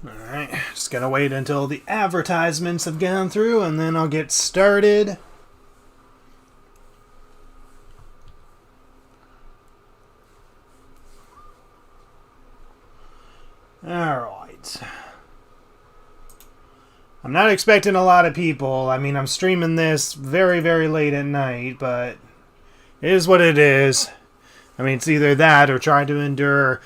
Alright, just gotta wait until the advertisements have gone through and then I'll get started. Alright. I'm not expecting a lot of people. I mean, I'm streaming this very, very late at night, but it is what it is. I mean, it's either that or try to endure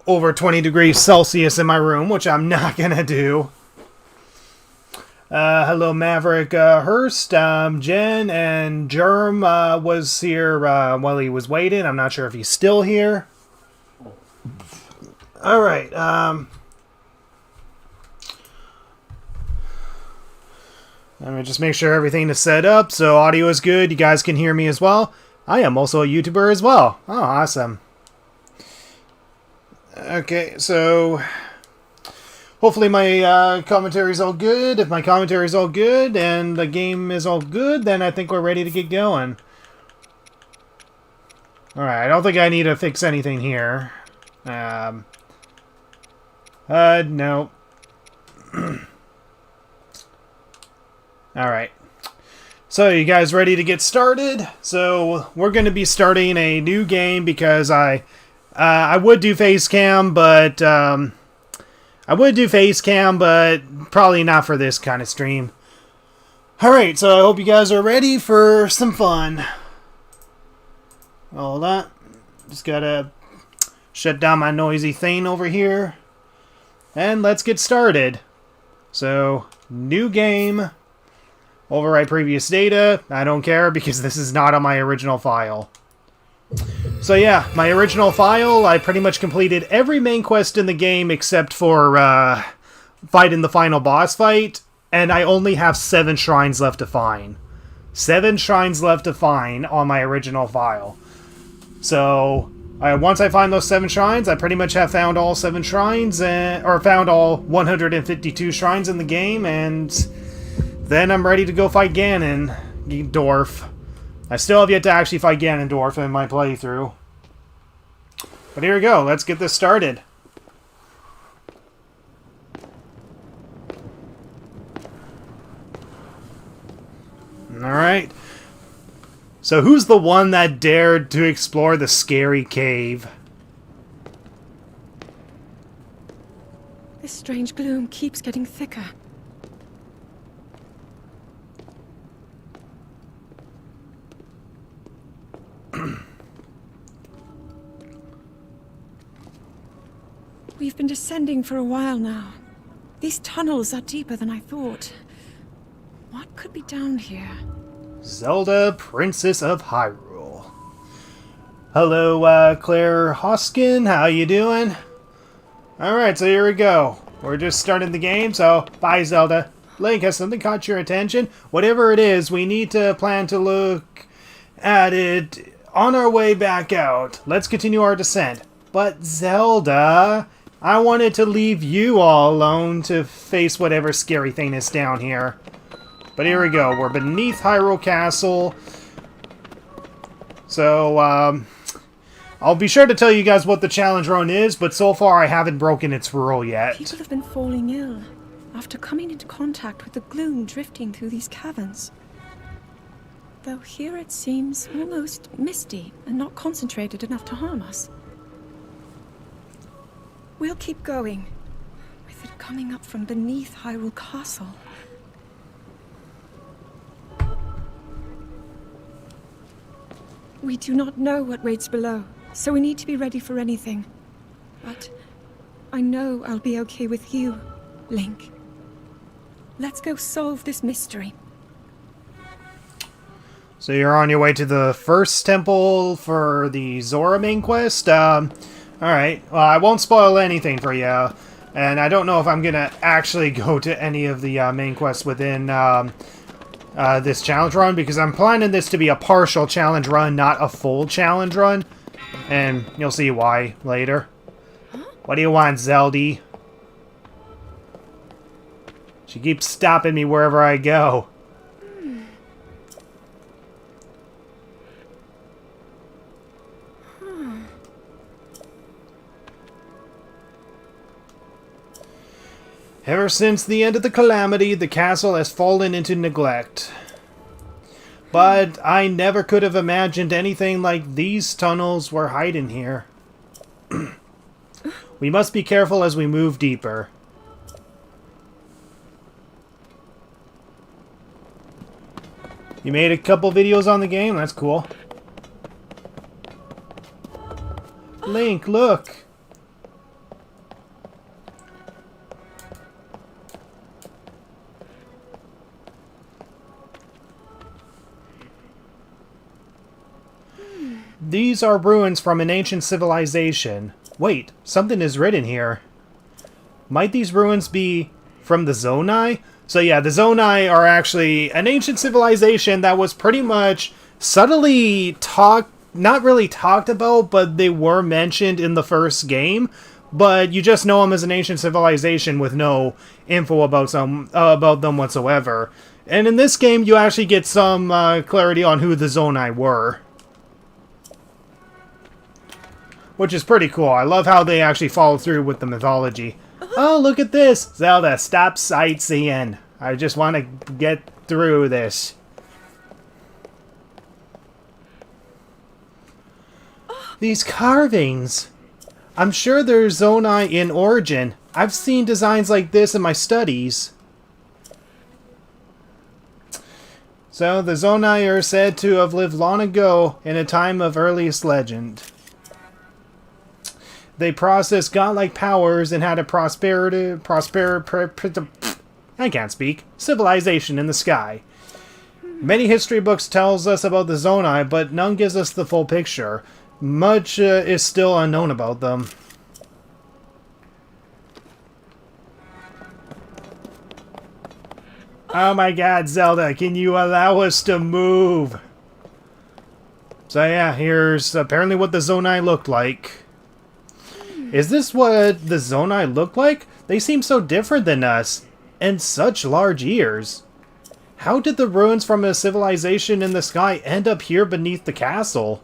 over 20 degrees Celsius in my room, which I'm not gonna do. Hello, Maverick Hurst. Jen and Germ was here while he was waiting. I'm not sure if he's still here. Alright, let me just make sure everything is set up so audio is good. You guys can hear me as well. I am also a YouTuber as well. Oh, awesome. Okay, so hopefully my commentary is all good. If my commentary is all good and the game is all good, then I think we're ready to get going. Alright, I don't think I need to fix anything here. No. Alright. So, you guys ready to get started? So, we're going to be starting a new game because I would do face cam, but probably not for this kind of stream. Alright, so I hope you guys are ready for some fun. Hold on. Just gotta shut down my noisy thing over here. And let's get started. So, new game. Overwrite previous data. I don't care because this is not on my original file. So yeah, my original file, I pretty much completed every main quest in the game except for fighting the final boss fight. And I only have 7 shrines left to find. 7 shrines left to find on my original file. So, once I find those 7 shrines, I pretty much have found all 7 shrines, or found all 152 shrines in the game, and then I'm ready to go fight Ganondorf. I still have yet to actually fight Ganondorf in my playthrough. But here we go, let's get this started. Alright. So who's the one that dared to explore the scary cave? This strange gloom keeps getting thicker. We've been descending for a while now. These tunnels are deeper than I thought. What could be down here? Zelda, Princess of Hyrule. Hello, Claire Hoskin. How you doing? Alright, so here we go. We're just starting the game, so bye, Zelda. Link, has something caught your attention? Whatever it is, we need to plan to look at it on our way back out. Let's continue our descent. But Zelda, I wanted to leave you all alone to face whatever scary thing is down here. But here we go. We're beneath Hyrule Castle. So, I'll be sure to tell you guys what the challenge run is, but so far I haven't broken its rule yet. People have been falling ill after coming into contact with the gloom drifting through these caverns. Though here it seems almost misty and not concentrated enough to harm us. We'll keep going, with it coming up from beneath Hyrule Castle. We do not know what waits below, so we need to be ready for anything. But I know I'll be okay with you, Link. Let's go solve this mystery. So you're on your way to the first temple for the Zora main quest? Alright. Well, I won't spoil anything for you. And I don't know if I'm gonna actually go to any of the main quests within this challenge run, because I'm planning this to be a partial challenge run, not a full challenge run. And you'll see why later. Huh? What do you want, Zelda? She keeps stopping me wherever I go. Ever since the end of the calamity, the castle has fallen into neglect. But I never could have imagined anything like these tunnels were hiding here. We must be careful as we move deeper. You made a couple videos on the game? That's cool. Link, look! These are ruins from an ancient civilization. Wait, something is written here. Might these ruins be from the Zonai? So yeah, the Zonai are actually an ancient civilization that was pretty much subtly not really talked about, but they were mentioned in the first game. But you just know them as an ancient civilization with no info about them whatsoever. And in this game, you actually get some clarity on who the Zonai were. Which is pretty cool. I love how they actually follow through with the mythology. Oh, look at this! Zelda, stop sightseeing. I just want to get through this. These carvings! I'm sure they're Zonai in origin. I've seen designs like this in my studies. So, the Zonai are said to have lived long ago in a time of earliest legend. They possessed godlike powers and had a I can't speak. Civilization in the sky. Many history books tells us about the Zonai, but none gives us the full picture. Much is still unknown about them. Oh my god, Zelda, can you allow us to move? So yeah, here's apparently what the Zonai looked like. Is this what the Zonai look like? They seem so different than us, and such large ears. How did the ruins from a civilization in the sky end up here beneath the castle?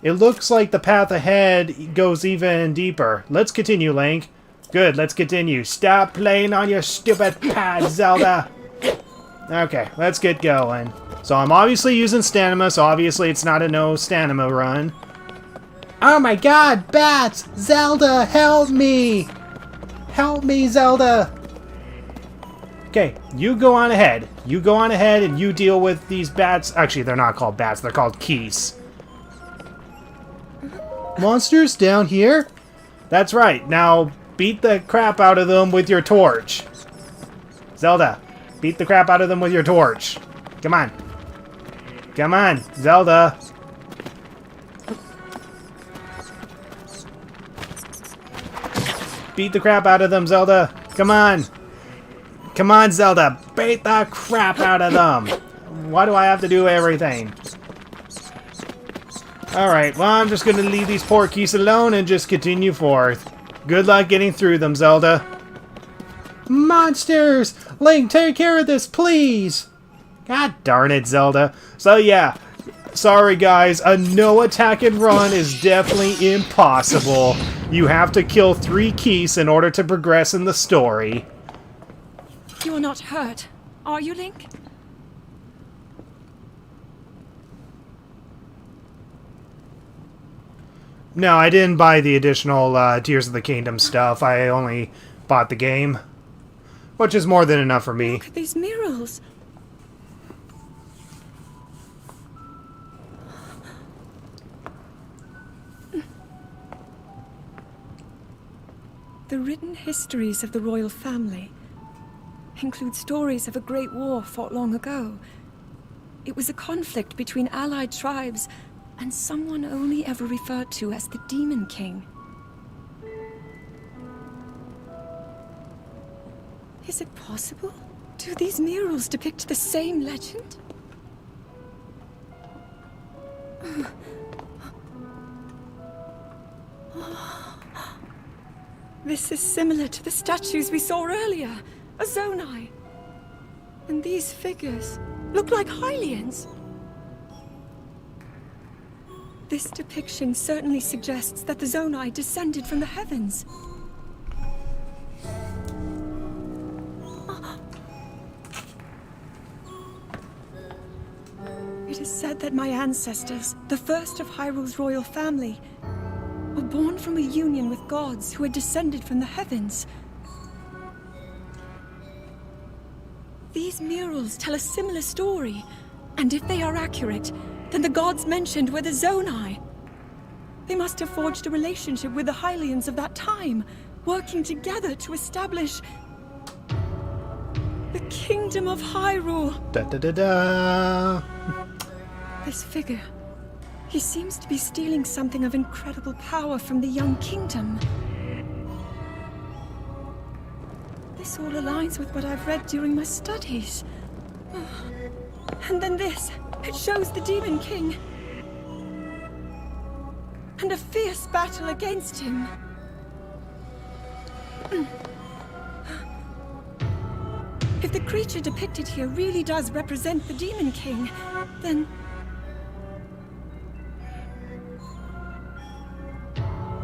It looks like the path ahead goes even deeper. Let's continue, Link. Good, let's continue. Stop playing on your stupid pad, Zelda! Okay, let's get going. So I'm obviously using stamina, so obviously it's not a no stamina run. Oh my god, bats! Zelda, help me! Help me, Zelda! Okay, you go on ahead. You go on ahead and you deal with these bats. Actually, they're not called bats, they're called keys. Monsters down here? That's right, now beat the crap out of them with your torch. Zelda, beat the crap out of them with your torch. Come on. Come on, Zelda. Beat the crap out of them, Zelda. Come on. Come on, Zelda. Beat the crap out of them. Why do I have to do everything? Alright, well, I'm just going to leave these poor keys alone and just continue forth. Good luck getting through them, Zelda. Monsters! Link, take care of this, please! God darn it, Zelda. So, yeah. Sorry, guys. A no attack and run is definitely impossible. You have to kill 3 keys in order to progress in the story. You are not hurt, are you, Link? No, I didn't buy the additional Tears of the Kingdom stuff. I only bought the game. Which is more than enough for me. Look at these murals. The written histories of the royal family include stories of a great war fought long ago. It was a conflict between allied tribes and someone only ever referred to as the Demon King. Is it possible? Do these murals depict the same legend? This is similar to the statues we saw earlier, a Zonai. And these figures look like Hylians. This depiction certainly suggests that the Zonai descended from the heavens. said that my ancestors, the first of Hyrule's royal family, were born from a union with gods who had descended from the heavens. These murals tell a similar story, and if they are accurate, then the gods mentioned were the Zonai. They must have forged a relationship with the Hylians of that time, working together to establish the Kingdom of Hyrule. Da-da-da-da. This figure, he seems to be stealing something of incredible power from the young kingdom. This all aligns with what I've read during my studies. And then this, it shows the Demon King. And a fierce battle against him. If the creature depicted here really does represent the Demon King, then...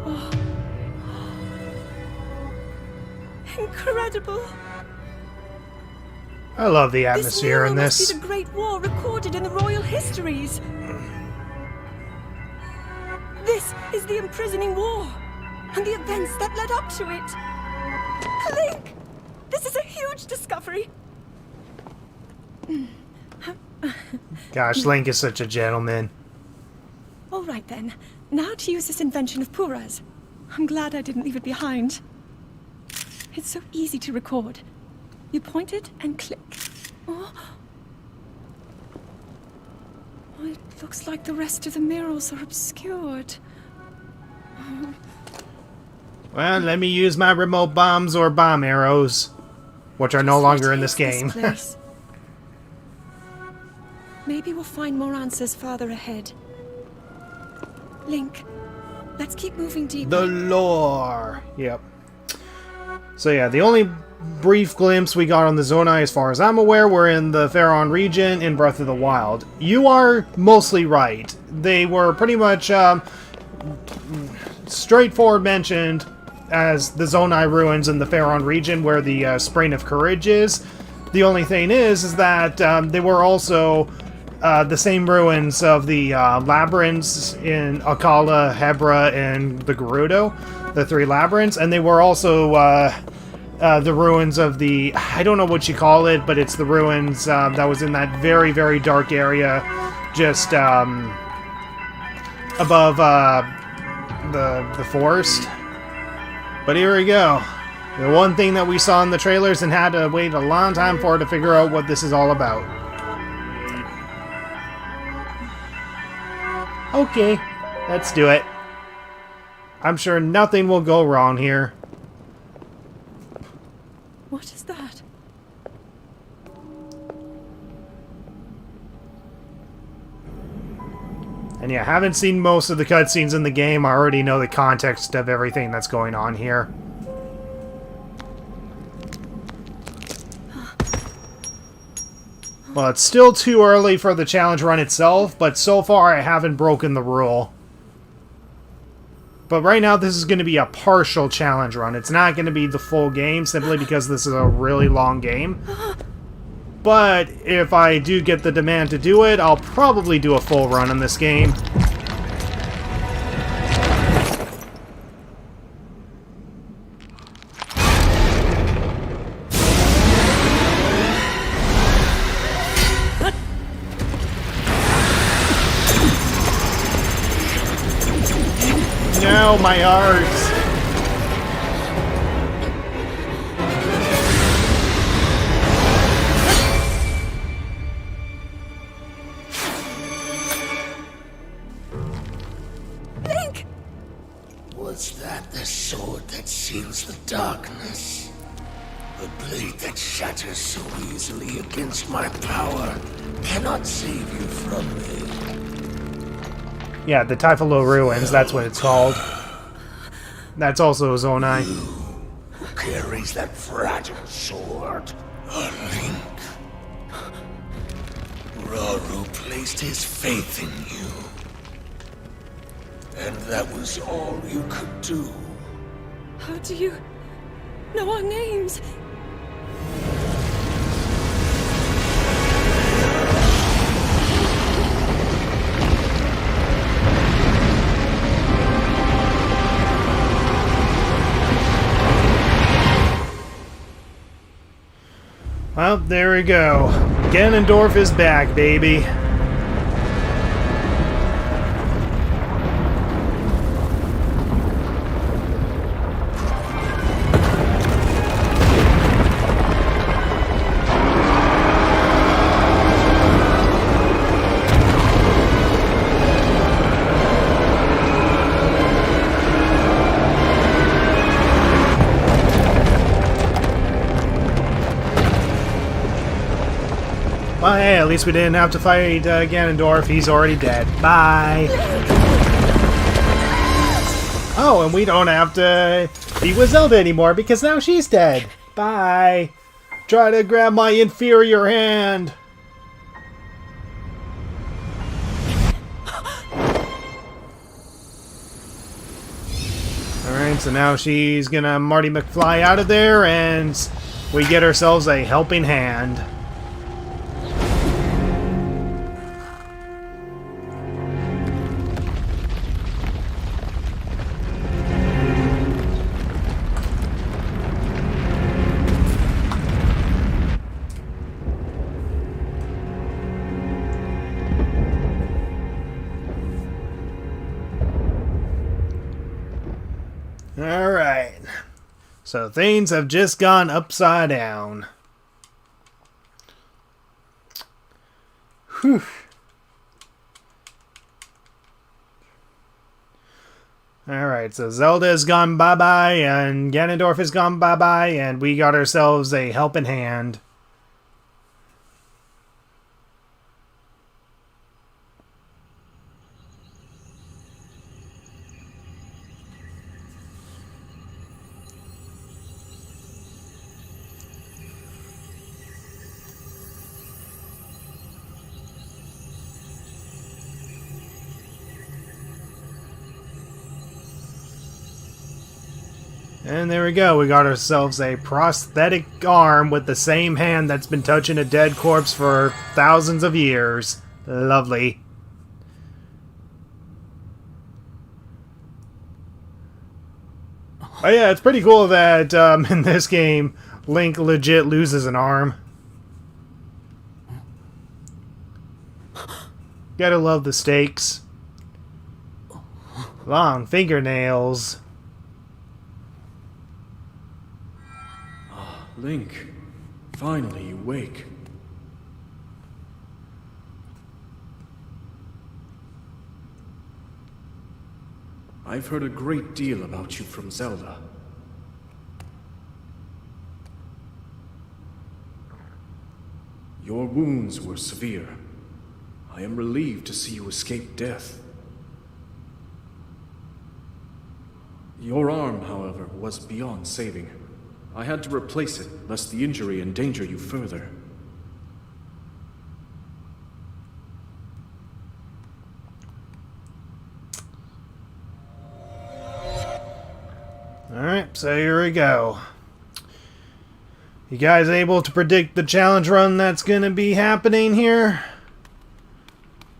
Oh. Incredible! I love the atmosphere in This this. must be the Great War recorded in the royal histories. This is the imprisoning war, and the events that led up to it. Link! This is a huge discovery! Gosh, Link is such a gentleman. All right then, now to use this invention of Pura's. I'm glad I didn't leave it behind. It's so easy to record. You point it and click. Oh. It looks like the rest of the murals are obscured. Well, let me use my remote bombs or bomb arrows, which are no longer in this game. Maybe we'll find more answers farther ahead. Link, let's keep moving deeper. The lore. Yep. So yeah, the only brief glimpse we got on the Zonai, as far as I'm aware, were in the Faron region in Breath of the Wild. You are mostly right. They were pretty much straightforward mentioned as the Zonai ruins in the Faron region, where the Spring of Courage is. The only thing is that they were also the same ruins of the labyrinths in Akala, Hebra, and the Gerudo, the three labyrinths, and they were also the ruins of the, I don't know what you call it, but it's the ruins that was in that very, very dark area just above the forest. But here we go. The one thing that we saw in the trailers and had to wait a long time for to figure out what this is all about. Okay, let's do it. I'm sure nothing will go wrong here. What is that? And yeah, haven't seen most of the cutscenes in the game. I already know the context of everything that's going on here. Well, it's still too early for the challenge run itself, but so far I haven't broken the rule. But right now this is going to be a partial challenge run. It's not going to be the full game, simply because this is a really long game. But if I do get the demand to do it, I'll probably do a full run in this game. No, my arms! Link! Was that the sword that seals the darkness? The blade that shatters so easily against my power cannot save you from me. Yeah, the Typhalo Ruins, that's what it's called. That's also a Zonai. Who carries that fragile sword? A Link. Rauru placed his faith in you. And that was all you could do. How do you know our names? Well, there we go. Ganondorf is back, baby. Well, hey, at least we didn't have to fight Ganondorf. He's already dead. Bye. Oh, and we don't have to be with Zelda anymore because now she's dead. Bye. Try to grab my inferior hand. Alright, so now she's gonna Marty McFly out of there, and we get ourselves a helping hand. Alright, so things have just gone upside down. Whew. Alright, so Zelda has gone bye-bye, and Ganondorf has gone bye-bye, and we got ourselves a helping hand. And there we go, we got ourselves a prosthetic arm with the same hand that's been touching a dead corpse for thousands of years. Lovely. Oh yeah, it's pretty cool that in this game, Link legit loses an arm. Gotta love the stakes. Long fingernails. Link, finally you wake. I've heard a great deal about you from Zelda. Your wounds were severe. I am relieved to see you escape death. Your arm, however, was beyond saving. I had to replace it, lest the injury endanger you further. Alright, so here we go. You guys able to predict the challenge run that's going to be happening here?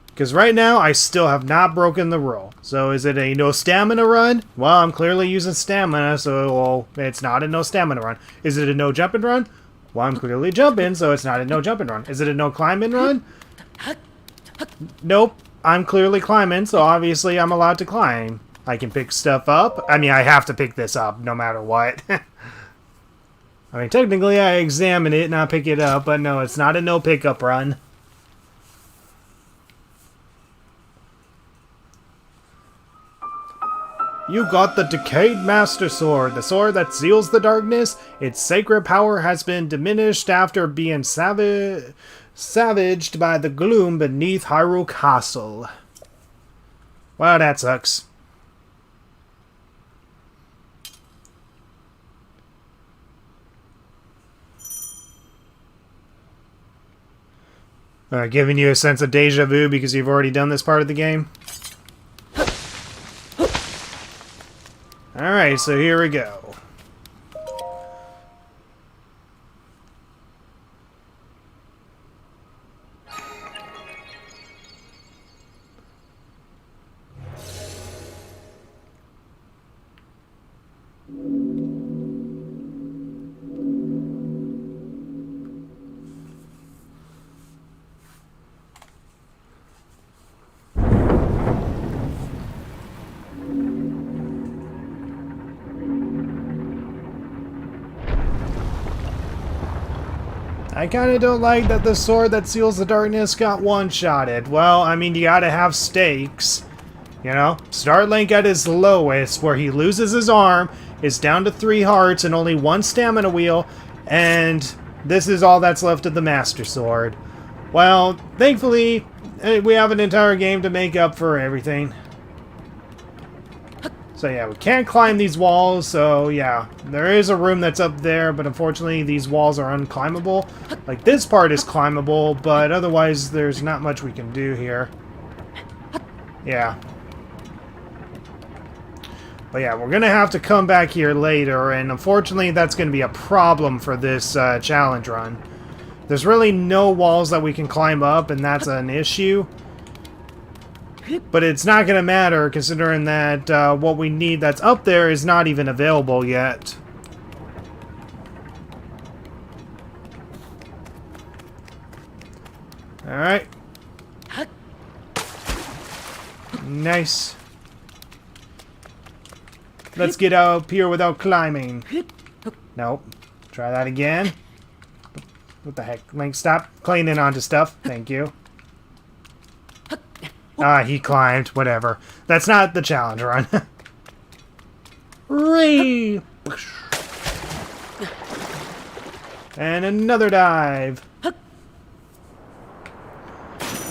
Because right now, I still have not broken the rule. So is it a no stamina run? Well, I'm clearly using stamina, so it's not a no stamina run. Is it a no jumping run? Well, I'm clearly jumping, so it's not a no jumping run. Is it a no climbing run? Nope, I'm clearly climbing, so obviously I'm allowed to climb. I can pick stuff up. I mean, I have to pick this up no matter what. I mean, technically I examine it and I pick it up, but no, it's not a no pickup run. You got the Decayed Master Sword, the sword that seals the darkness. Its sacred power has been diminished after being savaged by the gloom beneath Hyrule Castle. Well, that sucks. Giving you a sense of deja vu because you've already done this part of the game. Alright, so here we go. I kind of don't like that the sword that seals the darkness got one-shotted. Well, I mean, you gotta have stakes. You know? Start Link at his lowest, where he loses his arm, is down to 3 hearts and only 1 stamina wheel, and this is all that's left of the Master Sword. Well, thankfully, we have an entire game to make up for everything. So yeah, we can't climb these walls, so yeah. There is a room that's up there, but unfortunately these walls are unclimbable. Like, this part is climbable, but otherwise there's not much we can do here. Yeah. But yeah, we're going to have to come back here later, and unfortunately that's going to be a problem for this challenge run. There's really no walls that we can climb up, and that's an issue. But it's not going to matter, considering that what we need that's up there is not even available yet. Alright. Nice. Let's get up here without climbing. Nope. Try that again. What the heck? Link, stop clinging onto stuff. Thank you. Ah, he climbed. Whatever. That's not the challenge run. Ree! And another dive.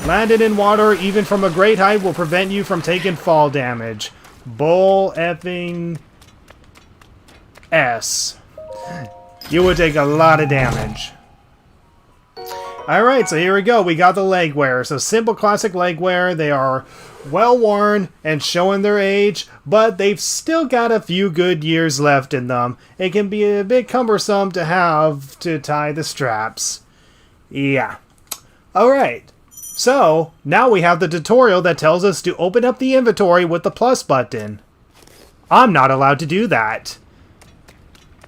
Landed in water, even from a great height, will prevent you from taking fall damage. Bull effing S. You would take a lot of damage. Alright, so here we go. We got the leg wear. So simple classic leg wear. They are well worn and showing their age, but they've still got a few good years left in them. It can be a bit cumbersome to have to tie the straps. Yeah. Alright. So, now we have the tutorial that tells us to open up the inventory with the plus button. I'm not allowed to do that.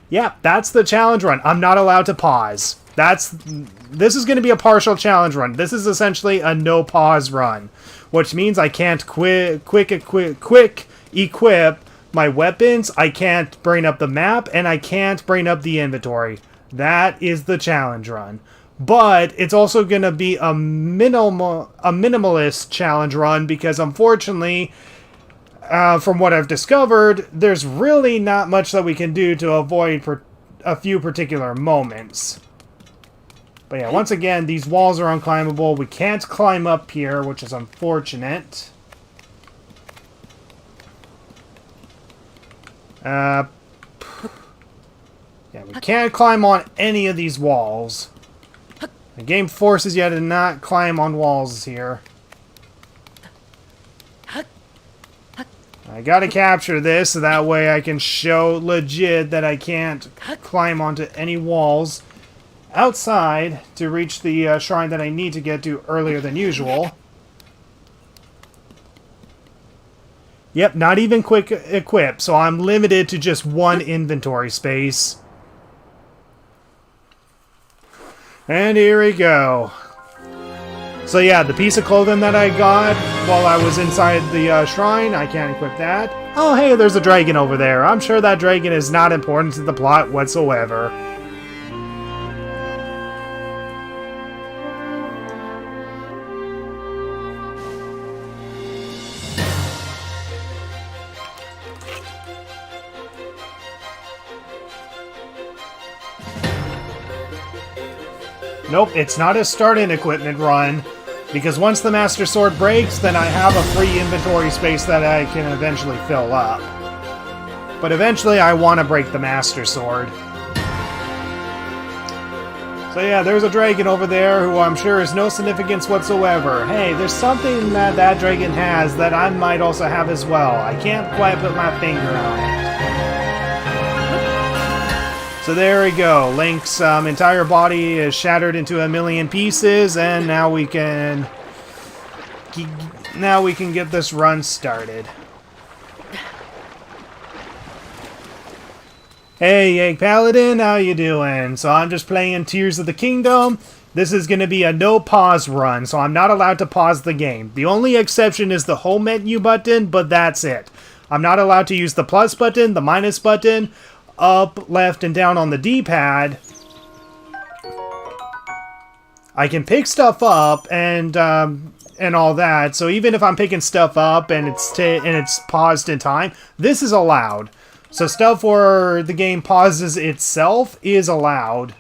Yeah, that's the challenge run. I'm not allowed to pause. This is going to be a partial challenge run. This is essentially a no pause run, which means I can't quick equip my weapons, I can't bring up the map, and I can't bring up the inventory. That is the challenge run. But it's also going to be a minimalist challenge run because, unfortunately, from what I've discovered, there's really not much that we can do to avoid a few particular moments. But yeah, once again, these walls are unclimbable. We can't climb up here, which is unfortunate. Yeah, we can't climb on any of these walls. The game forces you to not climb on walls here. I gotta capture this so that way I can show legit that I can't climb onto any walls outside to reach the shrine that I need to get to earlier than usual. Yep, not even quick equip, so I'm limited to just 1 inventory space. And here we go. So yeah, the piece of clothing that I got while I was inside the shrine, I can't equip that. Oh hey, there's a dragon over there. I'm sure that dragon is not important to the plot whatsoever. Nope, it's not a starting equipment run, because once the Master Sword breaks, then I have a free inventory space that I can eventually fill up. But eventually I want to break the Master Sword. So yeah, there's a dragon over there who I'm sure is no significance whatsoever. Hey, there's something that that dragon has that I might also have as well. I can't quite put my finger on it. So there we go. Link's entire body is shattered into a million pieces, and now we can get this run started. Hey, Yeg Paladin, how you doing? So I'm just playing Tears of the Kingdom. This is going to be a no pause run, so I'm not allowed to pause the game. The only exception is the home menu button, but that's it. I'm not allowed to use the plus button, the minus button, up, left, and down on the D-pad. I can pick stuff up and all that. So even if I'm picking stuff up and it's paused in time, this is allowed. So stuff where the game pauses itself is allowed.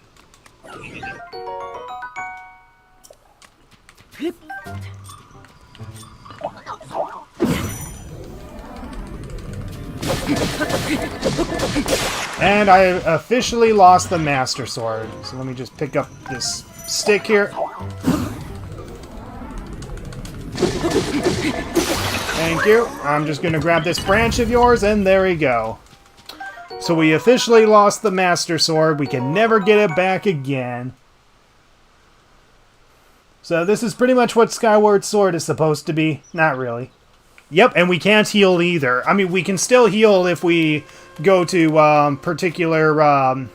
And I officially lost the Master Sword. So let me just pick up this stick here. Thank you. I'm just going to grab this branch of yours, and there we go. So we officially lost the Master Sword. We can never get it back again. So this is pretty much what Skyward Sword is supposed to be. Not really. Yep, and we can't heal either. I mean, we can still heal if we go to particular...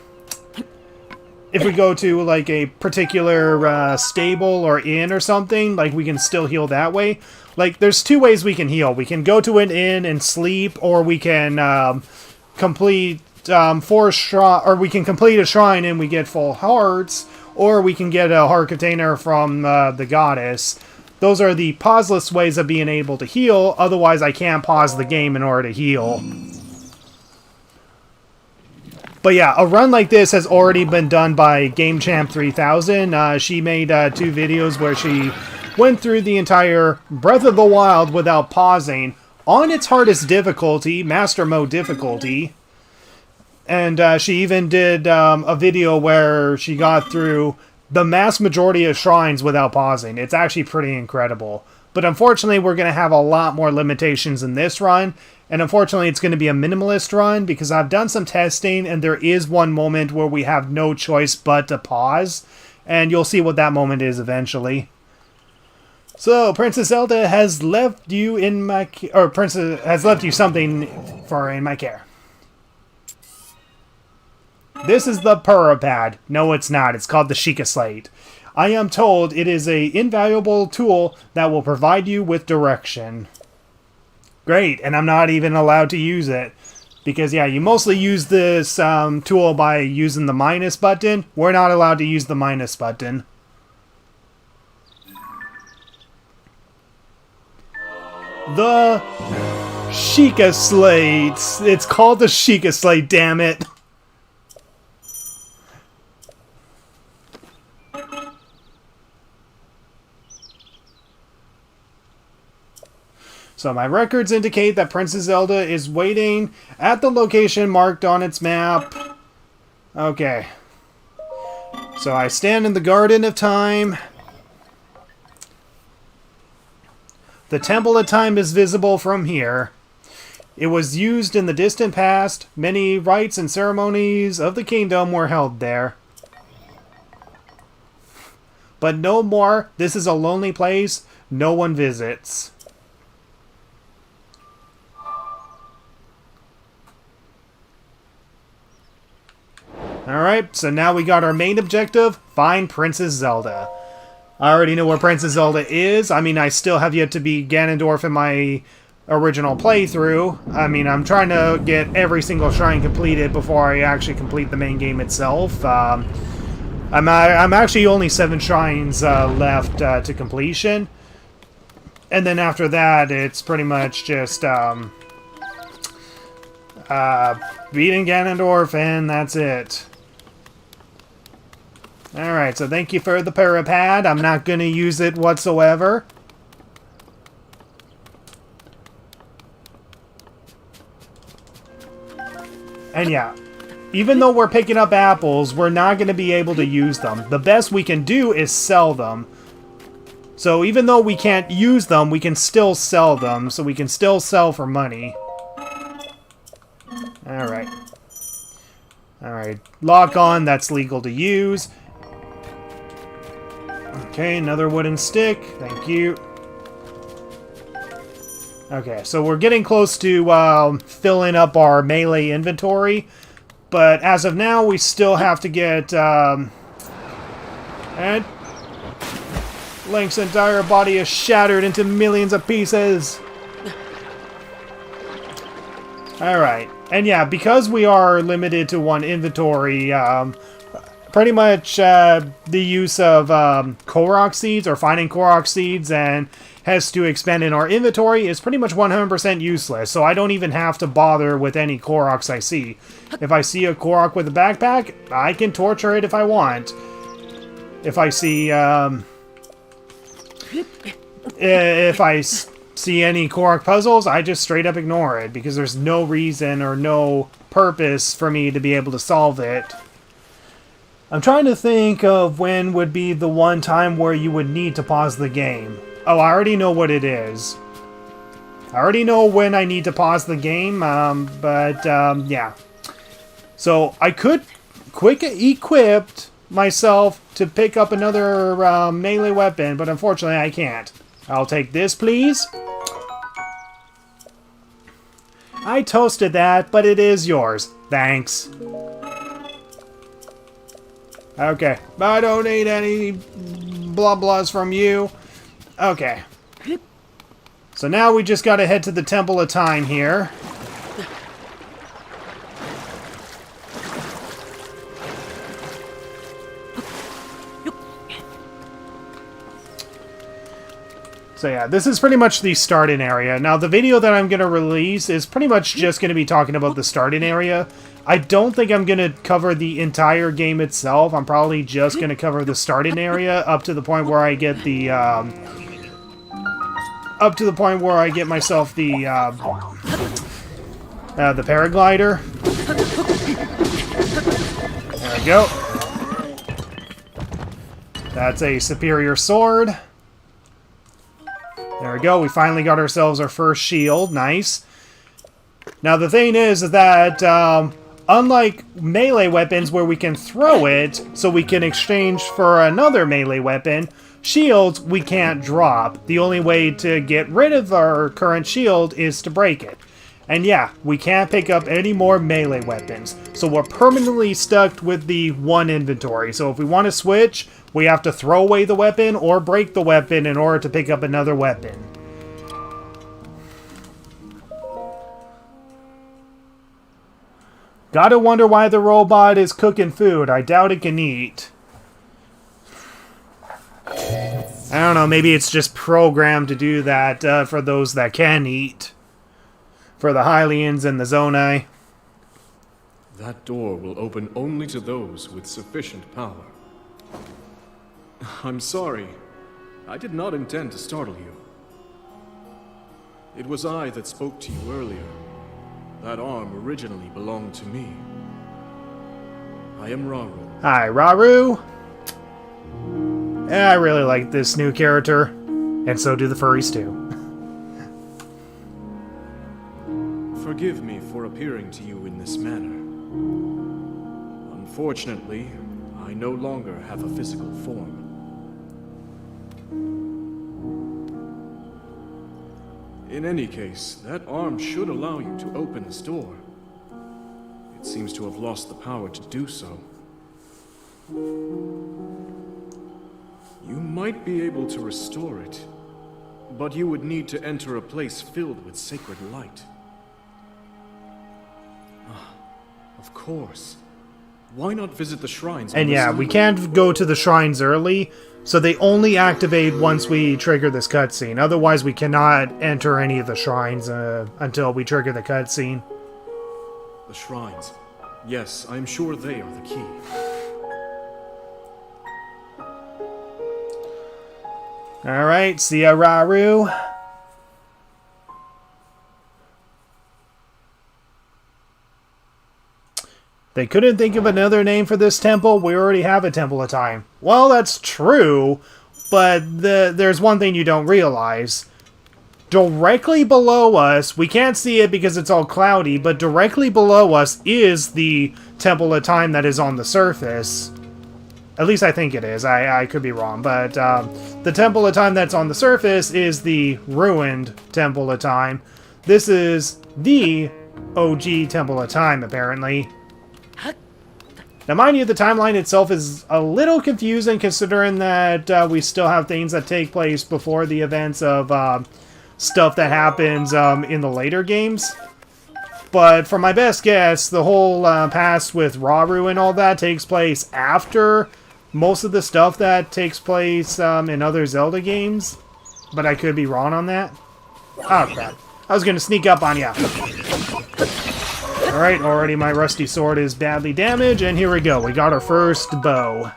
if we go to, like, a particular stable or inn or something, like, we can still heal that way. Like, there's two ways we can heal. We can go to an inn and sleep, or we can complete or we can complete a shrine and we get full hearts, or we can get a heart container from the goddess. Those are the pauseless ways of being able to heal. Otherwise, I can't pause the game in order to heal. But yeah, a run like this has already been done by GameChamp 3000. She made 2 videos where she went through the entire Breath of the Wild without pausing on its hardest difficulty, Master Mode difficulty. And she even did a video where she got through the mass majority of shrines without pausing. It's actually pretty incredible. But unfortunately, we're going to have a lot more limitations in this run. And unfortunately, it's going to be a minimalist run because I've done some testing and there is one moment where we have no choice but to pause. And you'll see what that moment is eventually. So, Princess Zelda has left you in my... Or, Princess has left you something in my care. This is the Pura pad. No, it's not. It's called the Sheikah Slate. I am told it is an invaluable tool that will provide you with direction. Great, and I'm not even allowed to use it. Because, yeah, you mostly use this tool by using the minus button. We're not allowed to use the minus button. The Sheikah Slate. It's called the Sheikah Slate, damn it. So my records indicate that Princess Zelda is waiting at the location marked on its map. Okay. So I stand in the Garden of Time. The Temple of Time is visible from here. It was used in the distant past. Many rites and ceremonies of the kingdom were held there. But no more. This is a lonely place. No one visits. Alright, so now we got our main objective, find Princess Zelda. I already know where Princess Zelda is. I mean, I still have yet to beat Ganondorf in my original playthrough. I mean, I'm trying to get every single shrine completed before I actually complete the main game itself. I'm actually only 7 shrines left to completion. And then after that, it's pretty much just beating Ganondorf, and that's it. Alright, so thank you for the Pura pad. I'm not going to use it whatsoever. And yeah, even though we're picking up apples, we're not going to be able to use them. The best we can do is sell them. So even though we can't use them, we can still sell them. So we can still sell for money. Alright. Alright, lock on, that's legal to use. Okay, another wooden stick. Thank you. Okay, so we're getting close to filling up our melee inventory. But as of now, we still have to get... and Link's entire body is shattered into millions of pieces. Alright. And yeah, because we are limited to one inventory... pretty much the use of Korok seeds, or finding Korok seeds, and has to expand in our inventory is pretty much 100% useless, so I don't even have to bother with any Koroks I see. If I see a Korok with a backpack, I can torture it if I want. If I see, see any Korok puzzles, I just straight up ignore it, because there's no reason or no purpose for me to be able to solve it. I'm trying to think of when would be the one time where you would need to pause the game. Oh, I already know what it is. I already know when I need to pause the game, yeah. So, I could quick equip myself to pick up another melee weapon, but unfortunately I can't. I'll take this, please. I toasted that, but it is yours. Thanks. Okay, I don't need any blah blahs from you. Okay. So now we just gotta head to the Temple of Time here. So yeah, this is pretty much the starting area. Now the video that I'm going to release is pretty much just going to be talking about the starting area. I don't think I'm going to cover the entire game itself. I'm probably just going to cover the starting area up to the point where I get the... up to the point where I get myself the paraglider. There we go. That's a superior sword. There we go, we finally got ourselves our first shield. Nice. Now the thing is that, unlike melee weapons where we can throw it, so we can exchange for another melee weapon, shields we can't drop. The only way to get rid of our current shield is to break it. And yeah, we can't pick up any more melee weapons. So we're permanently stuck with the one inventory. So if we want to switch, we have to throw away the weapon or break the weapon in order to pick up another weapon. Gotta wonder why the robot is cooking food. I doubt it can eat. I don't know, maybe it's just programmed to do that for those that can eat. For the Hylians and the Zonai. That door will open only to those with sufficient power. I'm sorry. I did not intend to startle you. It was I that spoke to you earlier. That arm originally belonged to me. I am Raru. Hi, Raru. I really like this new character. And so do the furries too. Forgive me for appearing to you in this manner. Unfortunately, I no longer have a physical form. In any case, that arm should allow you to open this door. It seems to have lost the power to do so. You might be able to restore it, but you would need to enter a place filled with sacred light. Of course. Why not visit the shrines? And yeah, we can't go to the shrines early, so they only activate once we trigger this cutscene. Otherwise, we cannot enter any of the shrines until we trigger the cutscene. The shrines. Yes, I'm sure they are the key. Alright, see ya, Raru. They couldn't think of another name for this temple. We already have a Temple of Time. Well, that's true, but there's one thing you don't realize. Directly below us, we can't see it because it's all cloudy, but directly below us is the Temple of Time that is on the surface. At least I think it is. I could be wrong, but the Temple of Time that's on the surface is the ruined Temple of Time. This is the OG Temple of Time, apparently. Now, mind you, the timeline itself is a little confusing, considering that we still have things that take place before the events of stuff that happens in the later games. But for my best guess, the whole past with Rauru and all that takes place after most of the stuff that takes place in other Zelda games. But I could be wrong on that. Oh, crap. I was going to sneak up on ya. Alright, already my rusty sword is badly damaged, and here we go. We got our first bow.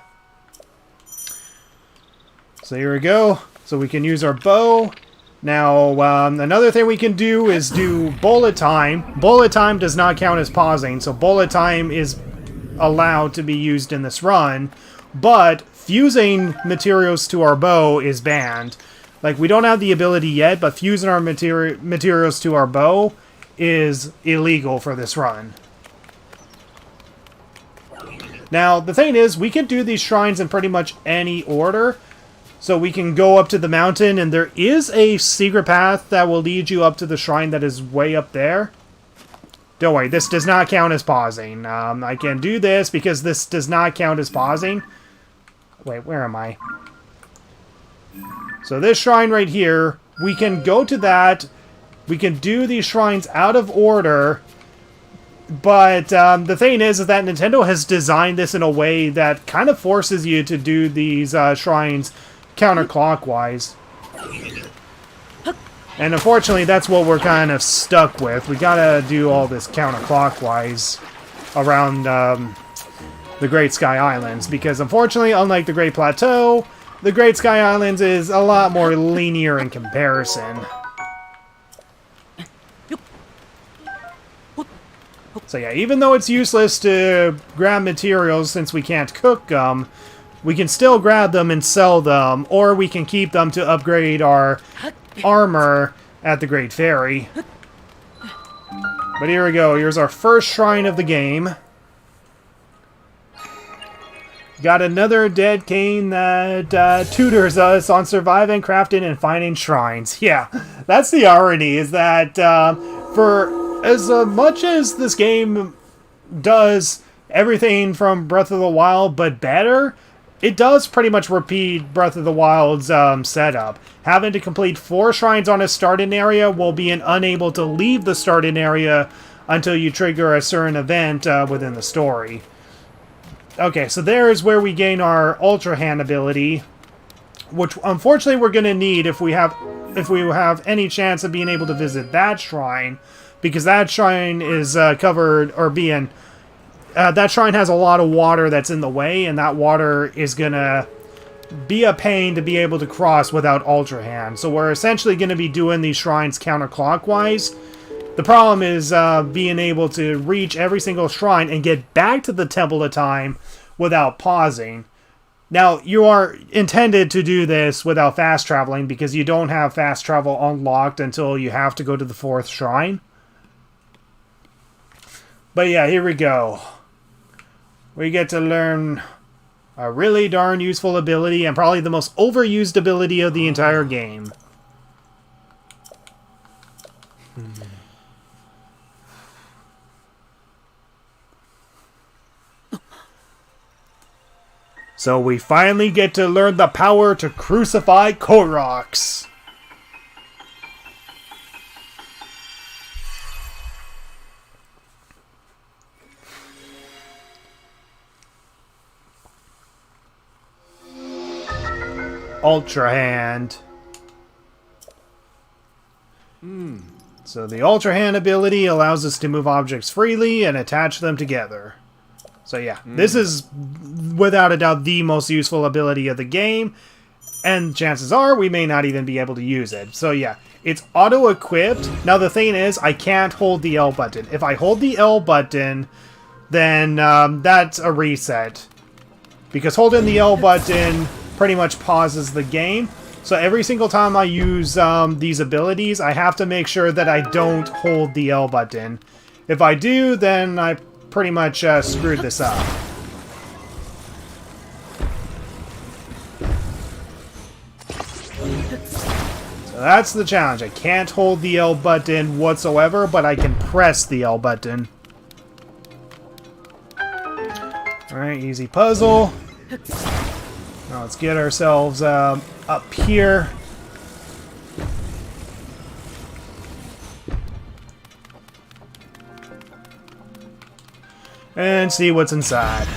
So here we go. So we can use our bow. Now, another thing we can do is do bullet time. Bullet time does not count as pausing, so bullet time is allowed to be used in this run. But fusing materials to our bow is banned. Like, we don't have the ability yet, but fusing our materials to our bow is illegal for this run. Now, the thing is, we can do these shrines in pretty much any order. So we can go up to the mountain, and there is a secret path that will lead you up to the shrine that is way up there. Don't worry, this does not count as pausing. I can do this because this does not count as pausing. Wait, where am I? So this shrine right here, we can go to that. We can do these shrines out of order. But the thing is that Nintendo has designed this in a way that kind of forces you to do these shrines counterclockwise. And unfortunately, that's what we're kind of stuck with. We gotta do all this counterclockwise around the Great Sky Islands, because unfortunately, unlike the Great Plateau, the Great Sky Islands is a lot more linear in comparison. So yeah, even though it's useless to grab materials since we can't cook them, we can still grab them and sell them, or we can keep them to upgrade our armor at the Great Fairy. But here we go. Here's our first shrine of the game. Got another dead cane that tutors us on surviving, crafting, and finding shrines. Yeah, that's the irony, is that for as much as this game does everything from Breath of the Wild, but better, it does pretty much repeat Breath of the Wild's setup. Having to complete 4 shrines on a starting area while being unable to leave the starting area until you trigger a certain event within the story. Okay, so there's where we gain our Ultra Hand ability, which unfortunately we're going to need if we have any chance of being able to visit that shrine, because that shrine is covered, or being... that shrine has a lot of water that's in the way, and that water is going to be a pain to be able to cross without Ultra Hand. So we're essentially going to be doing these shrines counterclockwise. The problem is being able to reach every single shrine and get back to the Temple of Time without pausing. Now, you are intended to do this without fast traveling, because you don't have fast travel unlocked until you have to go to the 4th shrine. But yeah, here we go. We get to learn a really darn useful ability, and probably the most overused ability of the entire game. So we finally get to learn the power to crucify Koroks. Ultra Hand. So the Ultra Hand ability allows us to move objects freely and attach them together. So yeah, this is without a doubt the most useful ability of the game, and chances are we may not even be able to use it. So yeah, it's auto-equipped. Now the thing is, I can't hold the L button. If I hold the L button, then that's a reset, because holding the L button pretty much pauses the game. So every single time I use these abilities, I have to make sure that I don't hold the L button. If I do, then I pretty much screwed this up. So that's the challenge. I can't hold the L button whatsoever, but I can press the L button. Alright, easy puzzle. Now let's get ourselves up here. and see what's inside.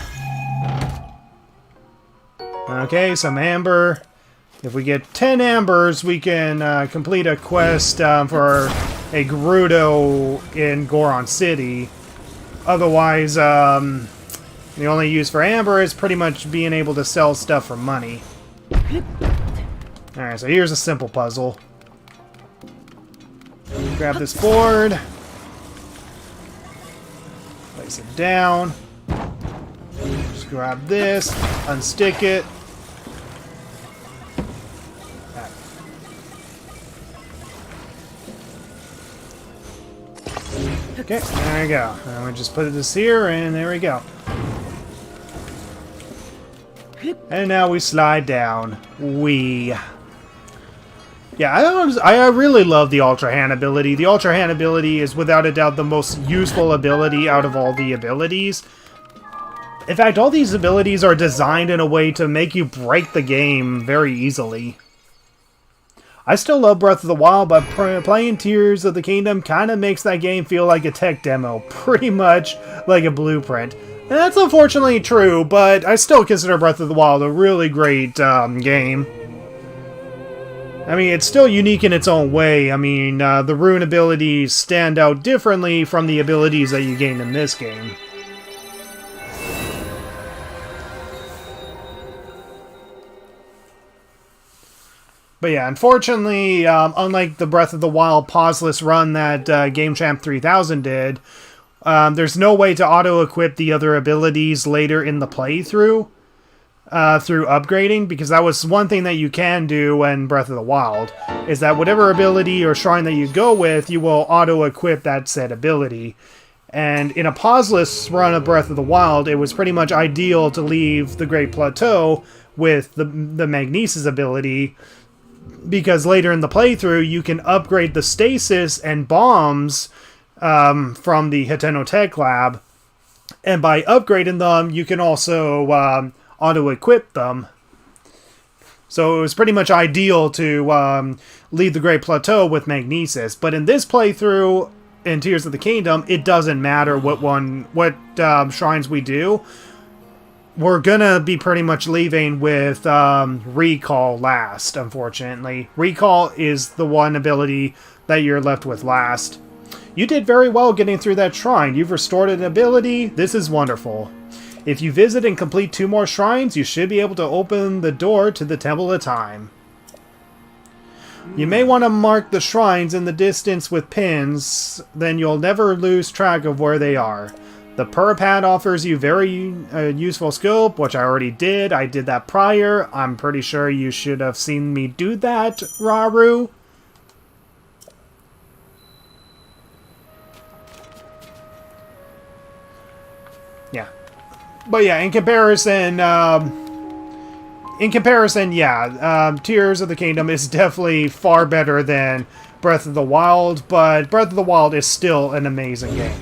Okay, some amber. If we get 10 ambers, we can complete a quest for a Gerudo in Goron City. Otherwise, the only use for amber is pretty much being able to sell stuff for money. Alright, so here's a simple puzzle. Grab this board. Place it down. Just grab this, unstick it. Okay, there we go. And we just put this here, and there we go. And now we slide down. Yeah, I really love the Ultra Hand ability. The Ultra Hand ability is without a doubt the most useful ability out of all the abilities. In fact, all these abilities are designed in a way to make you break the game very easily. I still love Breath of the Wild, but playing Tears of the Kingdom kind of makes that game feel like a tech demo, pretty much like a blueprint. And that's unfortunately true, but I still consider Breath of the Wild a really great game. I mean, it's still unique in its own way. I mean, the rune abilities stand out differently from the abilities that you gain in this game. But yeah, unfortunately, unlike the Breath of the Wild pauseless run that Game Champ 3000 did, there's no way to auto-equip the other abilities later in the playthrough through upgrading, because that was one thing that you can do in Breath of the Wild, is that whatever ability or shrine that you go with, you will auto-equip that said ability. And in a pauseless run of Breath of the Wild, it was pretty much ideal to leave the Great Plateau with the Magnesis ability, because later in the playthrough, you can upgrade the stasis and bombs from the Hiteno Tech Lab. And by upgrading them, you can also auto-equip them. So it was pretty much ideal to leave the Great Plateau with Magnesis. But in this playthrough, in Tears of the Kingdom, it doesn't matter what shrines we do. We're gonna be pretty much leaving with Recall last, unfortunately. Recall is the one ability that you're left with last. You did very well getting through that shrine. You've restored an ability. This is wonderful. If you visit and complete 2 more shrines, you should be able to open the door to the Temple of Time. You may want to mark the shrines in the distance with pins, then you'll never lose track of where they are. The Pura pad offers you very useful scope, which I already did. I did that prior. I'm pretty sure you should have seen me do that, Raru. Yeah. But yeah, in comparison, Tears of the Kingdom is definitely far better than Breath of the Wild, but Breath of the Wild is still an amazing game.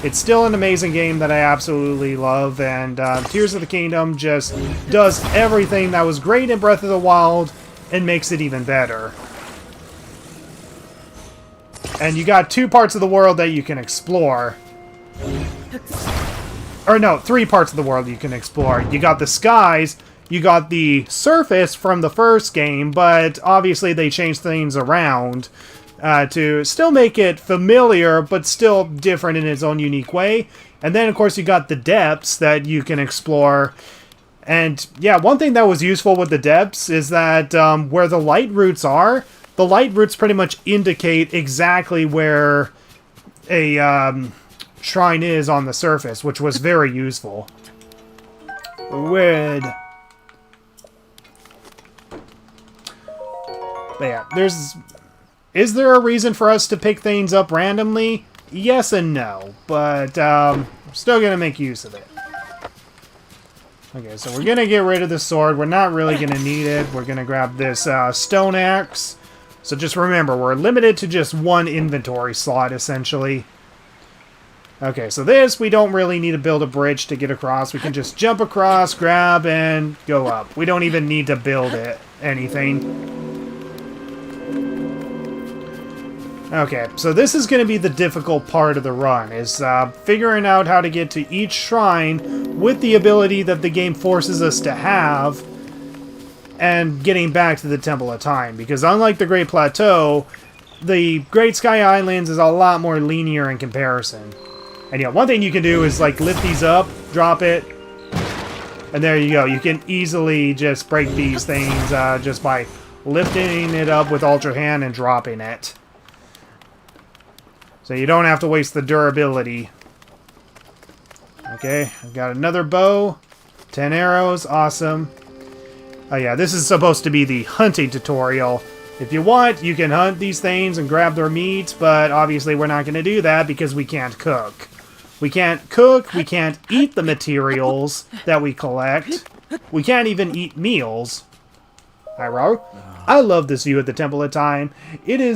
It's still an amazing game that I absolutely love, and Tears of the Kingdom just does everything that was great in Breath of the Wild and makes it even better. And you got 2 parts of the world that you can explore. Or no, 3 parts of the world you can explore. You got the skies, you got the surface from the first game, but obviously they changed things around to still make it familiar, but still different in its own unique way. And then, of course, you got the depths that you can explore. And, yeah, one thing that was useful with the depths is that where the light roots are, the light roots pretty much indicate exactly where a shrine is on the surface, which was very useful. Wood. But, yeah, is there a reason for us to pick things up randomly? Yes and no, but I'm still going to make use of it. Okay, so we're going to get rid of the sword. We're not really going to need it. We're going to grab this stone axe. So just remember, we're limited to just 1 inventory slot, essentially. Okay, so this, we don't really need to build a bridge to get across. We can just jump across, grab, and go up. We don't even need to build anything. Okay, so this is going to be the difficult part of the run, is figuring out how to get to each shrine with the ability that the game forces us to have, and getting back to the Temple of Time. Because unlike the Great Plateau, the Great Sky Islands is a lot more linear in comparison. And yeah, one thing you can do is like lift these up, drop it, and there you go. You can easily just break these things just by lifting it up with Ultra Hand and dropping it. So you don't have to waste the durability. Okay, I've got another bow. 10 arrows, awesome. Oh yeah, this is supposed to be the hunting tutorial. If you want, you can hunt these things and grab their meat, but obviously we're not going to do that because we can't cook. We can't cook, we can't eat the materials that we collect. We can't even eat meals. Hi, Ro. I love this view at the Temple of Time. I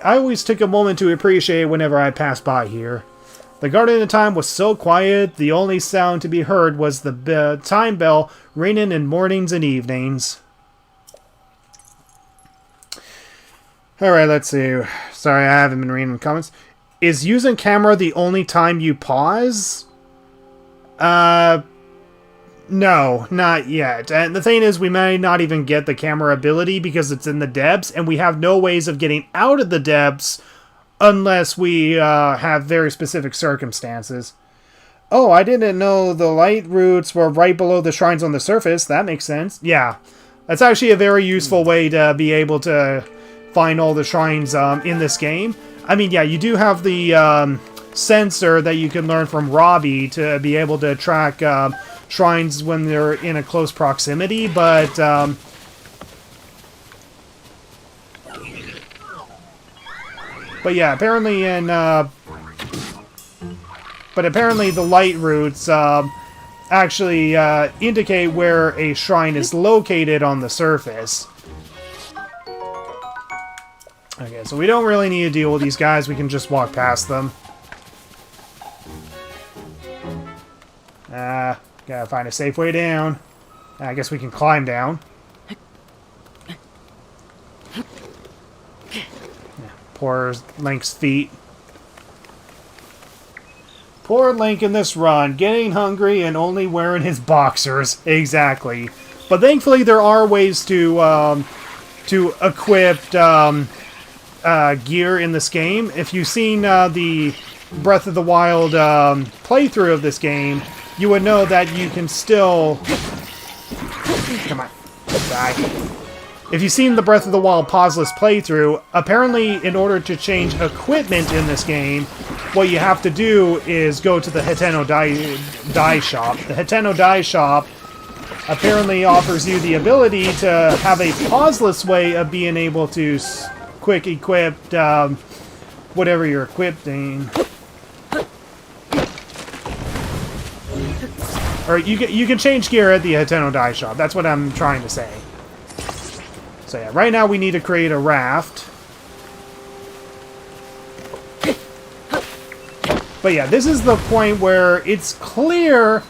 always took a moment to appreciate it whenever I passed by here. The Garden of Time was so quiet, the only sound to be heard was the time bell ringing in mornings and evenings. Alright, let's see. Sorry, I haven't been reading the comments. Is using camera the only time you pause? No, not yet. And the thing is, we may not even get the camera ability because it's in the depths, and we have no ways of getting out of the depths unless we have very specific circumstances. Oh, I didn't know the light roots were right below the shrines on the surface. That makes sense. Yeah, that's actually a very useful way to be able to find all the shrines in this game. I mean, yeah, you do have the sensor that you can learn from Robbie to be able to track shrines when they're in a close proximity, but yeah, apparently apparently the light roots actually indicate where a shrine is located on the surface. Okay, so we don't really need to deal with these guys, we can just walk past them. Gotta find a safe way down. I guess we can climb down. Yeah, poor Link's feet. Poor Link in this run, getting hungry and only wearing his boxers. Exactly. But thankfully there are ways to equip gear in this game. If you've seen the Breath of the Wild playthrough of this game, you would know that you can still... Come on. Die. If you've seen the Breath of the Wild pauseless playthrough, apparently in order to change equipment in this game, what you have to do is go to the Hiteno Dye Shop. The Hiteno Dye Shop apparently offers you the ability to have a pauseless way of being able to quick equip whatever you're equipping. Or you can change gear at the Hiteno Dye Shop. That's what I'm trying to say. So yeah, right now we need to create a raft. But yeah, this is the point where it's clear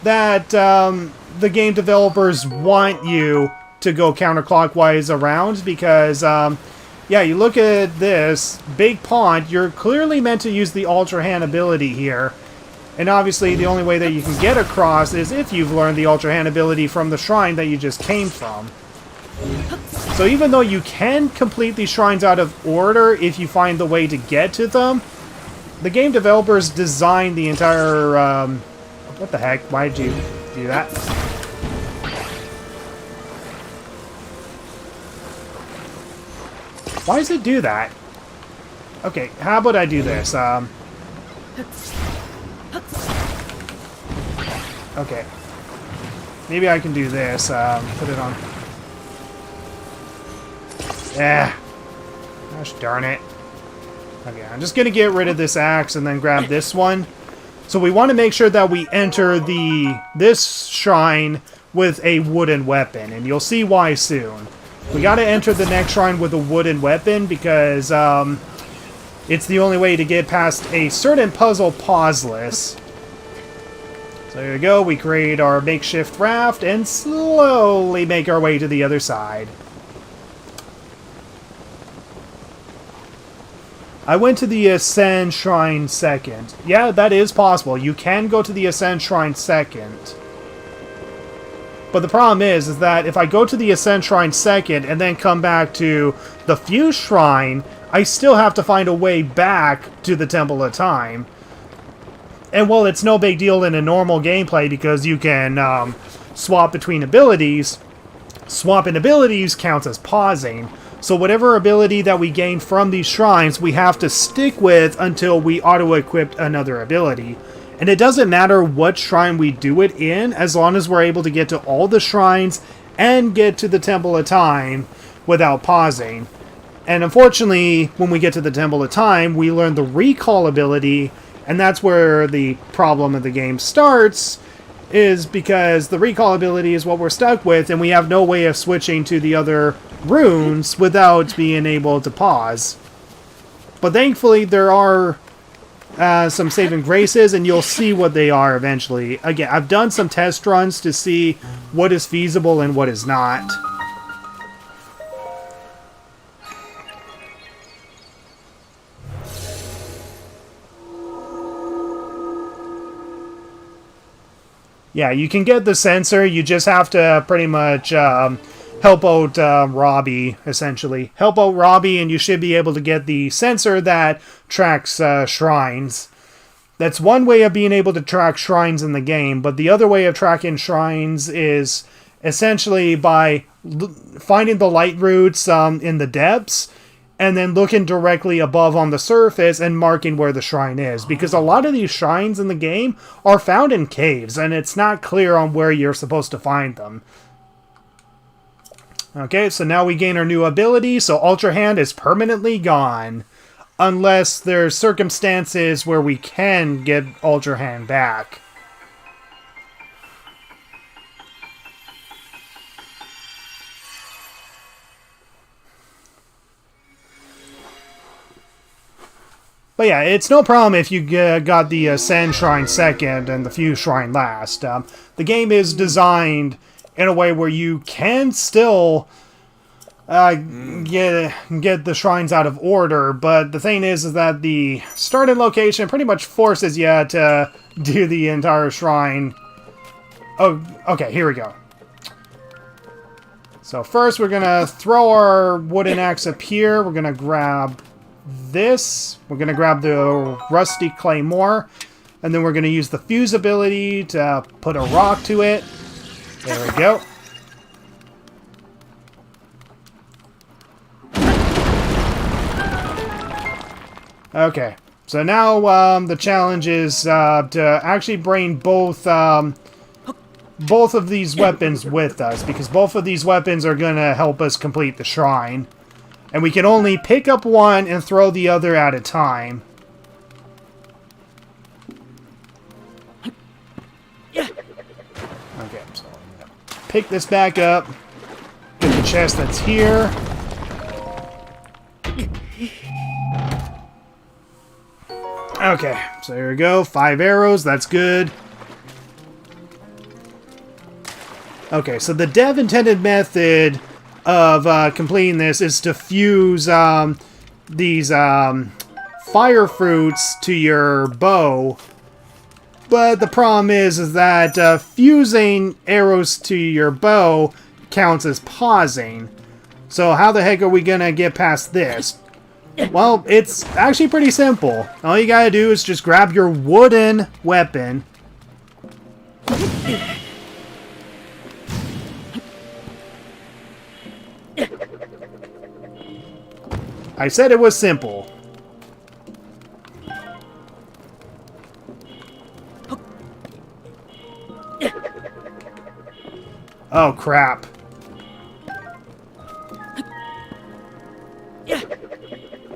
that the game developers want you to go counterclockwise around because, yeah, you look at this big pond, you're clearly meant to use the Ultra Hand ability here. And obviously the only way that you can get across is if you've learned the Ultra Hand ability from the shrine that you just came from. So even though you can complete these shrines out of order if you find the way to get to them, the game developers designed the entire, what the heck? Why did you do that? Why does it do that? Okay, how about I do this? Okay. Maybe I can do this. Put it on. Gosh darn it. Okay, I'm just gonna get rid of this axe and then grab this one. So we want to make sure that we enter this shrine with a wooden weapon, and you'll see why soon. We gotta enter the next shrine with a wooden weapon because it's the only way to get past a certain puzzle pauseless. So there we go, we create our makeshift raft and slowly make our way to the other side. I went to the Ascend Shrine second. Yeah, that is possible. You can go to the Ascend Shrine second. But the problem is that if I go to the Ascend Shrine second and then come back to the Fuse Shrine, I still have to find a way back to the Temple of Time. And while it's no big deal in a normal gameplay because you can swap between abilities, swapping abilities counts as pausing. So whatever ability that we gain from these shrines, we have to stick with until we auto-equip another ability. And it doesn't matter what shrine we do it in, as long as we're able to get to all the shrines and get to the Temple of Time without pausing. And unfortunately, when we get to the Temple of Time, we learn the recall ability, and that's where the problem of the game starts, is because the recall ability is what we're stuck with, and we have no way of switching to the other runes without being able to pause. But thankfully, there are some saving graces, and you'll see what they are eventually. Again, I've done some test runs to see what is feasible and what is not. Yeah, you can get the sensor, you just have to pretty much help out Robbie, essentially. Help out Robbie and you should be able to get the sensor that tracks shrines. That's one way of being able to track shrines in the game, but the other way of tracking shrines is essentially by finding the light roots in the depths, and then looking directly above on the surface and marking where the shrine is. Because a lot of these shrines in the game are found in caves, and it's not clear on where you're supposed to find them. Okay, so now we gain our new ability, so Ultra Hand is permanently gone. Unless there's circumstances where we can get Ultra Hand back. But yeah, it's no problem if you got the Ascend Shrine second and the Fuse Shrine last. The game is designed in a way where you can still get the shrines out of order, but the thing is that the starting location pretty much forces you to do the entire shrine. Oh, okay, here we go. So first we're gonna throw our wooden axe up here. We're gonna grab this. We're gonna grab the rusty claymore, and then we're gonna use the fuse ability to put a rock to it. There we go. Okay, so now the challenge is to actually bring both of these weapons with us, because both of these weapons are going to help us complete the shrine. And we can only pick up one and throw the other at a time. Okay, so I'm going to pick this back up, get the chest that's here. Okay, so here we go. 5 arrows, that's good. Okay, so the dev intended method of completing this is to fuse these fire fruits to your bow. But the problem is that fusing arrows to your bow counts as pausing. So how the heck are we gonna get past this? Well, it's actually pretty simple. All you gotta do is just grab your wooden weapon. I said it was simple. Oh, crap.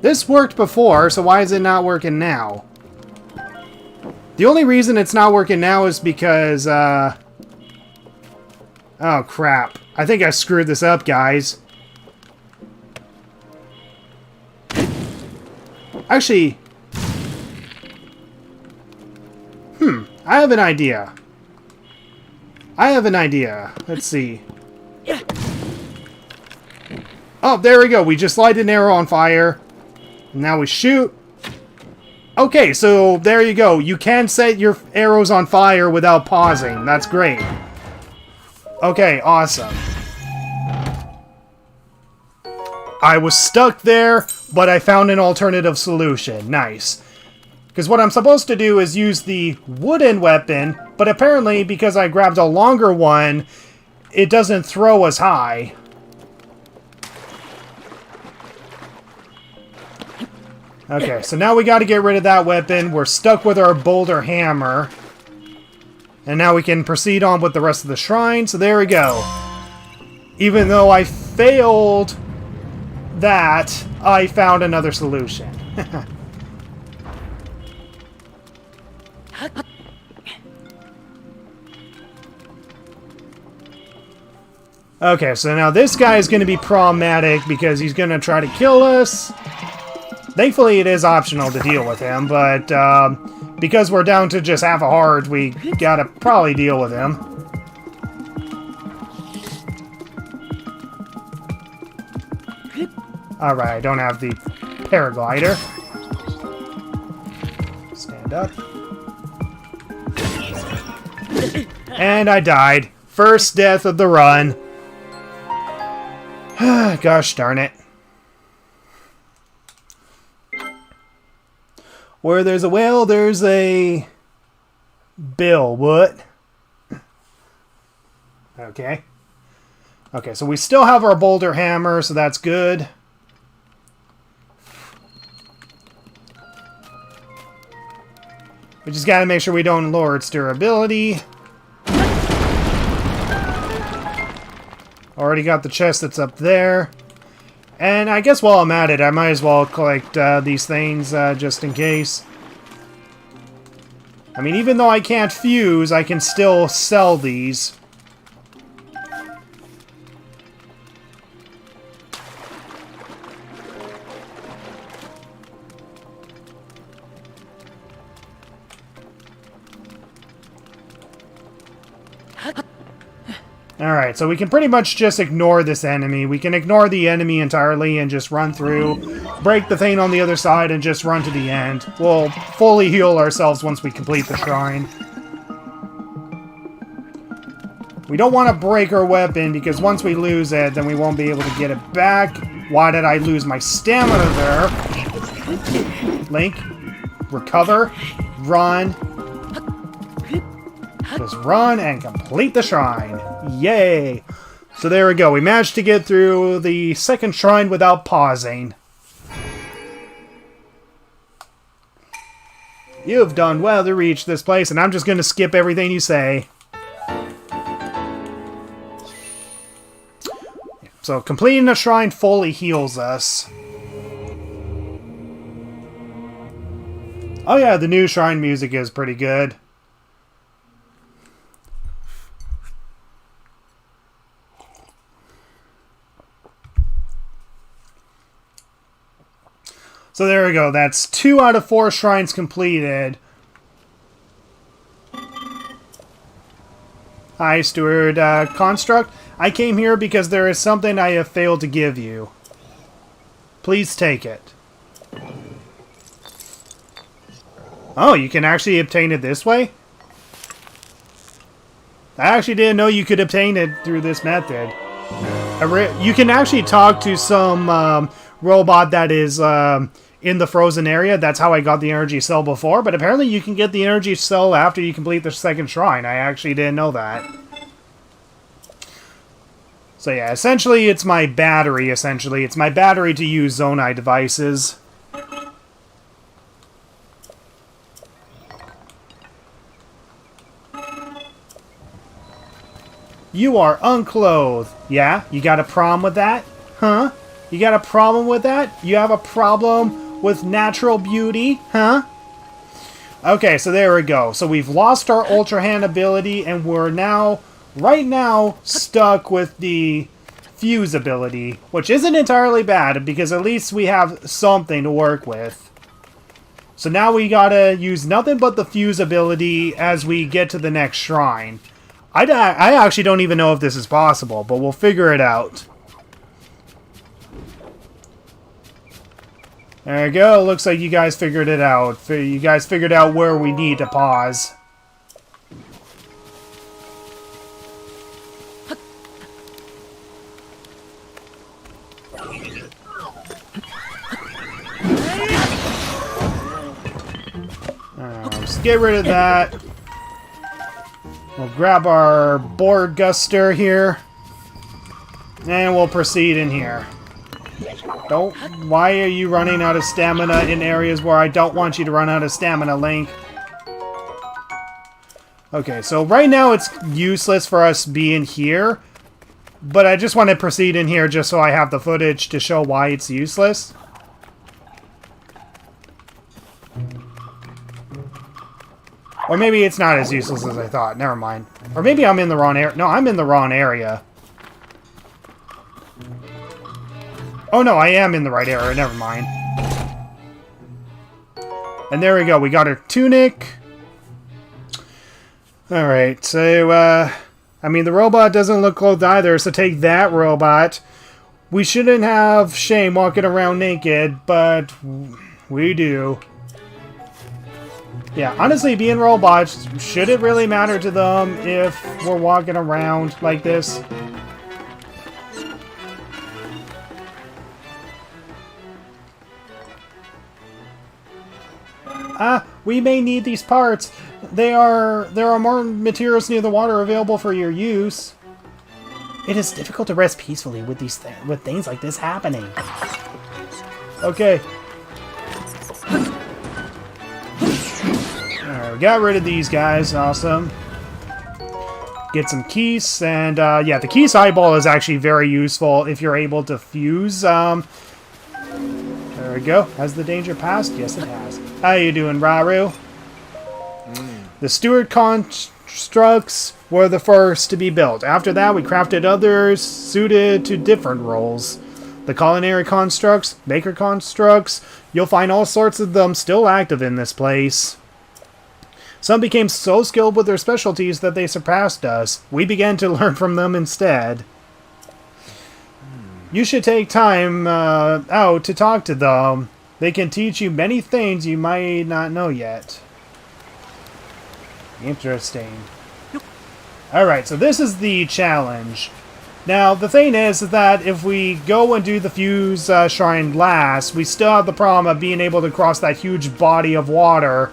This worked before, so why is it not working now? The only reason it's not working now is because, oh, crap. I think I screwed this up, guys. Actually... I have an idea. Let's see. Oh, there we go. We just light an arrow on fire. Now we shoot. Okay, so there you go. You can set your arrows on fire without pausing. That's great. Okay, awesome. I was stuck there, but I found an alternative solution. Nice. Because what I'm supposed to do is use the wooden weapon, but apparently, because I grabbed a longer one, it doesn't throw as high. Okay, so now we got to get rid of that weapon. We're stuck with our boulder hammer. And now we can proceed on with the rest of the shrine. So there we go. Even though I failed that, I found another solution. Okay, so now this guy is going to be problematic because he's going to try to kill us. Thankfully, it is optional to deal with him, but because we're down to just half a heart, we gotta probably deal with him. Alright, I don't have the paraglider. Stand up. And I died. First death of the run. Gosh darn it. Where there's a whale, there's a bill. What? Okay. Okay, so we still have our boulder hammer, so that's good. We just gotta make sure we don't lower its durability. Already got the chest that's up there. And I guess while I'm at it, I might as well collect these things just in case. I mean, even though I can't fuse, I can still sell these. Alright, so we can pretty much just ignore this enemy. We can ignore the enemy entirely and just run through, break the thing on the other side, and just run to the end. We'll fully heal ourselves once we complete the shrine. We don't want to break our weapon, because once we lose it, then we won't be able to get it back. Why did I lose my stamina there? Link, recover, run. Just run and complete the shrine. Yay! So there we go. We managed to get through the second shrine without pausing. You've done well to reach this place, and I'm just going to skip everything you say. So completing the shrine fully heals us. Oh yeah, the new shrine music is pretty good. So there we go. That's 2 out of 4 shrines completed. Hi, Steward Construct. I came here because there is something I have failed to give you. Please take it. Oh, you can actually obtain it this way? I actually didn't know you could obtain it through this method. You can actually talk to some robot that is in the frozen area. That's how I got the energy cell before, but apparently you can get the energy cell after you complete the second shrine. I actually didn't know that. So yeah, essentially it's my battery, It's my battery to use Zonai devices. You are unclothed. Yeah? You got a problem with that? Huh? You got a problem with that? You have a problem with natural beauty? Huh? Okay, so there we go. So we've lost our Ultra Hand ability, and we're now, right now, stuck with the Fuse ability, which isn't entirely bad, because at least we have something to work with. So now we gotta use nothing but the Fuse ability as we get to the next shrine. I actually don't even know if this is possible, but we'll figure it out. There we go. Looks like you guys figured it out. You guys figured out where we need to pause. Let's get rid of that. We'll grab our board guster here. And we'll proceed in here. Why are you running out of stamina in areas where I don't want you to run out of stamina, Link? Okay, so right now it's useless for us being here. But I just want to proceed in here just so I have the footage to show why it's useless. Or maybe it's not as useless as I thought. Never mind. Or maybe I'm in the wrong area. No, I'm in the wrong area. Oh no, I am in the right area. Never mind. And there we go. We got our tunic. Alright, so, I mean, the robot doesn't look clothed either, so take that, robot. We shouldn't have shame walking around naked, but we do. Yeah, honestly, being robots, should it really matter to them if we're walking around like this? We may need these parts. There are more materials near the water available for your use. It is difficult to rest peacefully with with things like this happening. Okay. Alright, we got rid of these guys. Awesome. Get some keys, and yeah, the keys eyeball is actually very useful if you're able to fuse. There we go. Has the danger passed? Yes, it has. How you doing, Raru? The steward constructs were the first to be built. After that, we crafted others suited to different roles. The culinary constructs, baker constructs, you'll find all sorts of them still active in this place. Some became so skilled with their specialties that they surpassed us. We began to learn from them instead. You should take time out to talk to them. They can teach you many things you might not know yet. Interesting. Alright, so this is the challenge. Now, the thing is that if we go and do the Fuse Shrine last, we still have the problem of being able to cross that huge body of water,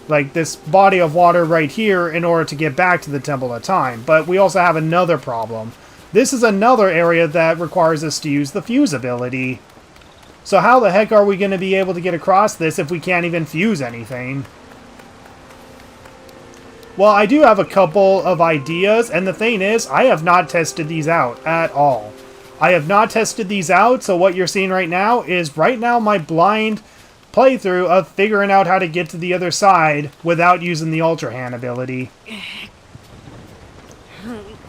like this body of water right here, in order to get back to the Temple of Time. But we also have another problem. This is another area that requires us to use the Fuse ability. So how the heck are we going to be able to get across this if we can't even fuse anything? Well, I do have a couple of ideas, and the thing is, I have not tested these out at all. I have not tested these out, so what you're seeing right now is my blind playthrough of figuring out how to get to the other side without using the Ultra Hand ability.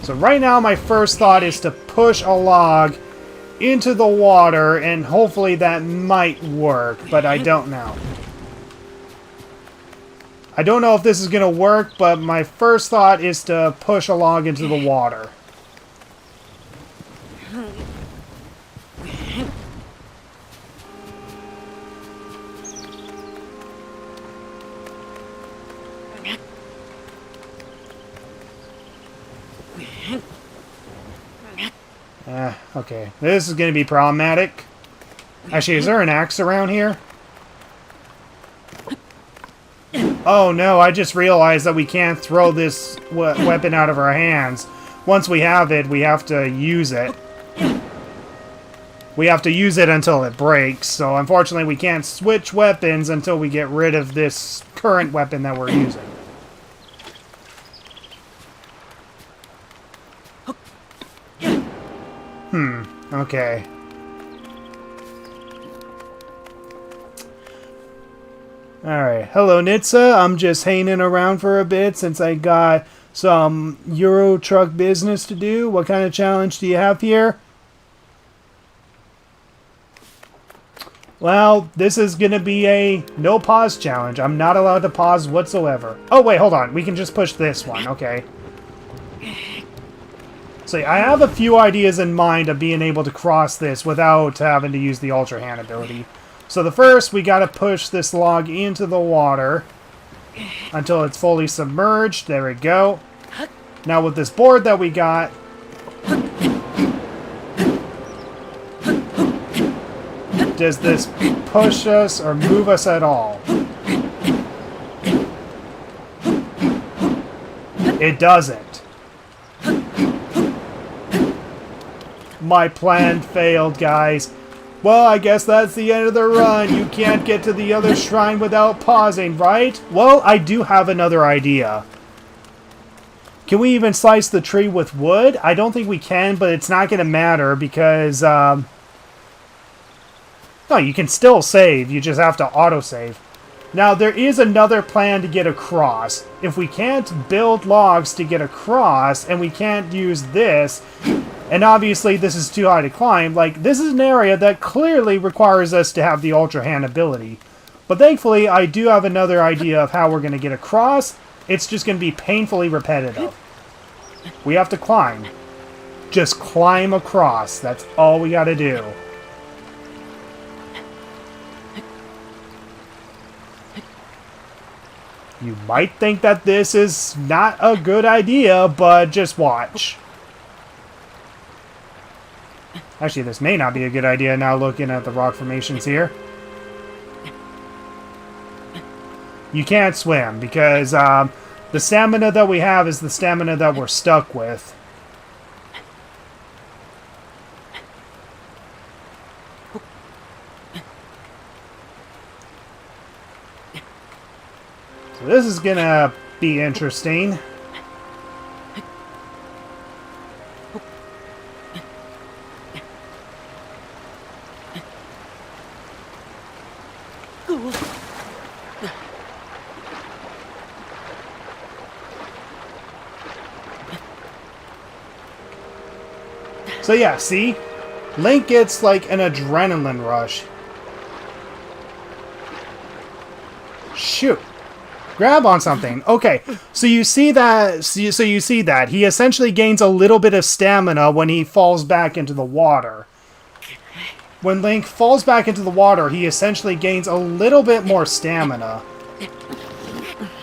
So right now, my first thought is to push a log into the water, and hopefully that might work, but I don't know. I don't know if this is going to work, but my first thought is to push a log into the water. Okay. This is going to be problematic. Actually, is there an axe around here? Oh no, I just realized that we can't throw this weapon out of our hands. Once we have it, we have to use it. We have to use it until it breaks, so unfortunately we can't switch weapons until we get rid of this current weapon that we're using. Okay. Alright, hello Nitsua. I'm just hanging around for a bit since I got some Euro truck business to do. What kind of challenge do you have here? Well, this is going to be a no pause challenge. I'm not allowed to pause whatsoever. Oh wait, hold on. We can just push this one, okay. So I have a few ideas in mind of being able to cross this without having to use the Ultra Hand ability. So the first, we got to push this log into the water until it's fully submerged. There we go. Now with this board that we got, does this push us or move us at all? It doesn't. My plan failed, guys. Well, I guess that's the end of the run. You can't get to the other shrine without pausing, right? Well, I do have another idea. Can we even slice the tree with wood? I don't think we can, but it's not going to matter because... no, you can still save. You just have to autosave. Now, there is another plan to get across. If we can't build logs to get across, and we can't use this... And obviously, this is too high to climb. Like, this is an area that clearly requires us to have the Ultra Hand ability. But thankfully, I do have another idea of how we're going to get across. It's just going to be painfully repetitive. We have to climb. Just climb across. That's all we got to do. You might think that this is not a good idea, but just watch. Actually, this may not be a good idea now looking at the rock formations here. You can't swim because the stamina that we have is the stamina that we're stuck with. So this is gonna be interesting. So yeah, see? Link gets like an adrenaline rush. Shoot. Grab on something. Okay, so you see that. So you see that he essentially gains a little bit of stamina when he falls back into the water. When Link falls back into the water, he essentially gains a little bit more stamina.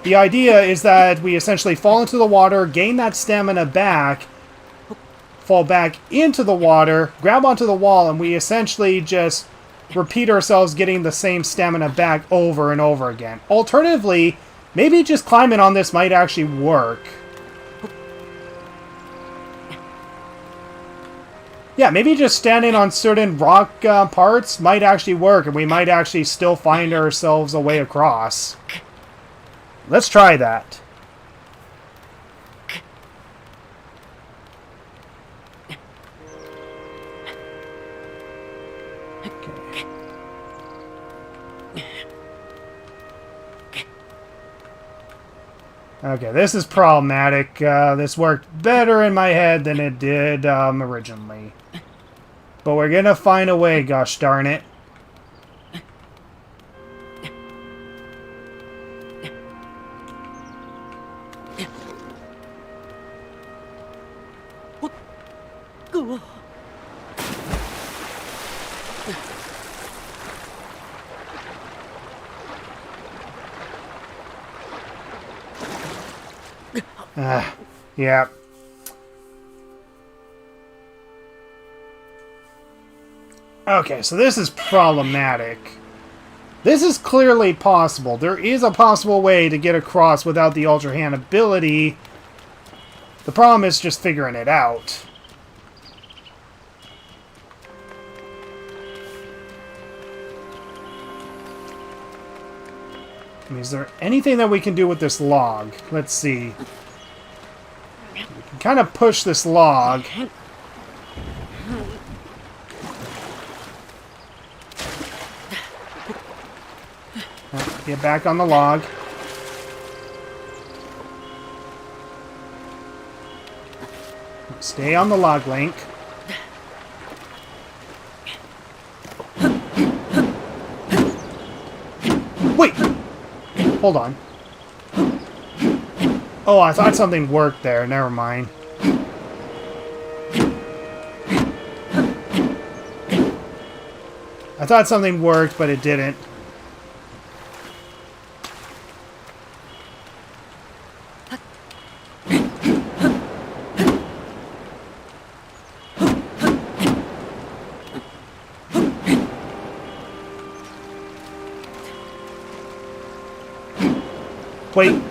The idea is that we essentially fall into the water, gain that stamina back, fall back into the water, grab onto the wall, and we essentially just repeat ourselves getting the same stamina back over and over again. Alternatively, maybe just climbing on this might actually work. Yeah, maybe just standing on certain rock parts might actually work, and we might actually still find ourselves a way across. Let's try that. Okay, this is problematic. This worked better in my head than it did originally. But we're gonna find a way, gosh darn it. Yeah. Okay, so this is problematic. This is clearly possible. There is a possible way to get across without the Ultra Hand ability. The problem is just figuring it out. I mean, is there anything that we can do with this log? Let's see. We can kind of push this log. Get back on the log. Stay on the log, Link. Wait! Hold on. Oh, I thought something worked there. Never mind. I thought something worked, but it didn't. Wait.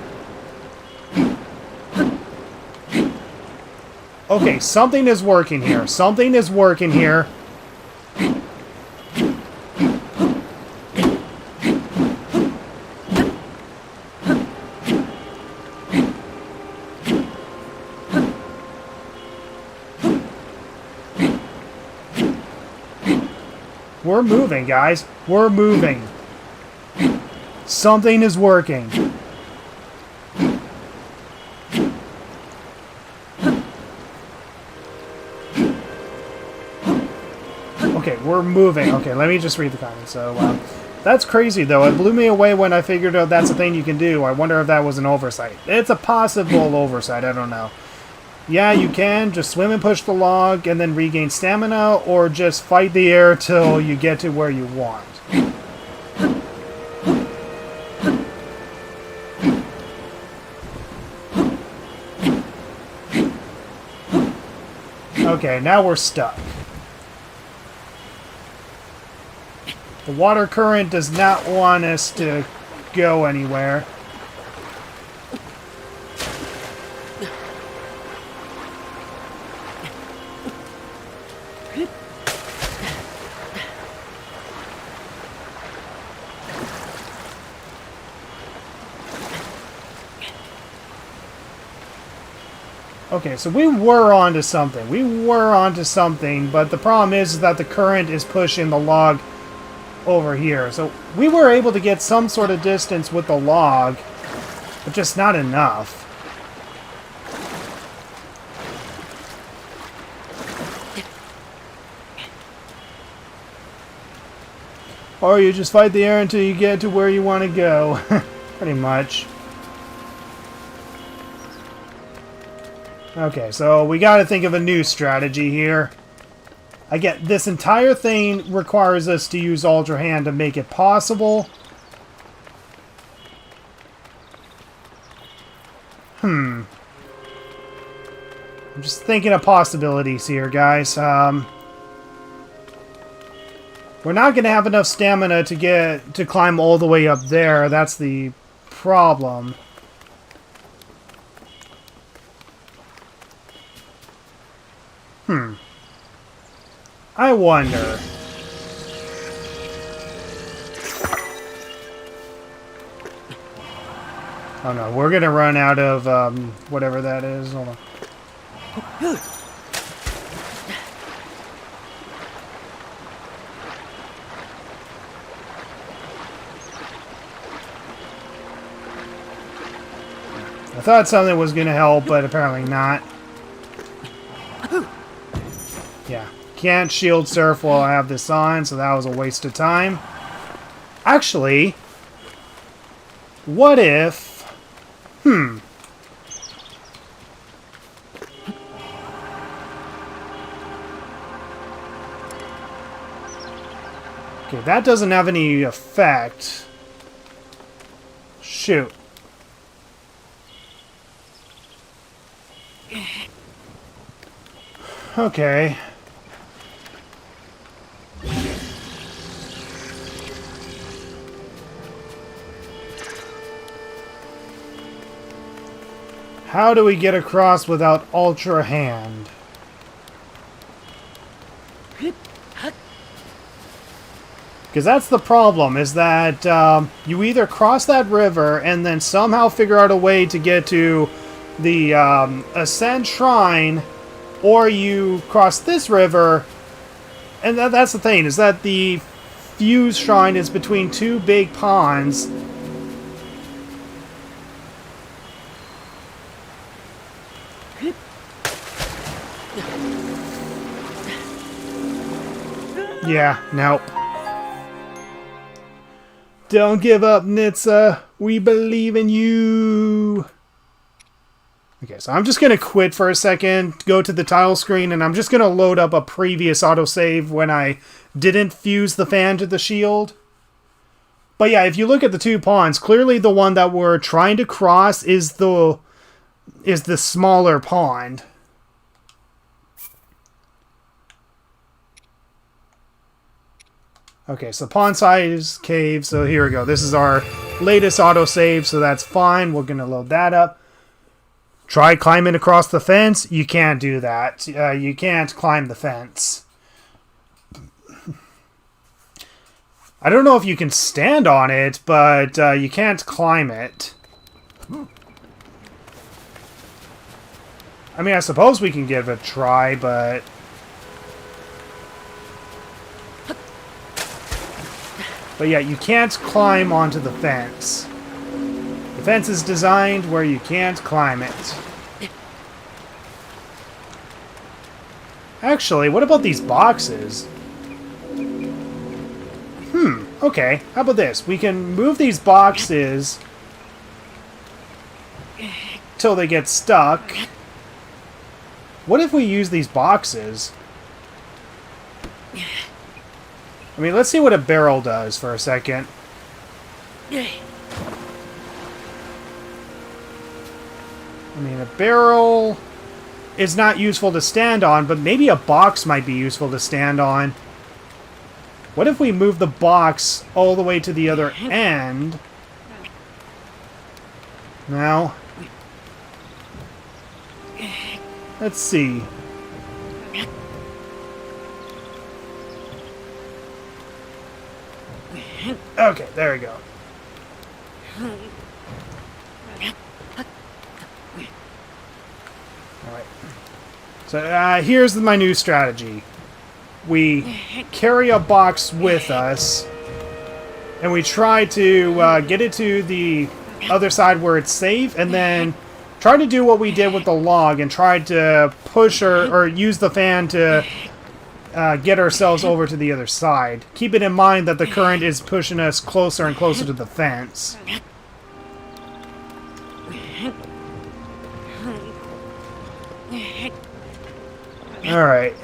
Okay, something is working here. Something is working here. We're moving, guys. We're moving. Something is working. Okay, we're moving. Okay, let me just read the comments. So, that's crazy, though. It blew me away when I figured out that's a thing you can do. I wonder if that was an oversight. It's a possible oversight. I don't know. Yeah, you can. Just swim and push the log and then regain stamina, or just fight the air till you get to where you want. Okay, now we're stuck. The water current does not want us to go anywhere. Okay, so we were onto something. We were onto something, but the problem is that the current is pushing the log over here. So we were able to get some sort of distance with the log, but just not enough. Or you just fight the air until you get to where you want to go. Pretty much. Okay, so we got to think of a new strategy here. Again, this entire thing requires us to use Ultra Hand to make it possible. I'm just thinking of possibilities here, guys. We're not going to have enough stamina to climb all the way up there. That's the problem. I wonder. Oh no, we're gonna run out of whatever that is. Hold on. I thought something was gonna help, but apparently not. Yeah. Can't shield surf while I have this on, so that was a waste of time. Actually, what if... Okay, that doesn't have any effect. Shoot. Okay. How do we get across without Ultra Hand? Because that's the problem, is that you either cross that river and then somehow figure out a way to get to the Ascent Shrine, or you cross this river, and that's the thing, is that the Fuse Shrine is between two big ponds. Yeah, nope. Don't give up, Nitsua. We believe in you. Okay, so I'm just going to quit for a second, go to the title screen, and I'm just going to load up a previous autosave when I didn't fuse the fan to the shield. But yeah, if you look at the two ponds, clearly the one that we're trying to cross is the smaller pond. Okay, so pond size cave, so here we go. This is our latest autosave, so that's fine. We're going to load that up. Try climbing across the fence. You can't do that. You can't climb the fence. I don't know if you can stand on it, but you can't climb it. I mean, I suppose we can give it a try, but... But yeah, you can't climb onto the fence. The fence is designed where you can't climb it. Actually, what about these boxes? Okay. How about this? We can move these boxes till they get stuck. What if we use these boxes? I mean, let's see what a barrel does for a second. I mean, a barrel is not useful to stand on, but maybe a box might be useful to stand on. What if we move the box all the way to the other end? Now, let's see. Okay, there we go. Alright. So, here's my new strategy. We carry a box with us, and we try to get it to the other side where it's safe, and then try to do what we did with the log and try to push or use the fan to get ourselves over to the other side. Keep it in mind that the current is pushing us closer and closer to the fence. Alright.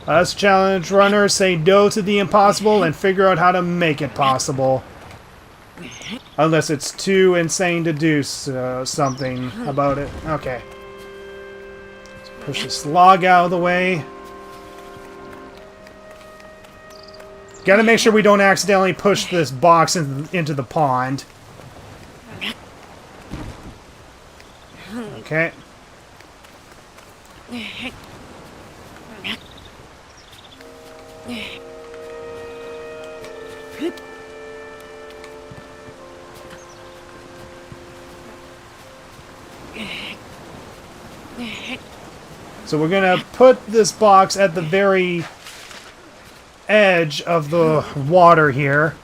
Us challenge runners say no to the impossible and figure out how to make it possible. Unless it's too insane to do something about it. Okay. Let's push this log out of the way. Gotta make sure we don't accidentally push this box into the pond. Okay. So we're gonna put this box at the very edge of the water here.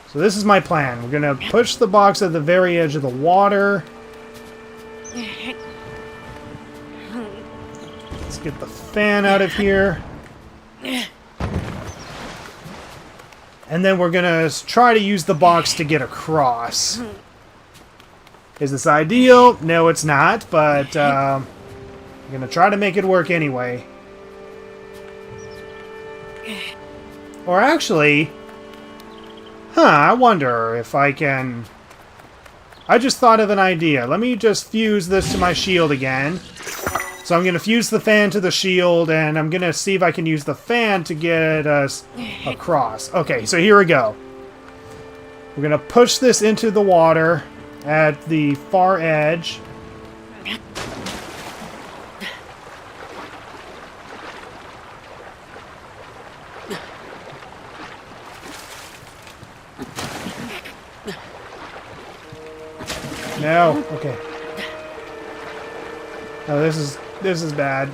So this is my plan. We're gonna push the box at the very edge of the water. Let's get the fan out of here. And then we're gonna try to use the box to get across. Is this ideal? No, it's not, but I'm gonna try to make it work anyway. Or actually, I wonder if I can... I just thought of an idea. Let me just fuse this to my shield again. So I'm going to fuse the fan to the shield, and I'm going to see if I can use the fan to get us across. Okay, so here we go. We're going to push this into the water at the far edge. No, okay. Oh, this is bad.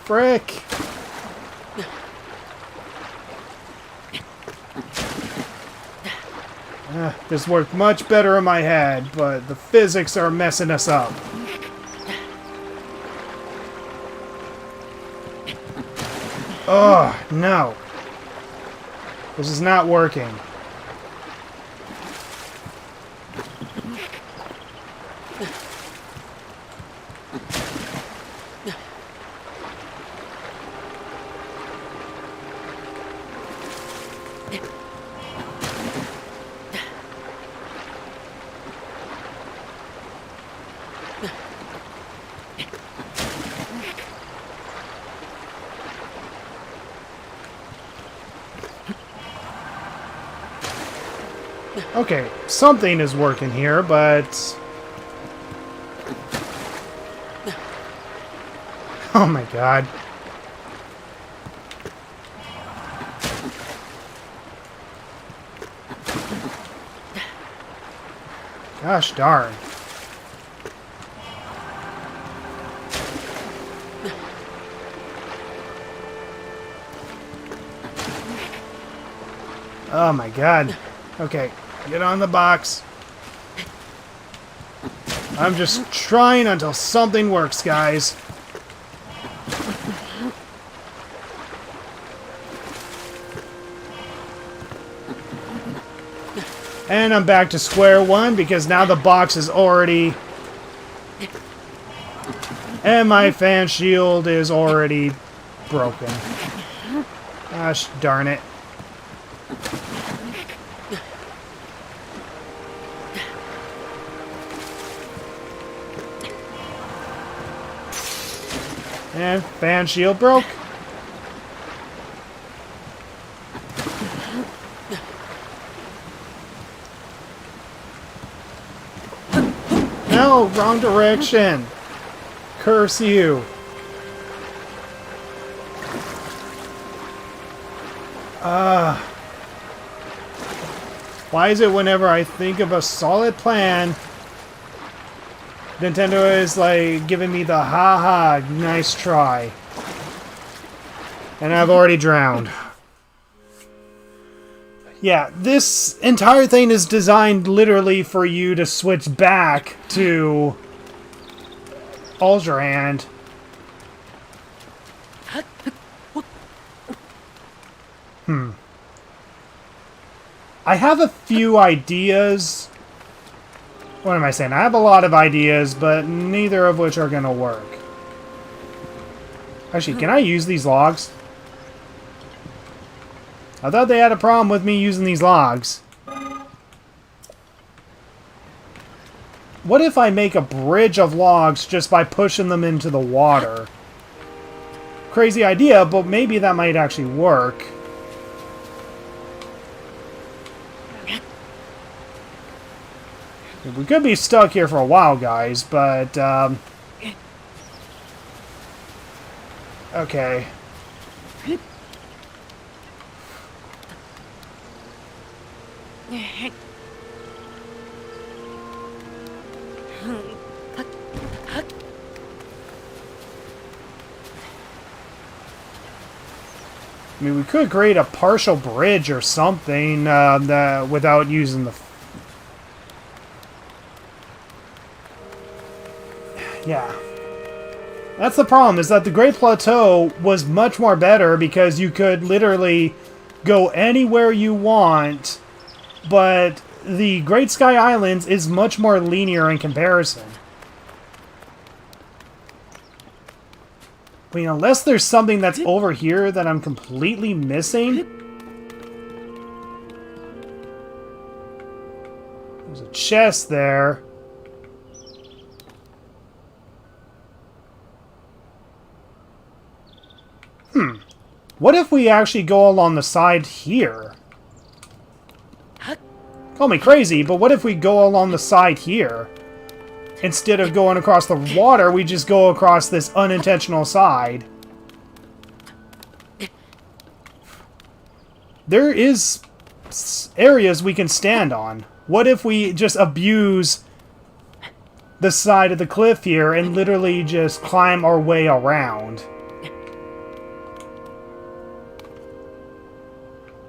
Frick. This worked much better in my head, but the physics are messing us up. Oh, no. This is not working. Okay, something is working here, but... Oh my god. Gosh darn. Oh my god. Okay, get on the box. I'm just trying until something works, guys. And I'm back to square one because now the box is already... And my fan shield is already broken. Gosh darn it. And fan shield broke. No, wrong direction. Curse you. Why is it whenever I think of a solid plan, Nintendo is like giving me the haha, nice try. And I've already drowned. Yeah, this entire thing is designed literally for you to switch back to Ultra Hand. I have a few ideas. What am I saying? I have a lot of ideas, but neither of which are going to work. Actually, can I use these logs? I thought they had a problem with me using these logs. What if I make a bridge of logs just by pushing them into the water? Crazy idea, but maybe that might actually work. We could be stuck here for a while, guys, but, okay. I mean, we could create a partial bridge or something without using the... Yeah. That's the problem, is that the Great Plateau was much more better because you could literally go anywhere you want, but the Great Sky Islands is much more linear in comparison. I mean, unless there's something that's over here that I'm completely missing. There's a chest there. What if we actually go along the side here? Call me crazy, but what if we go along the side here? Instead of going across the water, we just go across this unintentional side. There is areas we can stand on. What if we just abuse the side of the cliff here and literally just climb our way around?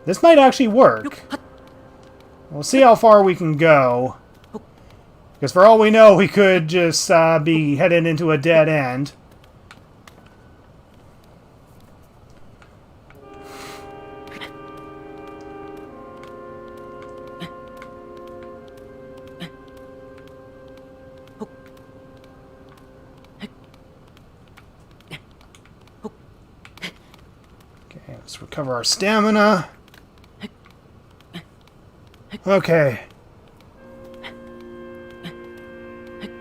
This might actually work. We'll see how far we can go. Because for all we know, we could just be headed into a dead end. Let's recover our stamina. Okay.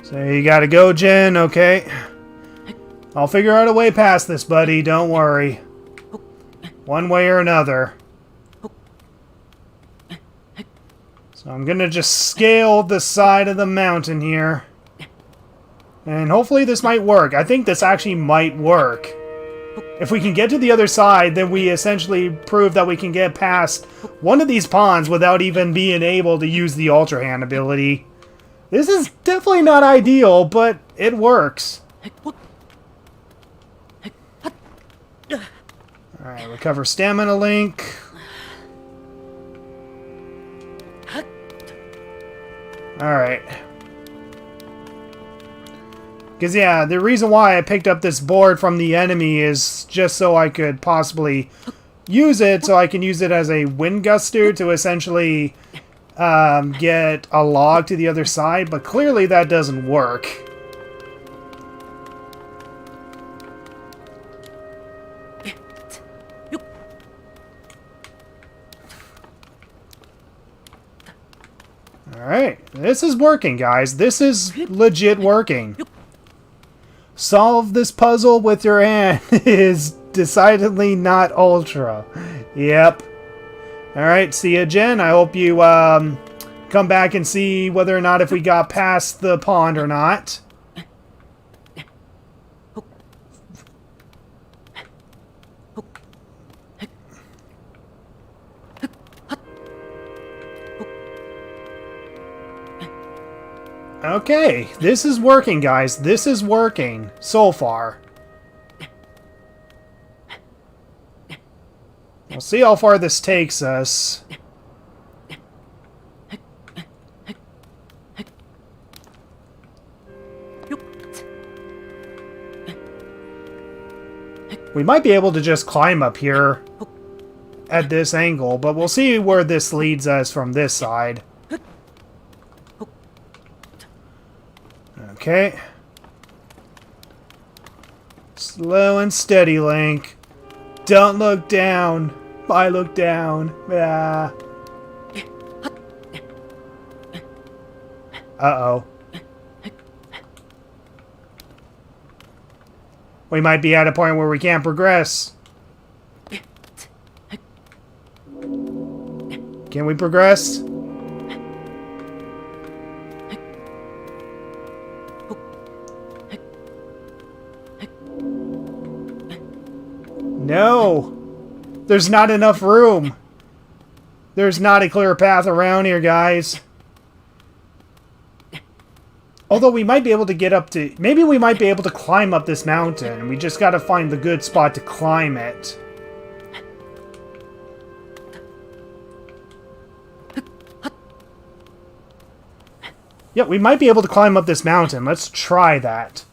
So you gotta go, Jin. Okay. I'll figure out a way past this, buddy. Don't worry. One way or another. So I'm gonna just scale the side of the mountain here. And hopefully this might work. I think this actually might work. If we can get to the other side, then we essentially prove that we can get past one of these ponds without even being able to use the Ultra Hand ability. This is definitely not ideal, but it works. Alright, recover stamina, Link. Alright. Because, yeah, the reason why I picked up this board from the enemy is just so I could possibly use it, so I can use it as a wind guster to essentially get a log to the other side, but clearly that doesn't work. Alright, this is working, guys. This is legit working. Solve this puzzle with your hand is decidedly not ultra. Yep. Alright, see ya, Jen. I hope you come back and see whether or not if we got past the pond or not. Okay, this is working, guys. This is working so far. We'll see how far this takes us. We might be able to just climb up here at this angle, but we'll see where this leads us from this side. Okay. Slow and steady, Link. Don't look down. I look down. Ah. Uh-oh. We might be at a point where we can't progress. Can we progress? No! There's not enough room! There's not a clear path around here, guys. Although we might be able to get up to... Maybe we might be able to climb up this mountain. We just gotta find the good spot to climb it. Yeah, we might be able to climb up this mountain. Let's try that.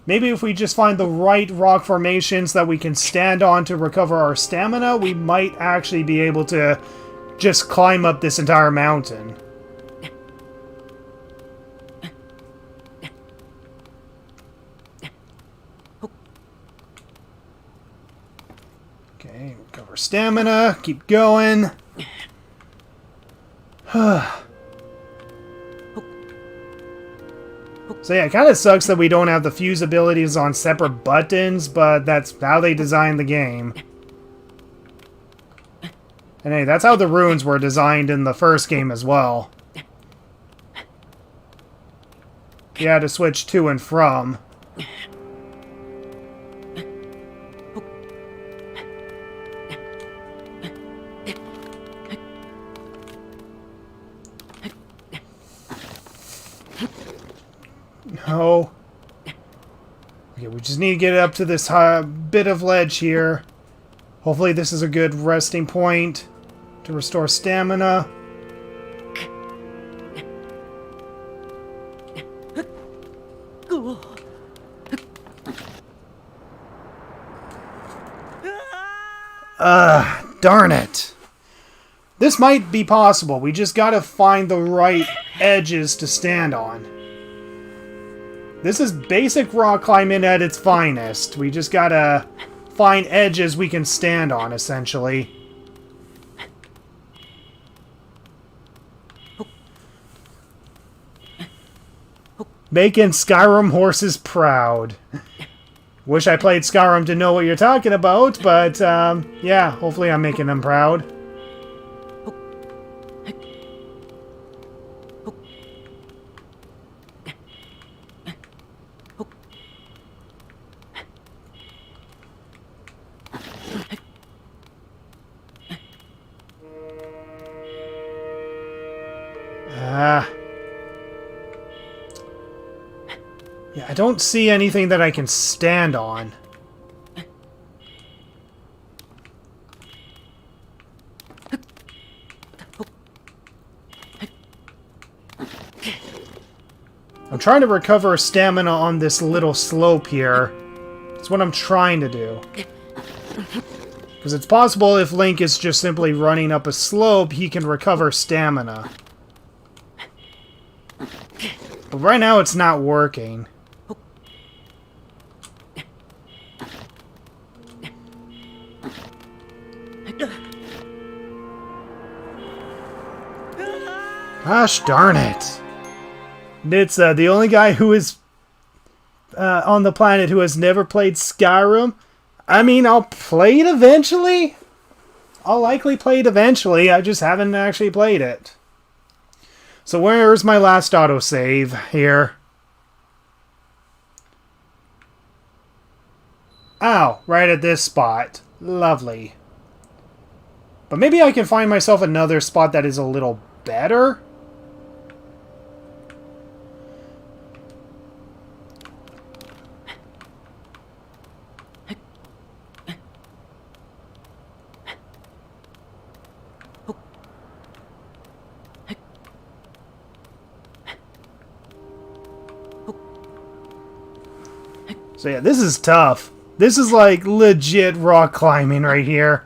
Maybe if we just find the right rock formations that we can stand on to recover our stamina, we might actually be able to just climb up this entire mountain. Okay, recover stamina, keep going. So yeah, it kind of sucks that we don't have the fuse abilities on separate buttons, but that's how they designed the game. And hey, that's how the runes were designed in the first game as well. You had to switch to and from. No. Okay, we just need to get up to this bit of ledge here. Hopefully this is a good resting point to restore stamina. Darn it. This might be possible. We just gotta find the right edges to stand on. This is basic rock climbing at its finest. We just gotta find edges we can stand on, essentially. Making Skyrim horses proud. Wish I played Skyrim to know what you're talking about, but, yeah, hopefully I'm making them proud. Yeah, I don't see anything that I can stand on. I'm trying to recover stamina on this little slope here. That's what I'm trying to do. Because it's possible if Link is just simply running up a slope, he can recover stamina. But right now it's not working. Gosh darn it. Nitsua, the only guy who is on the planet who has never played Skyrim. I mean, I'll play it eventually. I'll likely play it eventually. I just haven't actually played it. So where's my last autosave here? Ow, right at this spot. Lovely. But maybe I can find myself another spot that is a little better? So yeah, this is tough. This is like legit rock climbing right here.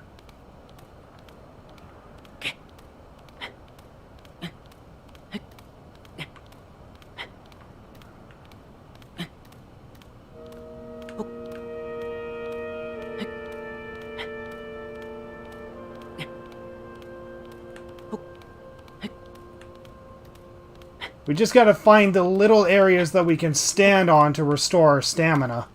We just gotta find the little areas that we can stand on to restore our stamina.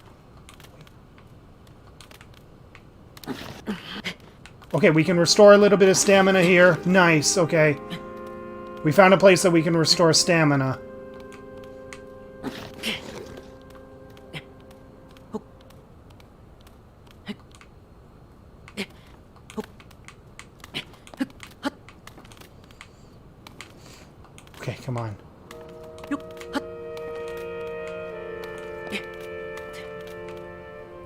Okay, we can restore a little bit of stamina here. Nice, okay. We found a place that we can restore stamina. Okay, come on.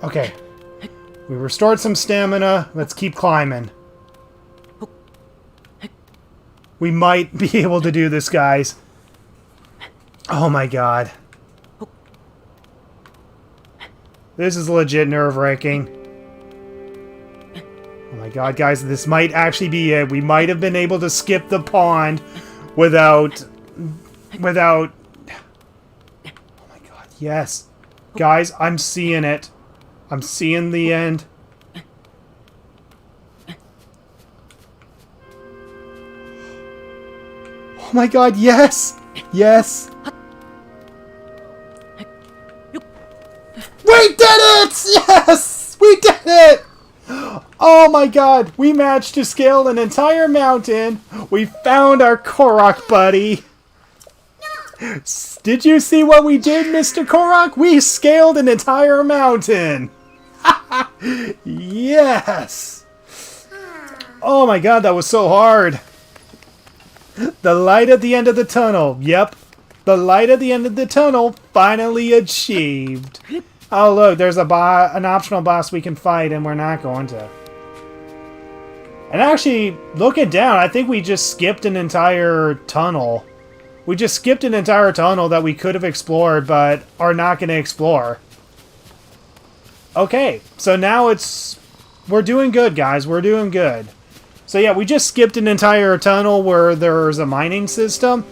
Okay. We restored some stamina. Let's keep climbing. We might be able to do this, guys. Oh my god. This is legit nerve-wracking. Oh my god, guys, this might actually be it. We might have been able to skip the pond without... Oh my god, yes. Guys, I'm seeing it. I'm seeing the end. Oh my god, yes! Yes! We did it! Yes! We did it! Oh my god, we managed to scale an entire mountain. We found our Korok buddy. Did you see what we did, Mr. Korok? We scaled an entire mountain. Yes! Oh my god, that was so hard. The light at the end of the tunnel. Yep. The light at the end of the tunnel finally achieved. Oh look, there's an optional boss we can fight and we're not going to. And actually, looking down, I think we just skipped an entire tunnel. We just skipped an entire tunnel that we could have explored, but are not going to explore. Okay, so now it's... We're doing good, guys. We're doing good. So yeah, we just skipped an entire tunnel where there's a mining system.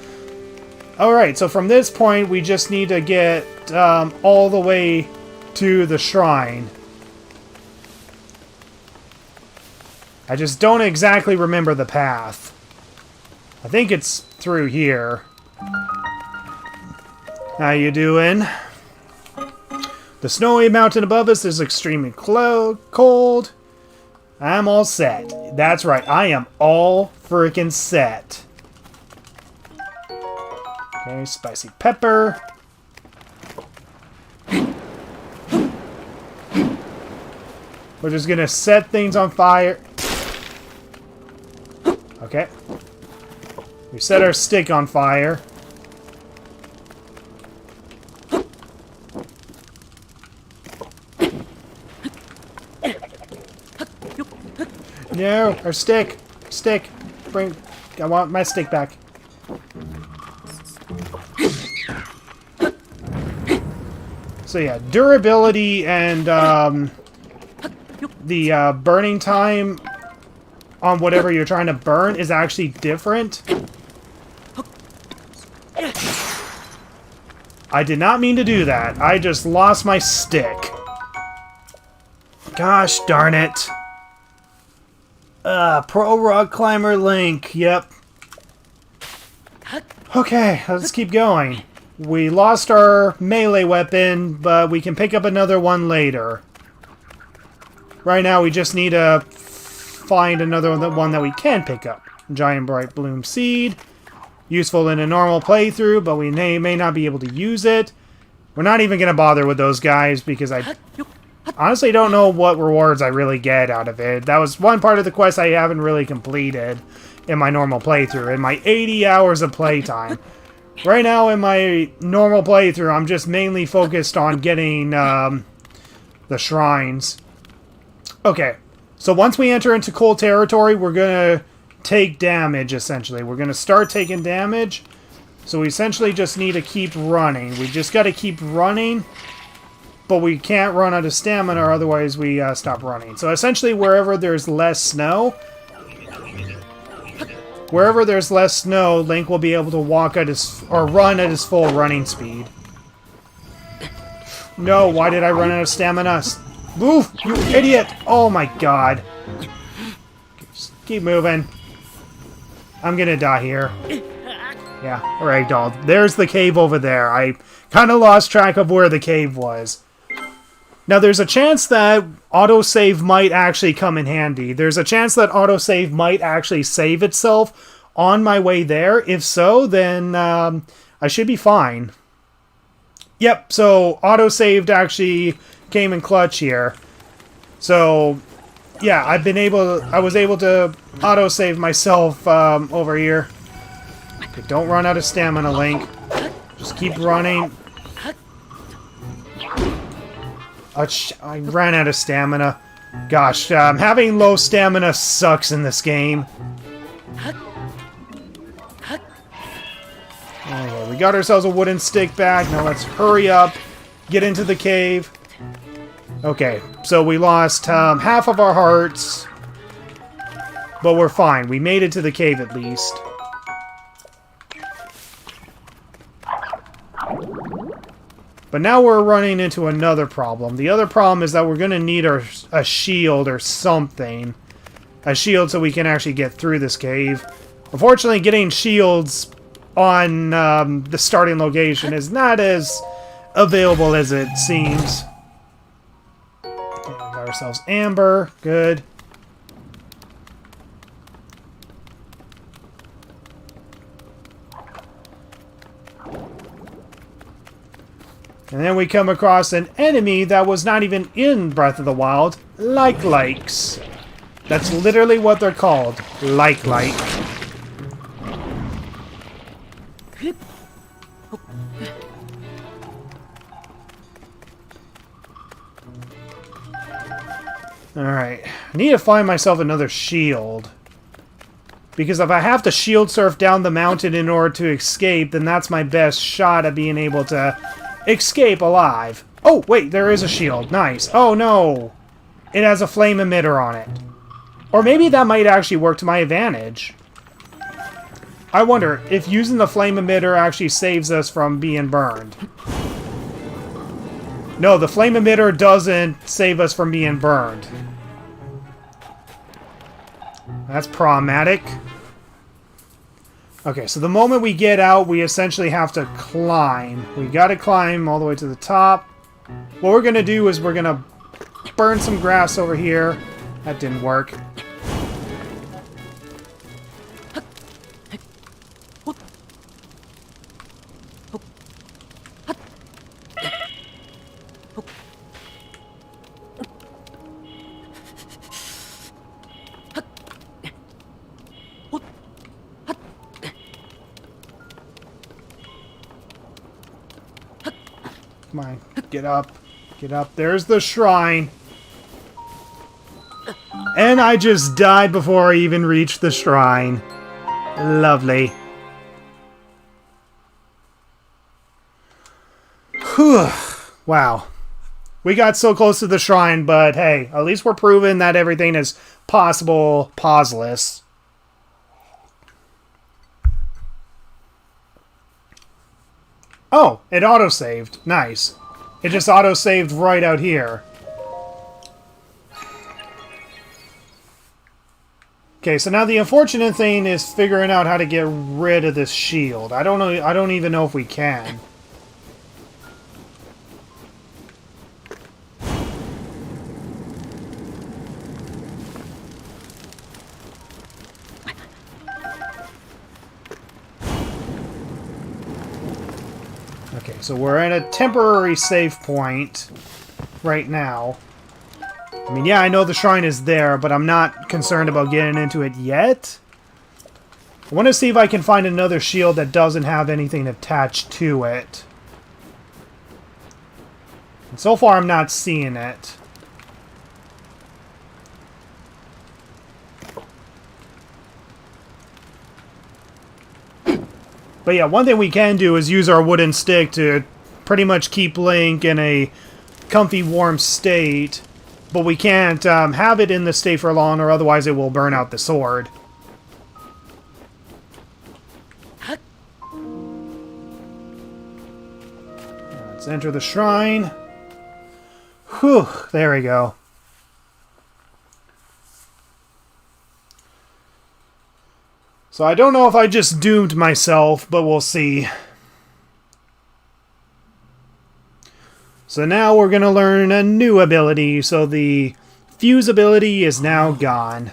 Alright, so from this point, we just need to get all the way to the shrine. I just don't exactly remember the path. I think it's through here. How you doing? The snowy mountain above us is extremely cold. I'm all set. That's right, I am all freaking set. Okay, spicy pepper. We're just gonna set things on fire. Okay. We set our stick on fire. No, our stick. Stick. Bring. I want my stick back. So yeah, durability and the burning time on whatever you're trying to burn is actually different. I did not mean to do that. I just lost my stick. Gosh darn it. Pro rock climber Link. Yep. Okay, let's keep going. We lost our melee weapon, but we can pick up another one later. Right now, we just need to find another one that we can pick up. Giant Bright Bloom Seed. Useful in a normal playthrough, but we may not be able to use it. We're not even going to bother with those guys, because I honestly don't know what rewards I really get out of it. That was one part of the quest I haven't really completed in my normal playthrough, in my 80 hours of playtime. Right now, in my normal playthrough, I'm just mainly focused on getting the shrines. Okay, so once we enter into cold territory, we're going to take damage, essentially. We're going to start taking damage, so we essentially just need to keep running. We just got to keep running, but we can't run out of stamina, or otherwise we stop running. So essentially, wherever there's less snow, Link will be able to walk at his, or run at his full running speed. No, why did I run out of stamina? Move, you idiot! Oh my god. Just keep moving. I'm gonna die here. Yeah, ragdoll. There's the cave over there. I kind of lost track of where the cave was. Now, there's a chance that autosave might actually come in handy. There's a chance that autosave might actually save itself on my way there. If so, then I should be fine. Yep, so autosaved actually came in clutch here. So, yeah, I was able to autosave myself over here. Okay, don't run out of stamina, Link. Just keep running. I ran out of stamina. Gosh, having low stamina sucks in this game. Anyway, we got ourselves a wooden stick back. Now let's hurry up, get into the cave. Okay, so we lost half of our hearts, but we're fine. We made it to the cave at least. But now we're running into another problem. The other problem is that we're going to need a shield or something. A shield so we can actually get through this cave. Unfortunately, getting shields on the starting location is not as available as it seems. Okay, we got ourselves amber. Good. And then we come across an enemy that was not even in Breath of the Wild. Like-likes. That's literally what they're called. Like-like. Alright. I need to find myself another shield. Because if I have to shield surf down the mountain in order to escape, then that's my best shot at being able to escape alive. Oh, wait, there is a shield. Nice. Oh, no. It has a flame emitter on it. Or maybe that might actually work to my advantage. I wonder if using the flame emitter actually saves us from being burned. No, the flame emitter doesn't save us from being burned. That's problematic. Okay, so the moment we get out, we essentially have to climb. We gotta climb all the way to the top. What we're gonna do is we're gonna burn some grass over here. That didn't work. Come on, get up. Get up. There's the shrine. And I just died before I even reached the shrine. Lovely. Whew. Wow. We got so close to the shrine, but hey, at least we're proving that everything is possible pauseless. Oh, it auto-saved. Nice. It just auto-saved right out here. Okay, so now the unfortunate thing is figuring out how to get rid of this shield. I don't know. I don't even know if we can. Okay, so we're at a temporary save point right now. I mean, yeah, I know the shrine is there, but I'm not concerned about getting into it yet. I want to see if I can find another shield that doesn't have anything attached to it. And so far, I'm not seeing it. But yeah, one thing we can do is use our wooden stick to pretty much keep Link in a comfy, warm state. But we can't have it in this state for long, or otherwise it will burn out the sword. Let's enter the shrine. Whew, there we go. So I don't know if I just doomed myself, but we'll see. So now we're going to learn a new ability. So the fuse ability is now gone.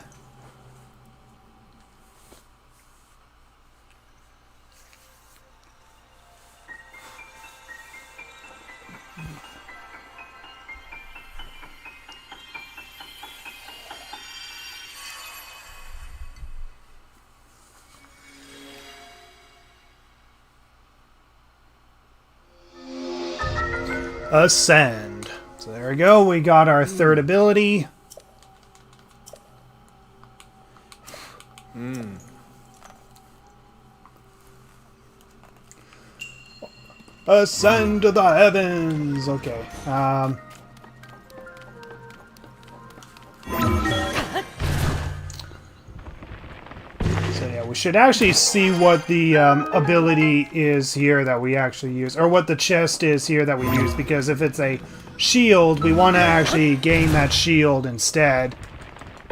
Ascend. So there we go. We got our third ability. Ascend to the heavens. Okay. So yeah, we should actually see what the ability is here that we actually use, or what the chest is here that we use, because if it's a shield, we want to actually gain that shield instead.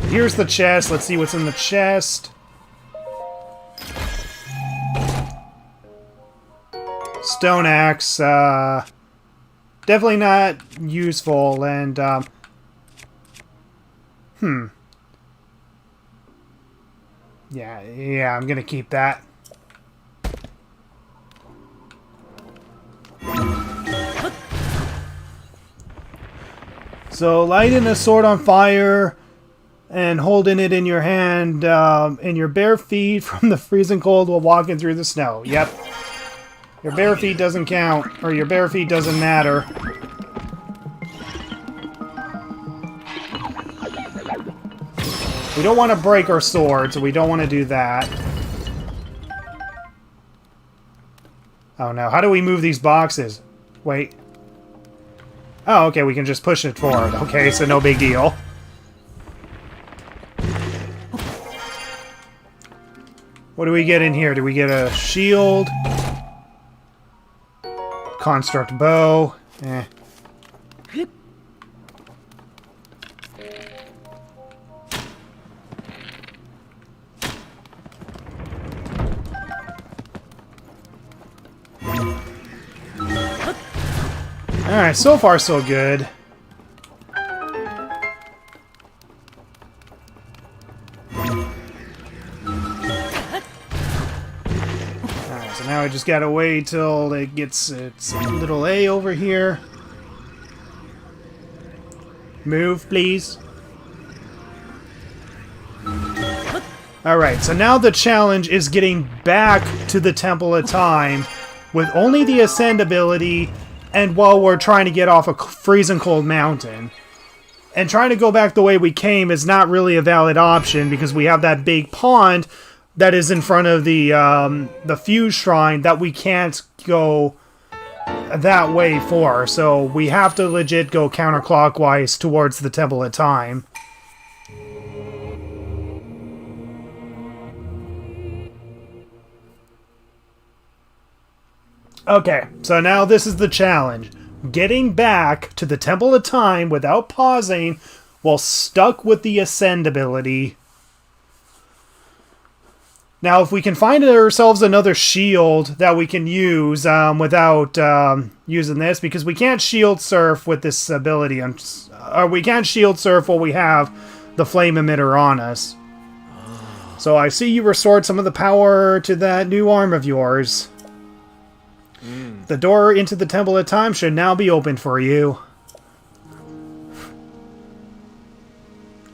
Here's the chest. Let's see what's in the chest. Stone axe. Definitely not useful, and Yeah, I'm gonna keep that. So, lighting a sword on fire and holding it in your hand in your bare feet from the freezing cold while walking through the snow. Yep. Your bare feet doesn't count, or your bare feet doesn't matter. We don't want to break our sword, so we don't want to do that. Oh no, how do we move these boxes? Wait. Oh, okay, we can just push it forward. Okay, so no big deal. What do we get in here? Do we get a shield? Construct bow. Eh. Alright, so far so good. Alright, so now I just gotta wait till it gets its little A over here. Move, please. Alright, so now the challenge is getting back to the Temple of Time with only the Ascend ability, and while we're trying to get off a freezing cold mountain. And trying to go back the way we came is not really a valid option because we have that big pond that is in front of the Fuse Shrine that we can't go that way for. So we have to legit go counterclockwise towards the Temple of Time. Okay, so now this is the challenge. Getting back to the Temple of Time without pausing while stuck with the Ascend ability. Now, if we can find ourselves another shield that we can use without using this, because we can't shield surf with this ability, we can't shield surf while we have the flame emitter on us. So I see you restored some of the power to that new arm of yours. The door into the Temple of Time should now be open for you.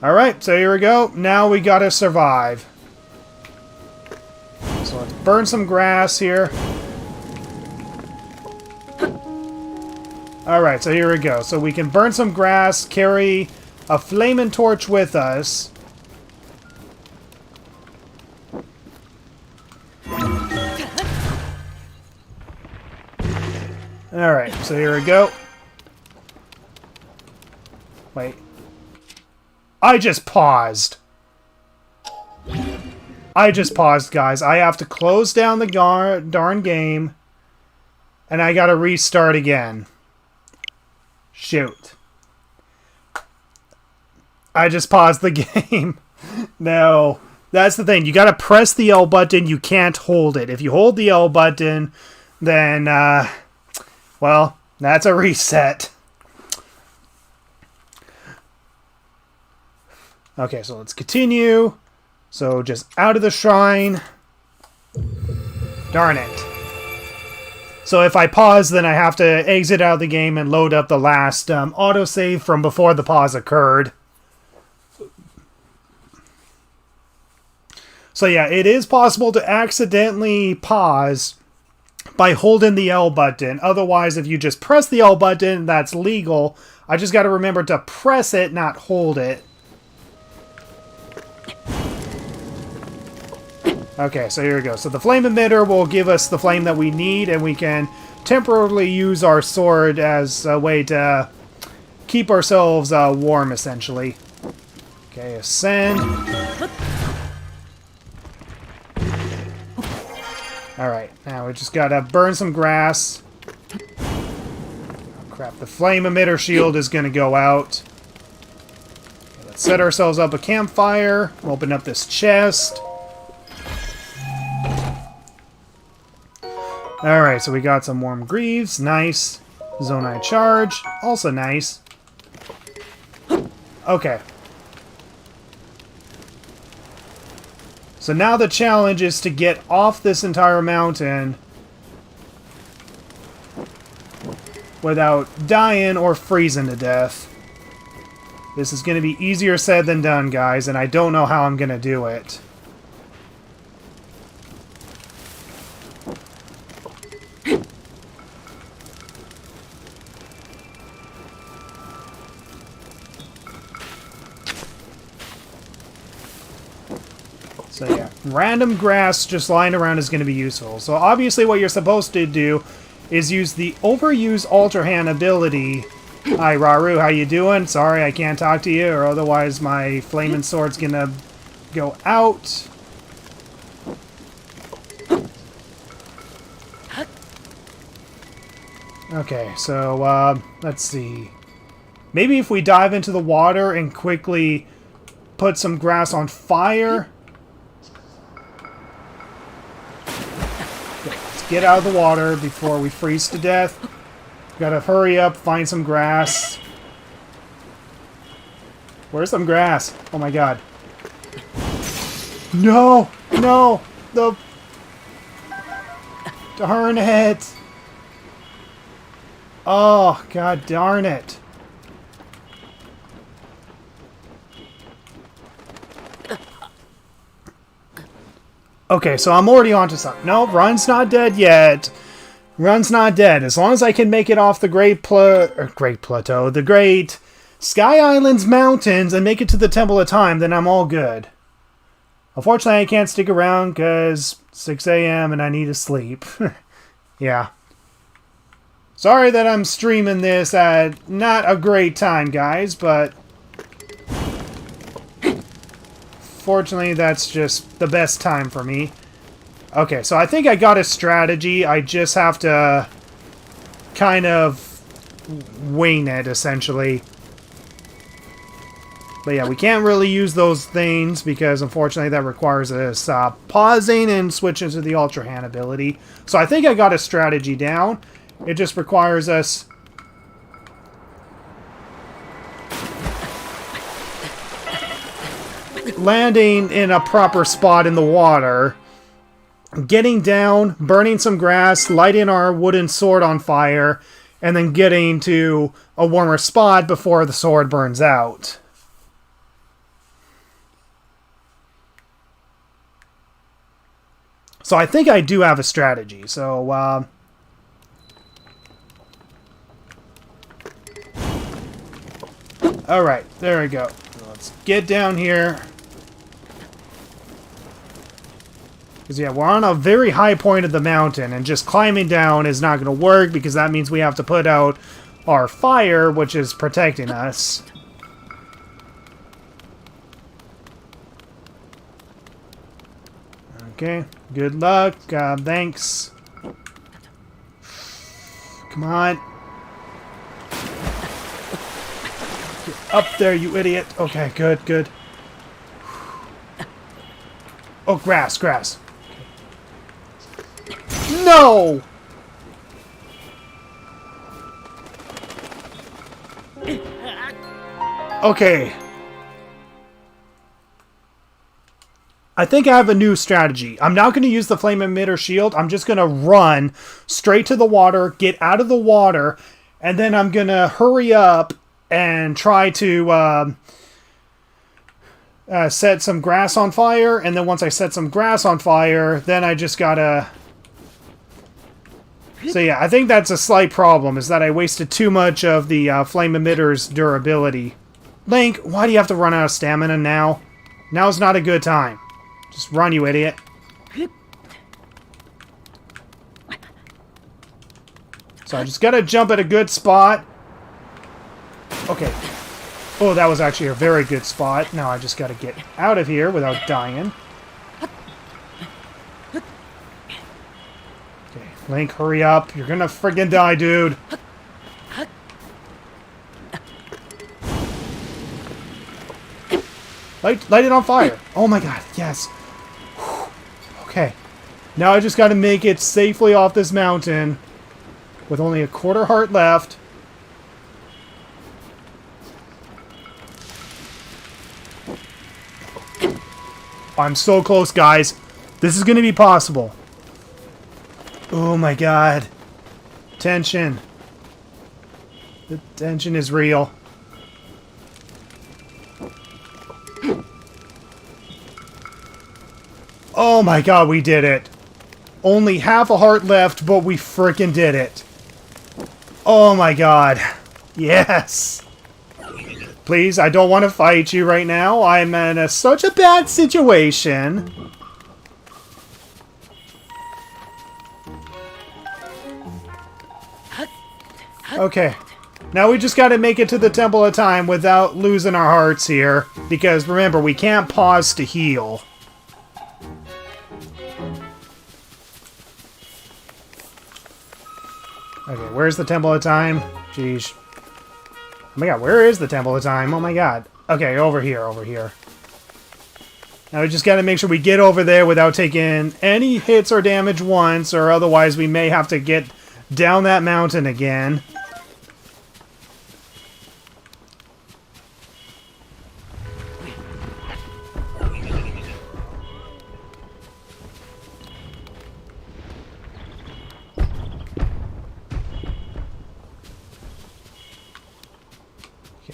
Alright, so here we go. Now we gotta survive. So let's burn some grass here. Alright, so here we go. So we can burn some grass, carry a flaming torch with us. Alright, so here we go. Wait. I just paused. Guys. I have to close down the darn game. And I gotta restart again. Shoot. I just paused the game. No. That's the thing. You gotta press the L button. You can't hold it. If you hold the L button, then, well, that's a reset. Okay, so let's continue. So just out of the shrine. Darn it. So if I pause, then I have to exit out of the game and load up the last autosave from before the pause occurred. So yeah, it is possible to accidentally pause by holding the L button. Otherwise, if you just press the L button, that's legal. I just got to remember to press it, not hold it. Okay, so here we go. So the flame emitter will give us the flame that we need, and we can temporarily use our sword as a way to keep ourselves warm, essentially. Okay, ascend. Alright, now we just gotta burn some grass. Oh, crap, the flame emitter shield is gonna go out. Okay, let's set ourselves up a campfire. Open up this chest. Alright, so we got some warm greaves. Nice. Zonai charge. Also nice. Okay. So now the challenge is to get off this entire mountain without dying or freezing to death. This is going to be easier said than done, guys, and I don't know how I'm going to do it. So yeah, random grass just lying around is going to be useful. So obviously what you're supposed to do is use the Overuse Alter Hand ability. Hi Raru, how you doing? Sorry I can't talk to you, or otherwise my flaming sword's going to go out. Okay, so let's see. Maybe if we dive into the water and quickly put some grass on fire. Get out of the water before we freeze to death. Gotta hurry up, find some grass. Where's some grass? Oh my god. No! No! The... Darn it! Oh, god darn it. Okay, so I'm already onto something. No, Run's not dead yet. Run's not dead. As long as I can make it off the Great Plateau, the Great Sky Islands Mountains, and make it to the Temple of Time, then I'm all good. Unfortunately, I can't stick around because 6 a.m. and I need to sleep. Yeah. Sorry that I'm streaming this at not a great time, guys, but fortunately, that's just the best time for me. Okay, so I think I got a strategy. I just have to kind of wing it, essentially. But yeah, we can't really use those things because, unfortunately, that requires us pausing and switching to the Ultra Hand ability. So I think I got a strategy down. It just requires us... landing in a proper spot in the water, getting down, burning some grass, lighting our wooden sword on fire, and then getting to a warmer spot before the sword burns out. So I think I do have a strategy. So, alright, there we go. Let's get down here. Because, yeah, we're on a very high point of the mountain, and just climbing down is not going to work, because that means we have to put out our fire, which is protecting us. Okay, good luck. Thanks. Come on. Get up there, you idiot. Okay, good, good. Oh, grass, grass. No! Okay. I think I have a new strategy. I'm not going to use the flame emitter shield. I'm just going to run straight to the water, get out of the water, and then I'm going to hurry up and try to set some grass on fire. And then once I set some grass on fire, then I just got to... So yeah, I think that's a slight problem, is that I wasted too much of the flame emitter's durability. Link, why do you have to run out of stamina now? Now's not a good time. Just run, you idiot. So I just gotta jump at a good spot. Okay. Oh, that was actually a very good spot. Now I just gotta get out of here without dying. Okay, Link, hurry up. You're gonna friggin' die, dude. Light it on fire. Oh my god, yes. Whew. Okay. Now I just gotta make it safely off this mountain with only a quarter heart left. I'm so close, guys. This is gonna be possible. Oh my god. Tension. The tension is real. Oh my god, we did it. Only half a heart left, but we frickin' did it. Oh my god. Yes. Please, I don't want to fight you right now. I'm in such a bad situation. Okay. Now we just gotta make it to the Temple of Time without losing our hearts here. Because remember, we can't pause to heal. Okay, where's the Temple of Time? Jeez. Oh my god, where is the Temple of Time? Oh my god. Okay, over here, over here. Now we just gotta make sure we get over there without taking any hits or damage once, or otherwise we may have to get down that mountain again.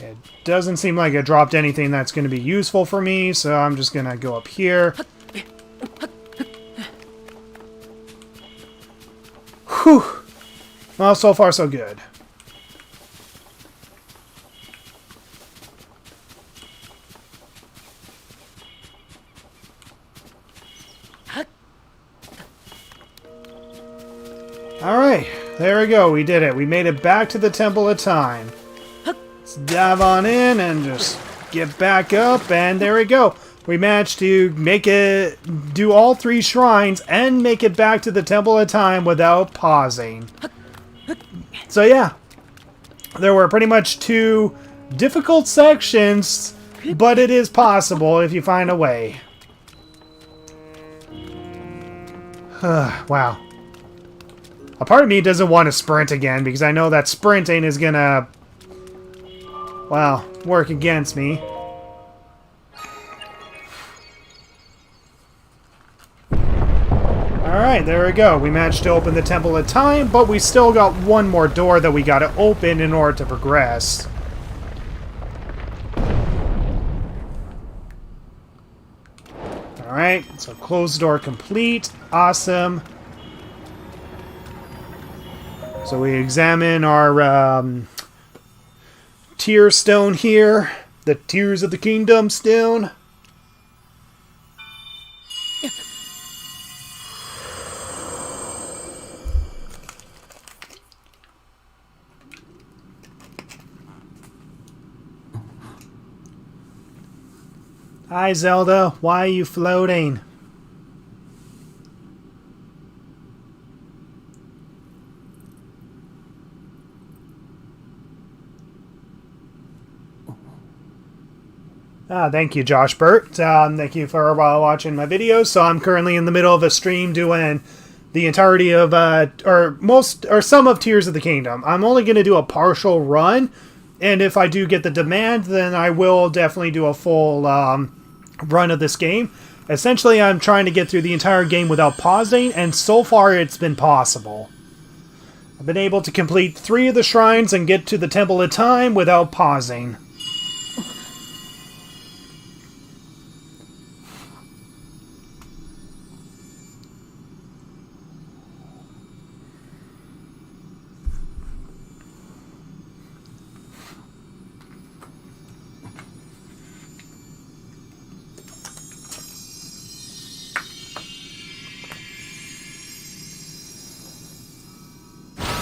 It doesn't seem like it dropped anything that's going to be useful for me, so I'm just going to go up here. Whew. Well, so far so good. Alright, there we go. We did it. We made it back to the Temple of Time. Let's dive on in and just get back up, and there we go. We managed to make it, do all 3 shrines, and make it back to the Temple of Time without pausing. So yeah, there were pretty much 2 difficult sections, but it is possible if you find a way. Wow. A part of me doesn't want to sprint again, because I know that sprinting is gonna, well, work against me. Alright, there we go. We managed to open the Temple of Time, but we still got one more door that we gotta open in order to progress. Alright, so closed door complete. Awesome. So we examine our tear stone here. The Tears of the Kingdom stone. Hi, Zelda. Why are you floating? Thank you, Josh Burt. Thank you for watching my videos. So I'm currently in the middle of a stream doing the entirety of, or some of Tears of the Kingdom. I'm only going to do a partial run, and if I do get the demand, then I will definitely do a full run of this game. Essentially, I'm trying to get through the entire game without pausing, and so far it's been possible. I've been able to complete 3 of the shrines and get to the Temple of Time without pausing.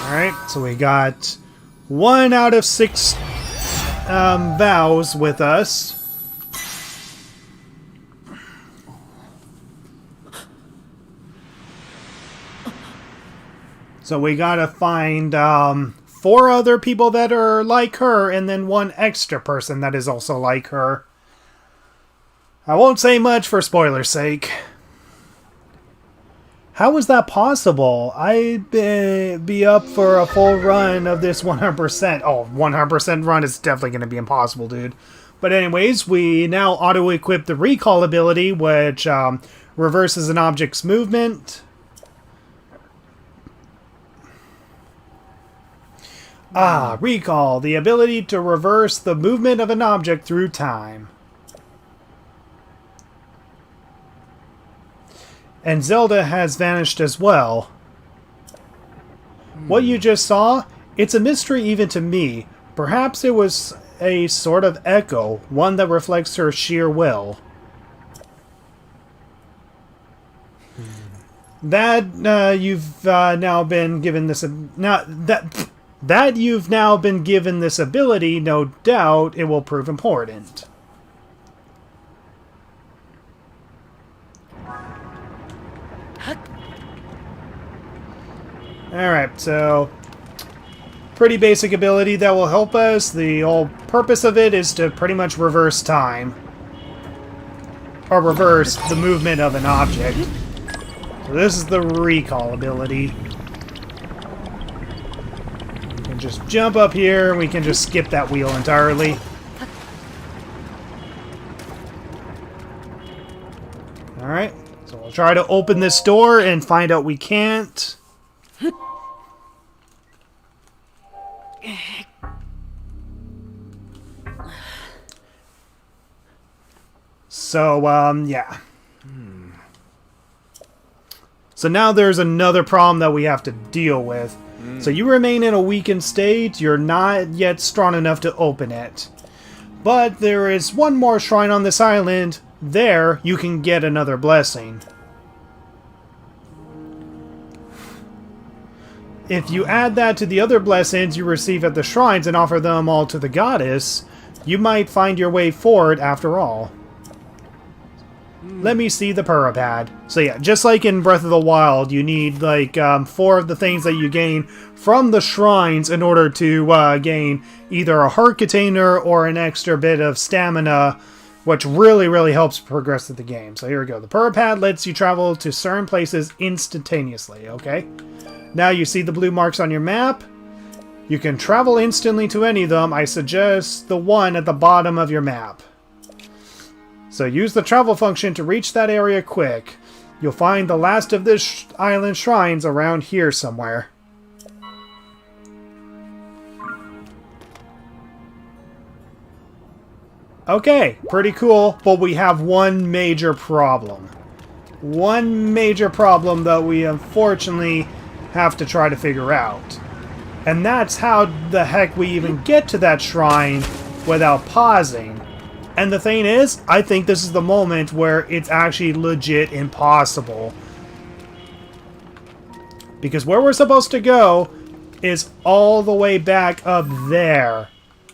Alright, so we got 1 out of 6 vows with us. So we gotta find 4 other people that are like her, and then 1 extra person that is also like her. I won't say much for spoiler's sake. How is that possible? I'd be up for a full run of this 100%. Oh, 100% run is definitely going to be impossible, dude. But anyways, we now auto-equip the recall ability, which reverses an object's movement. Recall. The ability to reverse the movement of an object through time. And Zelda has vanished as well. What you just saw, it's a mystery even to me. Perhaps it was a sort of echo, one that reflects her sheer will. That you've now been given this that you've now been given this ability, no doubt it will prove important. Alright, so pretty basic ability that will help us. The whole purpose of it is to pretty much reverse time. Or reverse the movement of an object. So this is the recall ability. We can just jump up here and we can just skip that wheel entirely. Alright, so we'll try to open this door and find out we can't. So, yeah. So now there's another problem that we have to deal with. So you remain in a weakened state. You're not yet strong enough to open it. But there is one more shrine on this island. There, you can get another blessing. If you add that to the other blessings you receive at the shrines and offer them all to the goddess, you might find your way forward after all. Let me see the Pura pad. So yeah, just like in Breath of the Wild, you need like 4 of the things that you gain from the shrines in order to gain either a heart container or an extra bit of stamina, which really helps progress through the game. So here we go. The Pura pad lets you travel to certain places instantaneously, okay? Now you see the blue marks on your map. You can travel instantly to any of them. I suggest the one at the bottom of your map. So use the travel function to reach that area quick. You'll find the last of this island shrines around here somewhere. Okay, pretty cool, but we have one major problem. One major problem that we unfortunately have to try to figure out. And that's how the heck we even get to that shrine without pausing. And the thing is, I think this is the moment where it's actually legit impossible. Because where we're supposed to go is all the way back up there.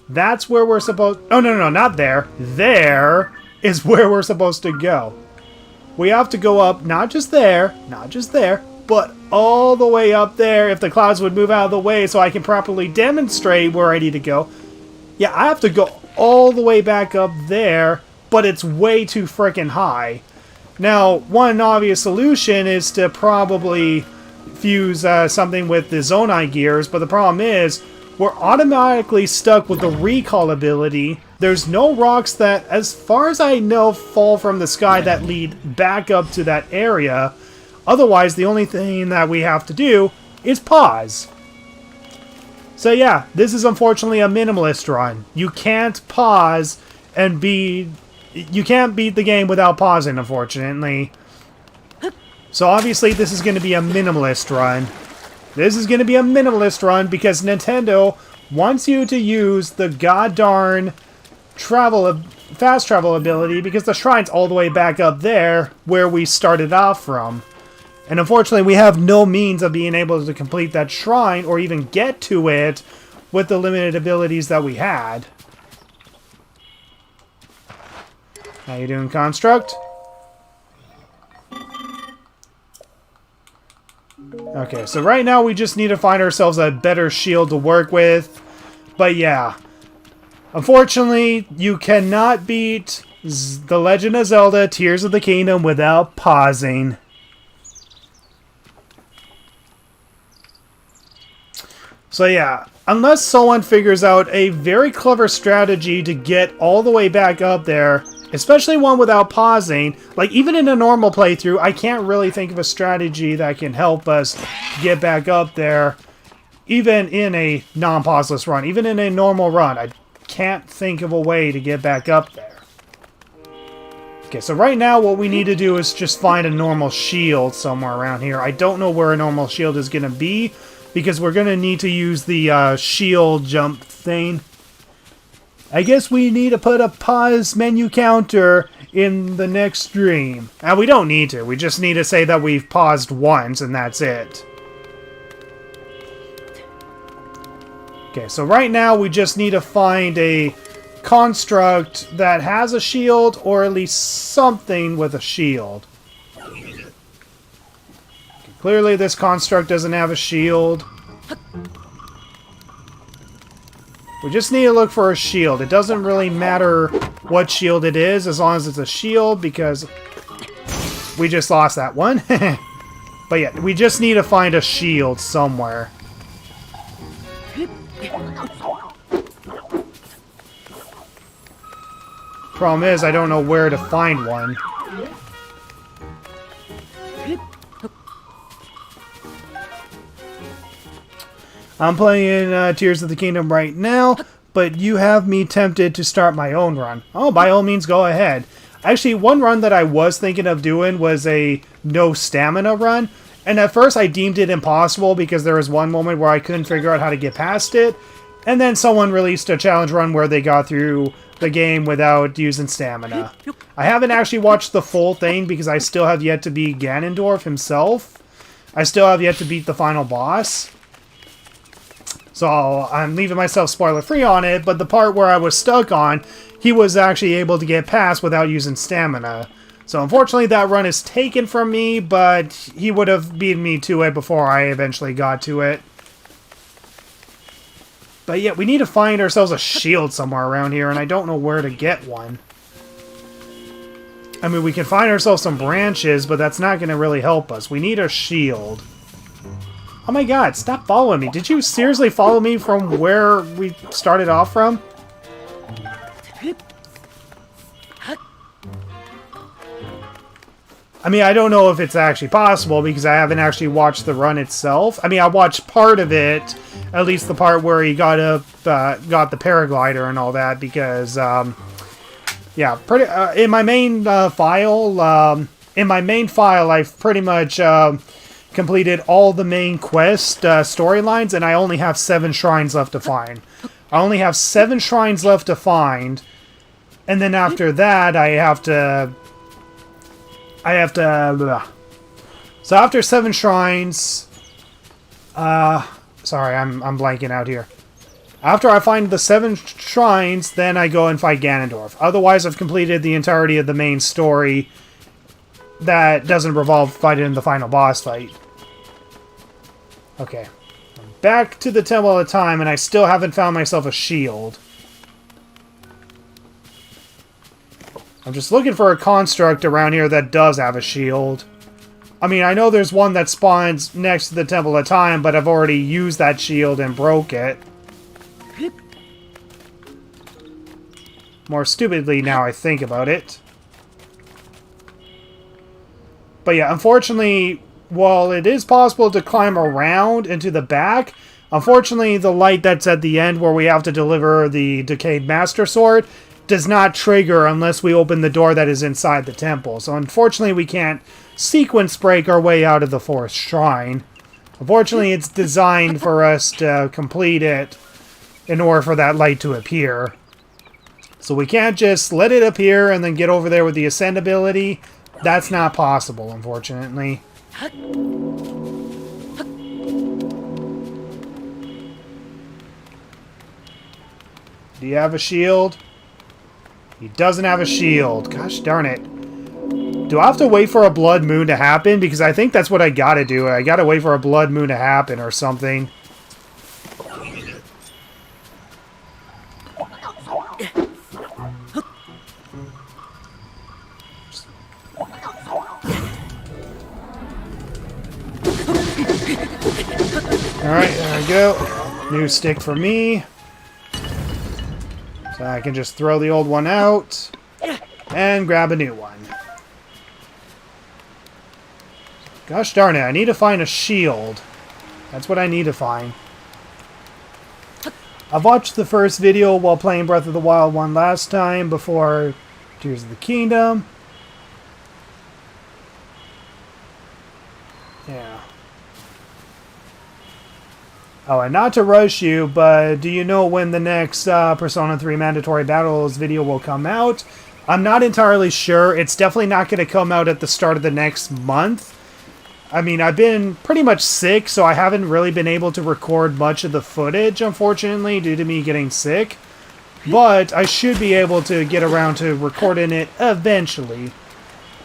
That's where we're supposed... Oh, no, not there. There is where we're supposed to go. We have to go up, not just there, but all the way up there if the clouds would move out of the way so I can properly demonstrate where I need to go. Yeah, I have to go all the way back up there, but it's way too freaking high. Now, one obvious solution is to probably fuse something with the Zonai gears, but the problem is we're automatically stuck with the recall ability. There's no rocks that, as far as I know, fall from the sky that lead back up to that area. Otherwise, the only thing that we have to do is pause. So yeah, this is unfortunately a minimalist run. You can't pause and you can't beat the game without pausing, unfortunately. So obviously this is going to be a minimalist run. This is going to be a minimalist run because Nintendo wants you to use the goddarn fast travel ability because the shrine's all the way back up there where we started off from. And unfortunately, we have no means of being able to complete that shrine or even get to it with the limited abilities that we had. How you doing, Construct? Okay, so right now we just need to find ourselves a better shield to work with. But yeah, unfortunately, you cannot beat The Legend of Zelda Tears of the Kingdom without pausing. So yeah, unless someone figures out a very clever strategy to get all the way back up there, especially one without pausing, like even in a normal playthrough, I can't really think of a strategy that can help us get back up there, even in a non-pauseless run, even in a normal run. I can't think of a way to get back up there. Okay, so right now what we need to do is just find a normal shield somewhere around here. I don't know where a normal shield is going to be, because we're going to need to use the shield jump thing. I guess we need to put a pause menu counter in the next stream. We don't need to. We just need to say that we've paused once and that's it. Okay, so right now we just need to find a construct that has a shield or at least something with a shield. Clearly this construct doesn't have a shield. We just need to look for a shield. It doesn't really matter what shield it is as long as it's a shield because we just lost that one. But yeah, we just need to find a shield somewhere. Problem is, I don't know where to find one. I'm playing Tears of the Kingdom right now, but you have me tempted to start my own run. Oh, by all means, go ahead. Actually, one run that I was thinking of doing was a no stamina run. And at first I deemed it impossible because there was one moment where I couldn't figure out how to get past it. And then someone released a challenge run where they got through the game without using stamina. I haven't actually watched the full thing because I still have yet to beat Ganondorf himself. I still have yet to beat the final boss. So I'm leaving myself spoiler free on it, but the part where I was stuck on, he was actually able to get past without using stamina. So unfortunately that run is taken from me, but he would have beaten me to it before I eventually got to it. But yeah, we need to find ourselves a shield somewhere around here, and I don't know where to get one. I mean, we can find ourselves some branches, but that's not going to really help us. We need a shield. Oh my god, stop following me. Did you seriously follow me from where we started off from? I mean, I don't know if it's actually possible because I haven't actually watched the run itself. I mean, I watched part of it, at least the part where he got up, got the paraglider and all that, because, yeah, in my main file, I've pretty much completed all the main quest storylines, and I only have 7 shrines left to find. I only have 7 shrines left to find, and then after that, I have to. So after 7 shrines, sorry, I'm blanking out here. After I find the 7 shrines, then I go and fight Ganondorf. Otherwise, I've completed the entirety of the main story that doesn't revolve fighting in the final boss fight. Okay. I'm back to the Temple of Time, and I still haven't found myself a shield. I'm just looking for a construct around here that does have a shield. I mean, I know there's one that spawns next to the Temple of Time, but I've already used that shield and broke it. More stupidly now I think about it. But yeah, unfortunately, while it is possible to climb around into the back, unfortunately the light that's at the end where we have to deliver the Decayed Master Sword does not trigger unless we open the door that is inside the temple. So unfortunately we can't sequence break our way out of the Forest Shrine. Unfortunately it's designed for us to complete it in order for that light to appear. So we can't just let it appear and then get over there with the Ascend ability. That's not possible, unfortunately. Do you have a shield? He doesn't have a shield. Gosh darn it. Do I have to wait for a blood moon to happen? Because I think that's what I gotta do. I gotta wait for a blood moon to happen or something. Alright, there we go. New stick for me. So I can just throw the old one out and grab a new one. Gosh darn it, I need to find a shield. That's what I need to find. I've watched the first video while playing Breath of the Wild 1 last time before Tears of the Kingdom. Yeah. Oh, and not to rush you, but do you know when the next Persona 3 Mandatory Battles video will come out? I'm not entirely sure. It's definitely not going to come out at the start of the next month. I mean, I've been pretty much sick, so I haven't really been able to record much of the footage, unfortunately, due to me getting sick. But I should be able to get around to recording it eventually.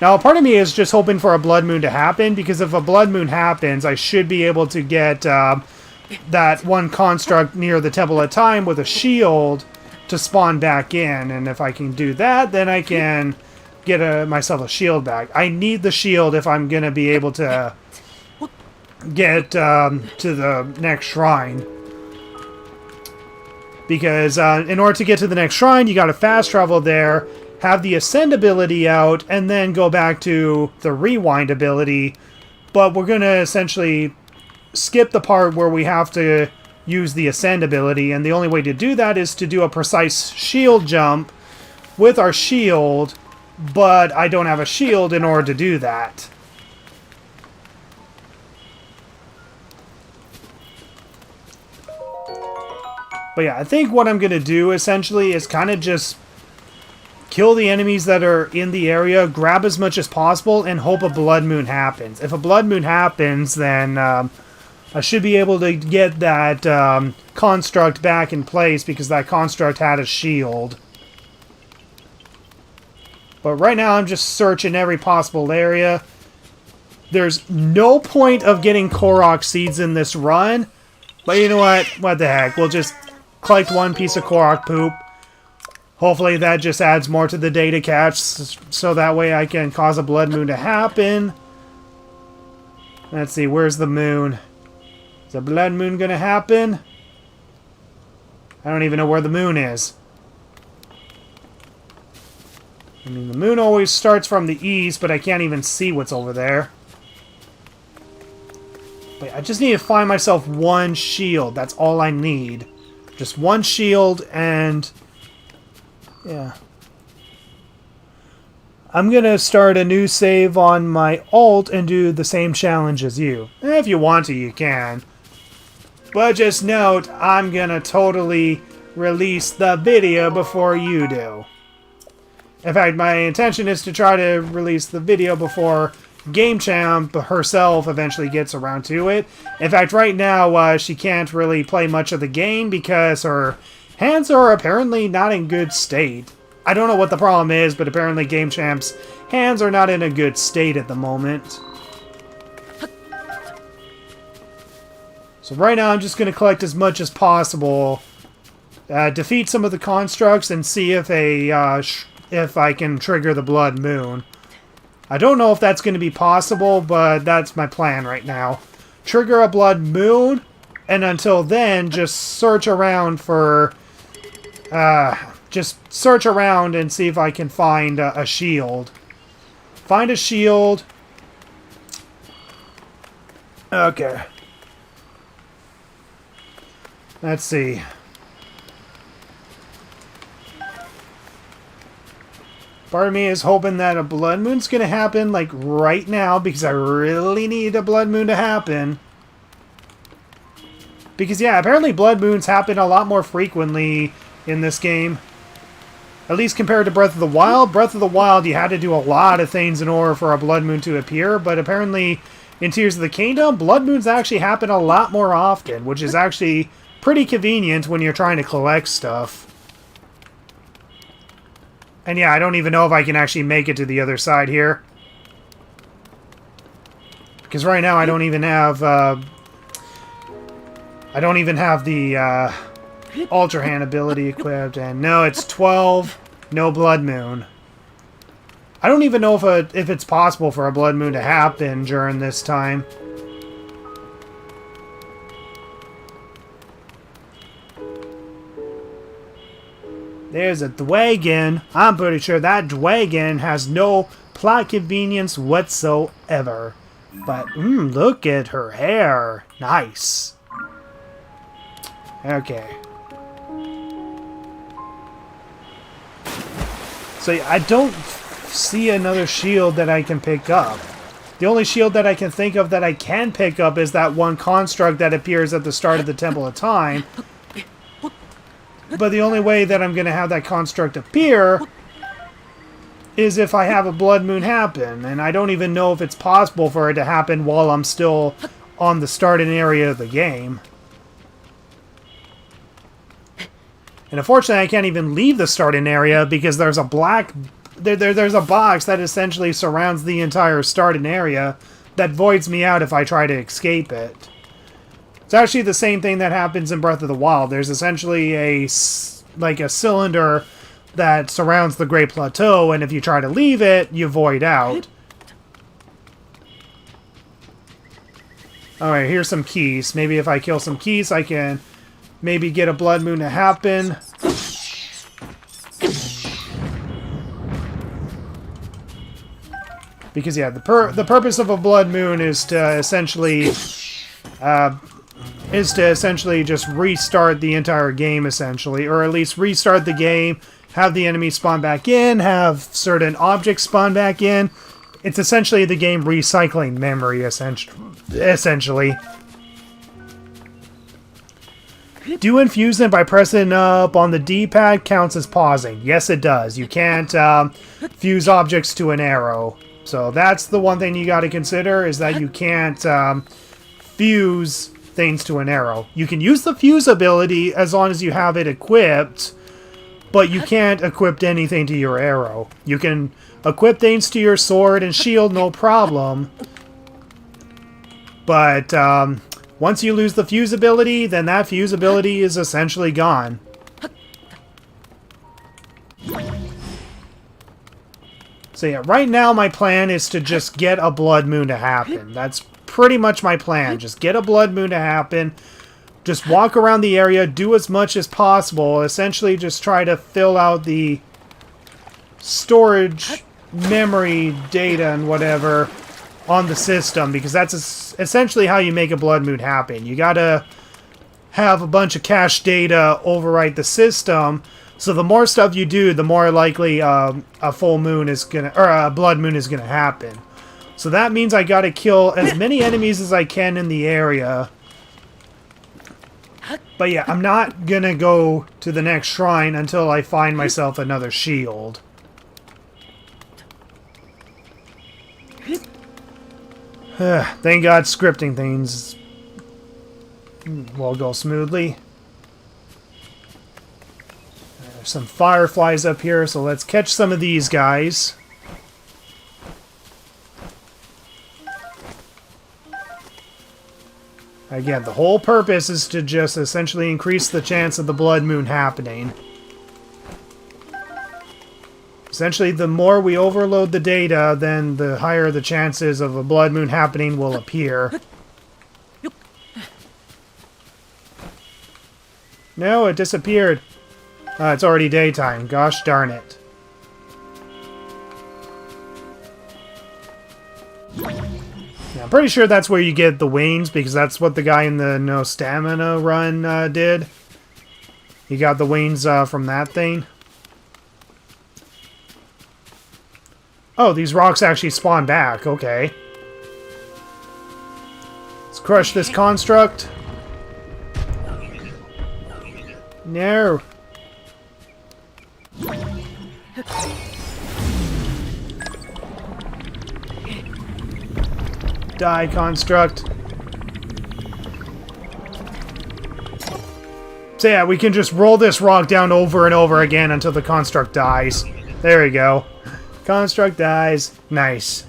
Now, part of me is just hoping for a blood moon to happen, because if a blood moon happens, I should be able to get that one construct near the Temple of Time with a shield to spawn back in. And if I can do that, then I can get myself a shield back. I need the shield if I'm going to be able to get to the next shrine. Because in order to get to the next shrine, you got to fast travel there, have the Ascend ability out, and then go back to the Rewind ability. But we're going to essentially skip the part where we have to use the Ascend ability, and the only way to do that is to do a precise shield jump with our shield but I don't have a shield in order to do that. But yeah, I think what I'm going to do essentially is kind of just kill the enemies that are in the area, grab as much as possible, and hope a blood moon happens. If a blood moon happens, then I should be able to get that construct back in place because that construct had a shield. But right now I'm just searching every possible area. There's no point of getting Korok seeds in this run. But you know what? What the heck? We'll just collect one piece of Korok poop. Hopefully that just adds more to the data cache, so that way I can cause a blood moon to happen. Let's see, where's the moon? Is a blood moon gonna happen? I don't even know where the moon is. I mean, the moon always starts from the east, but I can't even see what's over there. Wait, I just need to find myself one shield. That's all I need. Just one shield and... yeah. I'm gonna start a new save on my alt and do the same challenge as you. If you want to, you can. But just note, I'm gonna totally release the video before you do. In fact, my intention is to try to release the video before Game Champ herself eventually gets around to it. In fact, right now, she can't really play much of the game because her hands are apparently not in good state. I don't know what the problem is, but apparently Game Champ's hands are not in a good state at the moment. So right now I'm just going to collect as much as possible, defeat some of the constructs, and see if if I can trigger the Blood Moon. I don't know if that's going to be possible, but that's my plan right now. Trigger a Blood Moon, and until then, just search around for... just search around and see if I can find a shield. Find a shield. Okay. Let's see. Part of me is hoping that a blood moon's going to happen, like, right now, because I really need a blood moon to happen. Because, yeah, apparently blood moons happen a lot more frequently in this game. At least compared to Breath of the Wild. Breath of the Wild, you had to do a lot of things in order for a blood moon to appear, but apparently in Tears of the Kingdom, blood moons actually happen a lot more often, which is actually pretty convenient when you're trying to collect stuff. And yeah, I don't even know if I can actually make it to the other side here. Because right now I don't even have the Ultra Hand ability equipped. And no, it's 12, no Blood Moon. I don't even know if it's possible for a Blood Moon to happen during this time. There's a Dwagon. I'm pretty sure that Dwagon has no plot convenience whatsoever. But, look at her hair. Nice. Okay. So, I don't see another shield that I can pick up. The only shield that I can think of that I can pick up is that one construct that appears at the start of the Temple of Time. But the only way that I'm going to have that construct appear is if I have a blood moon happen. And I don't even know if it's possible for it to happen while I'm still on the starting area of the game. And unfortunately, I can't even leave the starting area because there's a there's a box that essentially surrounds the entire starting area that voids me out if I try to escape it. It's actually the same thing that happens in Breath of the Wild. There's essentially a cylinder that surrounds the Great Plateau, and if you try to leave it, you void out. Alright, here's some keys. Maybe if I kill some keys, I can maybe get a blood moon to happen. Because, yeah, the purpose of a blood moon is to essentially... just restart the entire game, essentially. Or at least restart the game, have the enemy spawn back in, have certain objects spawn back in. It's essentially the game recycling memory, essentially. Do infuse them by pressing up on the D-pad counts as pausing. Yes, it does. You can't fuse objects to an arrow. So that's the one thing you got to consider, is that you can't fuse things to an arrow. You can use the fuse ability as long as you have it equipped, but you can't equip anything to your arrow. You can equip things to your sword and shield, no problem. But once you lose the fuse ability, then that fuse ability is essentially gone. So yeah, right now my plan is to just get a blood moon to happen. That's pretty much my plan. Just get a blood moon to happen. Just walk around the area, do as much as possible. Essentially just try to fill out the storage, memory, data, and whatever on the system, because that's essentially how you make a blood moon happen. You gotta have a bunch of cache data overwrite the system, so the more stuff you do, the more likely a full moon is gonna, or a blood moon is gonna happen. So that means I gotta kill as many enemies as I can in the area. But yeah, I'm not gonna go to the next shrine until I find myself another shield. Thank God scripting things will go smoothly. There's some fireflies up here, so let's catch some of these guys. Again, the whole purpose is to just essentially increase the chance of the blood moon happening. Essentially, the more we overload the data, then the higher the chances of a blood moon happening will appear. No, it disappeared. It's already daytime. Gosh darn it. Yeah, I'm pretty sure that's where you get the wings, because that's what the guy in the no stamina run did. He got the wings from that thing. Oh, these rocks actually spawn back. Okay. Let's crush this construct. No. Die, construct. So yeah, we can just roll this rock down over and over again until the construct dies. There we go. Construct dies. Nice.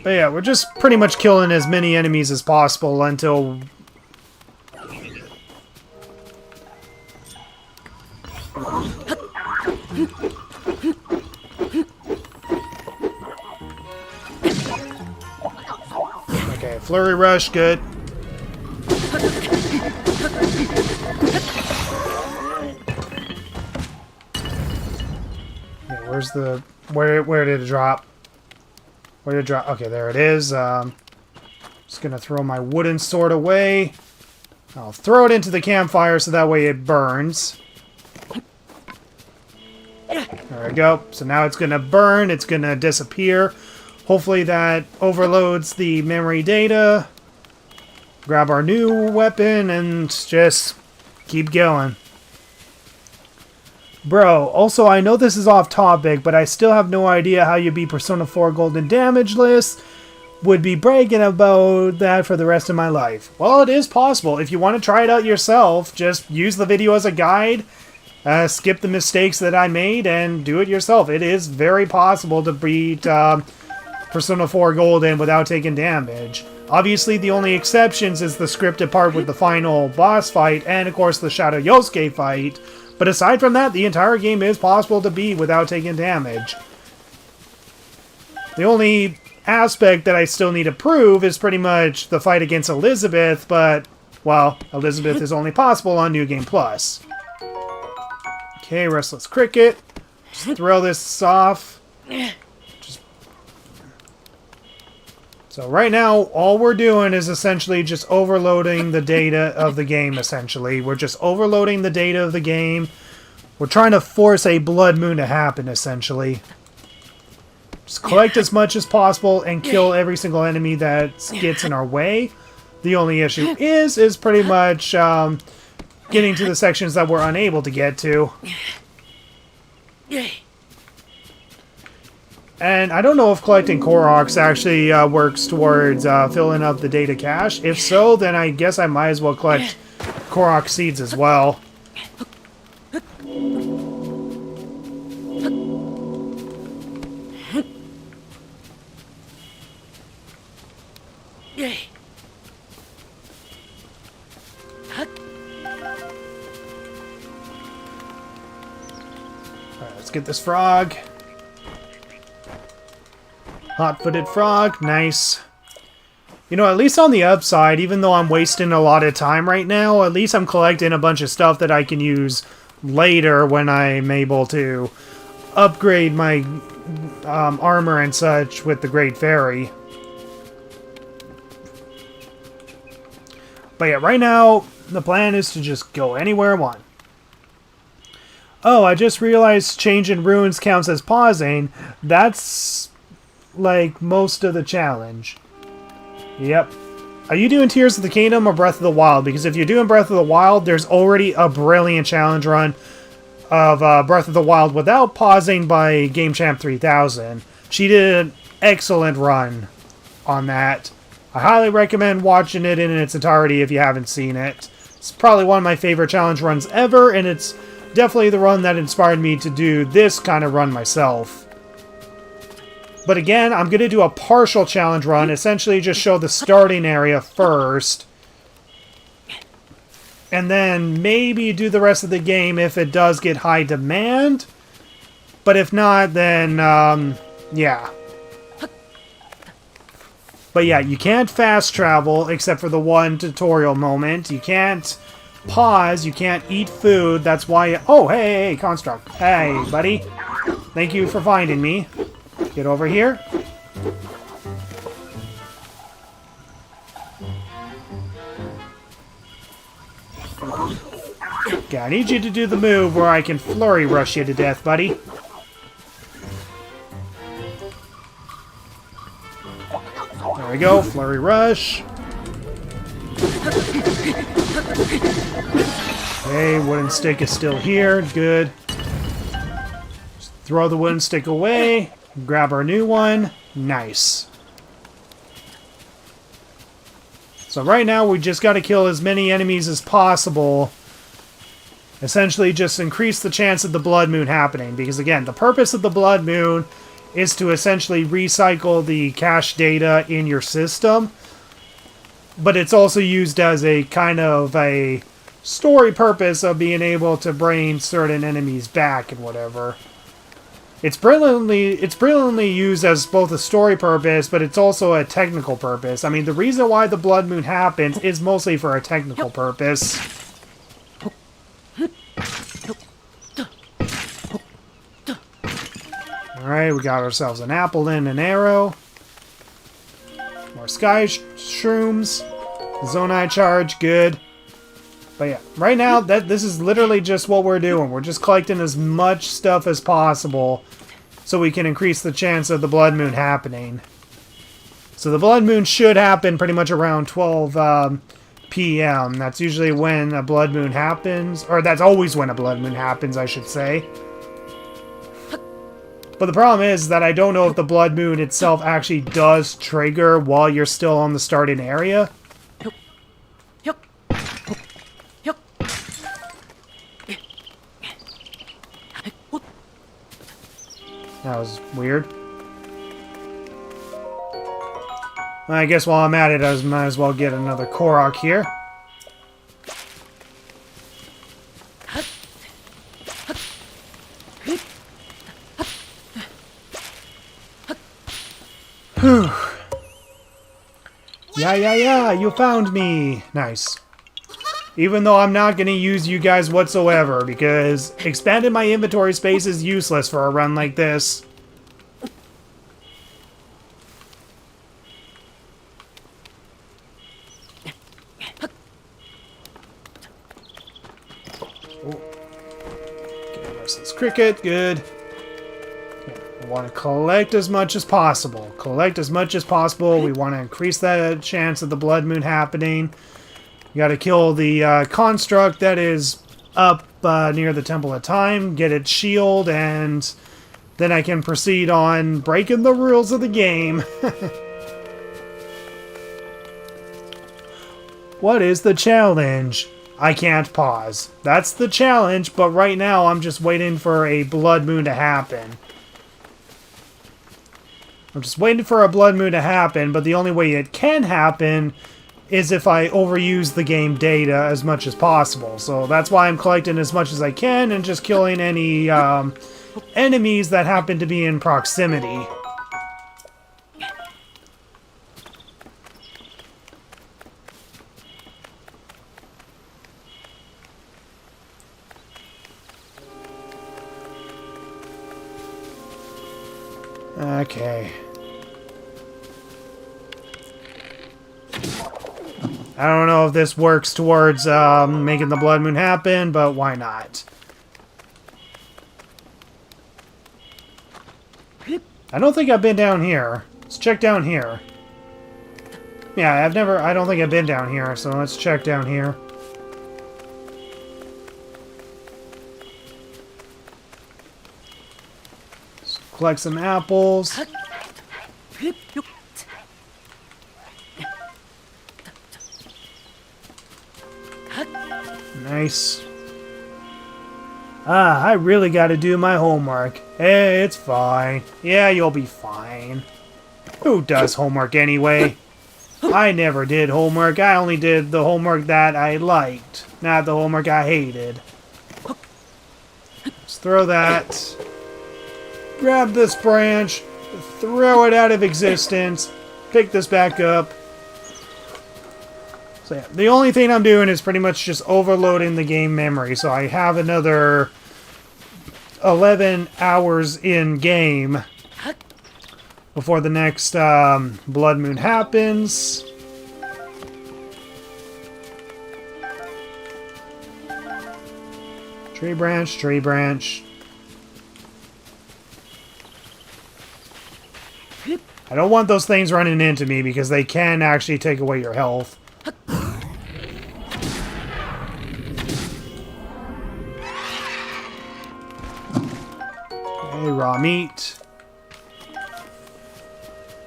But yeah, we're just pretty much killing as many enemies as possible until... Okay, flurry rush, good. Where's the... Where did it drop? Where did it drop? Okay, there it is. Just gonna throw my wooden sword away. I'll throw it into the campfire so that way it burns. There we go. So now it's gonna burn. It's gonna disappear. Hopefully that overloads the memory data. Grab our new weapon and just keep going. Bro, also I know this is off topic, but I still have no idea how you beat Persona 4 Golden Damageless. Would be bragging about that for the rest of my life. Well, it is possible. If you want to try it out yourself, just use the video as a guide, skip the mistakes that I made, and do it yourself. It is very possible to beat Persona 4 Golden without taking damage. Obviously, the only exceptions is the scripted part with the final boss fight, and of course the Shadow Yosuke fight. But aside from that, the entire game is possible to beat without taking damage. The only aspect that I still need to prove is pretty much the fight against Elizabeth, but, well, Elizabeth is only possible on New Game Plus. Okay, Restless Cricket. Just throw this off. Just So right now, all we're doing is essentially just overloading the data of the game, essentially. We're just overloading the data of the game. We're trying to force a blood moon to happen, essentially. Just collect as much as possible and kill every single enemy that gets in our way. The only issue is pretty much getting to the sections that we're unable to get to. And I don't know if collecting Koroks actually works towards filling up the data cache. If so, then I guess I might as well collect Korok seeds as well. Alright, let's get this frog. Hot-footed frog, nice. You know, at least on the upside, even though I'm wasting a lot of time right now, at least I'm collecting a bunch of stuff that I can use later when I'm able to upgrade my armor and such with the Great Fairy. But yeah, right now, the plan is to just go anywhere I want. Oh, I just realized changing runes counts as pausing. That's like most of the challenge. Yep. Are you doing Tears of the Kingdom or Breath of the Wild? Because if you're doing Breath of the Wild, there's already a brilliant challenge run of Breath of the Wild without pausing by Game Champ 3000. She did an excellent run on that. I highly recommend watching it in its entirety if you haven't seen it. It's probably one of my favorite challenge runs ever, and it's definitely the run that inspired me to do this kind of run myself. But again, I'm going to do a partial challenge run, essentially just show the starting area first. And then maybe do the rest of the game if it does get high demand. But if not, then, yeah. But yeah, you can't fast travel except for the one tutorial moment. You can't pause. You can't eat food. That's why... Oh, hey, Construct. Hey, buddy. Thank you for finding me. Get over here. Okay, I need you to do the move where I can flurry rush you to death, buddy. There we go, flurry rush. Okay, wooden stick is still here, good. Just throw the wooden stick away, grab our new one, nice. So right now we just got to kill as many enemies as possible. Essentially just increase the chance of the blood moon happening, because again, the purpose of the blood moon is to essentially recycle the cache data in your system. But it's also used as a kind of a story purpose of being able to bring certain enemies back and whatever. It's brilliantly used as both a story purpose, but it's also a technical purpose. I mean, the reason why the blood moon happens is mostly for a technical purpose. Alright, we got ourselves an apple and an arrow. More sky shrooms. Zonai charge, good. But yeah, right now, this is literally just what we're doing. We're just collecting as much stuff as possible so we can increase the chance of the blood moon happening. So the blood moon should happen pretty much around 12 p.m. That's usually when a blood moon happens. Or that's always when a blood moon happens, I should say. But the problem is that I don't know if the blood moon itself actually does trigger while you're still on the starting area. That was weird. I guess while I'm at it, I might as well get another Korok here. Whew. Yeah, you found me. Nice. Even though I'm not going to use you guys whatsoever, because expanding my inventory space is useless for a run like this. cricket. Good. We want to collect as much as possible. Collect as much as possible. We want to increase the chance of the blood moon happening. You got to kill the construct that is up near the Temple of Time. Get its shield, and then I can proceed on breaking the rules of the game. What is the challenge? I can't pause. That's the challenge, but right now I'm just waiting for a blood moon to happen. I'm just waiting for a blood moon to happen, but the only way it can happen is if I overuse the game data as much as possible. So that's why I'm collecting as much as I can and just killing any enemies that happen to be in proximity. Okay. I don't know if this works towards making the blood moon happen, but why not? I don't think I've been down here. Let's check down here. Yeah, I don't think I've been down here, so let's check down here. Let's collect some apples. Nice. I really gotta do my homework. Hey, it's fine. Yeah, you'll be fine. Who does homework anyway? I never did homework. I only did the homework that I liked, not the homework I hated. Let's throw that. Grab this branch. Throw it out of existence. Pick this back up. So yeah, the only thing I'm doing is pretty much just overloading the game memory. So I have another 11 hours in game before the next blood moon happens. Tree branch, tree branch. I don't want those things running into me because they can actually take away your health. Okay, raw meat.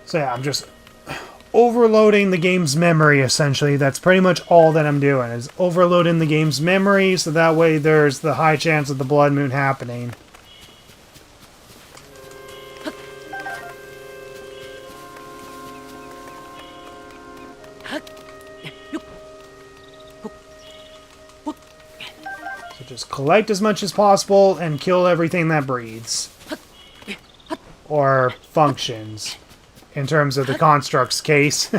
So yeah, I'm just overloading the game's memory, essentially. That's pretty much all that I'm doing, is overloading the game's memory, so that way there's the high chance of the blood moon happening. So just collect as much as possible and kill everything that breathes. Or functions. In terms of the construct's case.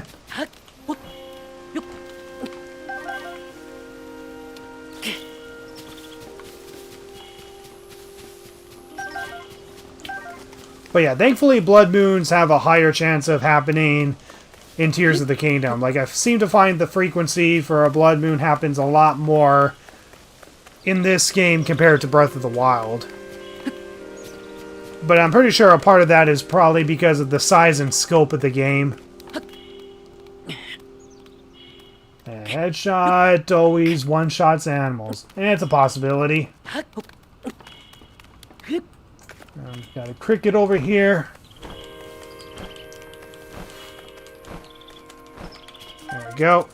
But yeah, thankfully blood moons have a higher chance of happening in Tears of the Kingdom. Like, I seem to find the frequency for a blood moon happens a lot more in this game compared to Breath of the Wild. But I'm pretty sure a part of that is probably because of the size and scope of the game. A headshot always one-shots animals. And it's a possibility. Got a cricket over here. There we go.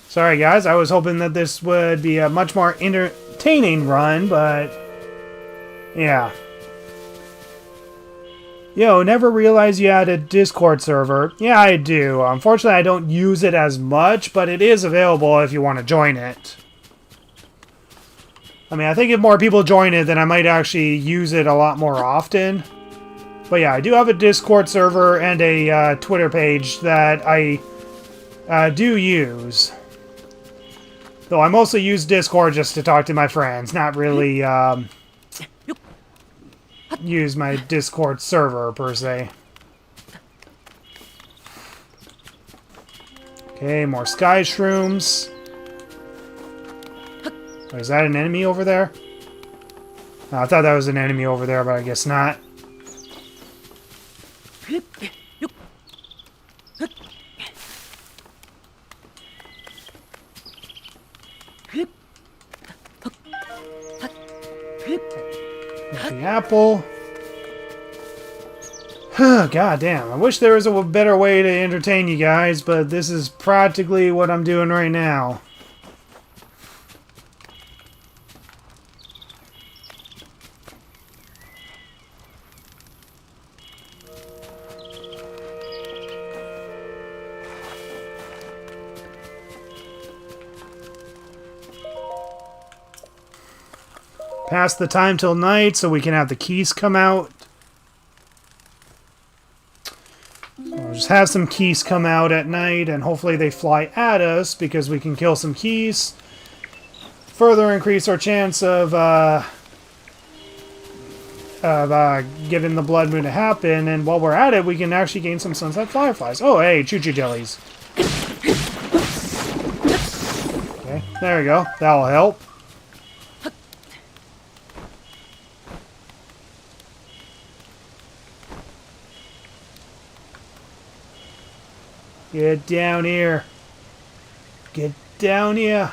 Sorry guys, I was hoping that this would be a much more entertaining run, but yeah. Yo, never realized you had a Discord server. Yeah, I do. Unfortunately, I don't use it as much, but it is available if you want to join it. I mean, I think if more people join it, then I might actually use it a lot more often. But yeah, I do have a Discord server and a Twitter page that I do use. Though I mostly use Discord just to talk to my friends, not really use my Discord server, per se. Okay, more sky shrooms. Oh, is that an enemy over there? Oh, I thought that was an enemy over there, but I guess not. The apple. God damn, I wish there was a better way to entertain you guys, but this is practically what I'm doing right now. Pass the time till night so we can have the keys come out. So we'll just have some keys come out at night, and hopefully they fly at us because we can kill some keys. Further increase our chance of getting the blood moon to happen, and while we're at it, we can actually gain some sunset fireflies. Oh, hey, choo-choo jellies. Okay, there we go. That'll help. Get down here. Get down here.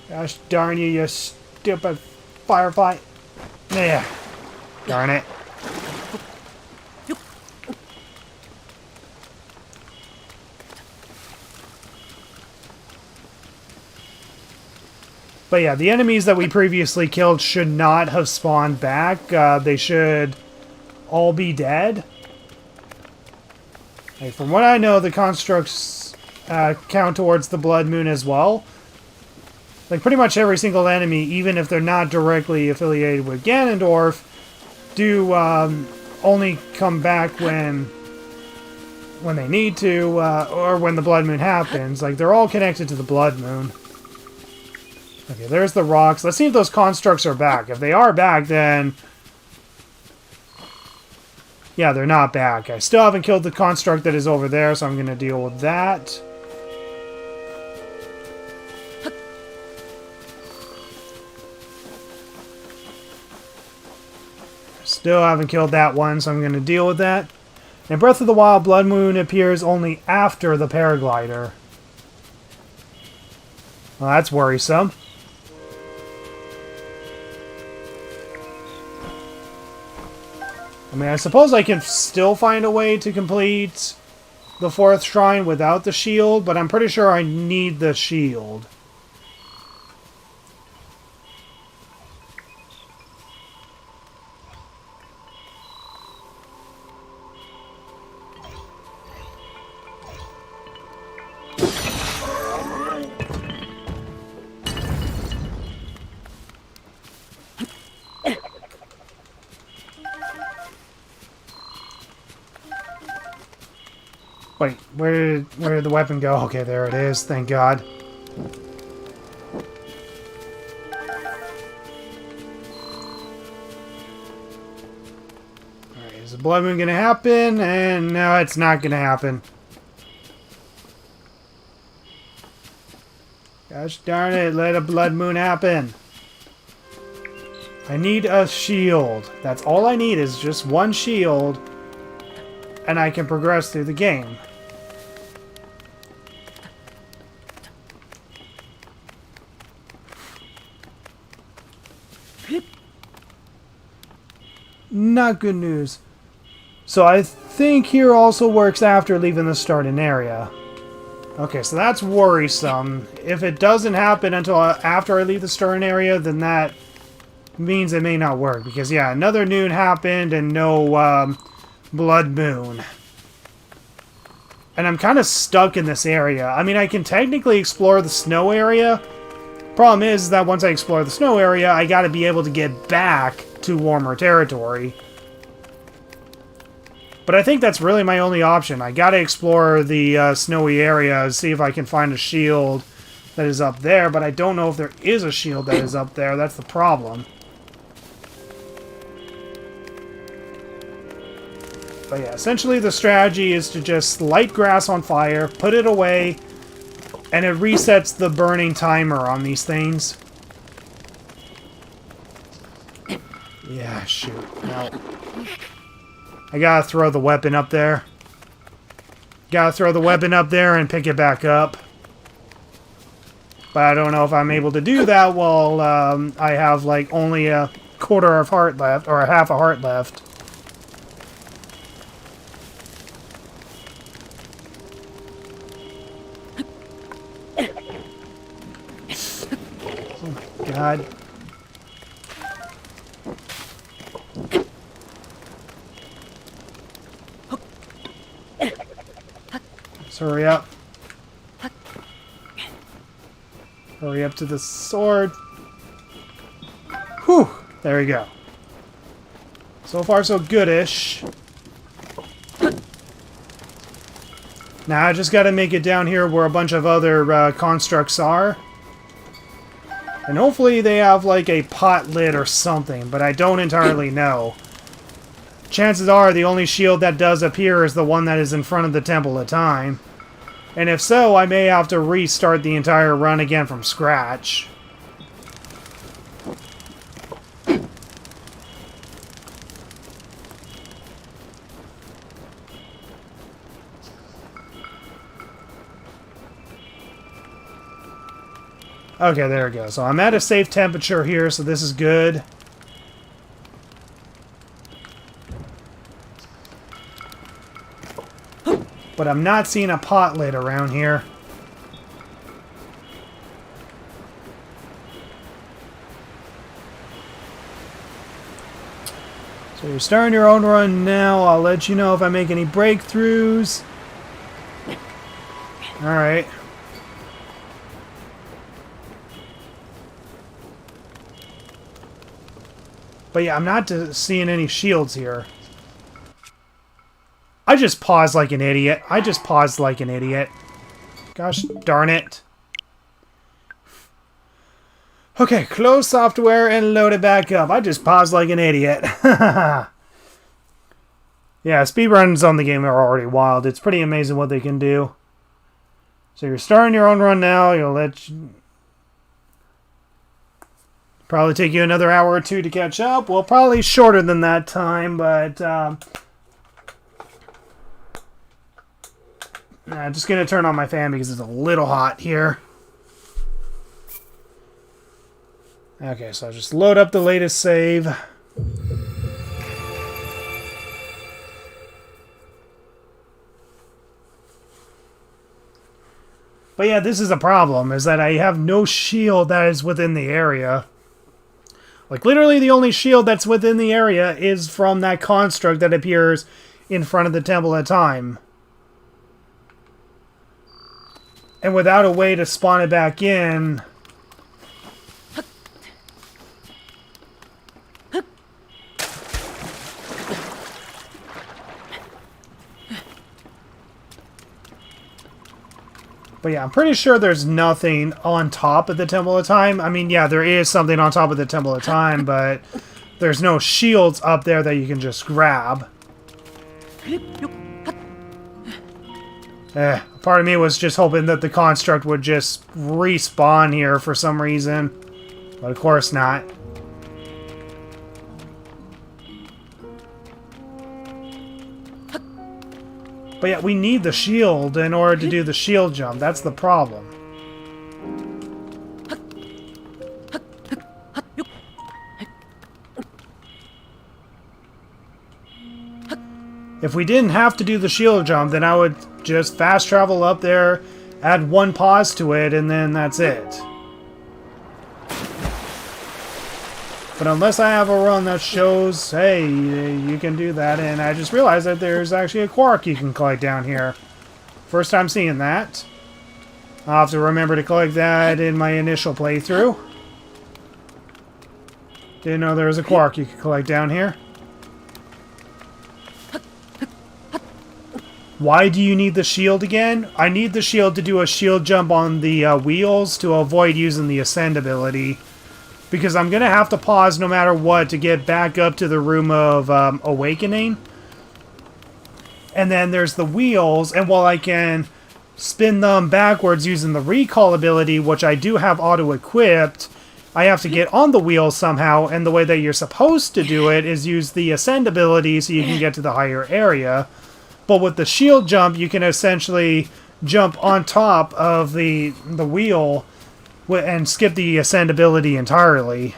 Gosh darn you, you stupid firefly. There. Darn it. But yeah, the enemies that we previously killed should not have spawned back. They should all be dead. Like, from what I know, the constructs count towards the blood moon as well. Like, pretty much every single enemy, even if they're not directly affiliated with Ganondorf, do only come back when they need to, or when the blood moon happens. Like, they're all connected to the blood moon. Okay, there's the rocks. Let's see if those constructs are back. If they are back, then... yeah, they're not back. I still haven't killed the construct that is over there, so I'm going to deal with that. Still haven't killed that one, so I'm going to deal with that. In Breath of the Wild, Blood Moon appears only after the paraglider. Well, that's worrisome. I mean, I suppose I can still find a way to complete the 4th shrine without the shield, but I'm pretty sure I need the shield. Wait, where did the weapon go? Okay, there it is. Thank God. Alright, is the blood moon gonna happen? And no, it's not gonna happen. Gosh darn it, let a blood moon happen. I need a shield. That's all I need, is just one shield. And I can progress through the game. Not good news. So I think here also works after leaving the starting area. Okay, so that's worrisome. If it doesn't happen until after I leave the starting area, then that means it may not work. Because, yeah, another noon happened and no blood moon. And I'm kind of stuck in this area. I mean, I can technically explore the snow area. Problem is that once I explore the snow area, I gotta be able to get back to warmer territory. But I think that's really my only option. I gotta explore the snowy area, see if I can find a shield that is up there, but I don't know if there is a shield that is up there. That's the problem. But yeah, essentially the strategy is to just light grass on fire, put it away, and it resets the burning timer on these things. Yeah, shoot. No. I gotta throw the weapon up there. Gotta throw the weapon up there and pick it back up. But I don't know if I'm able to do that while I have like only a quarter of heart left, or a half a heart left. Oh my god. Let's hurry up. Hurry up to the sword. Whew! There we go. So far, so goodish. Now, I just gotta make it down here where a bunch of other constructs are. And hopefully they have, like, a pot lid or something, but I don't entirely know. Chances are the only shield that does appear is the one that is in front of the Temple of Time. And if so, I may have to restart the entire run again from scratch. Okay, there we go. So I'm at a safe temperature here, so this is good. But I'm not seeing a pot lid around here. So you're starting your own run now. I'll let you know if I make any breakthroughs. Alright. But yeah, I'm not seeing any shields here. I just paused like an idiot. I just paused like an idiot. Gosh darn it. Okay, close software and load it back up. I just paused like an idiot. Yeah, speedruns on the game are already wild. It's pretty amazing what they can do. So you're starting your own run now. You'll let you... Probably take you another hour or two to catch up. Well, probably shorter than that time, but... I'm just going to turn on my fan because it's a little hot here. Okay, so I'll just load up the latest save. But yeah, this is a problem, is that I have no shield that is within the area. Like, literally the only shield that's within the area is from that construct that appears in front of the Temple of Time. And without a way to spawn it back in... But yeah, I'm pretty sure there's nothing on top of the Temple of Time. I mean, yeah, there is something on top of the Temple of Time, but there's no shields up there that you can just grab. Part of me was just hoping that the construct would just respawn here for some reason. But of course not. But yeah, we need the shield in order to do the shield jump. That's the problem. If we didn't have to do the shield jump, then I would just fast travel up there, add one pause to it, and then that's it. But unless I have a run that shows, hey, you can do that, and I just realized that there's actually a quark you can collect down here. First time seeing that. I'll have to remember to collect that in my initial playthrough. Didn't know there was a quark you could collect down here. Why do you need the shield again? I need the shield to do a shield jump on the wheels to avoid using the ascend ability. Because I'm going to have to pause no matter what to get back up to the Room of Awakening. And then there's the wheels, and while I can spin them backwards using the recall ability, which I do have auto-equipped, I have to get on the wheels somehow, and the way that you're supposed to do it is use the ascend ability so you can get to the higher area. But with the shield jump, you can essentially jump on top of the wheel and skip the ascend ability entirely.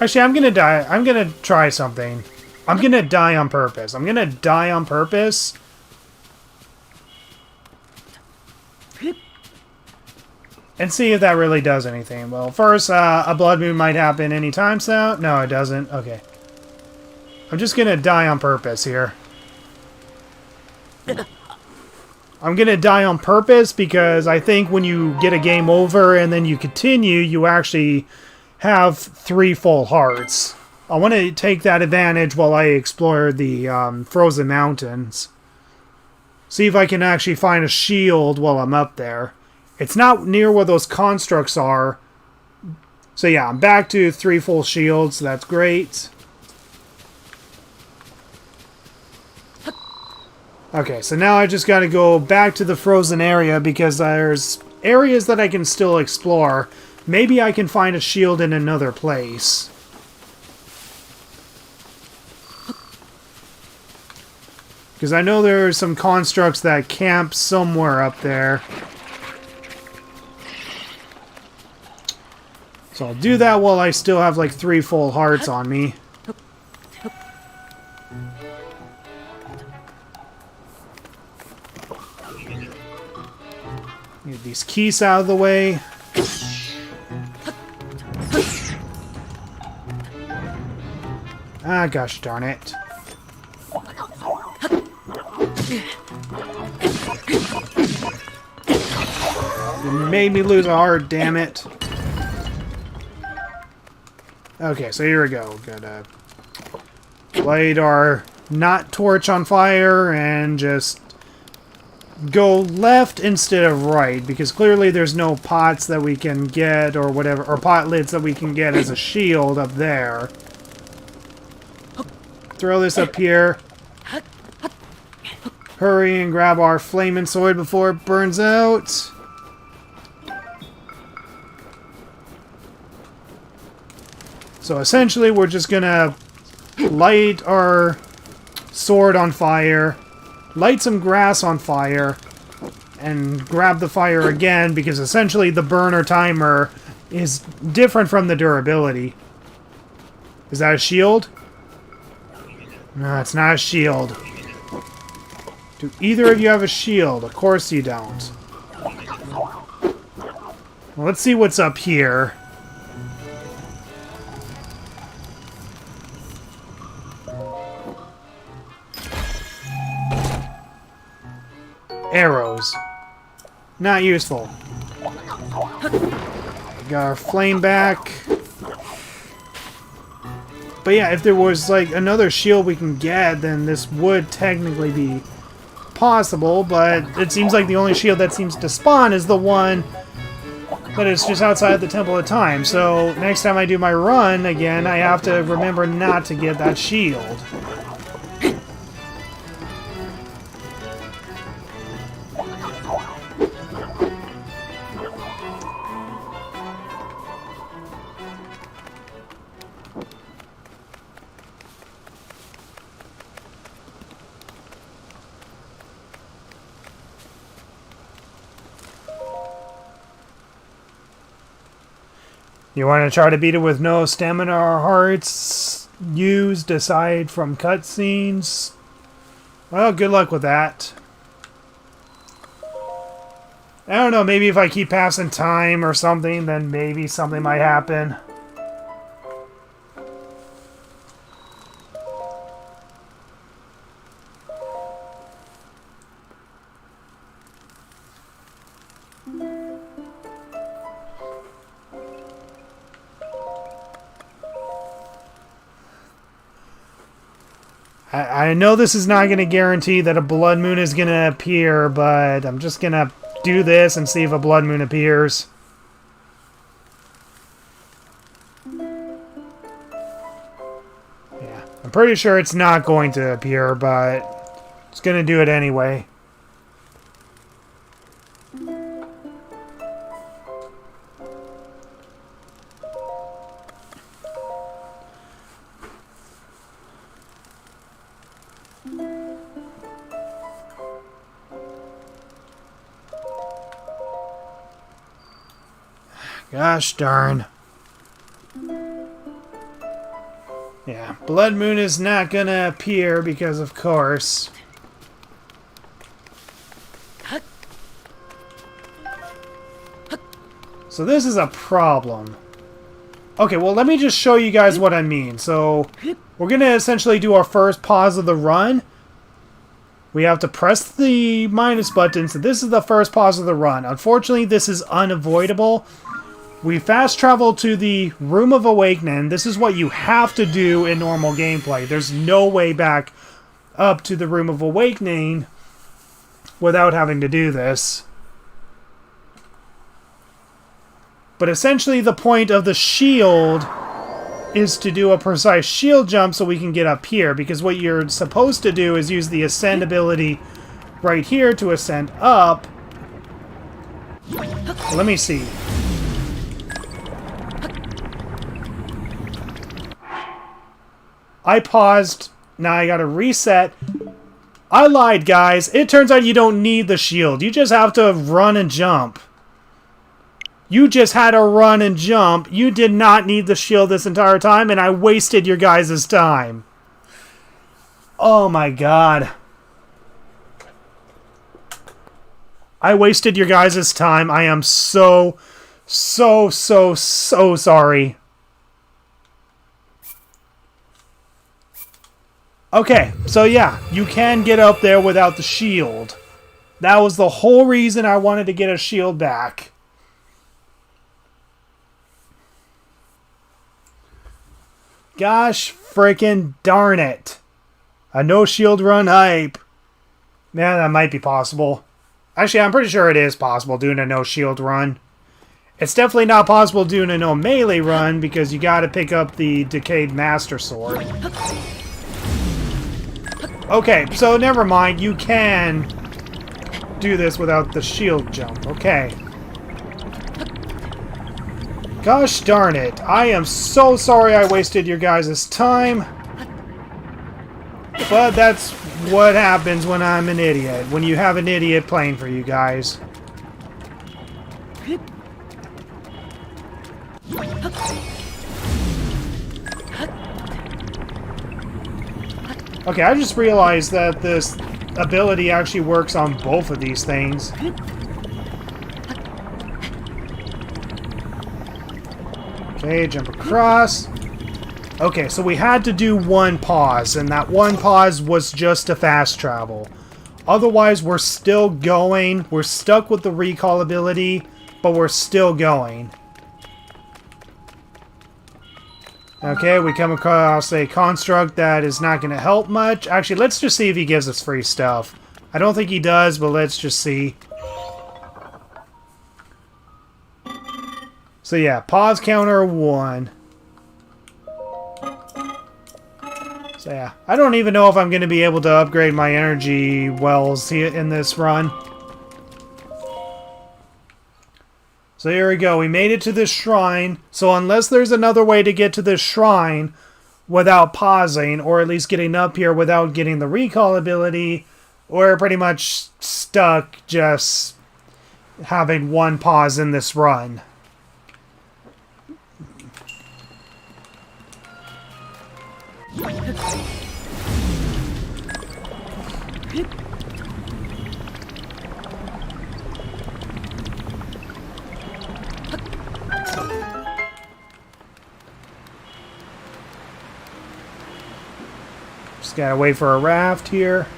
Actually, I'm gonna die. I'm gonna try something. I'm gonna die on purpose. I'm gonna die on purpose. And see if that really does anything. Well, first, a blood moon might happen anytime so. No, it doesn't. Okay. I'm just gonna die on purpose here. I'm gonna die on purpose because I think when you get a game over and then you continue, you actually have 3 full hearts. I want to take that advantage while I explore the frozen mountains. See if I can actually find a shield while I'm up there. It's not near where those constructs are. So yeah, I'm back to 3 full shields. So that's great. Okay, so now I just got to go back to the frozen area because there's areas that I can still explore. Maybe I can find a shield in another place. Because I know there are some constructs that camp somewhere up there. So I'll do that while I still have like 3 full hearts on me. Get these keys out of the way. Ah, gosh darn it. You made me lose a heart, damn it. Okay, so here we go. Gotta light our not torch on fire and just go left instead of right, because clearly there's no pots that we can get or whatever, or pot lids that we can get as a shield up there. Throw this up here. Hurry and grab our flaming sword before it burns out. So essentially we're just gonna light our sword on fire, light some grass on fire, and grab the fire again, because essentially the burner timer is different from the durability. Is that a shield? No, it's not a shield. Do either of you have a shield? Of course you don't. Well, let's see what's up here. Arrows. Not useful. Got our flame back. But yeah, if there was like another shield we can get, then this would technically be possible, but it seems like the only shield that seems to spawn is the one that is just outside the Temple of Time. So next time I do my run again, I have to remember not to get that shield. You want to try to beat it with no stamina or hearts used aside from cutscenes? Well, good luck with that. I don't know, maybe if I keep passing time or something, then maybe something might happen. I know this is not going to guarantee that a blood moon is going to appear, but I'm just going to do this and see if a blood moon appears. Yeah, I'm pretty sure it's not going to appear, but it's going to do it anyway. Gosh darn. Yeah, blood moon is not gonna appear because, of course. So this is a problem. Okay, well, let me just show you guys what I mean. So we're gonna essentially do our first pause of the run. We have to press the minus button, so this is the first pause of the run. Unfortunately, this is unavoidable. We fast travel to the Room of Awakening. This is what you have to do in normal gameplay. There's no way back up to the Room of Awakening without having to do this. But essentially the point of the shield is to do a precise shield jump so we can get up here. Because what you're supposed to do is use the ascend ability right here to ascend up. Let me see. I paused. Now I gotta reset. I lied, guys. It turns out you don't need the shield. You just have to run and jump. You just had to run and jump. You did not need the shield this entire time, and I wasted your guys' time. Oh my god. I wasted your guys' time. I am so sorry. Okay, so yeah, you can get up there without the shield. That was the whole reason I wanted to get a shield back. Gosh freaking darn it. A no shield run hype. Man, that might be possible. Actually, I'm pretty sure it is possible doing a no shield run. It's definitely not possible doing a no melee run because you gotta pick up the Decayed Master Sword. Okay, so never mind. You can do this without the shield jump. Okay. Gosh darn it. I am so sorry I wasted your guys' time. But that's what happens when I'm an idiot. When you have an idiot playing for you guys. Okay, I just realized that this ability actually works on both of these things. Okay, jump across. Okay, so we had to do one pause, and that one pause was just to fast travel. Otherwise, we're still going. We're stuck with the recall ability, but we're still going. Okay, we come across a construct that is not going to help much. Actually, let's just see if he gives us free stuff. I don't think he does, but let's just see. So yeah, pause counter 1. So yeah, I don't even know if I'm going to be able to upgrade my energy wells in this run. So here we go. We made it to this shrine. So unless there's another way to get to this shrine without pausing, or at least getting up here without getting the recall ability, we're pretty much stuck just having one pause in this run. Just gotta wait for a raft here.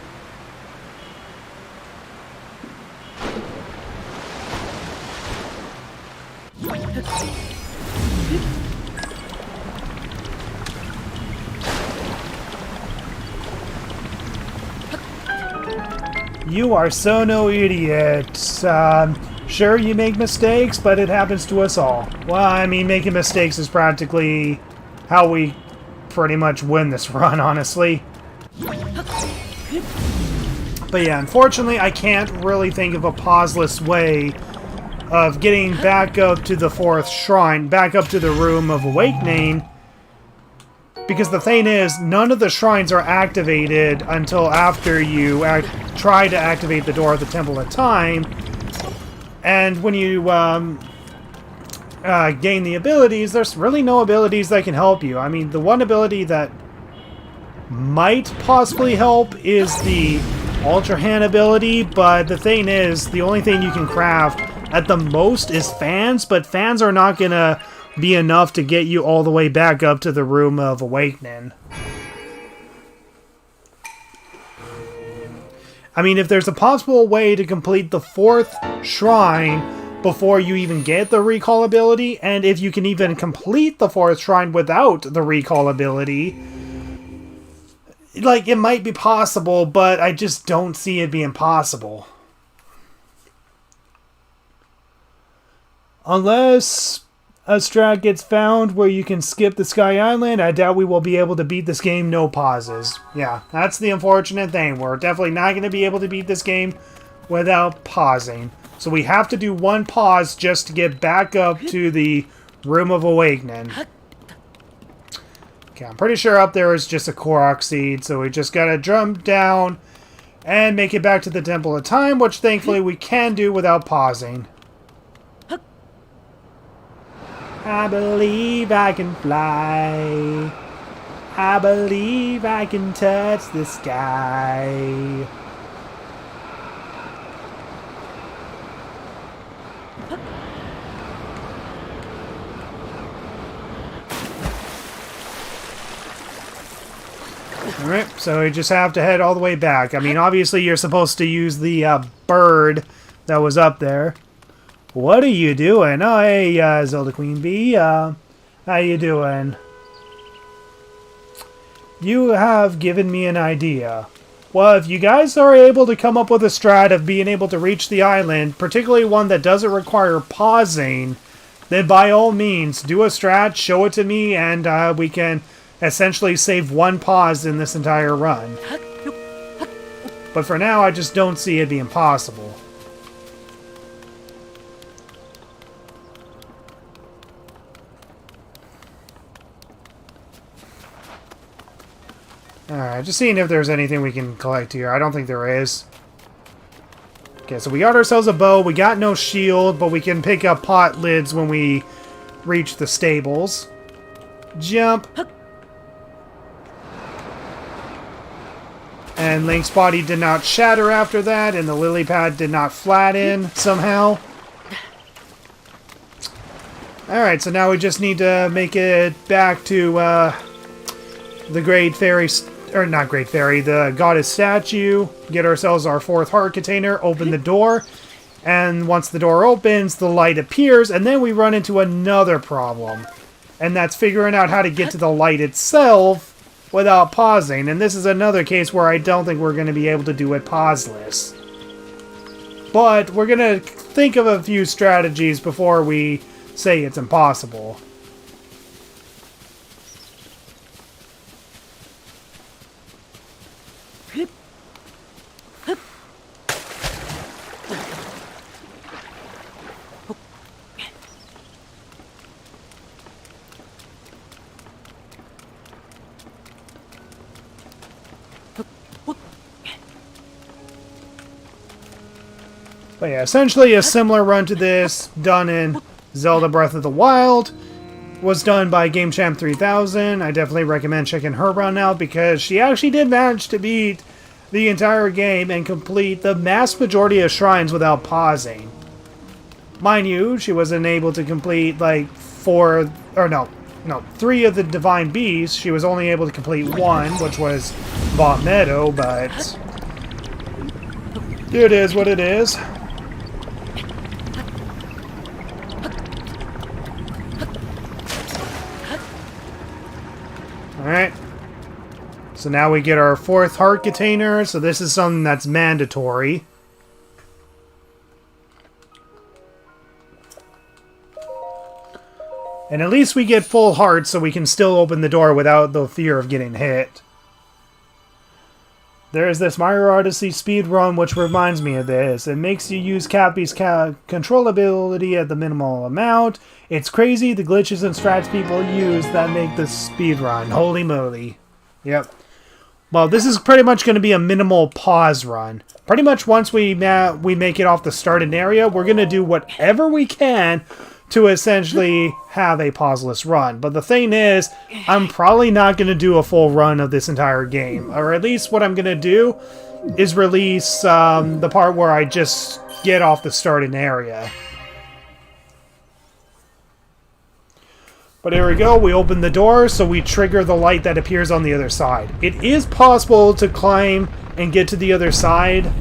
You are so no idiot. Sure, you make mistakes, but it happens to us all. Well, I mean, making mistakes is practically how we pretty much win this run, honestly. But yeah, unfortunately, I can't really think of a pauseless way of getting back up to the 4th shrine, back up to the Room of Awakening. Because the thing is, none of the shrines are activated until after you try to activate the door of the Temple of Time. And when you gain the abilities, there's really no abilities that can help you. I mean, the one ability that might possibly help is the Ultra Hand ability, but the thing is, the only thing you can craft at the most is fans, but fans are not going to be enough to get you all the way back up to the Room of Awakening. I mean, if there's a possible way to complete the 4th shrine before you even get the recall ability, and if you can even complete the 4th shrine without the recall ability, like, it might be possible, but I just don't see it being possible. Unless a strat gets found where you can skip the Sky Island, I doubt we will be able to beat this game no pauses. Yeah, that's the unfortunate thing. We're definitely not going to be able to beat this game without pausing. So we have to do one pause just to get back up to the Room of Awakening. Okay, I'm pretty sure up there is just a Korok seed, so we just gotta jump down and make it back to the Temple of Time, which thankfully we can do without pausing. I believe I can fly. I believe I can touch the sky. Alright, so we just have to head all the way back. I mean, obviously you're supposed to use the bird that was up there. What are you doing? Oh, hey, Zelda Queen Bee. How you doing? You have given me an idea. Well, if you guys are able to come up with a strat of being able to reach the island, particularly one that doesn't require pausing, then by all means, do a strat, show it to me, and we can essentially save one pause in this entire run. But for now, I just don't see it being possible. Alright, just seeing if there's anything we can collect here. I don't think there is. Okay, so we got ourselves a bow. We got no shield, but we can pick up pot lids when we reach the stables. Jump. And Link's body did not shatter after that, and the lily pad did not flatten somehow. Alright, so now we just need to make it back to the Great Fairy... Or not Great Fairy, the Goddess statue. Get ourselves our 4th heart container, open the door. And once the door opens, the light appears, and then we run into another problem. And that's figuring out how to get to the light itself without pausing. And this is another case where I don't think we're going to be able to do it pauseless. But we're going to think of a few strategies before we say it's impossible. But yeah, essentially a similar run to this, done in Zelda Breath of the Wild, was done by Game Champ 3000. I definitely recommend checking her run out because she actually did manage to beat the entire game and complete the vast majority of shrines without pausing. Mind you, she wasn't able to complete like 3 of the Divine Beasts. She was only able to complete 1, which was Bot Meadow, but it is what it is. Alright. So now we get our 4th heart container, so this is something that's mandatory. And at least we get full hearts so we can still open the door without the fear of getting hit. There's this Mario Odyssey speedrun which reminds me of this. It makes you use Cappy's control ability at the minimal amount. It's crazy the glitches and strats people use that make this speedrun. Holy moly. Yep. Well, this is pretty much going to be a minimal pause run. Pretty much once we make it off the starting area, we're going to do whatever we can to essentially have a pauseless run. But the thing is, I'm probably not going to do a full run of this entire game. Or at least what I'm going to do is release the part where I just get off the starting area. But here we go, we open the door, so we trigger the light that appears on the other side. It is possible to climb and get to the other side,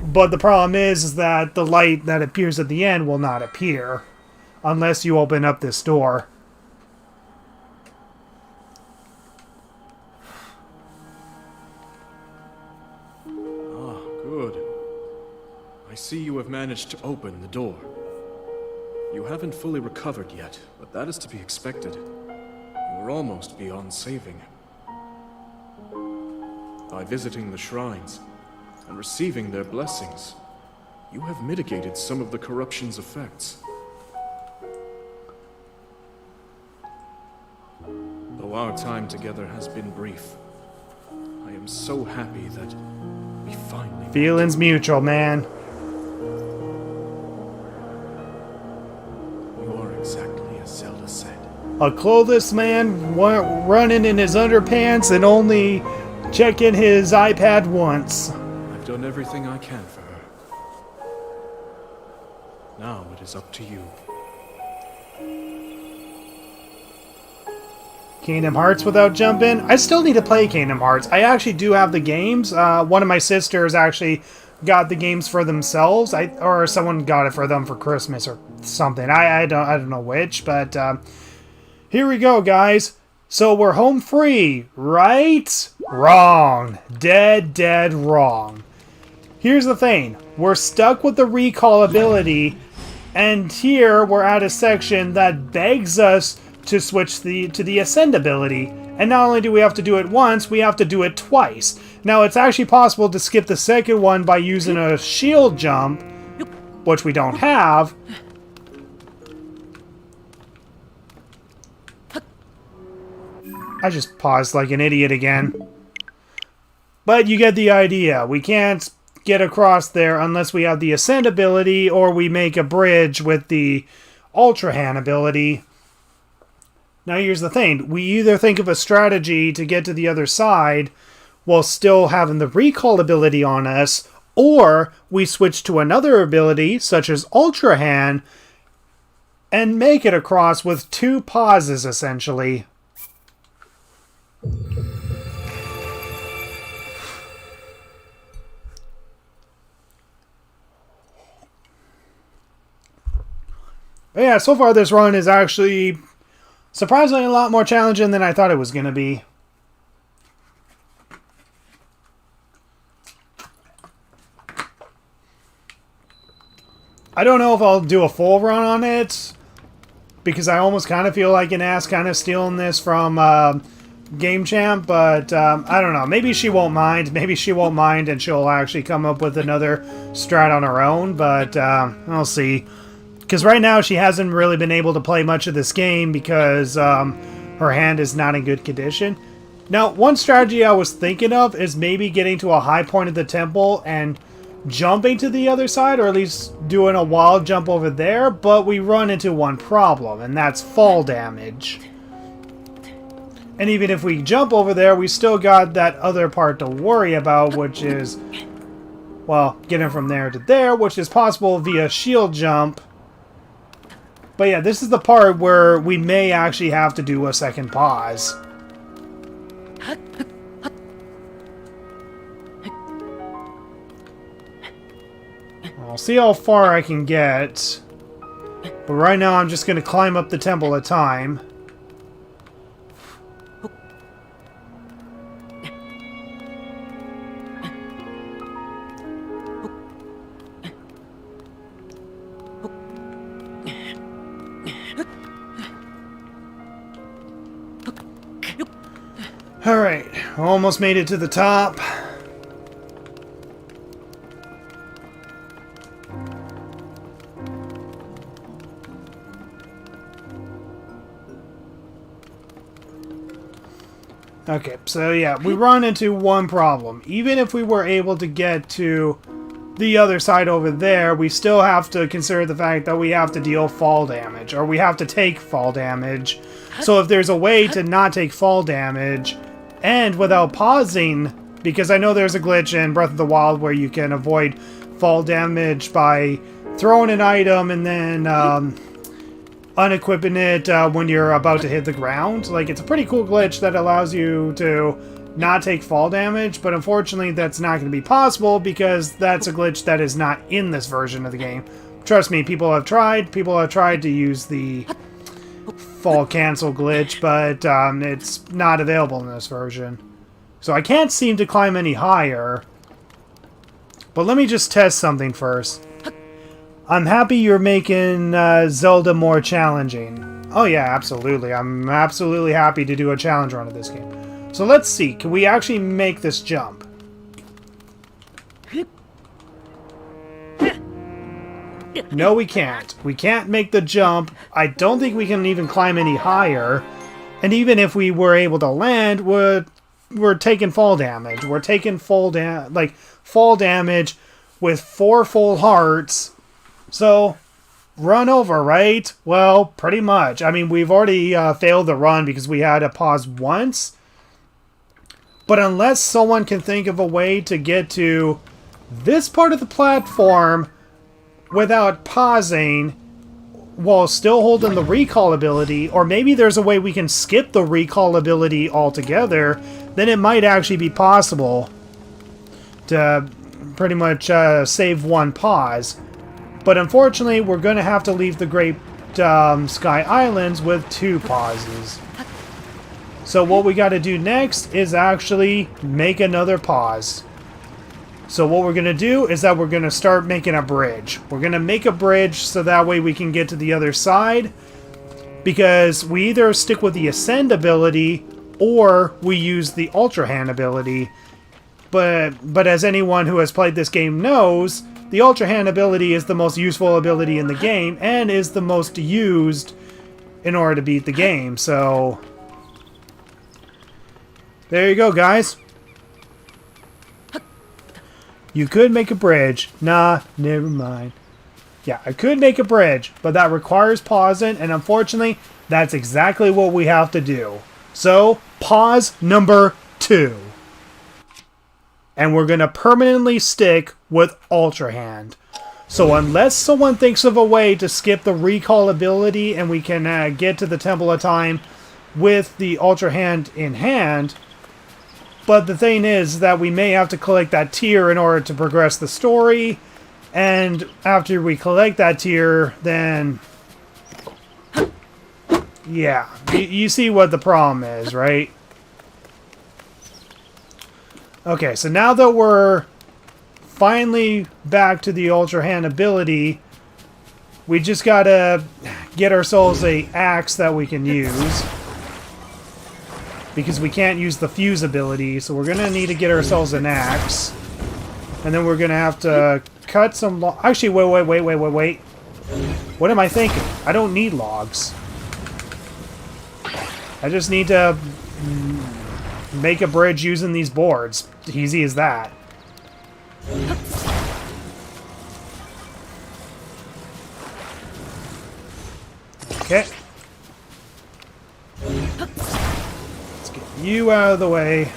but the problem is that the light that appears at the end will not appear unless you open up this door. Ah, good. I see you have managed to open the door. You haven't fully recovered yet, but that is to be expected. You were almost beyond saving. By visiting the shrines and receiving their blessings, you have mitigated some of the corruption's effects. Though our time together has been brief, I am so happy that we finally... Feelings mutual, man. Exactly as Zelda said. A clothless man running in his underpants and only checking his iPad once. I've done everything I can for her. Now it is up to you. Kingdom Hearts without jumping? I still need to play Kingdom Hearts. I actually do have the games. One of my sisters actually got the games for themselves, or someone got it for them for Christmas or something. I don't know which, but here we go, guys. So we're home free, right? Wrong. Dead wrong. Here's the thing. We're stuck with the recall ability, and here we're at a section that begs us to switch to the ascend ability. And not only do we have to do it once, we have to do it twice. Now, it's actually possible to skip the second one by using a shield jump, which we don't have. I just paused like an idiot again. But you get the idea. We can't get across there unless we have the ascend ability or we make a bridge with the Ultra Hand ability. Now here's the thing, we either think of a strategy to get to the other side while still having the recall ability on us, or we switch to another ability, such as Ultra Hand, and make it across with 2 pauses, essentially. But yeah, so far this run is actually surprisingly a lot more challenging than I thought it was going to be. I don't know if I'll do a full run on it, because I almost kind of feel like an ass kind of stealing this from Game Champ, but I don't know. Maybe she won't mind. Maybe she won't mind and she'll actually come up with another strat on her own, but I'll see. Because right now she hasn't really been able to play much of this game because her hand is not in good condition. Now, one strategy I was thinking of is maybe getting to a high point of the temple and jumping to the other side, or at least doing a wild jump over there, but we run into one problem, and that's fall damage. And even if we jump over there, we still got that other part to worry about, which is, well, getting from there to there, which is possible via shield jump. But yeah, this is the part where we may actually have to do a second pause. I'll see how far I can get. But right now I'm just going to climb up the temple at a time. Alright, almost made it to the top. Okay, so yeah, we run into one problem. Even if we were able to get to the other side over there, we still have to consider the fact that we have to deal fall damage, or we have to take fall damage. So if there's a way to not take fall damage, and without pausing, because I know there's a glitch in Breath of the Wild where you can avoid fall damage by throwing an item and then unequipping it when you're about to hit the ground. Like, it's a pretty cool glitch that allows you to not take fall damage, but unfortunately that's not going to be possible because that's a glitch that is not in this version of the game. Trust me, people have tried to use the fall cancel glitch, but it's not available in this version. So I can't seem to climb any higher. But let me just test something first. I'm happy you're making Zelda more challenging. Oh yeah, absolutely. I'm absolutely happy to do a challenge run of this game. So let's see, can we actually make this jump? No, we can't. We can't make the jump. I don't think we can even climb any higher. And even if we were able to land, we're taking fall damage. We're taking fall damage with 4 full hearts. So, run over, right? Well, pretty much. I mean, we've already failed the run because we had to pause once. But unless someone can think of a way to get to this part of the platform without pausing while still holding the recall ability, or maybe there's a way we can skip the recall ability altogether, then it might actually be possible to pretty much save one pause. But unfortunately, we're going to have to leave the Great Sky Islands with 2 pauses. So what we got to do next is actually make another pause. So what we're going to do is that we're going to start making a bridge. We're going to make a bridge so that way we can get to the other side. Because we either stick with the Ascend ability or we use the Ultra Hand ability. But as anyone who has played this game knows, the Ultra Hand ability is the most useful ability in the game and is the most used in order to beat the game. So there you go, guys. You could make a bridge. Nah, never mind. Yeah, I could make a bridge, but that requires pausing, and unfortunately, that's exactly what we have to do. So, pause number 2. And we're going to permanently stick with Ultra Hand. So unless someone thinks of a way to skip the recall ability and we can get to the Temple of Time with the Ultra Hand in hand. But the thing is that we may have to collect that tier in order to progress the story. And after we collect that tier, then yeah, you see what the problem is, right? Okay, so now that we're finally back to the Ultra Hand ability, we just gotta get ourselves a axe that we can use. Because we can't use the fuse ability, so we're gonna need to get ourselves an axe. And then we're gonna have to cut some actually, wait. What am I thinking? I don't need logs. I just need to make a bridge using these boards. Easy as that. Okay. Let's get you out of the way.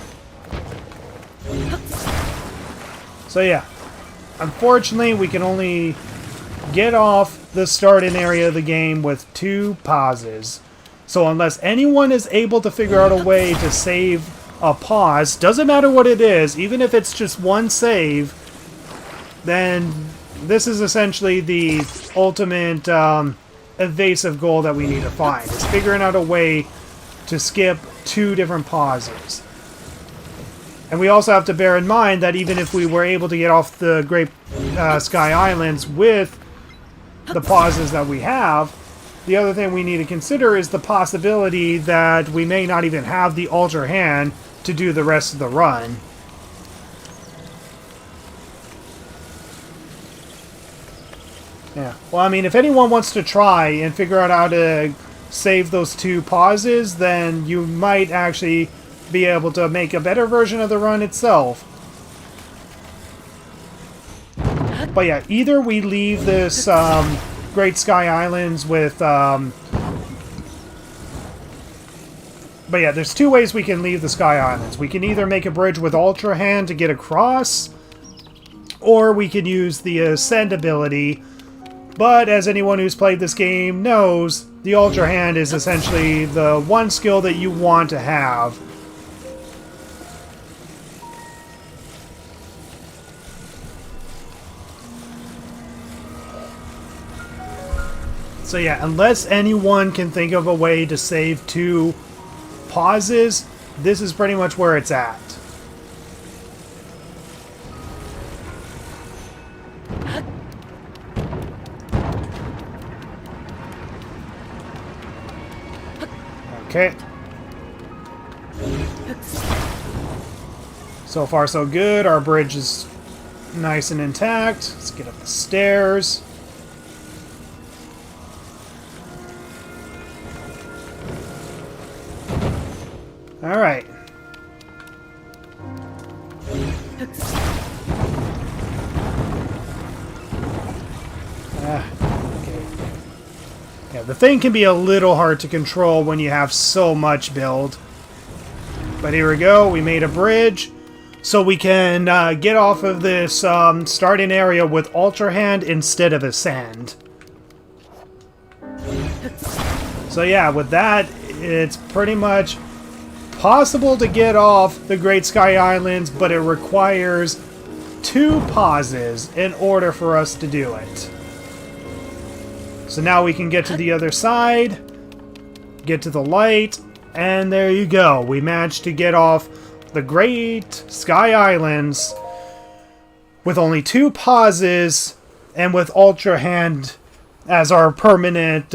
So yeah. Unfortunately, we can only get off the starting area of the game with 2 pauses. So unless anyone is able to figure out a way to save a pause, doesn't matter what it is, even if it's just one save, then this is essentially the ultimate evasive goal that we need to find. Is figuring out a way to skip 2 different pauses. And we also have to bear in mind that even if we were able to get off the Great Sky Islands with the pauses that we have, the other thing we need to consider is the possibility that we may not even have the Ultra Hand to do the rest of the run. Yeah. Well, I mean, if anyone wants to try and figure out how to save those 2 pauses, then you might actually be able to make a better version of the run itself. But yeah, either we leave this Great Sky Islands with... But yeah, there's 2 ways we can leave the Sky Islands. We can either make a bridge with Ultra Hand to get across, or we can use the Ascend ability. But as anyone who's played this game knows, the Ultra Hand is essentially the one skill that you want to have. So yeah, unless anyone can think of a way to save 2 pauses, this is pretty much where it's at. Okay. So far so good. Our bridge is nice and intact. Let's get up the stairs. All right. Okay. Yeah, the thing can be a little hard to control when you have so much build. But here we go. We made a bridge. So we can get off of this starting area with Ultra Hand instead of Ascend. So yeah, with that, it's pretty much possible to get off the Great Sky Islands, but it requires 2 pauses in order for us to do it. So now we can get to the other side, get to the light, and there you go. We managed to get off the Great Sky Islands with only 2 pauses and with Ultra Hand as our permanent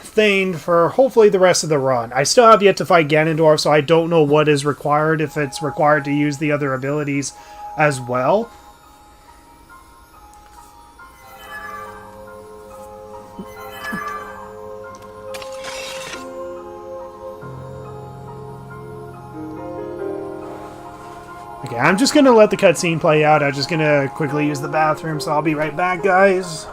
thing for hopefully the rest of the run. I still have yet to fight Ganondorf, so I don't know what is required, if it's required to use the other abilities as well. Okay, I'm just going to let the cutscene play out. I'm just going to quickly use the bathroom, so I'll be right back, guys.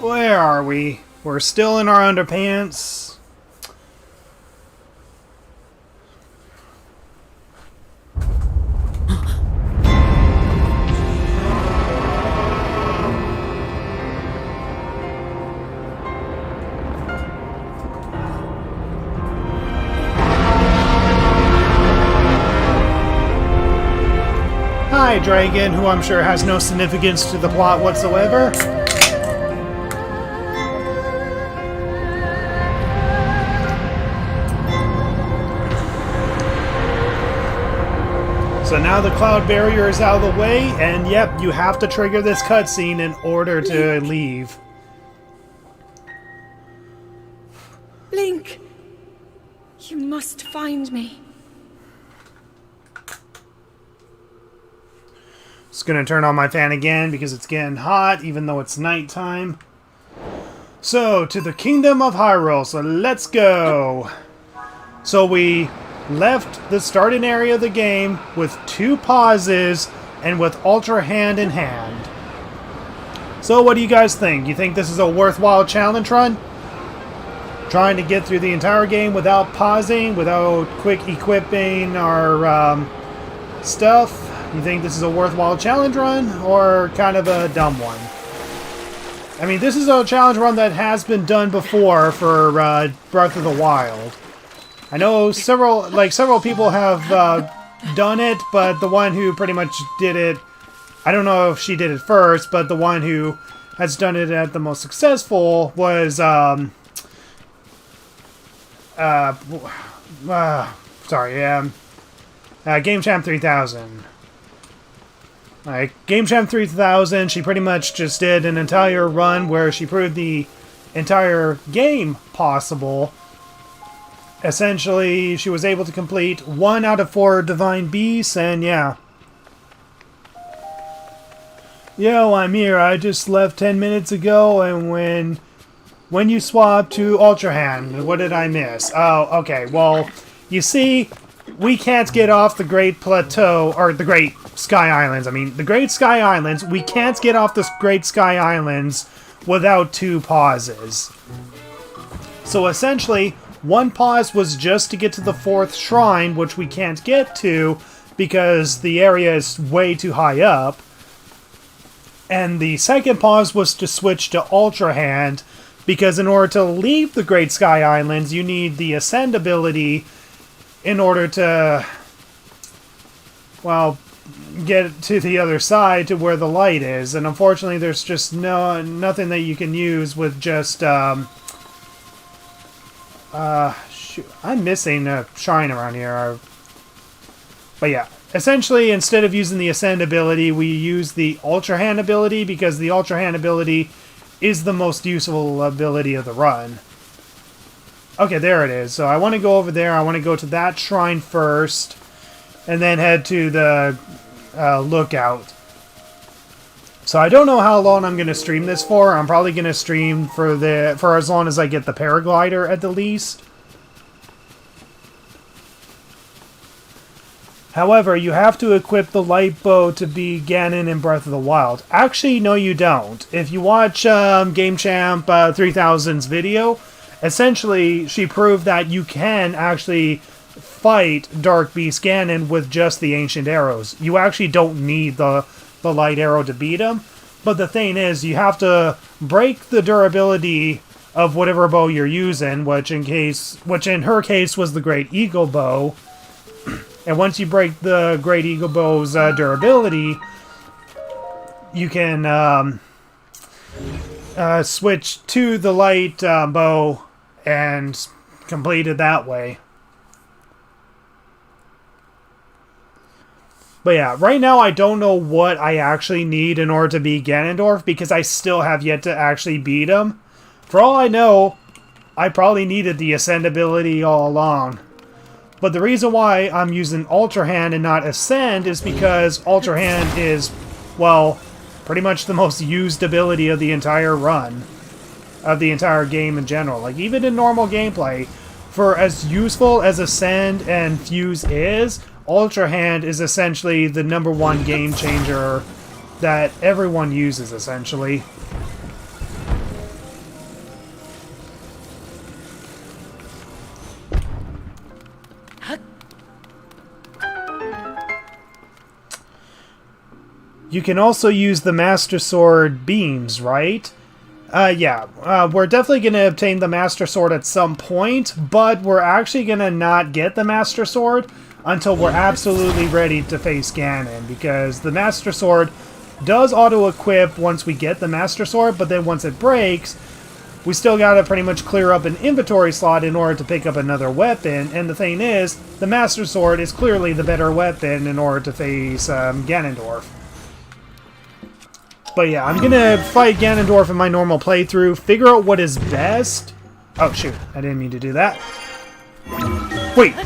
Where are we? We're still in our underpants. Hi, Dragon, who I'm sure has no significance to the plot whatsoever. So now the cloud barrier is out of the way, and yep, you have to trigger this cutscene in order to leave. Link! You must find me. Just gonna turn on my fan again because it's getting hot, even though it's nighttime. So, to the Kingdom of Hyrule, so let's go! So we left the starting area of the game with 2 pauses and with Ultra Hand in hand. So what do you guys think? You think this is a worthwhile challenge run? Trying to get through the entire game without pausing, without quick equipping our stuff? You think this is a worthwhile challenge run, or kind of a dumb one? I mean, this is a challenge run that has been done before for Breath of the Wild. I know several people have done it, but the one who pretty much did it, I don't know if she did it first, but the one who has done it at the most successful was Game Champ 3000. Game Champ 3000, she pretty much just did an entire run where she proved the entire game possible. Essentially, she was able to complete 1 out of 4 Divine Beasts, and yeah. Yo, I'm here. I just left 10 minutes ago, and when you swap to Ultra Hand, what did I miss? Oh, okay. Well, you see, we can't get off the Great Plateau, or the Great Sky Islands. I mean, the Great Sky Islands, we can't get off the Great Sky Islands without 2 pauses. So essentially, 1 pause was just to get to the 4th shrine, which we can't get to because the area is way too high up. And the 2nd pause was to switch to Ultra Hand, because in order to leave the Great Sky Islands, you need the Ascend ability in order to, well, get to the other side to where the light is. And unfortunately, there's just nothing that you can use with just, shoot, I'm missing a shrine around here. But yeah, essentially, instead of using the Ascend ability, we use the Ultra Hand ability, because the Ultra Hand ability is the most useful ability of the run. Okay, there it is. So I want to go over there. I want to go to that shrine first, and then head to the lookout. So I don't know how long I'm going to stream this for. I'm probably going to stream for as long as I get the paraglider at the least. However, you have to equip the light bow to be Ganon in Breath of the Wild. Actually, no you don't. If you watch Game Champ 3000's video, essentially she proved that you can actually fight Dark Beast Ganon with just the Ancient Arrows. You actually don't need the light arrow to beat him. But the thing is, you have to break the durability of whatever bow you're using, which in her case was the Great Eagle Bow. And once you break the Great Eagle Bow's durability, you can switch to the light bow and complete it that way. But yeah, right now I don't know what I actually need in order to beat Ganondorf, because I still have yet to actually beat him. For all I know, I probably needed the Ascend ability all along. But the reason why I'm using Ultra Hand and not Ascend is because Ultra Hand is, well, pretty much the most used ability of the entire run. Of the entire game in general. Like, even in normal gameplay, for as useful as Ascend and Fuse is, Ultra Hand is essentially the #1 game changer that everyone uses, essentially. You can also use the Master Sword beams, right? Yeah. We're definitely going to obtain the Master Sword at some point, but we're actually going to not get the Master Sword until we're absolutely ready to face Ganon, because the Master Sword does auto-equip once we get the Master Sword, but then once it breaks, we still gotta pretty much clear up an inventory slot in order to pick up another weapon, and the thing is, the Master Sword is clearly the better weapon in order to face Ganondorf. But yeah, I'm gonna fight Ganondorf in my normal playthrough, figure out what is best. Oh shoot, I didn't mean to do that. Wait!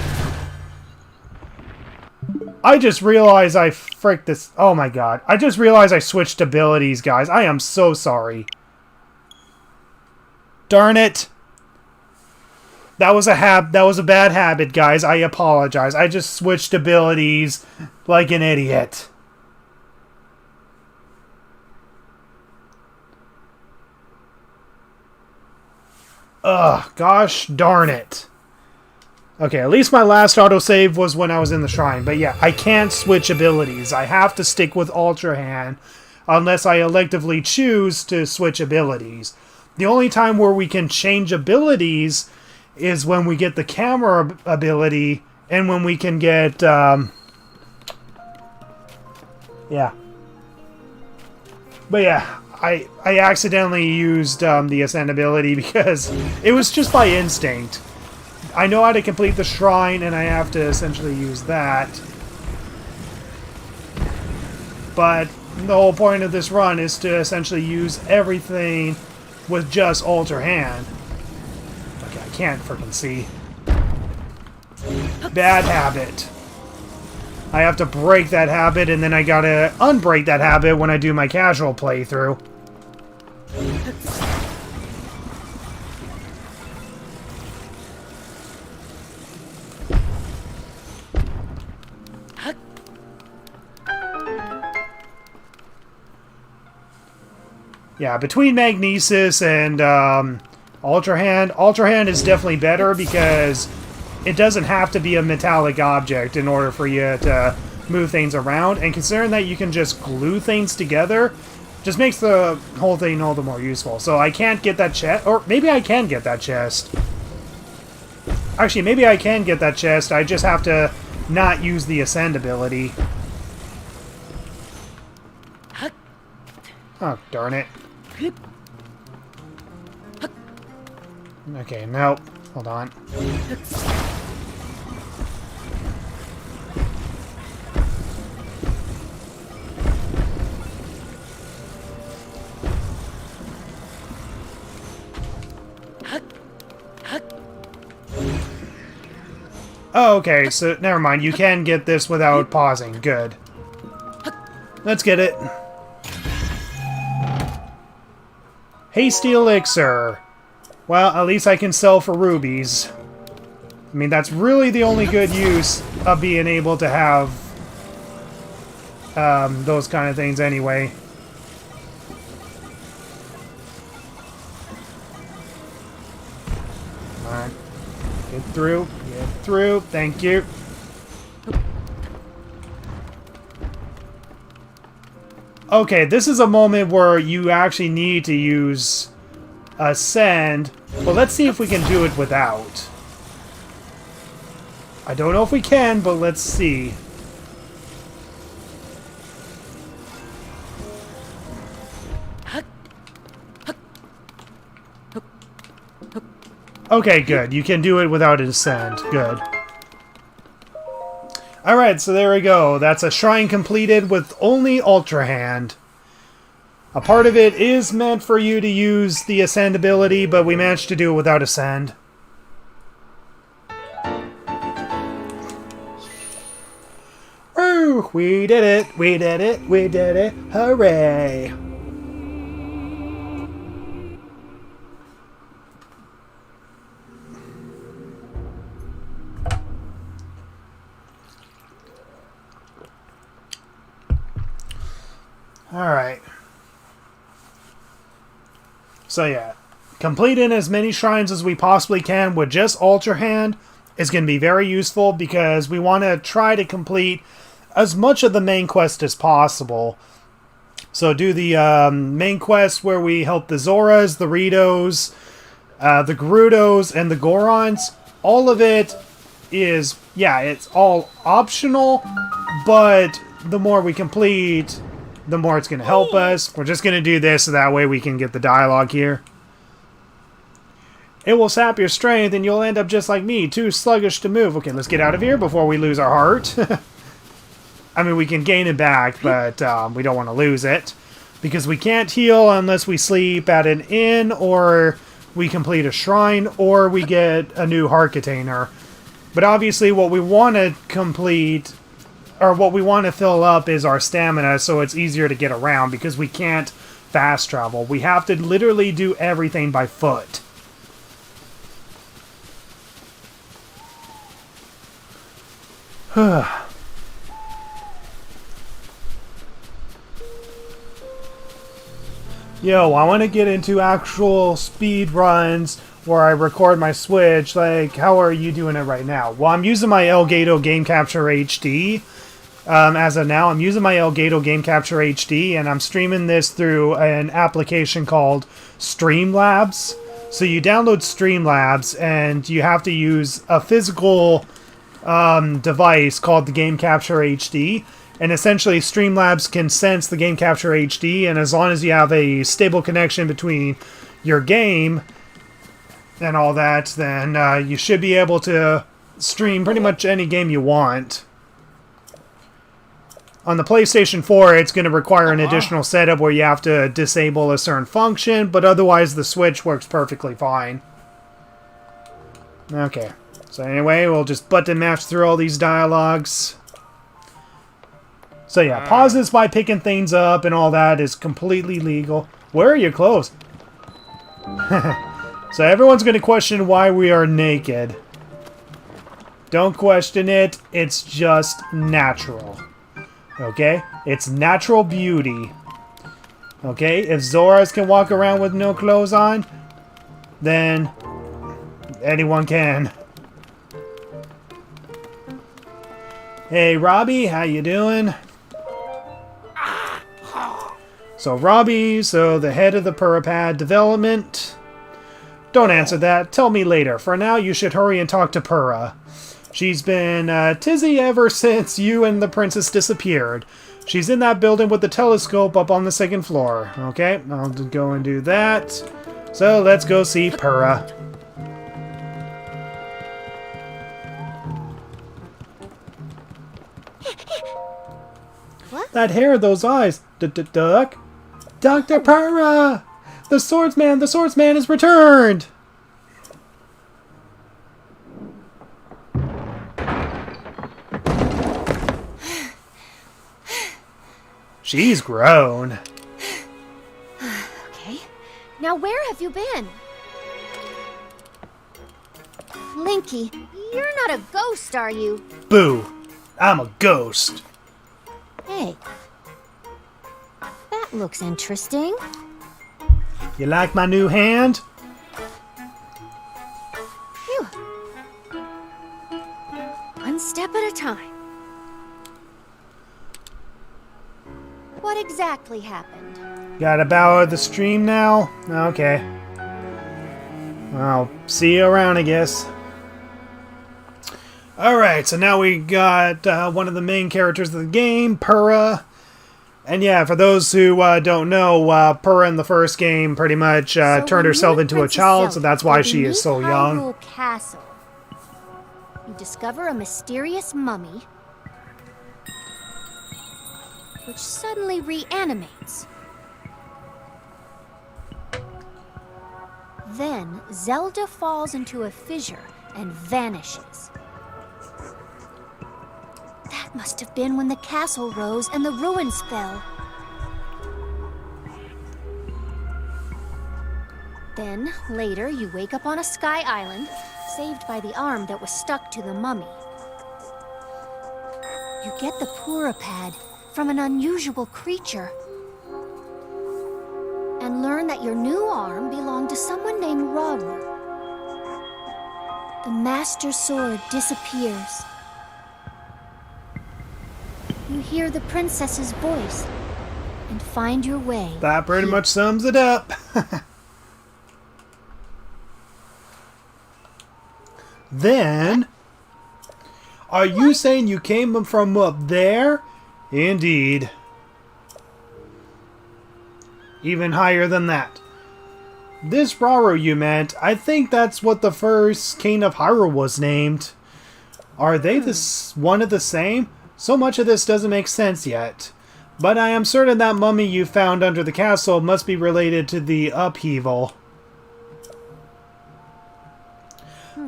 I just realized I fricked this. Oh my god. I just realized I switched abilities, guys. I am so sorry. Darn it. That was a bad habit, guys. I apologize. I just switched abilities like an idiot. Ugh, gosh darn it. Okay, at least my last autosave was when I was in the shrine. But yeah, I can't switch abilities. I have to stick with Ultra Hand unless I electively choose to switch abilities. The only time where we can change abilities is when we get the camera ability and when we can get, yeah. But yeah, I accidentally used the Ascend ability because it was just by instinct. I know how to complete the shrine and I have to essentially use that. But the whole point of this run is to essentially use everything with just Ultra Hand. Okay, I can't freaking see. Bad habit. I have to break that habit, and then I gotta unbreak that habit when I do my casual playthrough. Yeah, between Magnesis and Ultra Hand is definitely better because it doesn't have to be a metallic object in order for you to move things around. And considering that you can just glue things together, just makes the whole thing all the more useful. So I can't get that chest, or maybe I can get that chest. Actually, maybe I can get that chest, I just have to not use the Ascend ability. Oh, darn it. Okay, nope. Hold on. Oh, okay, so never mind. You can get this without pausing. Good. Let's get it. Hasty Elixir. Well, at least I can sell for rubies. I mean, that's really the only good use of being able to have those kind of things anyway. Come on. Get through. Get through. Thank you. Okay, this is a moment where you actually need to use Ascend. Well, let's see if we can do it without. I don't know if we can, but let's see. Okay, good. You can do it without Ascend. Good. Alright, so there we go. That's a shrine completed with only Ultra Hand. A part of it is meant for you to use the Ascend ability, but we managed to do it without Ascend. Woo! We did it! We did it! We did it! Hooray! Alright. So yeah, completing as many shrines as we possibly can with just Ultra Hand is going to be very useful because we want to try to complete as much of the main quest as possible. So do the main quest where we help the Zoras, the Ritos, the Gerudos, and the Gorons. All of it is, yeah, it's all optional, but the more we complete, the more it's going to help us. We're just going to do this so that way we can get the dialogue here. It will sap your strength and you'll end up just like me, too sluggish to move. Okay, let's get out of here before we lose our heart. I mean, we can gain it back, but we don't want to lose it. Because we can't heal unless we sleep at an inn, or we complete a shrine, or we get a new heart container. But obviously what we want to complete, or what we want to fill up, is our stamina, so it's easier to get around, because we can't fast travel. We have to literally do everything by foot. Yo, I want to get into actual speed runs where I record my Switch. Like, how are you doing it right now? Well, I'm using my Elgato Game Capture HD. As of now, I'm using my Elgato Game Capture HD, and I'm streaming this through an application called Streamlabs. So you download Streamlabs, and you have to use a physical device called the Game Capture HD. And essentially, Streamlabs can sense the Game Capture HD, and as long as you have a stable connection between your game and all that, then you should be able to stream pretty much any game you want. On the PlayStation 4, it's going to require an additional setup where you have to disable a certain function, but otherwise the Switch works perfectly fine. Okay, so anyway, we'll just button mash through all these dialogues. So yeah, pauses by picking things up and all that is completely legal. Where are your clothes? So everyone's going to question why we are naked. Don't question it, it's just natural. Okay? It's natural beauty. Okay? If Zoras can walk around with no clothes on, then anyone can. Hey Robbie, how you doing? So Robbie, the head of the Pura development. Don't answer that. Tell me later. For now, you should hurry and talk to Pura. She's been tizzy ever since you and the princess disappeared. She's in that building with the telescope up on the 2nd floor. Okay, I'll go and do that. So let's go see Pura. What? That hair, those eyes. Duck. Dr. Pura! The swordsman has returned! She's grown. Okay. Now where have you been? Linky, you're not a ghost, are you? Boo! I'm a ghost. Hey. That looks interesting. You like my new hand? Phew. One step at a time. What exactly happened? Gotta bow out the stream now? Okay. I'll see you around, I guess. Alright, so now we got one of the main characters of the game, Pura. And yeah, for those who don't know, Pura in the first game pretty much turned herself into a child, so that's why she is so young. Hyrule Castle. You discover a mysterious mummy which suddenly reanimates. Then Zelda falls into a fissure and vanishes. That must have been when the castle rose and the ruins fell. Then, later, you wake up on a sky island, saved by the arm that was stuck to the mummy. You get the Pura from an unusual creature, and learn that your new arm belonged to someone named Hyrule. The Master Sword disappears. You hear the princess's voice and find your way. That pretty much sums it up. Then, are you saying you came from up there? Indeed. Even higher than that. This Hyrule you meant, I think that's what the first king of Hyrule was named. Are they one of the same? So much of this doesn't make sense yet. But I am certain that mummy you found under the castle must be related to the upheaval.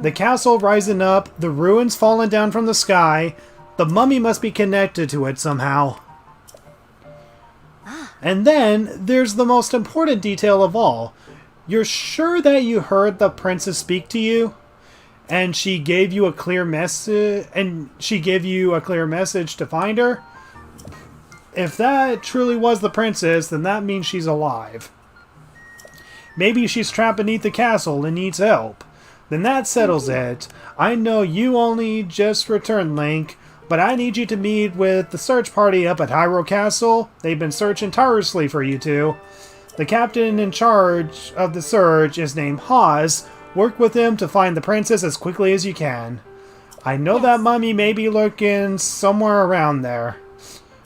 The castle rising up, the ruins falling down from the sky. The mummy must be connected to it somehow. And then, there's the most important detail of all. You're sure that you heard the princess speak to you? and she gave you a clear message, to find her. If that truly was the princess, then that means she's alive. Maybe she's trapped beneath the castle and needs help. Then that settles it. I know you only just returned, Link, but I need you to meet with the search party up at Hyrule Castle. They've been searching tirelessly for you two. The captain in charge of the search is named Haz. Work with him to find the princess as quickly as you can. I know that mummy may be lurking somewhere around there,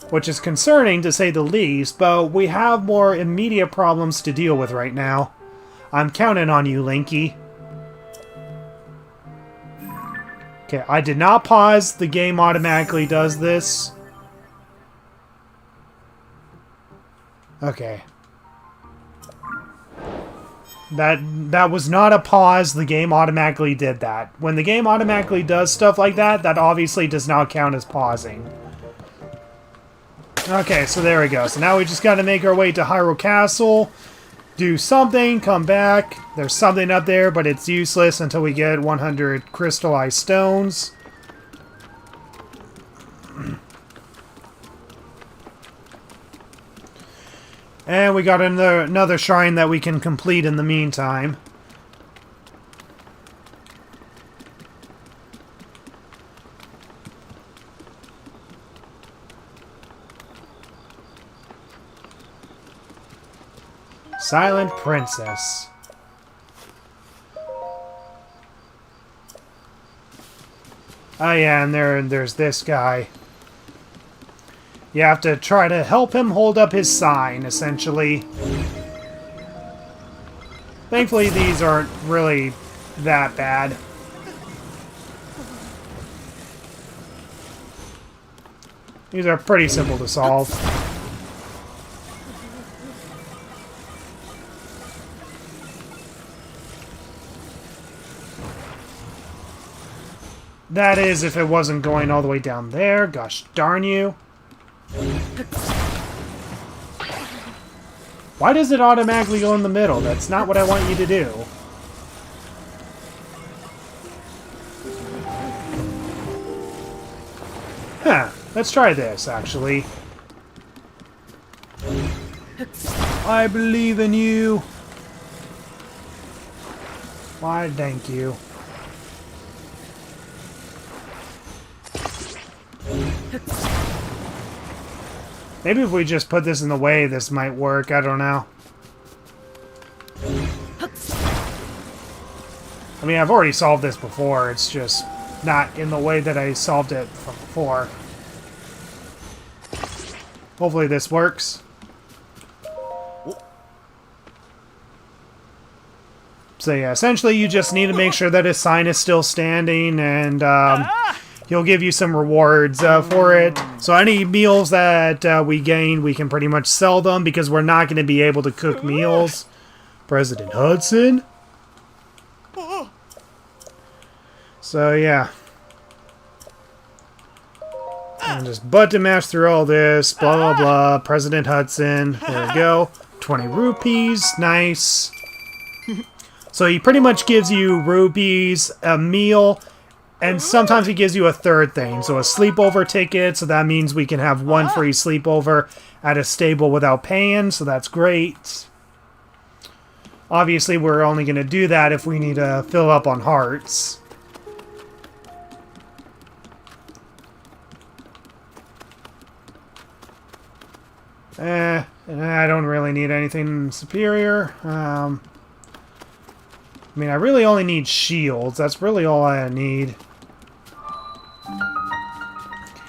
which is concerning to say the least, but we have more immediate problems to deal with right now. I'm counting on you, Linky. Okay, I did not pause. The game automatically does this. Okay. That was not a pause. The game automatically did that. When the game automatically does stuff like that, that obviously does not count as pausing. Okay, so there we go. So now we just got to make our way to Hyrule Castle, do something, come back. There's something up there, but it's useless until we get 100 crystallized stones. And we got another shrine that we can complete in the meantime. Silent Princess. Oh yeah, and there's this guy. You have to try to help him hold up his sign, essentially. Thankfully, these aren't really that bad. These are pretty simple to solve. That is, if it wasn't going all the way down there. Gosh darn you. Why does it automatically go in the middle? That's not what I want you to do. Huh. Let's try this, actually. I believe in you. Why, thank you. Maybe if we just put this in the way, this might work. I don't know. I mean, I've already solved this before. It's just not in the way that I solved it from before. Hopefully this works. So yeah, essentially you just need to make sure that his sign is still standing, and he'll give you some rewards for it. So any meals that we gain, we can pretty much sell them, because we're not going to be able to cook meals. President Hudson. So yeah. And just button mash through all this. Blah, blah, blah. President Hudson. There we go. 20 rupees. Nice. So he pretty much gives you rupees, a meal, and sometimes he gives you a third thing. So a sleepover ticket, so that means we can have one free sleepover at a stable without paying, so that's great. Obviously, we're only going to do that if we need to fill up on hearts. I don't really need anything superior. I mean, I really only need shields. That's really all I need.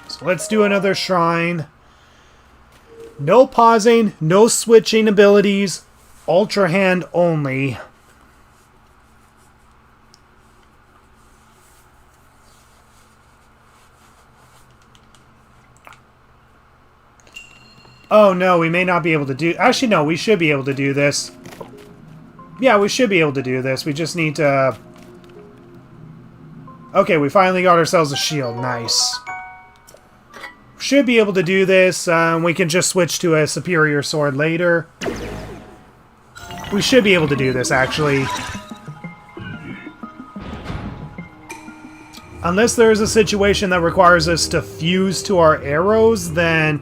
So let's do another shrine. No pausing, no switching abilities. Ultra Hand only. Oh no, we may not be able to do... Actually, no, we should be able to do this. Yeah, we should be able to do this. We just need to... Okay, we finally got ourselves a shield. Nice. Should be able to do this. We can just switch to a superior sword later. We should be able to do this, actually. unless there is a situation that requires us to fuse to our arrows, then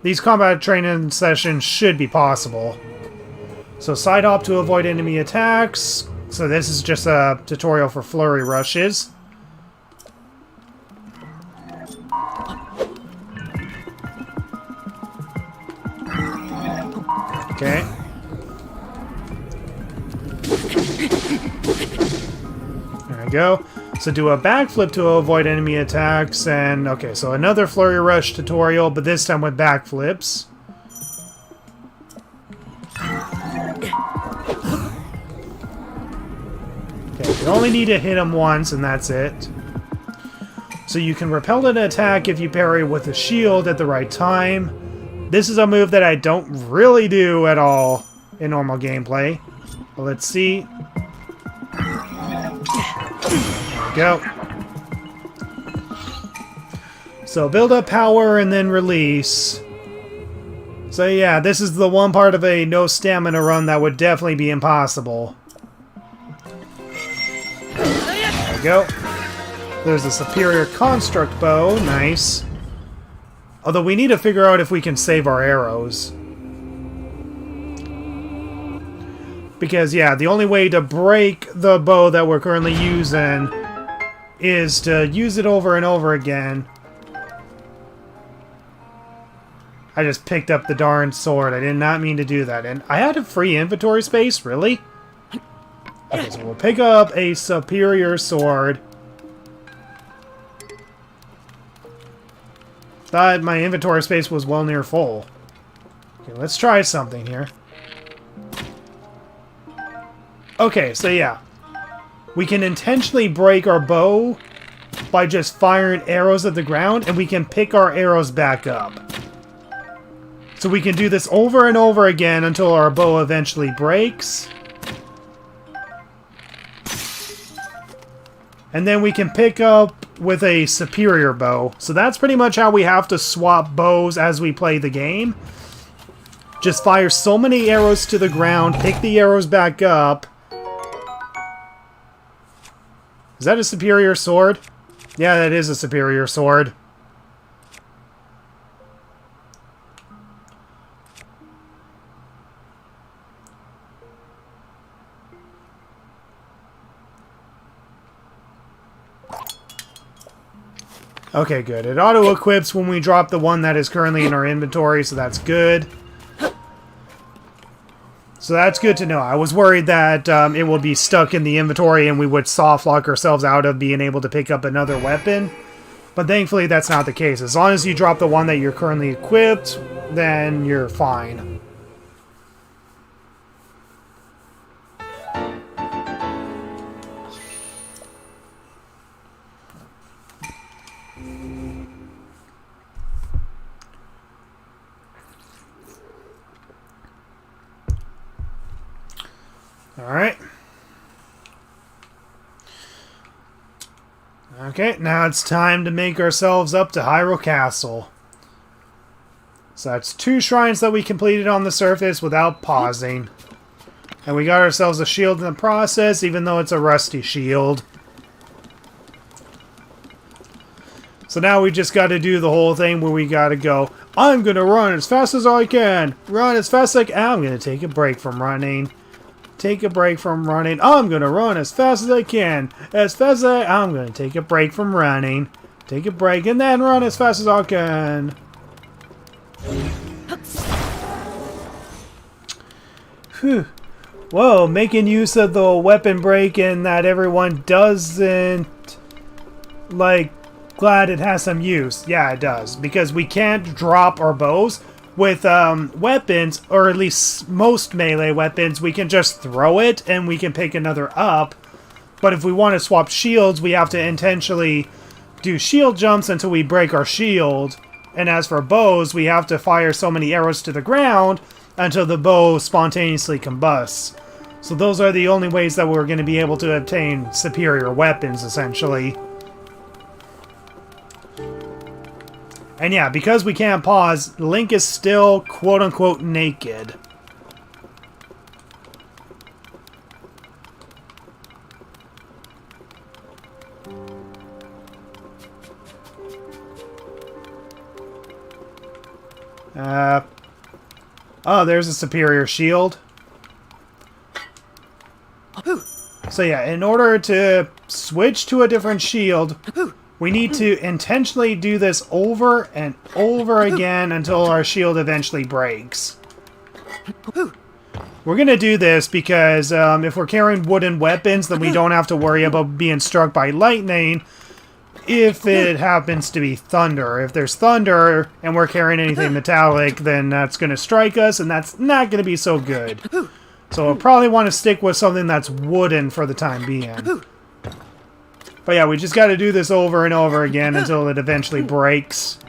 these combat training sessions should be possible. So side hop to avoid enemy attacks. So this is just a tutorial for flurry rushes. Okay. There we go. So do a backflip to avoid enemy attacks, and okay, so another flurry rush tutorial, but this time with backflips. Okay, you only need to hit him once, and that's it. So you can repel an attack if you parry with a shield at the right time. This is a move that I don't really do at all in normal gameplay. But let's see. Go. So build up power and then release. So yeah, this is the one part of a no stamina run that would definitely be impossible. There we go. There's a superior construct bow. Nice. Although we need to figure out if we can save our arrows. Because yeah, the only way to break the bow that we're currently using is to use it over and over again. I just picked up the darn sword. I did not mean to do that. And I had a free inventory space? Really? Okay, so we'll pick up a superior sword. Thought my inventory space was well near full. Okay, let's try something here. Okay, so yeah. We can intentionally break our bow by just firing arrows at the ground, and we can pick our arrows back up. So we can do this over and over again until our bow eventually breaks. And then we can pick up with a superior bow. So that's pretty much how we have to swap bows as we play the game. Just fire so many arrows to the ground, pick the arrows back up. Is that a superior sword? Yeah, that is a superior sword. Okay, good. It auto-equips when we drop the one that is currently in our inventory, so that's good. So that's good to know. I was worried that it would be stuck in the inventory and we would soft lock ourselves out of being able to pick up another weapon. But thankfully that's not the case. As long as you drop the one that you're currently equipped, then you're fine. Alright. Okay, now it's time to make ourselves up to Hyrule Castle. So that's 2 shrines that we completed on the surface without pausing. And we got ourselves a shield in the process, even though it's a rusty shield. So now we just got to do the whole thing where we got to go, I'm going to run as fast as I can. Run as fast as I can. I'm going to take a break from running. Take a break from running. I'm going to run as fast as I can. As fast as I'm going to take a break from running. Take a break and then run as fast as I can. Whew. Whoa, making use of the weapon break and that everyone doesn't, like, glad it has some use. Yeah, it does. Because we can't drop our bows. With weapons, or at least most melee weapons, we can just throw it and we can pick another up. But if we want to swap shields, we have to intentionally do shield jumps until we break our shield. And as for bows, we have to fire so many arrows to the ground until the bow spontaneously combusts. So those are the only ways that we're going to be able to obtain superior weapons, essentially. And yeah, because we can't pause, Link is still quote-unquote naked. Oh, there's a superior shield. So yeah, in order to switch to a different shield, we need to intentionally do this over and over again until our shield eventually breaks. We're going to do this because if we're carrying wooden weapons, then we don't have to worry about being struck by lightning if it happens to be thunder. If there's thunder and we're carrying anything metallic, then that's going to strike us, and that's not going to be so good. So we'll probably want to stick with something that's wooden for the time being. But yeah, we just got to do this over and over again until it eventually breaks.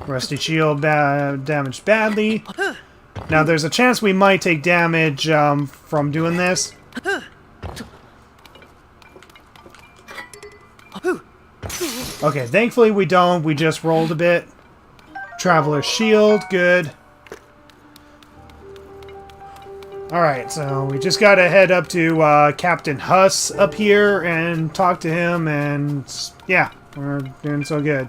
Rusty shield damaged badly. Now there's a chance we might take damage from doing this. Okay, thankfully we don't. We just rolled a bit. Traveler's shield, good. Alright, so we just gotta head up to Captain Huss up here and talk to him, and yeah, we're doing so good.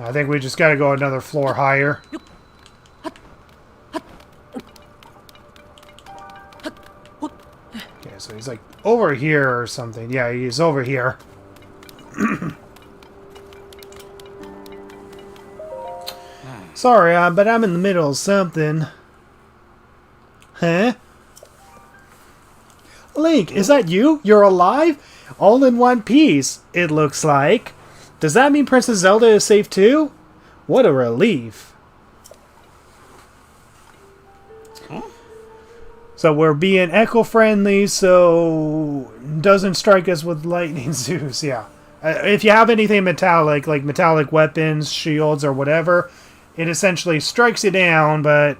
I think we just gotta go another floor higher. Okay, so he's like over here or something. Yeah, he's over here. Sorry, but I'm in the middle of something. Huh? Link, is that you? You're alive? All in one piece, it looks like. Does that mean Princess Zelda is safe too? What a relief. So we're being eco-friendly so doesn't strike us with lightning Zeus, yeah. If you have anything metallic, like metallic weapons, shields, or whatever, it essentially strikes you down, but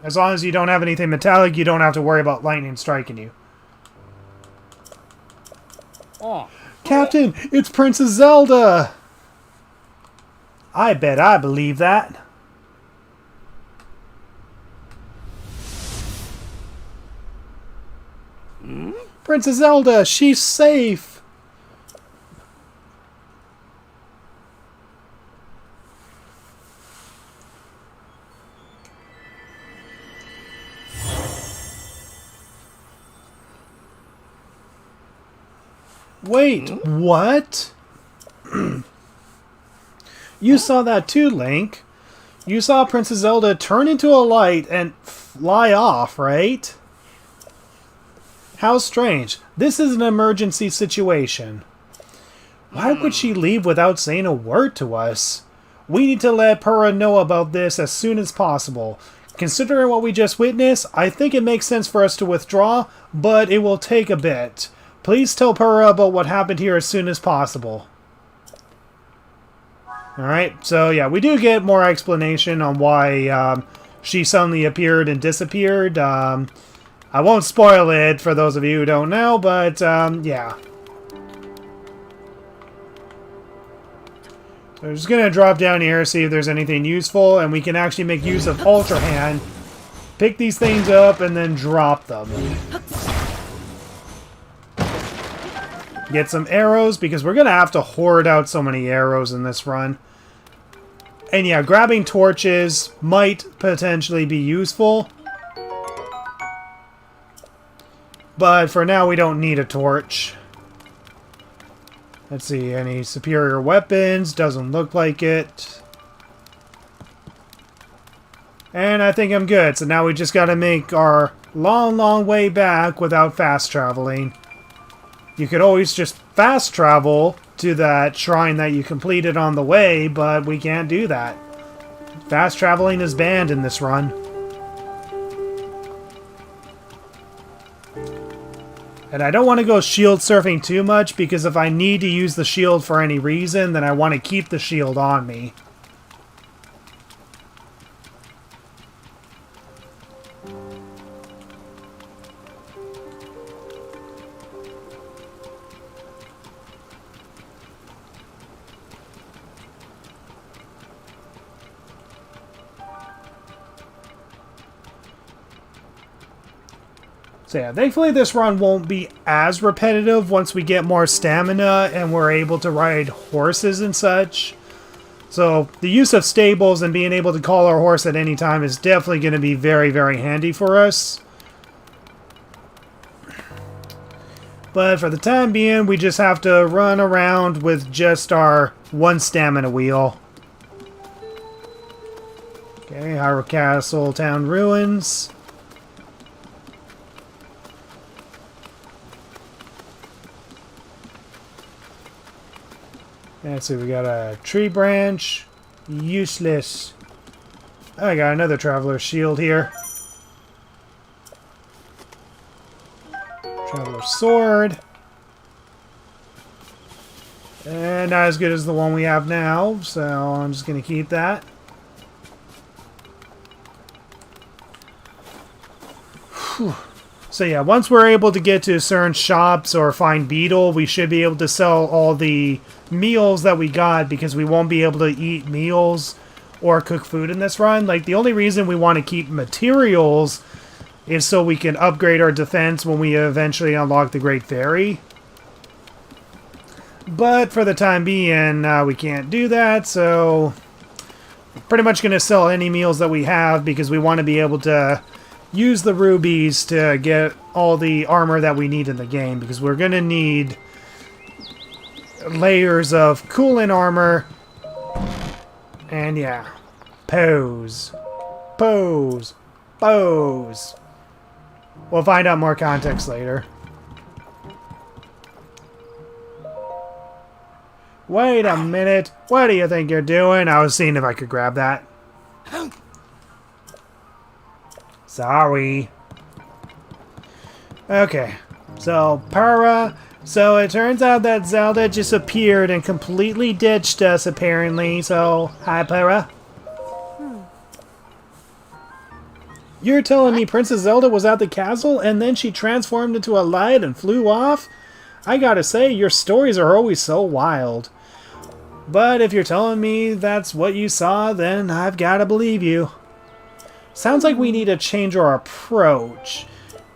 as long as you don't have anything metallic, you don't have to worry about lightning striking you. Oh. Captain, it's Princess Zelda! I bet I believe that. Princess Zelda, she's safe! Wait, what? You saw that too, Link. You saw Princess Zelda turn into a light and fly off, right? How strange. This is an emergency situation. Why would she leave without saying a word to us? We need to let Pura know about this as soon as possible. Considering what we just witnessed, I think it makes sense for us to withdraw, but it will take a bit. Please tell Pura about what happened here as soon as possible. Alright, so yeah, we do get more explanation on why she suddenly appeared and disappeared. I won't spoil it for those of you who don't know, but yeah. So we're just going to drop down here, see if there's anything useful, and we can actually make use of Ultra Hand. Pick these things up and then drop them. Get some arrows, because we're going to have to hoard out so many arrows in this run. And yeah, grabbing torches might potentially be useful. But for now, we don't need a torch. Let's see, any superior weapons? Doesn't look like it. And I think I'm good. So now we just got to make our long, long way back without fast traveling. You could always just fast travel to that shrine that you completed on the way, but we can't do that. Fast traveling is banned in this run. And I don't want to go shield surfing too much, because if I need to use the shield for any reason, then I want to keep the shield on me. So yeah, thankfully this run won't be as repetitive once we get more stamina and we're able to ride horses and such. So the use of stables and being able to call our horse at any time is definitely going to be very, very handy for us. But for the time being, we just have to run around with just our one stamina wheel. Okay, Hyrule Castle Town Ruins. Let's see, we got a tree branch. Useless. Oh, I got another Traveler's Shield here. Traveler's Sword. And not as good as the one we have now, so I'm just going to keep that. Whew. So yeah, once we're able to get to certain shops or find Beetle, we should be able to sell all the meals that we got, because we won't be able to eat meals or cook food in this run. Like, the only reason we want to keep materials is so we can upgrade our defense when we eventually unlock the Great Fairy. But for the time being, we can't do that, so we're pretty much going to sell any meals that we have, because we want to be able to use the rubies to get all the armor that we need in the game, because we're going to need layers of coolant armor. And yeah, pose. Pose. Pose. We'll find out more context later. Wait a minute. What do you think you're doing? I was seeing if I could grab that. Sorry. Okay. So, Pura. So, it turns out that Zelda just appeared and completely ditched us, apparently. So, hi, Pura. You're telling me Princess Zelda was at the castle and then she transformed into a light and flew off? I gotta say, your stories are always so wild. But if you're telling me that's what you saw, then I've gotta believe you. Sounds like we need to change our approach.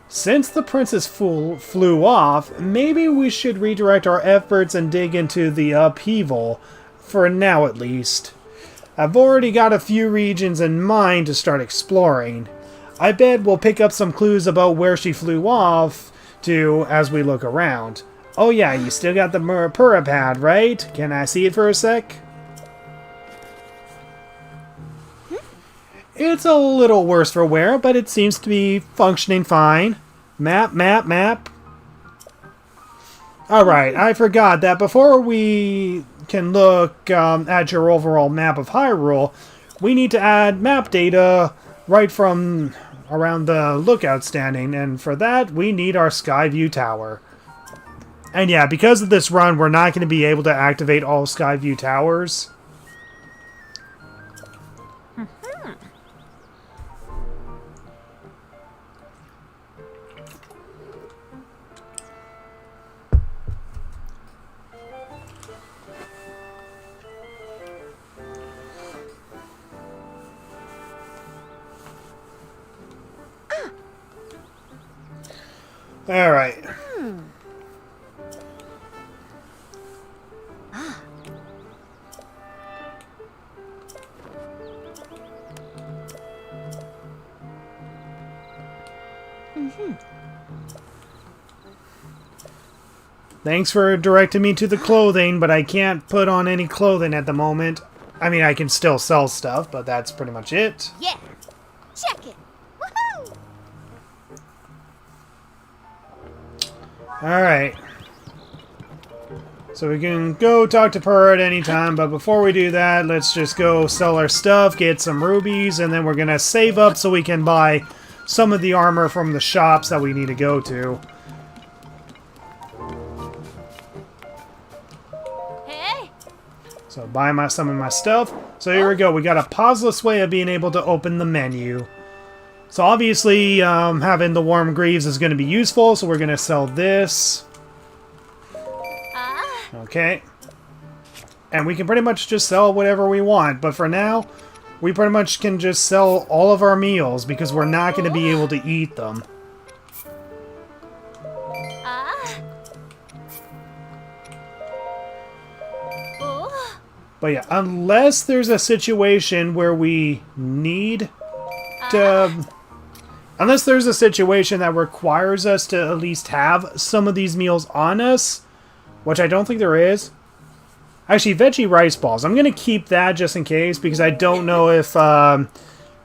Since the princess flew off, maybe we should redirect our efforts and dig into the upheaval. For now, at least. I've already got a few regions in mind to start exploring. I bet we'll pick up some clues about where she flew off to as we look around. Oh yeah, you still got the Pura pad, right? Can I see it for a sec? It's a little worse for wear, but it seems to be functioning fine. Map, map, map. Alright, I forgot that before we can look at your overall map of Hyrule, we need to add map data right from around the lookout standing, and for that we need our Skyview Tower. And yeah, because of this run, we're not going to be able to activate all Skyview Towers. Alright. Thanks for directing me to the clothing, but I can't put on any clothing at the moment. I mean, I can still sell stuff, but that's pretty much it. Yeah. Check it. Woohoo! Alright. So we can go talk to Pura at any time, but before we do that, let's just go sell our stuff, get some rubies, and then we're going to save up so we can buy some of the armor from the shops that we need to go to. Hey! So buy some of my stuff. So here we go. We got a pauseless way of being able to open the menu. So obviously, having the Warm Greaves is going to be useful, so we're going to sell this. Okay. And we can pretty much just sell whatever we want, but for now, we pretty much can just sell all of our meals because we're not going to be able to eat them. But yeah, unless there's a situation where we need to... Unless there's a situation that requires us to at least have some of these meals on us, which I don't think there is. Actually, veggie rice balls. I'm going to keep that just in case, because I don't know if...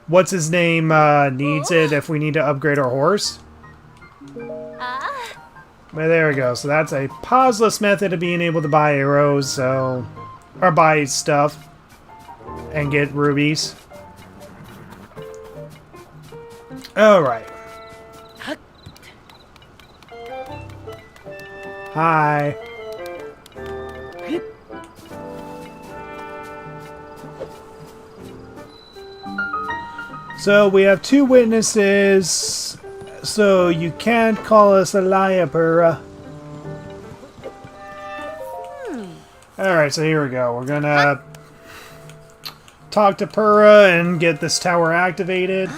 what's his name needs it if we need to upgrade our horse. But there we go. So that's a pauseless method of being able to buy arrows, so... Or buy stuff. And get rubies. Alright. Hi. So we have 2 witnesses, so you can't call us a liar, Pura. Alright, so here we go. We're gonna talk to Pura and get this tower activated.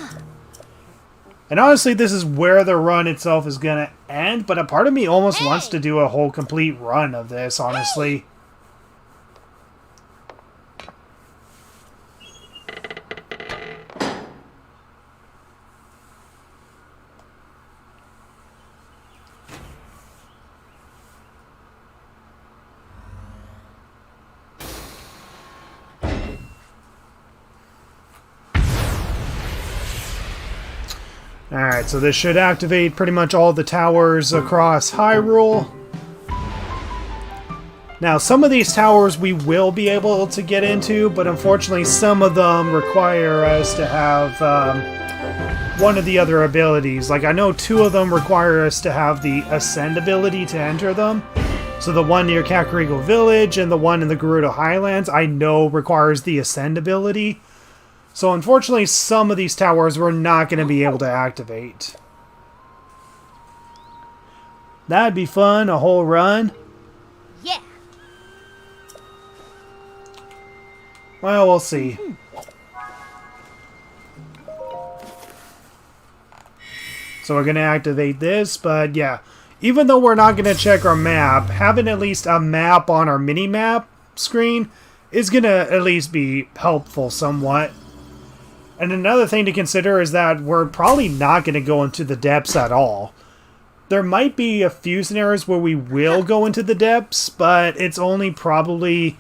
And honestly, this is where the run itself is gonna end, but a part of me almost wants to do a whole complete run of this, honestly. Alright, so this should activate pretty much all the towers across Hyrule. Now, some of these towers we will be able to get into, but unfortunately some of them require us to have one of the other abilities. Like, I know 2 of them require us to have the Ascend ability to enter them. So the one near Kakariko Village and the one in the Gerudo Highlands, I know requires the Ascend ability. So unfortunately, some of these towers we're not going to be able to activate. That'd be fun, a whole run. Yeah. Well, we'll see. So we're going to activate this, but yeah. Even though we're not going to check our map, having at least a map on our mini-map screen is going to at least be helpful somewhat. And another thing to consider is that we're probably not going to go into the depths at all. There might be a few scenarios where we will go into the depths, but it's only probably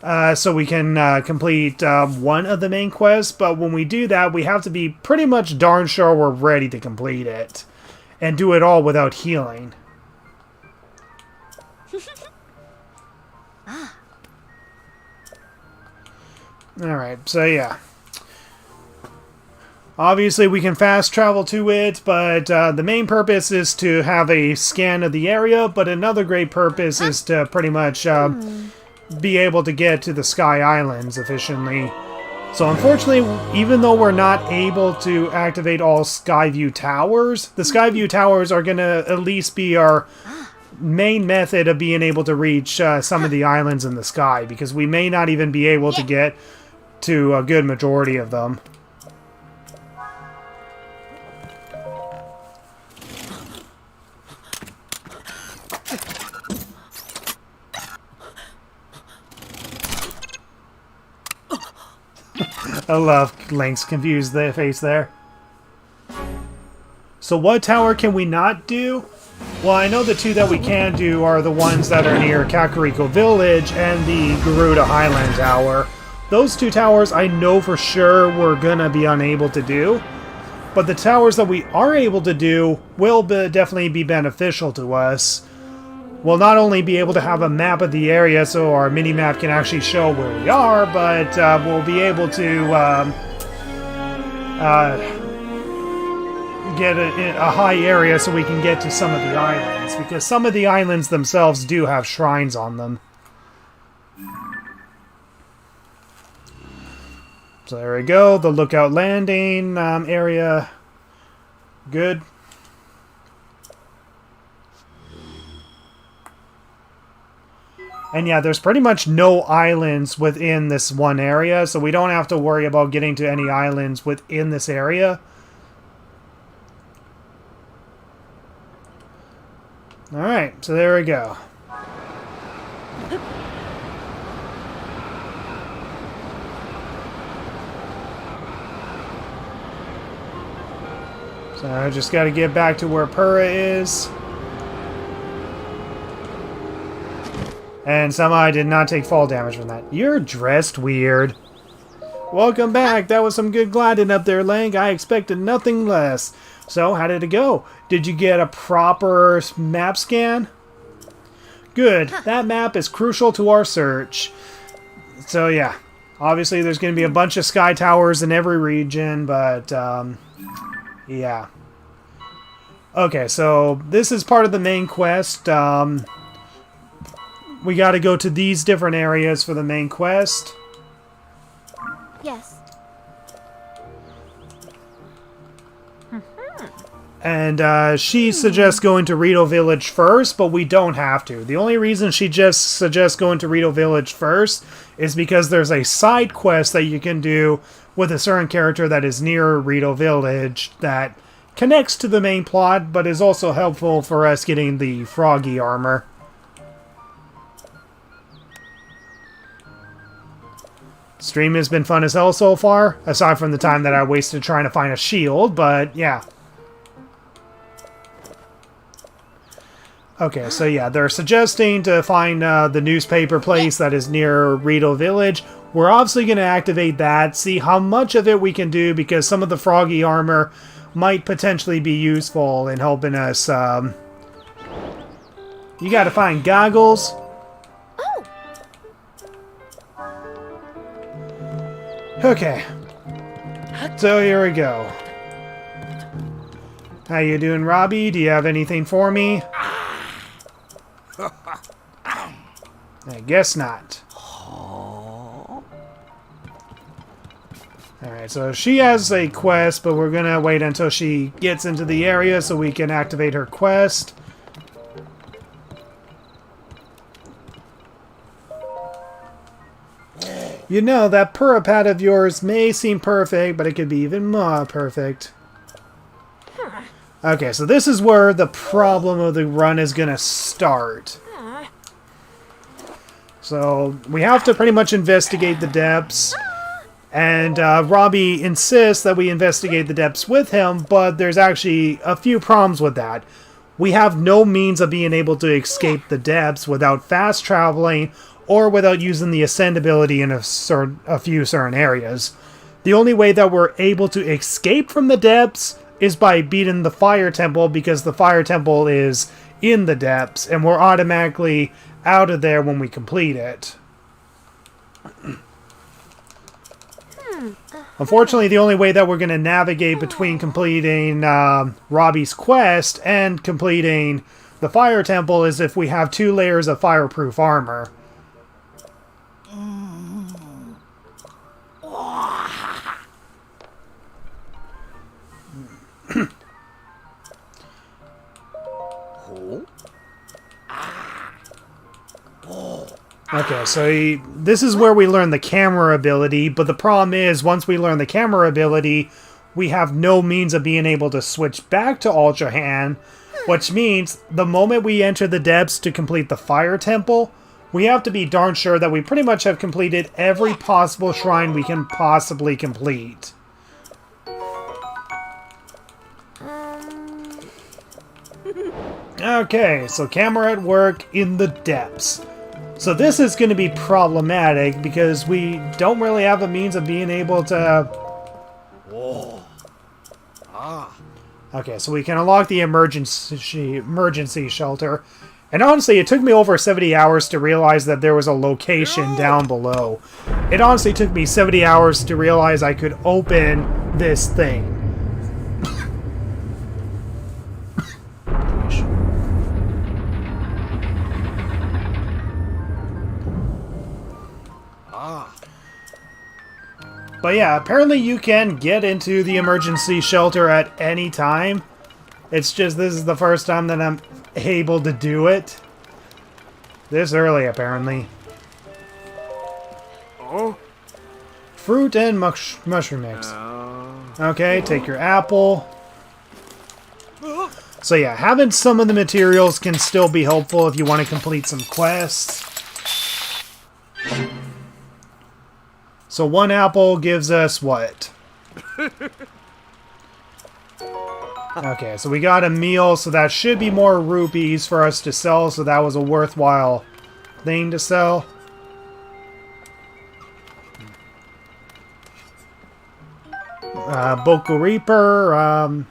so we can complete one of the main quests. But when we do that, we have to be pretty much darn sure we're ready to complete it. And do it all without healing. Alright, so yeah. Obviously, we can fast travel to it, but the main purpose is to have a scan of the area, but another great purpose is to pretty much be able to get to the Sky Islands efficiently. So unfortunately, even though we're not able to activate all Skyview Towers, the Skyview Towers are going to at least be our main method of being able to reach some of the islands in the sky, because we may not even be able to get to a good majority of them. I love Link's confused face there. So what tower can we not do? Well, I know the 2 that we can do are the ones that are near Kakariko Village and the Gerudo Highland Tower. Those 2 towers I know for sure we're gonna be unable to do. But the towers that we are able to do will definitely be beneficial to us. We'll not only be able to have a map of the area so our mini-map can actually show where we are, but we'll be able to get a high area so we can get to some of the islands, because some of the islands themselves do have shrines on them. So there we go, the Lookout Landing area. Good. And yeah, there's pretty much no islands within this one area, so we don't have to worry about getting to any islands within this area. Alright, so there we go. So I just got to get back to where Pura is. And somehow I did not take fall damage from that. You're dressed weird. Welcome back. That was some good gliding up there, Link. I expected nothing less. So, how did it go? Did you get a proper map scan? Good. That map is crucial to our search. So, yeah. Obviously, there's going to be a bunch of sky towers in every region, but, yeah. Okay, so this is part of the main quest. We got to go to these different areas for the main quest. Yes. And she suggests going to Rito Village first, but we don't have to. The only reason she just suggests going to Rito Village first is because there's a side quest that you can do with a certain character that is near Rito Village that connects to the main plot, but is also helpful for us getting the froggy armor. Stream has been fun as hell so far, aside from the time that I wasted trying to find a shield, but yeah. Okay, so yeah, they're suggesting to find the newspaper place that is near Rito Village. We're obviously going to activate that, see how much of it we can do, because some of the froggy armor might potentially be useful in helping us. You got to find goggles. Okay, so here we go. How you doing, Robbie? Do you have anything for me? I guess not. Alright, so she has a quest, but we're gonna wait until she gets into the area so we can activate her quest. You know, that Pura pad of yours may seem perfect, but it could be even more perfect. Okay, so this is where the problem of the run is going to start. So, we have to pretty much investigate the depths. And Robbie insists that we investigate the depths with him, but there's actually a few problems with that. We have no means of being able to escape the depths without fast traveling or without using the ascend ability in a few certain areas. The only way that we're able to escape from the depths is by beating the fire temple, because the fire temple is in the depths, and we're automatically out of there when we complete it. Unfortunately, the only way that we're going to navigate between completing Robbie's quest and completing the fire temple is if we have 2 layers of fireproof armor. Okay, so this is where we learn the camera ability, but the problem is, once we learn the camera ability, we have no means of being able to switch back to Ultra Hand, which means the moment we enter the depths to complete the fire temple, we have to be darn sure that we pretty much have completed every possible shrine we can possibly complete. Okay, so camera at work in the depths. So this is going to be problematic because we don't really have a means of being able to... Okay, so we can unlock the emergency shelter. And honestly, it took me over 70 hours to realize that there was a location down below. It honestly took me 70 hours to realize I could open this thing. But yeah, apparently you can get into the emergency shelter at any time. It's just this is the first time that I'm able to do it. This early, apparently. Oh? Fruit and mushroom mix. Okay, take your apple. So yeah, having some of the materials can still be helpful if you want to complete some quests. So 1 apple gives us what? Okay, so we got a meal, so that should be more rupees for us to sell, so that was a worthwhile thing to sell. Boku Reaper,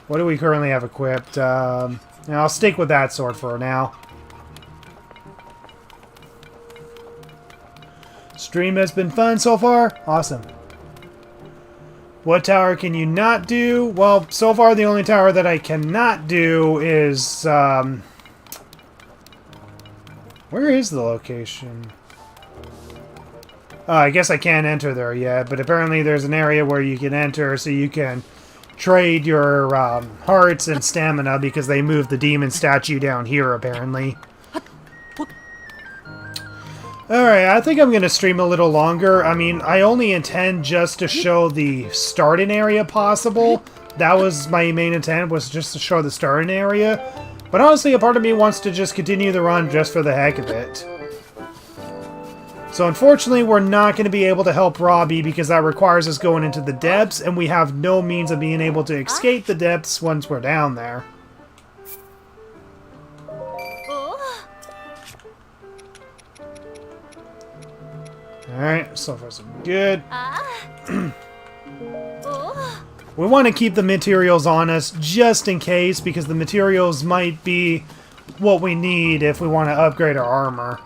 what do we currently have equipped? I'll stick with that sword for now. Stream has been fun so far. Awesome. What tower can you not do? Well, so far the only tower that I cannot do is... where is the location? I guess I can't enter there yet, but apparently there's an area where you can enter so you can trade your hearts and stamina because they moved the demon statue down here, apparently. Alright, I think I'm going to stream a little longer. I mean, I only intend just to show the starting area possible. That was my main intent, was just to show the starting area. But honestly, a part of me wants to just continue the run just for the heck of it. So unfortunately, we're not going to be able to help Robbie because that requires us going into the depths, and we have no means of being able to escape the depths once we're down there. Alright, so far so good. We want to keep the materials on us just in case, because the materials might be what we need if we want to upgrade our armor.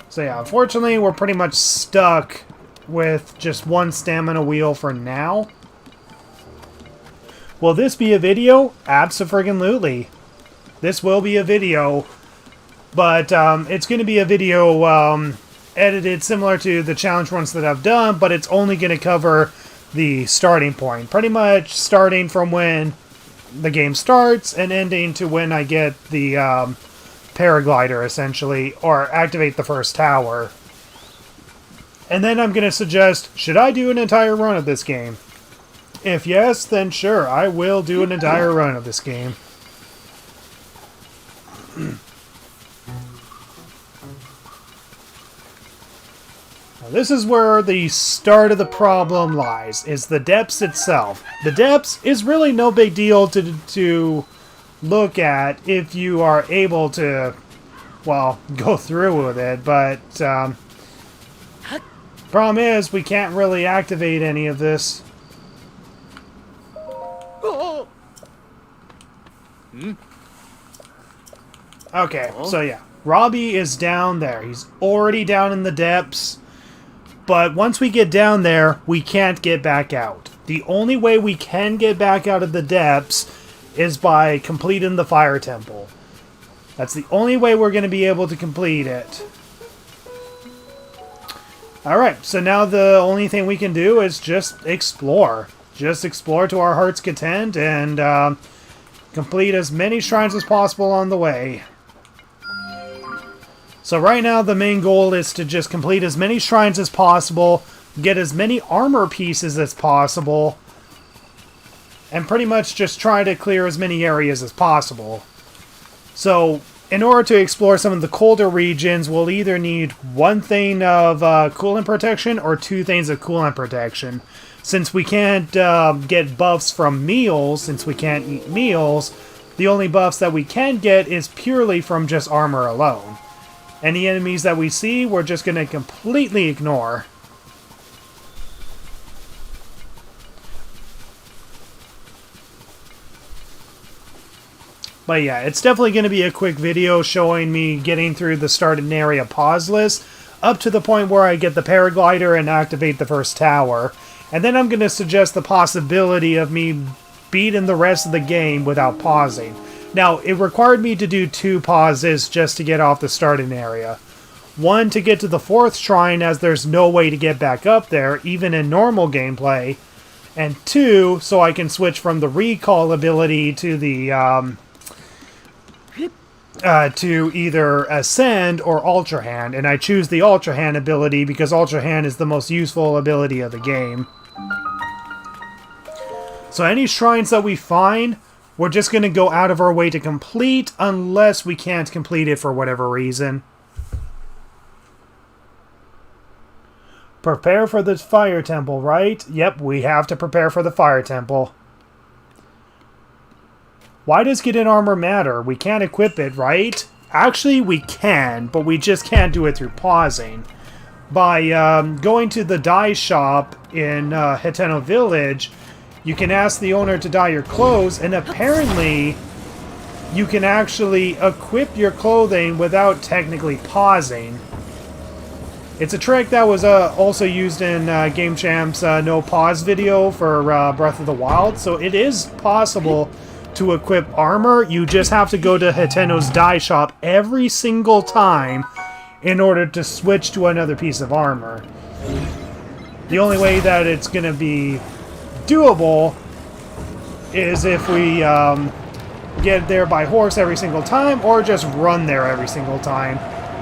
So yeah, unfortunately, we're pretty much stuck with just one stamina wheel for now. Will this be a video? Abso-friggin-lutely. This will be a video, but it's going to be a video edited similar to the challenge runs that I've done, but it's only going to cover the starting point. Pretty much starting from when the game starts and ending to when I get the paraglider, essentially, or activate the first tower. And then I'm going to suggest, should I do an entire run of this game? If yes, then sure, I will do an entire run of this game. Now, this is where the start of the problem lies, is the depths itself. The depths is really no big deal to look at if you are able to, well, go through with it, but problem is we can't really activate any of this. Okay, so yeah, Robbie is down there. He's already down in the depths. But once we get down there, we can't get back out. The only way we can get back out of the depths is by completing the fire temple. That's the only way we're going to be able to complete it. Alright, so now the only thing we can do is just explore. Just explore to our heart's content and complete as many shrines as possible on the way. So right now the main goal is to just complete as many shrines as possible, get as many armor pieces as possible, and pretty much just try to clear as many areas as possible. So in order to explore some of the colder regions, we'll either need one thing of coolant protection or two things of coolant protection. Since we can't get buffs from meals, since we can't eat meals, the only buffs that we can get is purely from just armor alone. Any enemies that we see, we're just going to completely ignore. But yeah, it's definitely going to be a quick video showing me getting through the starting area pauseless, up to the point where I get the paraglider and activate the first tower. And then I'm going to suggest the possibility of me beating the rest of the game without pausing. Now, it required me to do 2 pauses just to get off the starting area. One, to get to the 4th shrine, as there's no way to get back up there, even in normal gameplay. And 2, so I can switch from the recall ability to the, to either Ascend or Ultra Hand. And I choose the Ultra Hand ability because Ultra Hand is the most useful ability of the game. So any shrines that we find, we're just going to go out of our way to complete, unless we can't complete it for whatever reason. Prepare for the fire temple, right? Yep, we have to prepare for the fire temple. Why does getting armor matter? We can't equip it, right? Actually, we can, but we just can't do it through pausing. By going to the dye shop in Hiteno Village, you can ask the owner to dye your clothes, and apparently you can actually equip your clothing without technically pausing. It's a trick that was also used in Game Champ's no pause video for Breath of the Wild, so it is possible to equip armor. You just have to go to Hiteno's dye shop every single time in order to switch to another piece of armor. The only way that it's going to be doable is if we get there by horse every single time, or just run there every single time.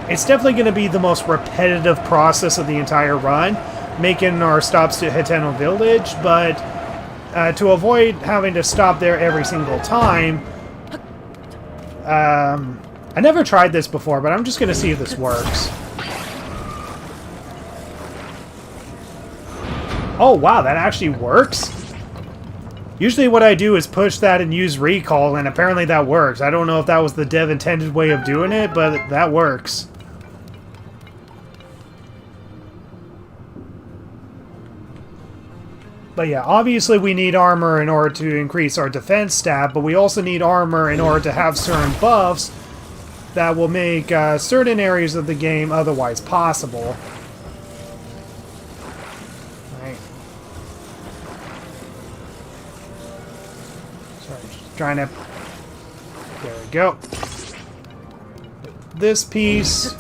It's definitely going to be the most repetitive process of the entire run, making our stops to Hiteno Village, but to avoid having to stop there every single time, I never tried this before, but I'm just going to see if this works. Oh wow, that actually works? Usually what I do is push that and use recall, and apparently that works. I don't know if that was the dev intended way of doing it, but that works. But yeah, obviously we need armor in order to increase our defense stat, but we also need armor in order to have certain buffs that will make certain areas of the game otherwise possible. Right. Sorry, just trying to... There we go. This piece...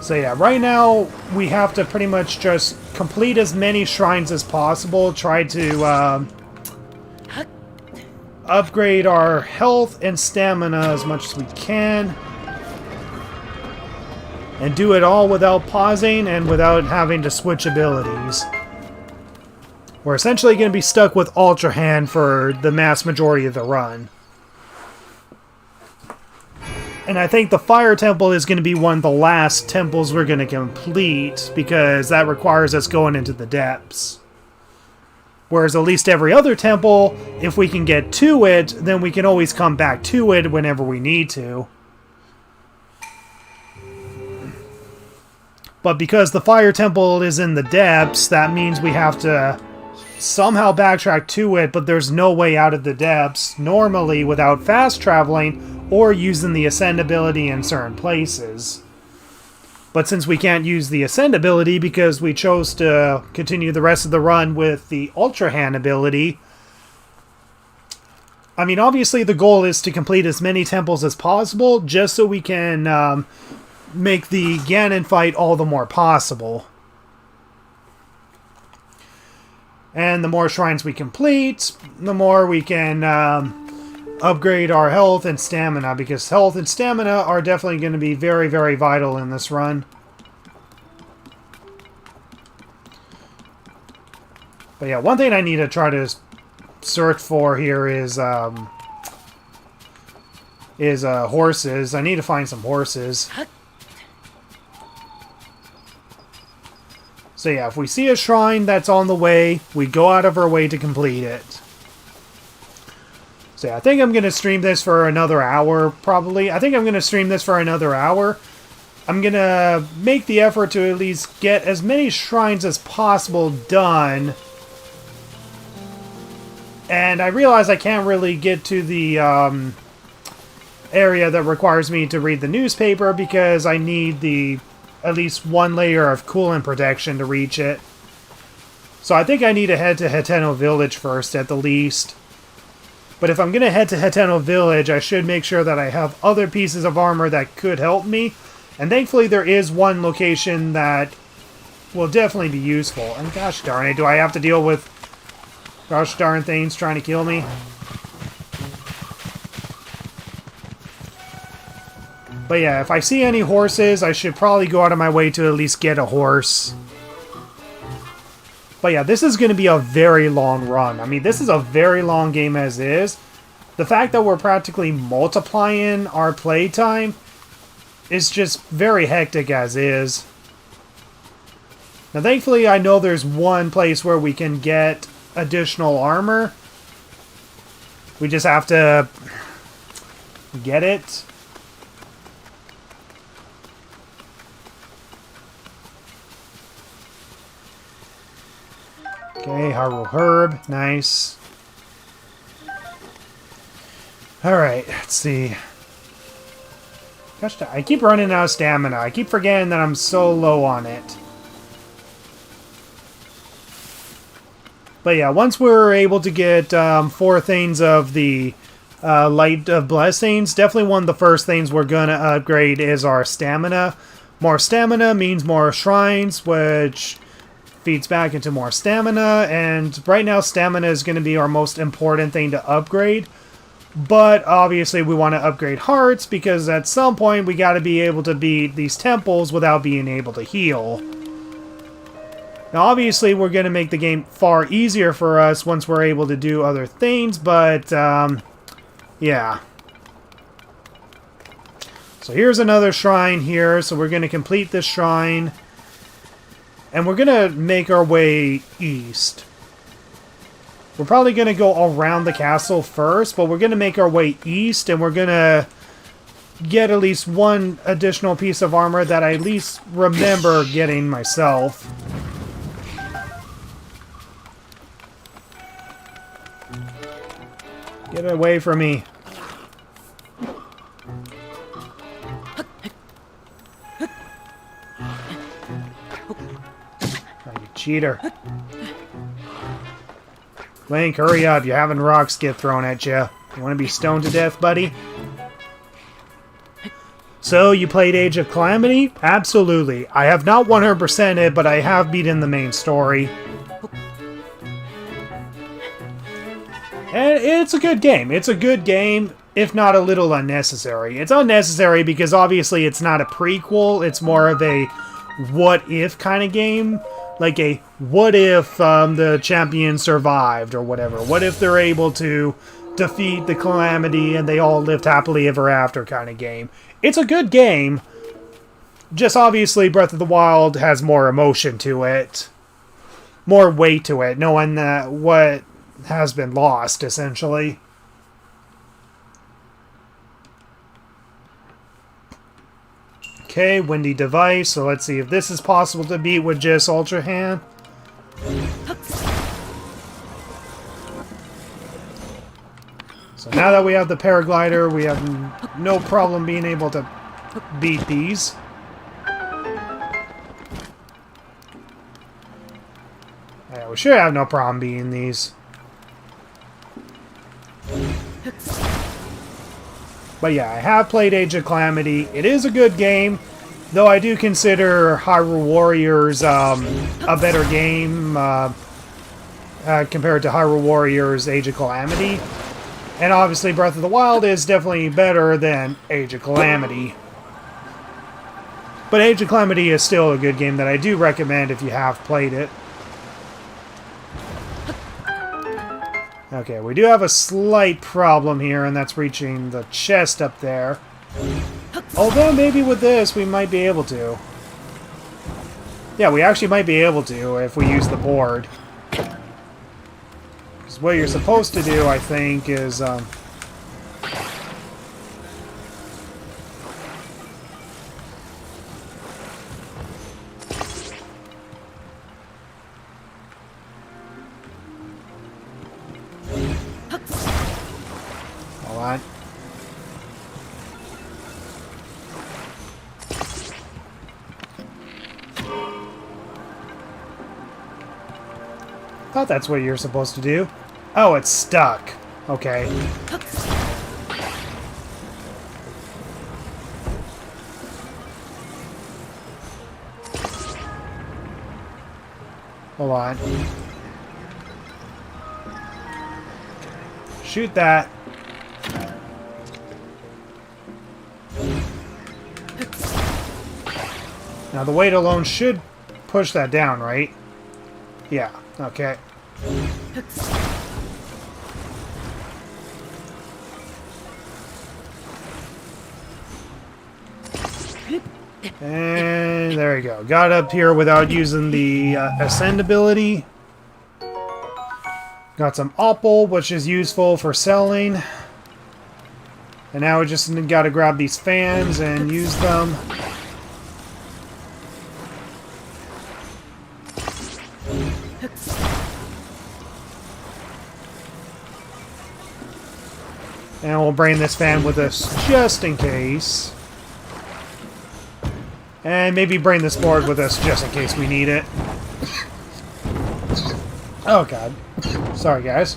So yeah, right now we have to pretty much just complete as many shrines as possible, try to upgrade our health and stamina as much as we can, and do it all without pausing and without having to switch abilities. We're essentially going to be stuck with Ultra Hand for the mass majority of the run. And I think the Fire Temple is going to be one of the last temples we're going to complete, because that requires us going into the depths. Whereas at least every other temple, if we can get to it, then we can always come back to it whenever we need to. But because the Fire Temple is in the depths, that means we have to somehow backtrack to it, but there's no way out of the depths, normally without fast traveling, or using the Ascend ability in certain places. But since we can't use the Ascend ability because we chose to continue the rest of the run with the Ultra Hand ability, I mean, obviously the goal is to complete as many temples as possible, just so we can make the Ganon fight all the more possible. And the more shrines we complete, the more we can upgrade our health and stamina, because health and stamina are definitely going to be very, very vital in this run. But yeah, one thing I need to try to search for here is horses. I need to find some horses. So yeah, if we see a shrine that's on the way, we go out of our way to complete it. So yeah, I think I'm going to stream this for another hour, probably. I think I'm going to stream this for another hour. I'm going to make the effort to at least get as many shrines as possible done. And I realize I can't really get to the area that requires me to read the newspaper, because I need at least one layer of coolant protection to reach it. So I think I need to head to Hiteno Village first, at the least. But if I'm going to head to Hiteno Village, I should make sure that I have other pieces of armor that could help me. And thankfully there is one location that will definitely be useful. And gosh darn it, do I have to deal with gosh darn things trying to kill me? But yeah, if I see any horses, I should probably go out of my way to at least get a horse. But yeah, this is going to be a very long run. I mean, this is a very long game as is. The fact that we're practically multiplying our playtime it's just very hectic as is. Now, thankfully, I know there's one place where we can get additional armor. We just have to get it. Okay, Hyrule Herb. Nice. Alright, let's see. Gosh, I keep running out of stamina. I keep forgetting that I'm so low on it. But yeah, once we're able to get 4 things of the Light of Blessings, definitely one of the first things we're going to upgrade is our stamina. More stamina means more shrines, which feeds back into more stamina. And right now, stamina is going to be our most important thing to upgrade. But obviously, we want to upgrade hearts, because at some point, we got to be able to beat these temples without being able to heal. Now, obviously, we're going to make the game far easier for us once we're able to do other things, but, yeah. So here's another shrine here, so we're going to complete this shrine. And we're going to make our way east. We're probably going to go around the castle first, but we're going to make our way east, and we're going to get at least one additional piece of armor that I at least remember getting myself. Get away from me. Oh, you cheater. Link, hurry up. You're having rocks get thrown at you. You want to be stoned to death, buddy? So, you played Age of Calamity? Absolutely. I have not 100%ed it, but I have beaten the main story. And it's a good game. It's a good game, if not a little unnecessary. It's unnecessary because obviously it's not a prequel. It's more of a what-if kind of game. Like a what if the champion survived or whatever. What if they're able to defeat the Calamity and they all lived happily ever after kind of game. It's a good game. Just obviously Breath of the Wild has more emotion to it. More weight to it, knowing that what has been lost, essentially. Okay, Windy Device, so let's see if this is possible to beat with just Ultra Hand. So now that we have the Paraglider, we have no problem being able to beat these. Yeah, we should have no problem beating these. But yeah, I have played Age of Calamity. It is a good game, though I do consider Hyrule Warriors a better game compared to Hyrule Warriors Age of Calamity. And obviously Breath of the Wild is definitely better than Age of Calamity. But Age of Calamity is still a good game that I do recommend if you have played it. Okay, we do have a slight problem here, and that's reaching the chest up there. Although, maybe with this, we might be able to. Yeah, we actually might be able to if we use the board. Because what you're supposed to do, I think, is... Hold on. Thought that's what you're supposed to do. Oh, it's stuck. Okay. Hold on. Shoot that. Now the weight alone should push that down, right? Yeah, okay. And there we go. Got up here without using the ascend ability. Got some opal, which is useful for selling. And now we just got to grab these fans and use them. And we'll bring this fan with us just in case. And maybe bring this board with us just in case we need it. Oh god. Sorry guys.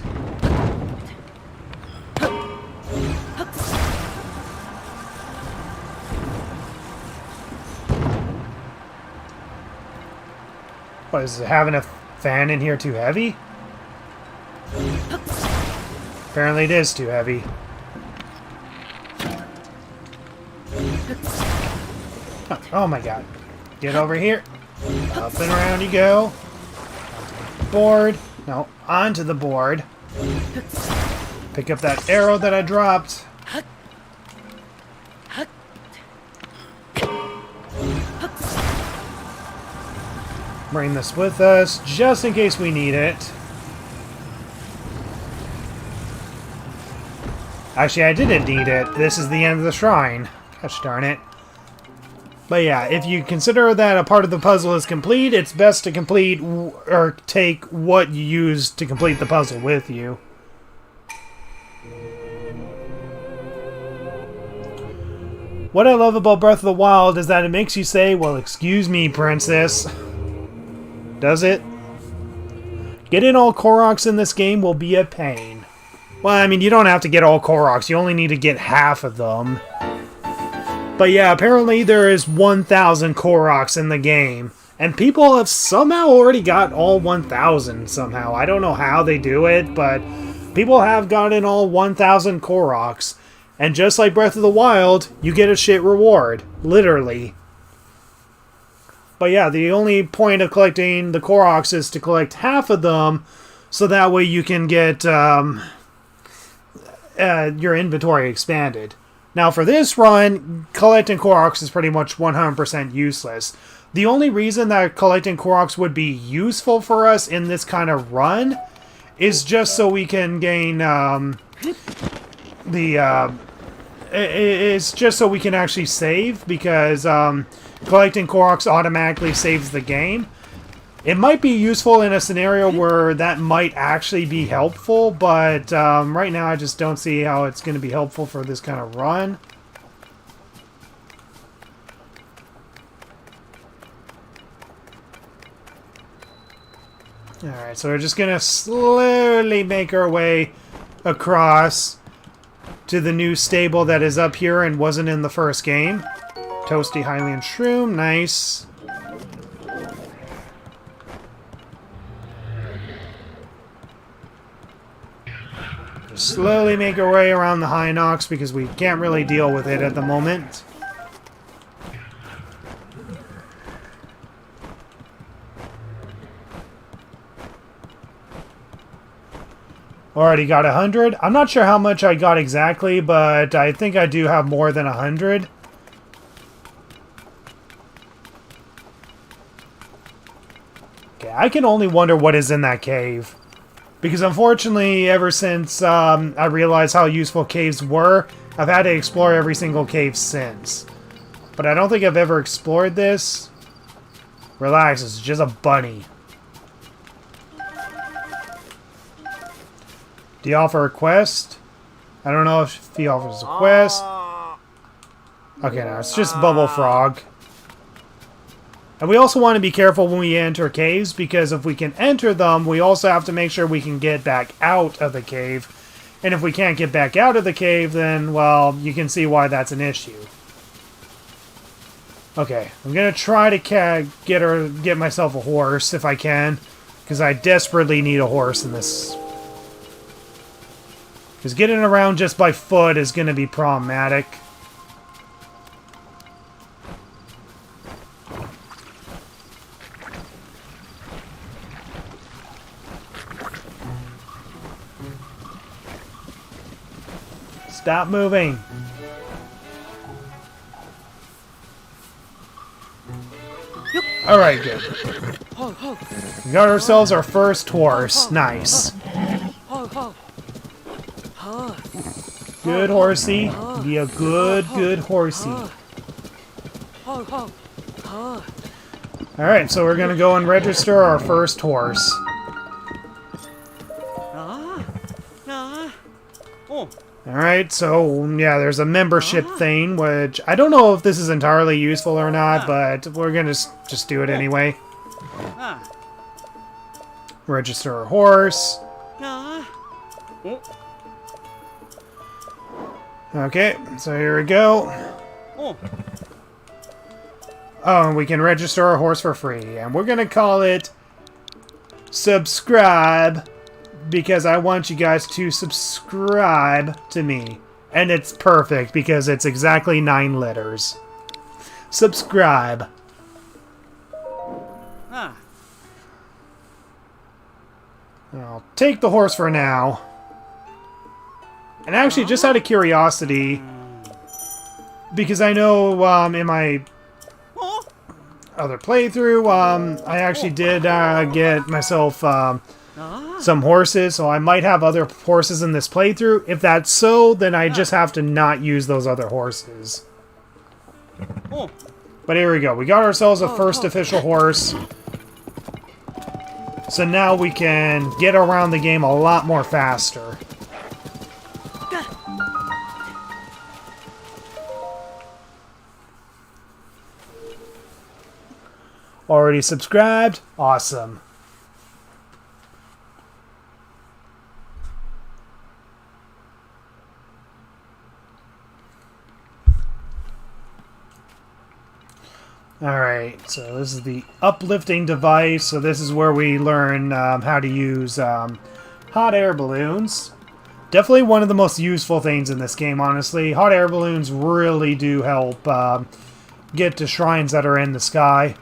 What, is having a fan in here too heavy? Apparently it is too heavy. Oh my god. Get over here. Up and around you go. Board. No, onto the board. Pick up that arrow that I dropped. Bring this with us, just in case we need it. Actually, I didn't need it. This is the end of the shrine. Gosh darn it. But yeah, if you consider that a part of the puzzle is complete, it's best to complete or take what you use to complete the puzzle with you. What I love about Breath of the Wild is that it makes you say, well, excuse me, princess. Does it? Getting all Koroks in this game will be a pain. Well, I mean, you don't have to get all Koroks. You only need to get half of them. But yeah, apparently there is 1,000 Koroks in the game. And people have somehow already got all 1,000 somehow. I don't know how they do it, but people have gotten all 1,000 Koroks. And just like Breath of the Wild, you get a shit reward. Literally. But yeah, the only point of collecting the Koroks is to collect half of them, so that way you can get your inventory expanded. Now for this run, collecting Koroks is pretty much 100% useless. The only reason that collecting Koroks would be useful for us in this kind of run is just so we can gain it's just so we can actually save, because collecting Koroks automatically saves the game. It might be useful in a scenario where that might actually be helpful, but right now I just don't see how it's going to be helpful for this kind of run. Alright, so we're just going to slowly make our way across to the new stable that is up here and wasn't in the first game. Toasty Hylian Shroom, nice. Slowly make our way around the Hinox because we can't really deal with it at the moment. Already got 100. I'm not sure how much I got exactly, but I think I do have more than 100. Okay, I can only wonder what is in that cave. Because unfortunately, ever since I realized how useful caves were, I've had to explore every single cave since. But I don't think I've ever explored this. Relax, it's just a bunny. Do you offer a quest? I don't know if he offers a quest. Okay, no, it's just Bubble Frog. And we also want to be careful when we enter caves, because if we can enter them, we also have to make sure we can get back out of the cave. And if we can't get back out of the cave, then, well, you can see why that's an issue. Okay, I'm going to try to get myself a horse if I can, because I desperately need a horse in this. Because getting around just by foot is going to be problematic. Stop moving. Alright, good. We got ourselves our first horse. Nice. Good horsey. Be a good horsey. Alright, so we're gonna go and register our first horse. Alright, so yeah, there's a membership thing, which I don't know if this is entirely useful or not, but we're gonna just do it anyway. Register our horse. Okay, so here we go. Oh, and we can register our horse for free, and we're gonna call it Subscribe, because I want you guys to subscribe to me. And it's perfect, because it's exactly 9 letters. Subscribe. I'll take the horse for now. And actually, just out of curiosity, because I know in my other playthrough, I actually did get myself some horses, so I might have other horses in this playthrough. If that's so, then I just have to not use those other horses. But here we go. We got ourselves a first official horse. So now we can get around the game a lot more faster. Already subscribed? Awesome. Alright, so this is the uplifting device. So this is where we learn how to use hot air balloons. Definitely one of the most useful things in this game, honestly. Hot air balloons really do help get to shrines that are in the sky.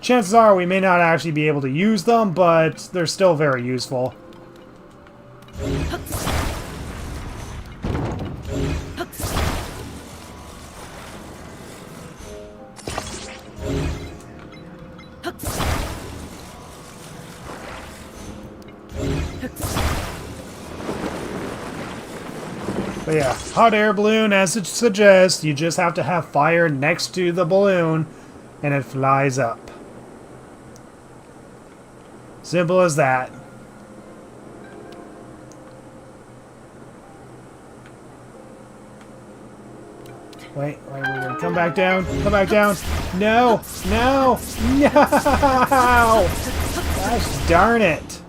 Chances are we may not actually be able to use them, but they're still very useful. But yeah, hot air balloon, as it suggests, you just have to have fire next to the balloon, and it flies up. Simple as that. Wait, come back down, come back down. No, no, no! Gosh darn it.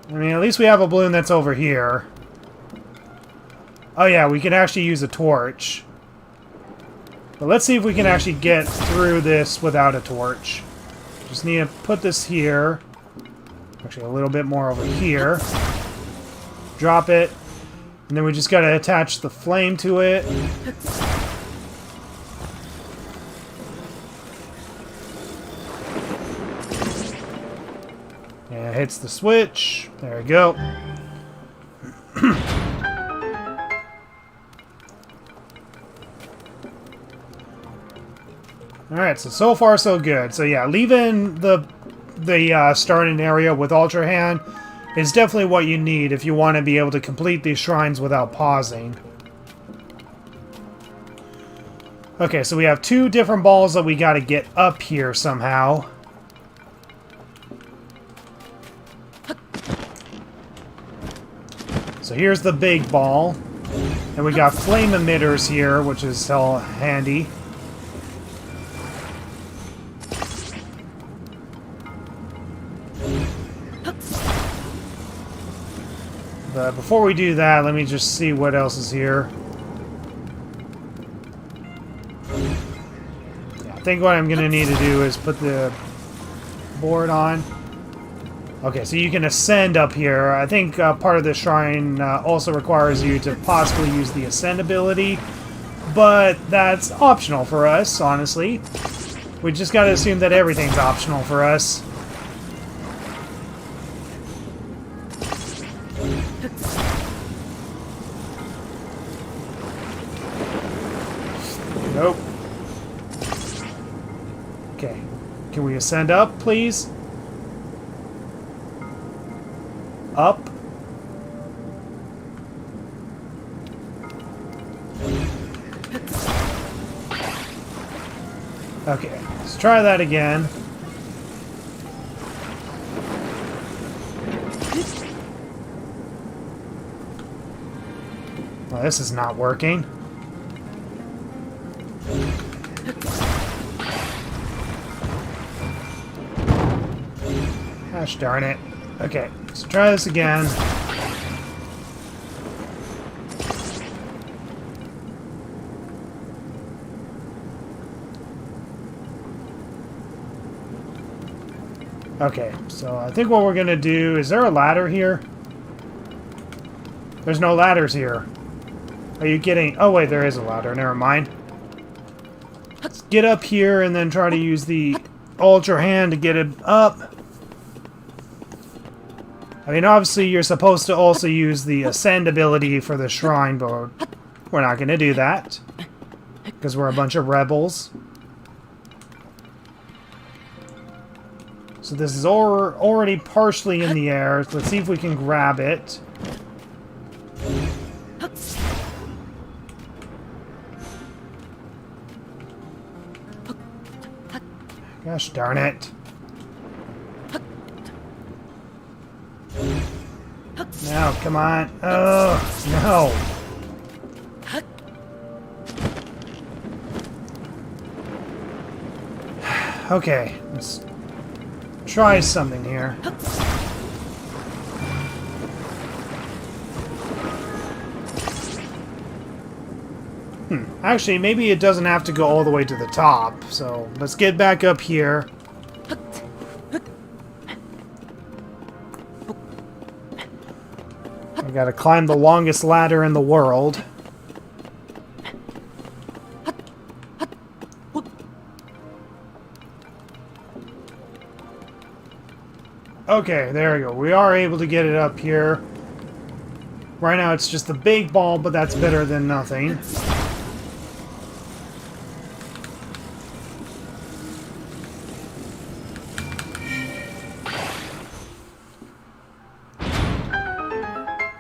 I mean, at least we have a balloon that's over here. Oh yeah, we can actually use a torch. But let's see if we can actually get through this without a torch. Just need to put this here. Actually, a little bit more over here. Drop it. And then we just gotta attach the flame to it. And it hits the switch. There we go. Alright, so far so good. So yeah, leaving the starting area with Ultra Hand is definitely what you need if you want to be able to complete these shrines without pausing. Okay, so we have 2 different balls that we got to get up here somehow. So here's the big ball. And we got flame emitters here, which is hell handy. But before we do that, let me just see what else is here. Yeah, I think what I'm going to need to do is put the board on. Okay, so you can ascend up here. I think part of the shrine also requires you to possibly use the ascend ability, but that's optional for us, honestly. We just gotta assume that everything's optional for us. Nope. we ascend up, please? Up. Okay, let's try that again. Well, this is not working. Gosh darn it. Okay, let's try this again. Okay, so I think what we're gonna do... Is there a ladder here? There's no ladders here. Are you kidding? Oh wait, there is a ladder. Never mind. Let's get up here and then try to use the Ultra Hand to get it up. I mean, obviously you're supposed to also use the Ascend ability for the shrine, but we're not gonna do that. Because we're a bunch of rebels. So this is already partially in the air. Let's see if we can grab it. Gosh darn it. No, come on. Oh, no. Okay, let's try something here. Actually, maybe it doesn't have to go all the way to the top. So let's get back up here. I gotta climb the longest ladder in the world. Okay, there we go. We are able to get it up here. Right now it's just the big ball, but that's better than nothing.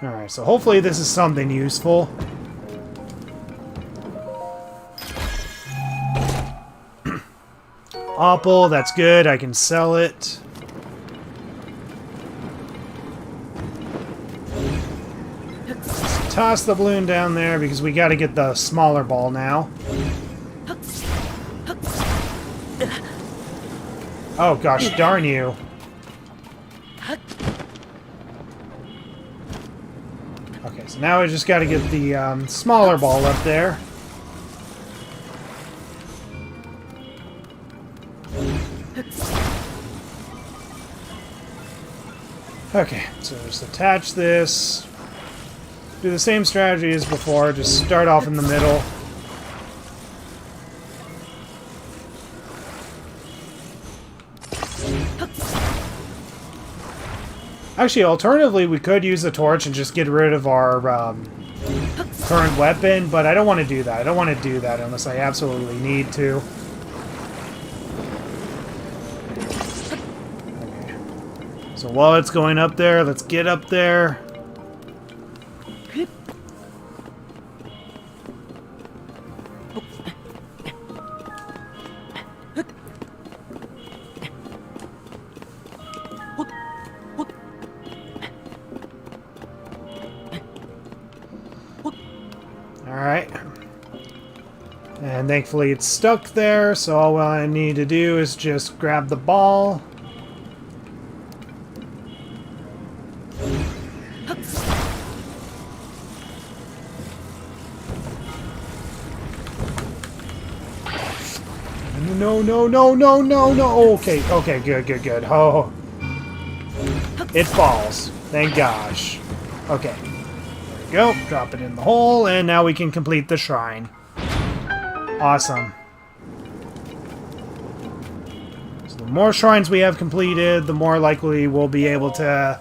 Alright, so hopefully this is something useful. Apple, that's good. I can sell it. Toss the balloon down there because we got to get the smaller ball now. Oh gosh, darn you. Okay, so now we just got to get the smaller ball up there. Okay, so just attach this. Do the same strategy as before, just start off in the middle. Actually, alternatively, we could use the torch and just get rid of our current weapon, but I don't want to do that. I don't want to do that unless I absolutely need to. Okay. So while it's going up there, let's get up there. Alright. And thankfully it's stuck there, so all I need to do is just grab the ball. No, no, no, no, no, no. Okay, okay, good, good, good. Oh. It falls. Thank gosh. Okay. There we go. Drop it in the hole, and now we can complete the shrine. Awesome. So the more shrines we have completed, the more likely we'll be able to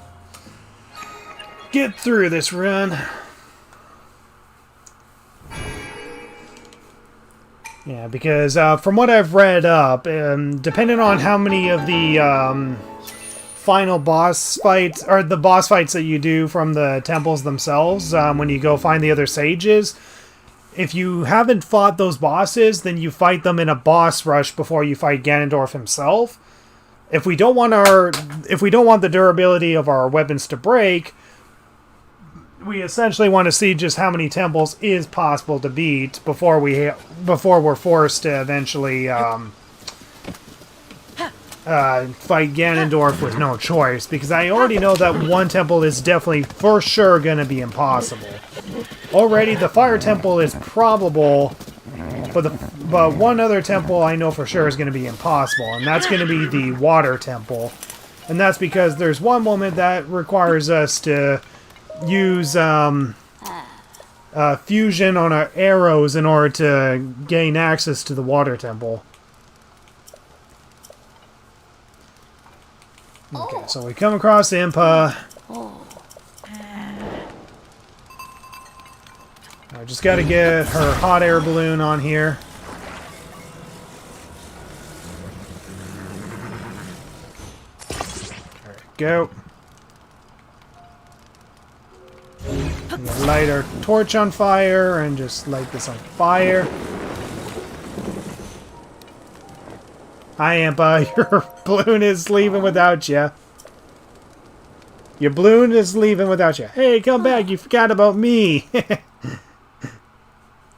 get through this run. Yeah, because from what I've read up, depending on how many of the final boss fights, or the boss fights that you do from the temples themselves, when you go find the other sages, if you haven't fought those bosses, then you fight them in a boss rush before you fight Ganondorf himself. If we don't want the durability of our weapons to break, we essentially want to see just how many temples is possible to beat before we're forced to eventually fight Ganondorf with no choice. Because I already know that one temple is definitely for sure going to be impossible. Already, the fire temple is probable, but one other temple I know for sure is going to be impossible, and that's going to be the water temple. And that's because there's one moment that requires us to use fusion on our arrows in order to gain access to the water temple. Okay, so we come across Impa. I just gotta get her hot air balloon on here. There we go. Light our torch on fire and just light this on fire. Hi, Impa. Your balloon is leaving without you. Your balloon is leaving without you. Hey, come back. You forgot about me.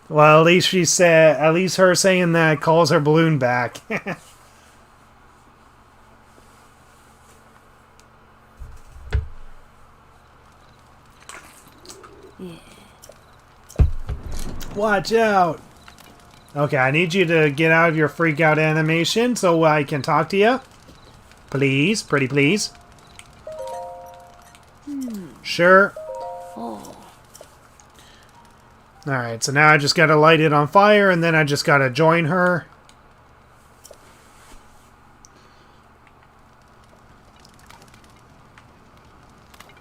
Well, at least she said, at least her saying that calls her balloon back. Watch out! Okay, I need you to get out of your freak out animation so I can talk to you. Please, pretty please. Sure. Alright, so now I just gotta light it on fire and then I just gotta join her.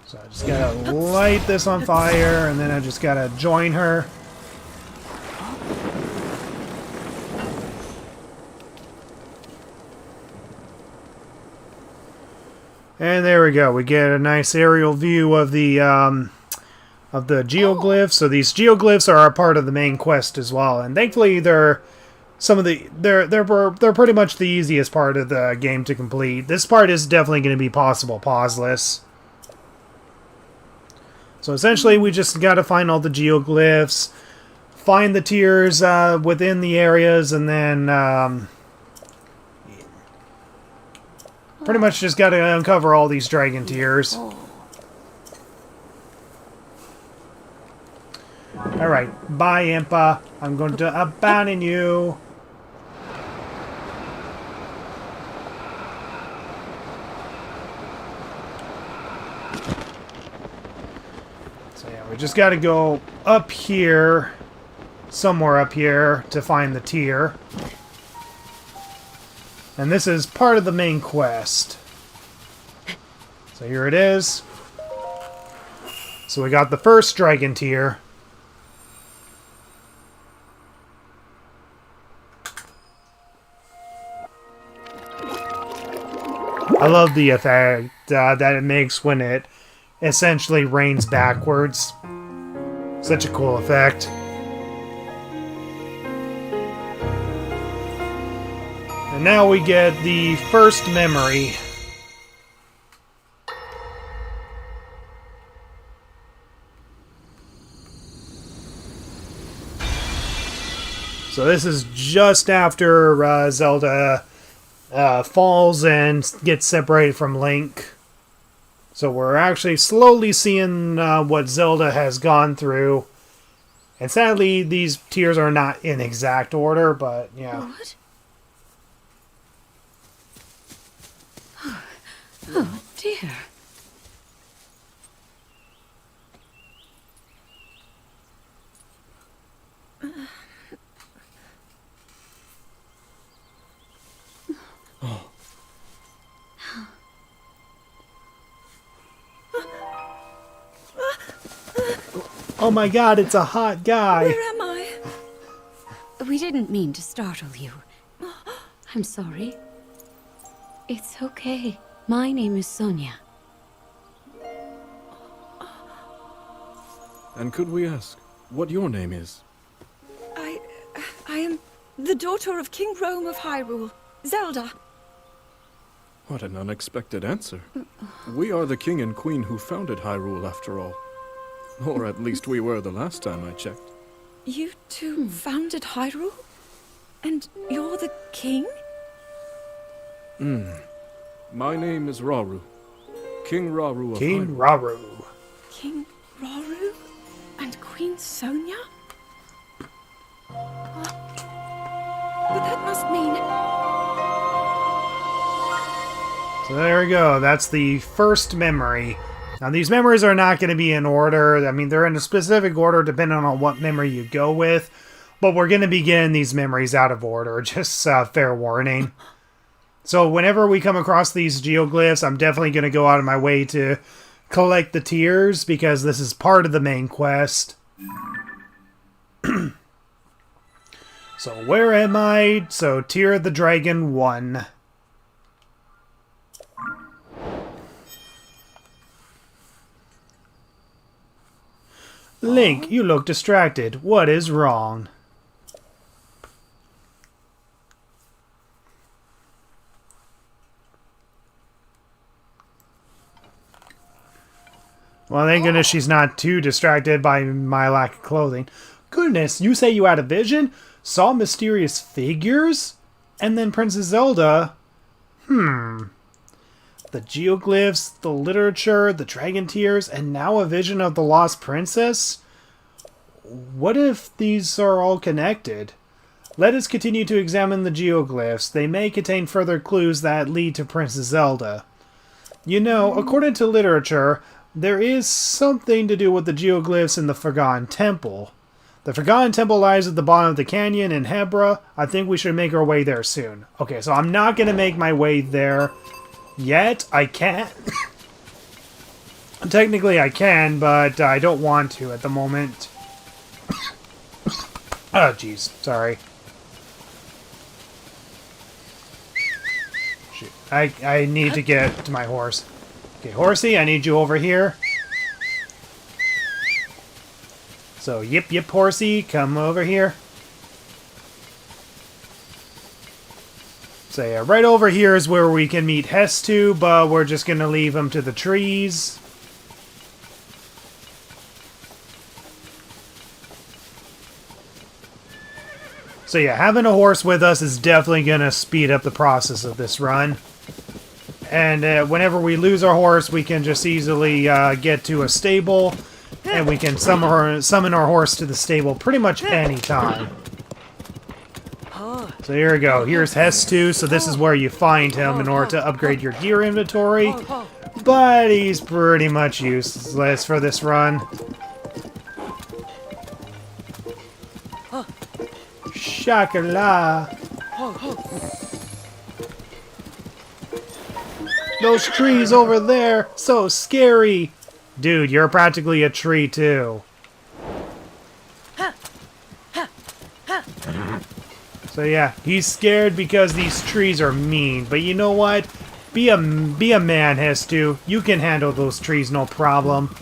So I just gotta light this on fire and then I just gotta join her. And there we go. We get a nice aerial view of the geoglyphs. So these geoglyphs are a part of the main quest as well. And thankfully, they're pretty much the easiest part of the game to complete. This part is definitely going to be possible pauseless. So essentially, we just got to find all the geoglyphs, find the tiers within the areas, and then pretty much just got to uncover all these dragon tiers. Alright, bye Impa. I'm going to abandon you. So yeah, we just got to go up here, somewhere up here, to find the tier. And this is part of the main quest. So here it is. So we got the first dragon tier. I love the effect that it makes when it essentially rains backwards. Such a cool effect. And now we get the first memory. So this is just after Zelda falls and gets separated from Link. So we're actually slowly seeing what Zelda has gone through. And sadly, these tiers are not in exact order, but yeah. What? Oh, dear. Oh my god, it's a hot guy. Where am I? We didn't mean to startle you. I'm sorry. It's okay. My name is Sonia. And could we ask what your name is? I am the daughter of King Rome of Hyrule, Zelda. What an unexpected answer. We are the king and queen who founded Hyrule, after all. Or at least we were the last time I checked. You two founded Hyrule? And you're the king? My name is Rauru. King Rauru of King Hyrule. Rauru. King Rauru? And Queen Sonia? But that must mean... So there we go. That's the first memory. Now, these memories are not going to be in order. I mean, they're in a specific order depending on what memory you go with. But we're going to be getting these memories out of order. Just fair warning. So whenever we come across these geoglyphs, I'm definitely going to go out of my way to collect the tears, because this is part of the main quest. So where am I? So Tear of the Dragon 1. Link, you look distracted. What is wrong? Well, thank goodness she's not too distracted by my lack of clothing. Goodness, you say you had a vision? Saw mysterious figures? And then Princess Zelda? The geoglyphs, the literature, the dragon tears, and now a vision of the lost princess? What if these are all connected? Let us continue to examine the geoglyphs. They may contain further clues that lead to Princess Zelda. You know, according to literature, there is something to do with the geoglyphs in the Forgotten Temple. The Forgotten Temple lies at the bottom of the canyon in Hebra. I think we should make our way there soon. Okay, so I'm not going to make my way there yet. I can't. Technically I can, but I don't want to at the moment. Oh, jeez. Sorry. Shoot. I need to get to my horse. Okay, horsey, I need you over here. So, yip, horsey, come over here. So, yeah, right over here is where we can meet Hestu, but we're just going to leave him to the trees. So, yeah, having a horse with us is definitely going to speed up the process of this run. And whenever we lose our horse, we can just easily get to a stable, and we can summon our horse to the stable pretty much any time. So here we go. Here's Hestu, so this is where you find him in order to upgrade your gear inventory. But he's pretty much useless for this run. Shakala! Those trees over there, so scary. Dude, you're practically a tree too. So yeah, he's scared because these trees are mean. But you know what? Be a man, Hestu. You can handle those trees, no problem.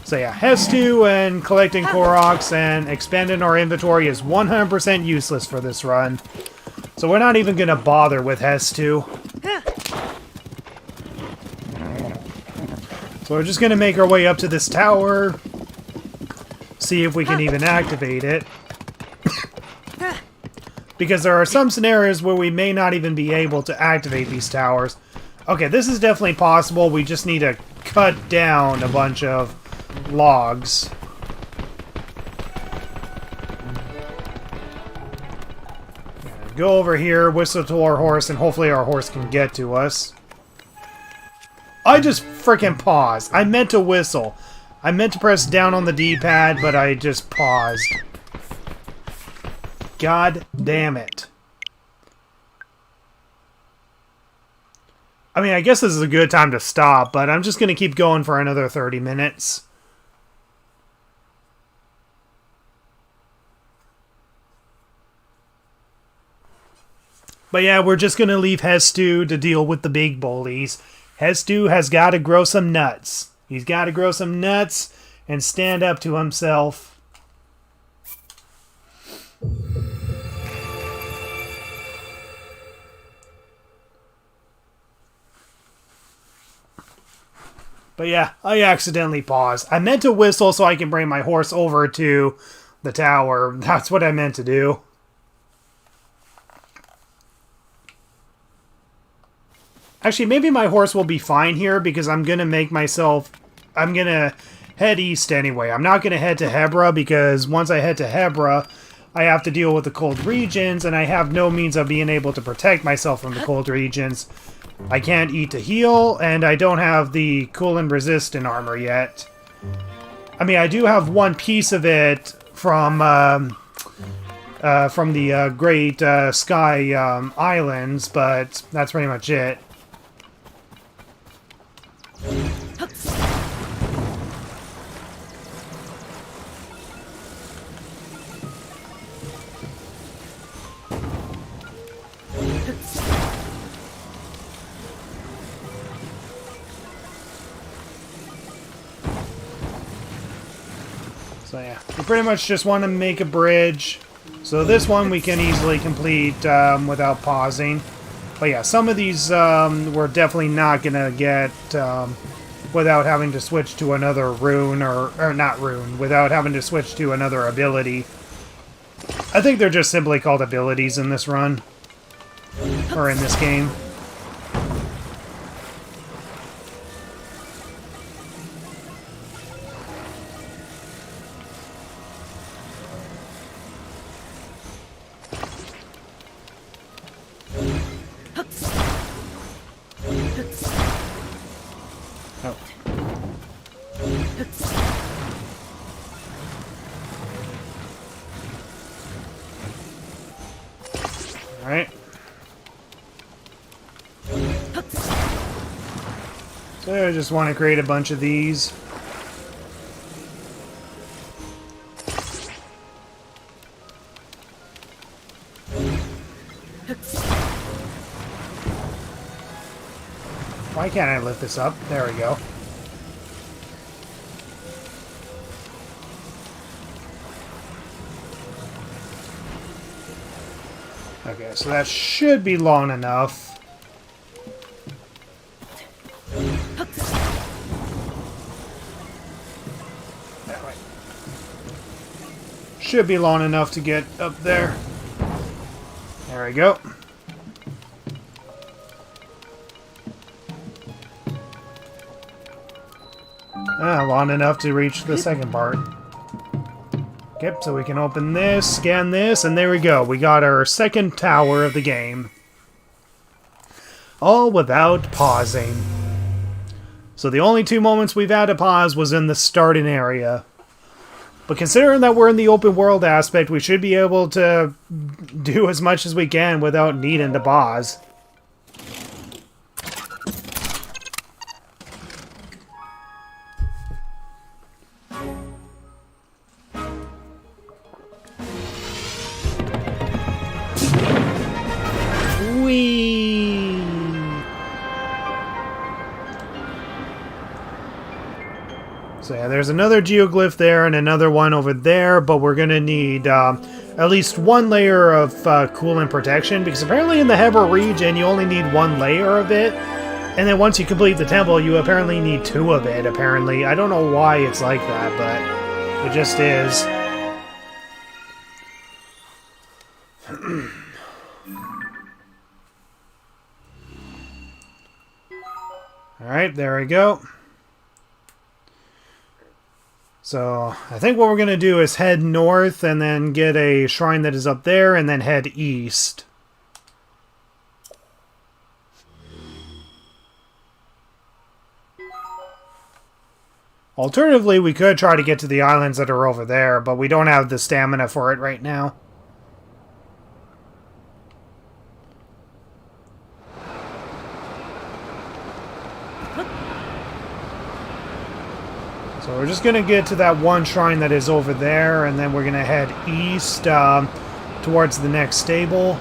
So yeah, Hestu and collecting Koroks and expanding our inventory is 100% useless for this run. So we're not even going to bother with Hestu. So we're just going to make our way up to this tower, see if we can even activate it. Because there are some scenarios where we may not even be able to activate these towers. Okay, this is definitely possible. We just need to cut down a bunch of logs. Go over here, whistle to our horse, and hopefully our horse can get to us. I just frickin' paused. I meant to whistle. I meant to press down on the D-pad, but I just paused. God damn it. I mean, I guess this is a good time to stop, but I'm just going to keep going for another 30 minutes. But yeah, we're just going to leave Hestu to deal with the big bullies. Hestu has got to grow some nuts. He's got to grow some nuts and stand up to himself. But yeah, I accidentally paused. I meant to whistle so I can bring my horse over to the tower. That's what I meant to do. Actually, maybe my horse will be fine here because I'm going to make myself... I'm going to head east anyway. I'm not going to head to Hebra because once I head to Hebra, I have to deal with the cold regions and I have no means of being able to protect myself from the cold regions. I can't eat to heal, and I don't have the cool and resistant armor yet. I mean, I do have one piece of it from the Great Sky Islands, but that's pretty much it. So yeah, we pretty much just want to make a bridge. So this one we can easily complete without pausing. But yeah, some of these we're definitely not going to get without having to switch to another rune, or not rune, without having to switch to another ability. I think they're just simply called abilities in this run, or in this game. Alright. So I just want to create a bunch of these. Why can't I lift this up? There we go. Okay, so that should be long enough. That way. Should be long enough to get up there. There we go. Long enough to reach the second part. Yep, so we can open this, scan this, and there we go. We got our second tower of the game. All without pausing. So the only 2 moments we've had to pause was in the starting area. But considering that we're in the open world aspect, we should be able to do as much as we can without needing to pause. So yeah, there's another geoglyph there and another one over there, but we're going to need at least 1 layer of coolant protection, because apparently in the Hebra region you only need 1 layer of it, and then once you complete the temple you apparently need 2 of it, apparently. I don't know why it's like that, but it just is. Alright, there we go. So, I think what we're going to do is head north and then get a shrine that is up there and then head east. Alternatively, we could try to get to the islands that are over there, but we don't have the stamina for it right now. So we're just going to get to that one shrine that is over there, and then we're going to head east towards the next stable.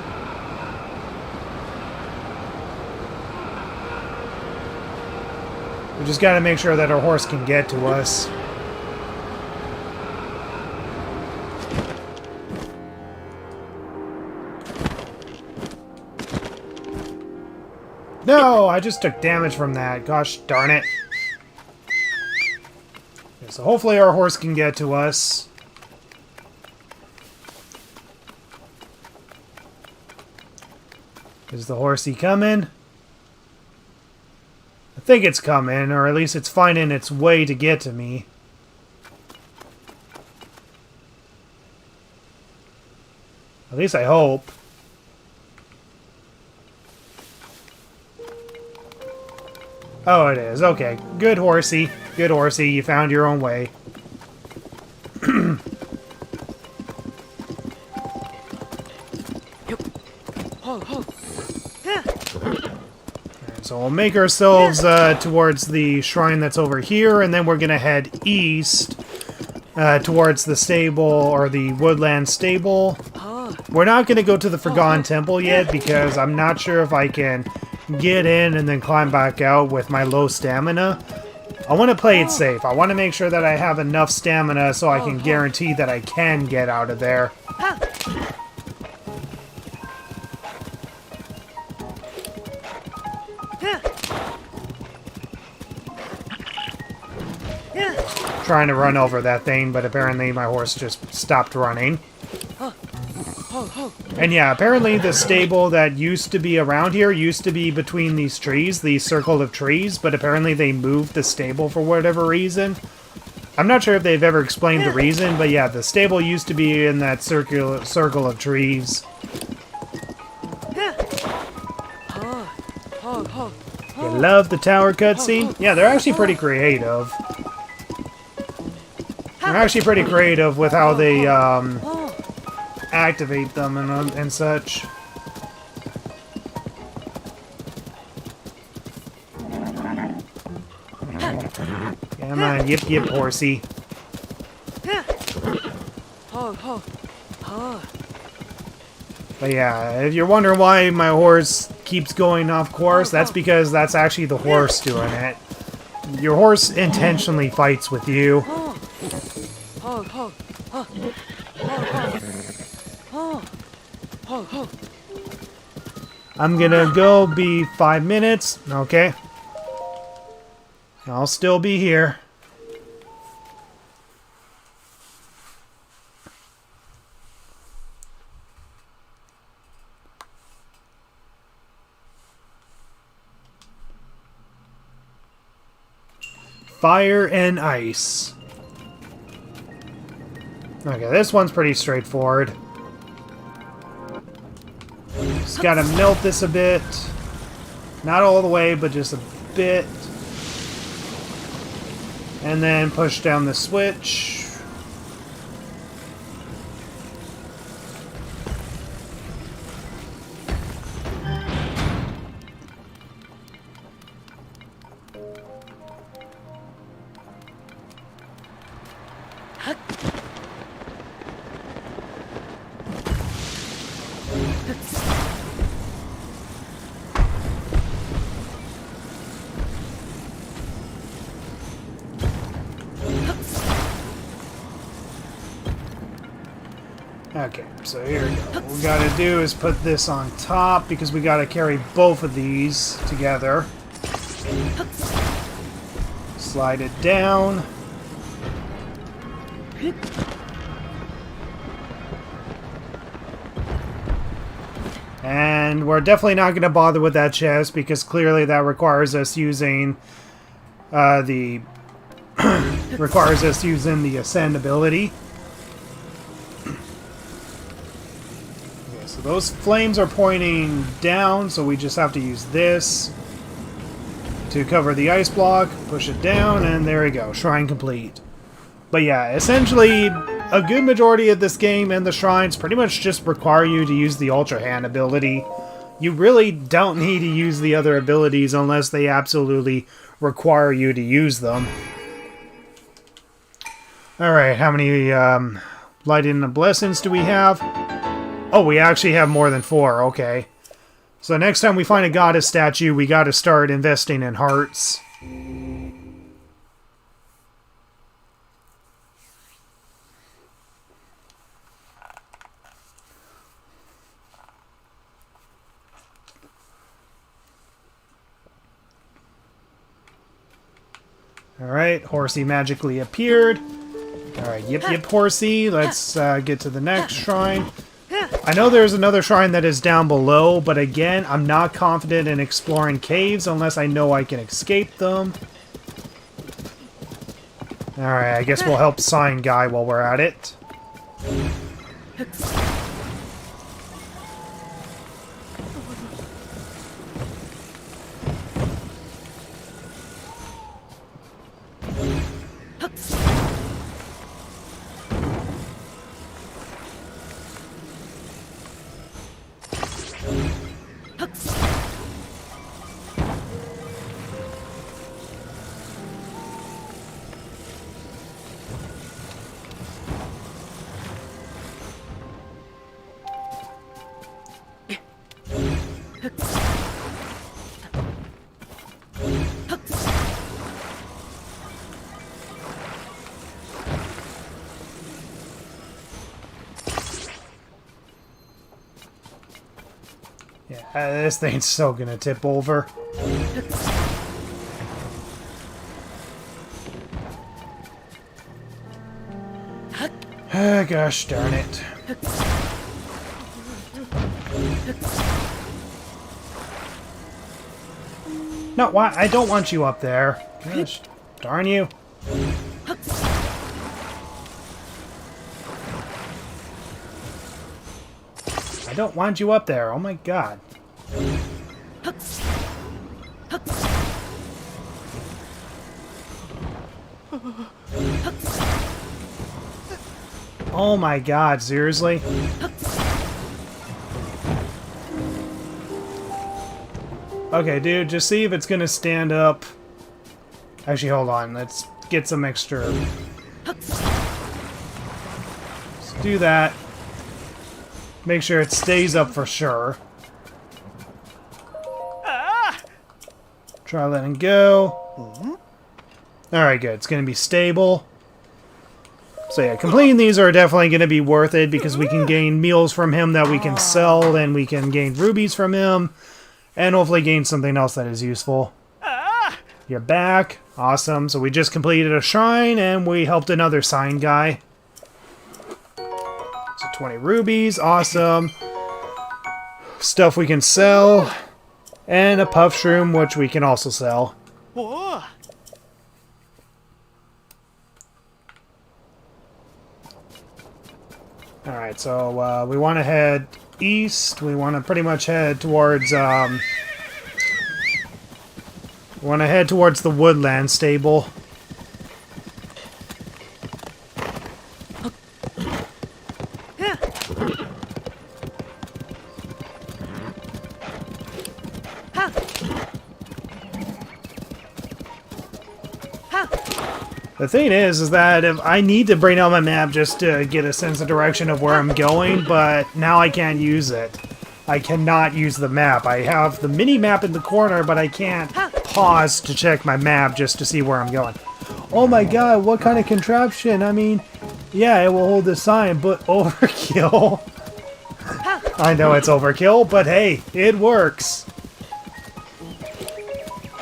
We just gotta make sure that our horse can get to us. No, I just took damage from that. Gosh darn it. Okay, so hopefully our horse can get to us. Is the horsey coming? I think it's coming, or at least it's finding its way to get to me. At least I hope. Oh, it is. Okay. Good horsey. Good horsey. You found your own way. So we'll make ourselves towards the shrine that's over here, and then we're going to head east towards the stable, or the woodland stable. We're not going to go to the Forgotten Temple yet, because I'm not sure if I can get in and then climb back out with my low stamina. I want to play it safe. I want to make sure that I have enough stamina so I can guarantee that I can get out of there. Trying to run over that thing, but apparently my horse just stopped running. And yeah, apparently the stable that used to be around here used to be between these trees, the circle of trees, but apparently they moved the stable for whatever reason. I'm not sure if they've ever explained the reason, but yeah, the stable used to be in that circle of trees. You love the tower cutscene? Yeah, they're actually pretty creative. They're actually pretty creative with how they activate them and such. Come on, yip yip horsey. But yeah, if you're wondering why my horse keeps going off course, that's because that's actually the horse doing it. Your horse intentionally fights with you. I'm gonna go be 5 minutes. Okay. I'll still be here. Fire and ice. Okay, this one's pretty straightforward. Just gotta melt this a bit. Not all the way, but just a bit. And then push down the switch. Okay, so here we go. What we gotta do is put this on top because we gotta carry both of these together. Slide it down. And we're definitely not gonna bother with that chest because clearly that requires us using the ascend ability. So those flames are pointing down, so we just have to use this to cover the ice block, push it down, and there we go. Shrine complete. But yeah, essentially, a good majority of this game and the shrines pretty much just require you to use the Ultra Hand ability. You really don't need to use the other abilities unless they absolutely require you to use them. Alright, how many Lighting the Blessings do we have? Oh, we actually have more than 4, okay. So next time we find a goddess statue, we gotta start investing in hearts. Alright, horsey magically appeared. Alright, yip yip horsey. Let's get to the next shrine. I know there's another shrine that is down below, but again, I'm not confident in exploring caves unless I know I can escape them. Alright, I guess we'll help Sign Guy while we're at it. Yeah, this thing's so gonna tip over. Ah, gosh darn it. No, why? I don't want you up there. Gosh darn you. I don't want you up there. Oh my god. Oh my god, seriously? Okay, dude, just see if it's gonna stand up. Actually, hold on. Let's get some extra. Let's do that. Make sure it stays up for sure. Try letting go. Alright, good. It's gonna be stable. So yeah, completing these are definitely going to be worth it because we can gain meals from him that we can sell, and we can gain rubies from him, and hopefully gain something else that is useful. You're back. Awesome. So we just completed a shrine, and we helped another sign guy. So 20 rubies. Awesome. Stuff we can sell. And a puff shroom, which we can also sell. Alright, so we want to head east. We want to pretty much head towards we want to head towards the woodland stable. The thing is that if I need to bring out my map just to get a sense of direction of where I'm going, but now I can't use it. I cannot use the map. I have the mini-map in the corner, but I can't pause to check my map just to see where I'm going. Oh my god, what kind of contraption? I mean, yeah, it will hold the sign, but overkill. I know it's overkill, but hey, it works.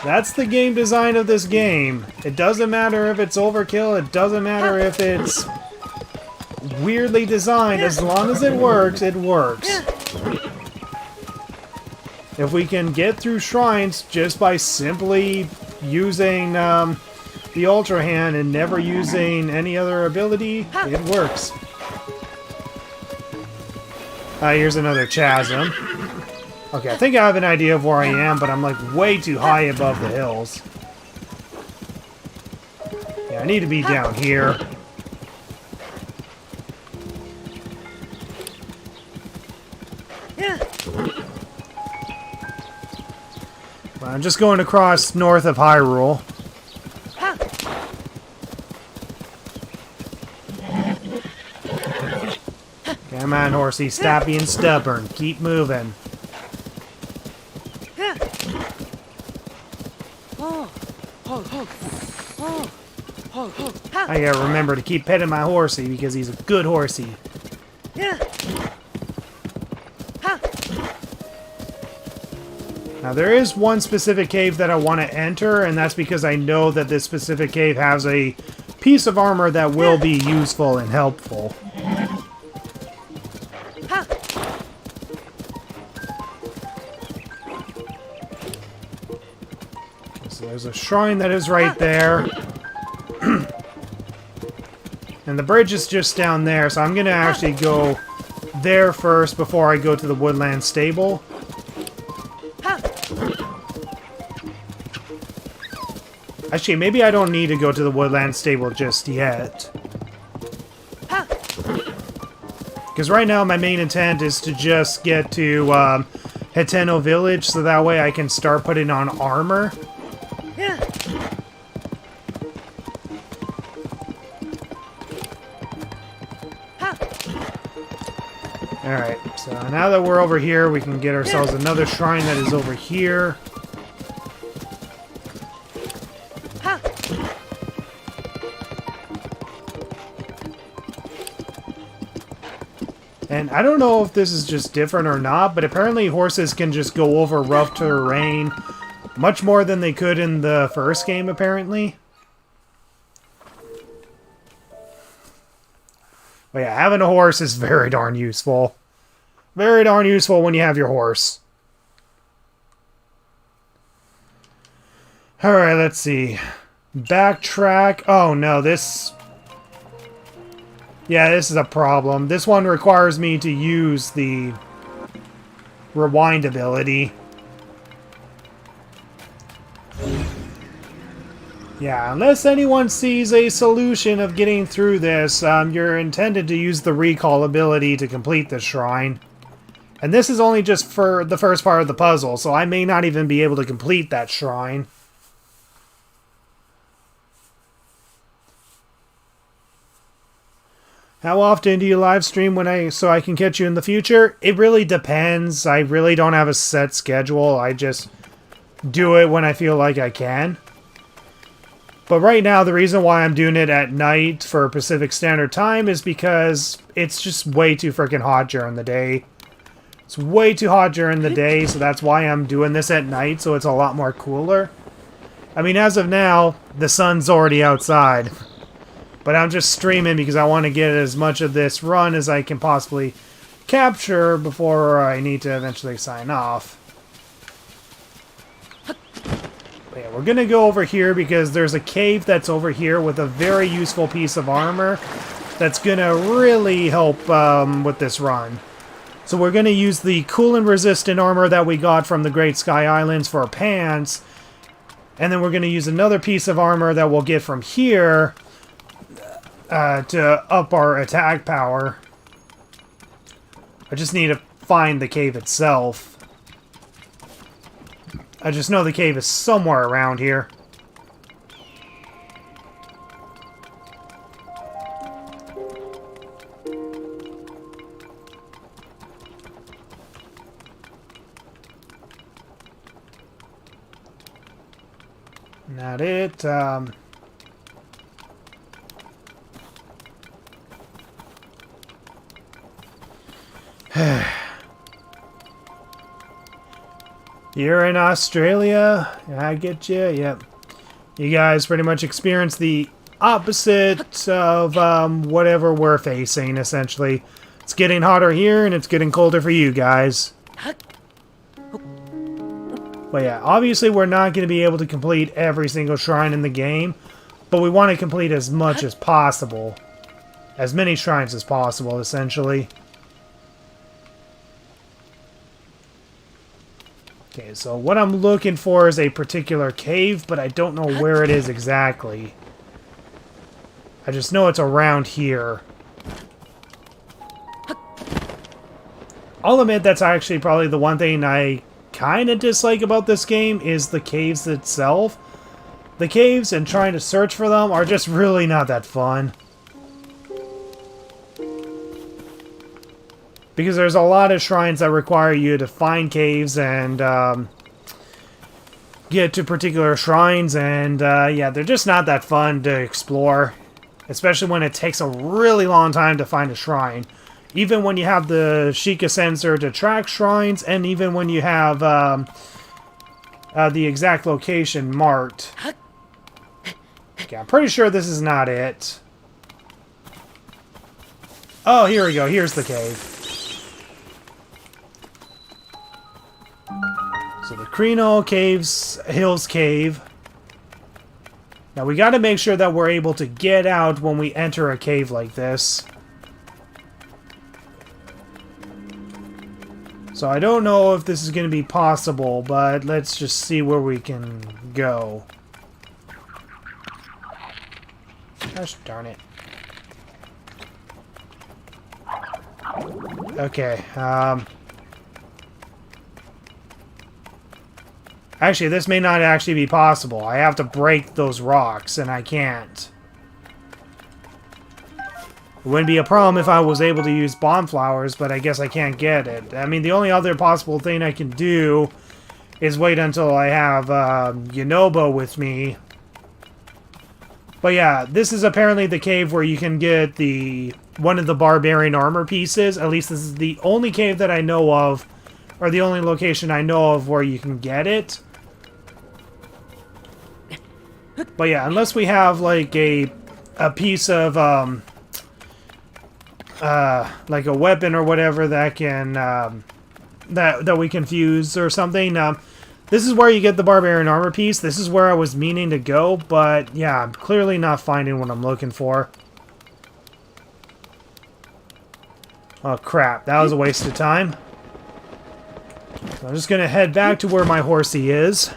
That's the game design of this game. It doesn't matter if it's overkill, it doesn't matter if it's weirdly designed. As long as it works, it works. If we can get through shrines just by simply using the Ultra Hand and never using any other ability, it works. Here's another chasm. Okay, I think I have an idea of where I am, but I'm like way too high above the hills. Yeah, I need to be down here. Well, I'm just going across north of Hyrule. Come on, horsey, stop being stubborn. Keep moving. I gotta remember to keep petting my horsey because he's a good horsey. Now, there is one specific cave that I want to enter, and that's because I know that this specific cave has a piece of armor that will be useful and helpful. So there's a shrine that is right there. And the bridge is just down there, so I'm going to actually go there first before I go to the woodland stable. Actually, maybe I don't need to go to the woodland stable just yet. Because right now my main intent is to just get to Heteno village, so that way I can start putting on armor. Alright, so now that we're over here, we can get ourselves another shrine that is over here. And I don't know if this is just different or not, but apparently horses can just go over rough terrain much more than they could in the first game, apparently. But yeah, having a horse is very darn useful. Very darn useful when you have your horse. Alright, let's see. Backtrack. Oh no, this... Yeah, this is a problem. This one requires me to use the rewind ability. Yeah, unless anyone sees a solution of getting through this, you're intended to use the recall ability to complete the shrine. And this is only just for the first part of the puzzle, so I may not even be able to complete that shrine. How often do you live stream so I can catch you in the future? It really depends. I really don't have a set schedule. I just do it when I feel like I can. But right now, the reason why I'm doing it at night for Pacific Standard Time is because it's just way too freaking hot during the day. It's way too hot during the day, so that's why I'm doing this at night, so it's a lot more cooler. I mean, as of now, the sun's already outside. But I'm just streaming because I want to get as much of this run as I can possibly capture before I need to eventually sign off. But yeah, we're going to go over here because there's a cave that's over here with a very useful piece of armor that's going to really help with this run. So we're going to use the coolant resistant armor that we got from the Great Sky Islands for our pants. And then we're going to use another piece of armor that we'll get from here to up our attack power. I just need to find the cave itself. I just know the cave is somewhere around here. Not it. You're in Australia? I get you. Yep. You guys pretty much experience the opposite of whatever we're facing, essentially. It's getting hotter here, and it's getting colder for you guys. But yeah, obviously we're not going to be able to complete every single shrine in the game, but we want to complete as much as possible. As many shrines as possible, essentially. Okay, so what I'm looking for is a particular cave, but I don't know where it is exactly. I just know it's around here. I'll admit that's actually probably the one thing I kind of dislike about this game is the caves itself. The caves and trying to search for them are just really not that fun. Because there's a lot of shrines that require you to find caves and get to particular shrines, and yeah, they're just not that fun to explore. Especially when it takes a really long time to find a shrine. Even when you have the Sheikah sensor to track shrines, and even when you have the exact location marked. Okay, I'm pretty sure this is not it. Oh, here we go. Here's the cave. So the Crino Caves, Hills Cave. Now we got to make sure that we're able to get out when we enter a cave like this. So I don't know if this is going to be possible, but let's just see where we can go. Gosh darn it. Okay, actually, this may not actually be possible. I have to break those rocks, and I can't. It wouldn't be a problem if I was able to use bomb flowers, but I guess I can't get it. I mean, the only other possible thing I can do is wait until I have Yunobo with me. But yeah, this is apparently the cave where you can get one of the barbarian armor pieces. At least this is the only cave that I know of, or the only location I know of where you can get it. But yeah, unless we have like a piece of like a weapon or whatever that can that we can fuse or something. This is where you get the barbarian armor piece. This is where I was meaning to go, but yeah, I'm clearly not finding what I'm looking for. Oh crap, that was a waste of time. So I'm just gonna head back to where my horsey is.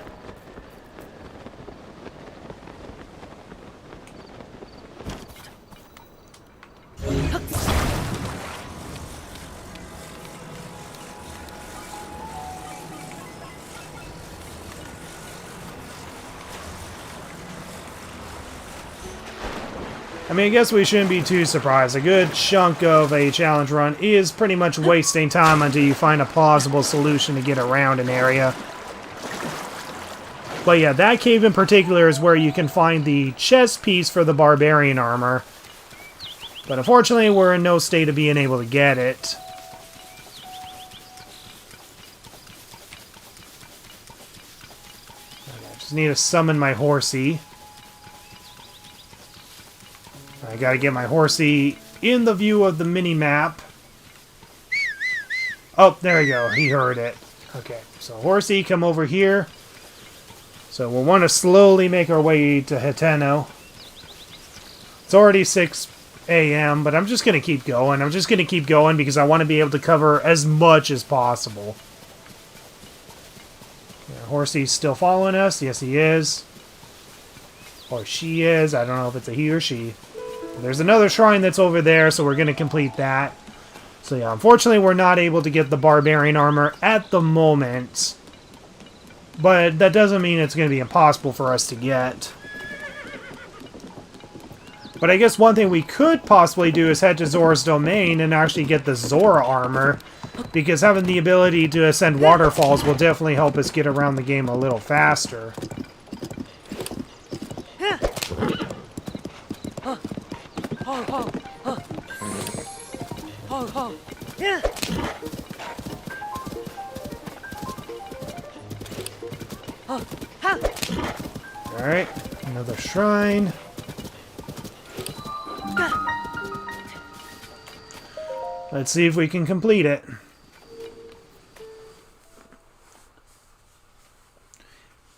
I mean, I guess we shouldn't be too surprised. A good chunk of a challenge run is pretty much wasting time until you find a plausible solution to get around an area. But yeah, that cave in particular is where you can find the chest piece for the barbarian armor. But unfortunately, we're in no state of being able to get it. I just need to summon my horsey. I gotta get my horsey in the view of the mini-map. Oh, there we go. He heard it. Okay, so horsey, come over here. So we'll want to slowly make our way to Hiteno. It's already 6 a.m., but I'm just going to keep going. I'm just going to keep going because I want to be able to cover as much as possible. Yeah, horsey's still following us. Yes, he is. Or she is. I don't know if it's a he or she. There's another shrine that's over there, so we're going to complete that. So yeah, unfortunately we're not able to get the barbarian armor at the moment. But that doesn't mean it's going to be impossible for us to get. But I guess one thing we could possibly do is head to Zora's domain and actually get the Zora armor. Because having the ability to ascend waterfalls will definitely help us get around the game a little faster. Alright, another shrine. Let's see if we can complete it.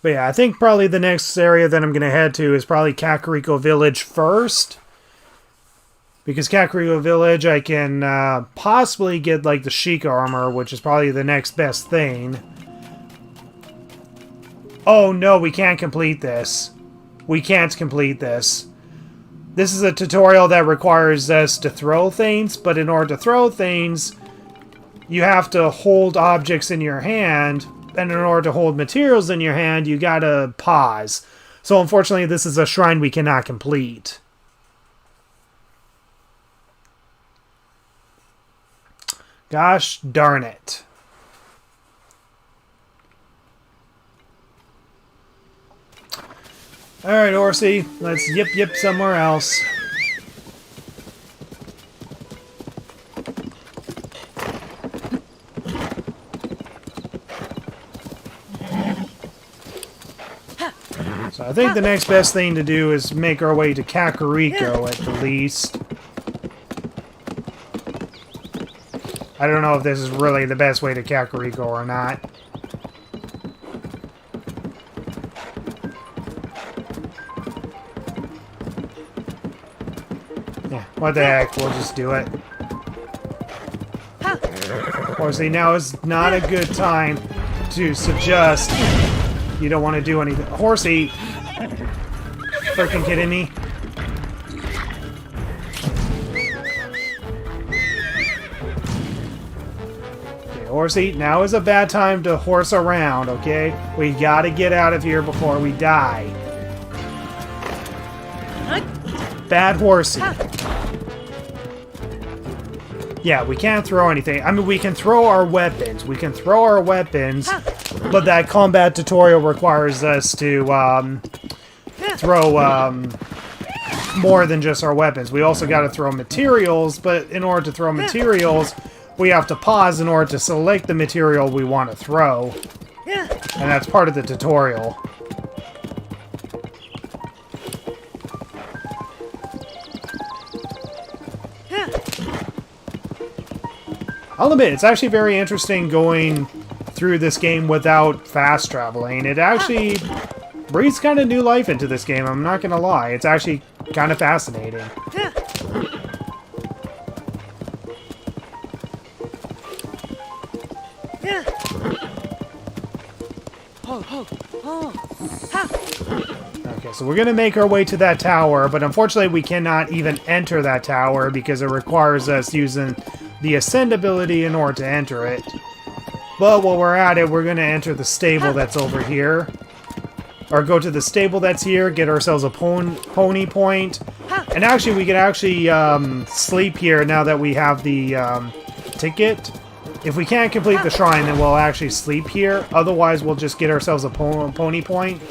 But yeah, I think probably the next area that I'm going to head to is probably Kakariko Village first. Because Kakariko Village, I can possibly get like the Sheikah armor, which is probably the next best thing. Oh no, we can't complete this. We can't complete this. This is a tutorial that requires us to throw things, but in order to throw things, you have to hold objects in your hand, and in order to hold materials in your hand, you gotta pause. So unfortunately, this is a shrine we cannot complete. Gosh darn it. Alright, Horsey, let's yip somewhere else. So I think the next best thing to do is make our way to Kakariko at the least. I don't know if this is really the best way to Kakariko or not. Yeah, what the heck, we'll just do it. Or see, now is not a good time to suggest you don't want to do anything. Horsey! Freaking kidding me? Okay, Horsey, now is a bad time to horse around, okay? We gotta get out of here before we die. Bad Horsey. Yeah, we can't throw anything. I mean, we can throw our weapons. We can throw our weapons, but that combat tutorial requires us to throw more than just our weapons. We also got to throw materials, but in order to throw materials, we have to pause in order to select the material we want to throw. And that's part of the tutorial. I'll admit, it's actually very interesting going through this game without fast traveling. It actually breathes kind of new life into this game, I'm not gonna lie. It's actually kind of fascinating. Okay, so we're gonna make our way to that tower, but unfortunately we cannot even enter that tower because it requires us using the ascend ability in order to enter it. But while we're at it, we're going to enter the stable that's over here. Or go to the stable that's here, get ourselves a pony point. And actually, we can actually sleep here now that we have the ticket. If we can't complete the shrine, then we'll actually sleep here. Otherwise, we'll just get ourselves a pony point.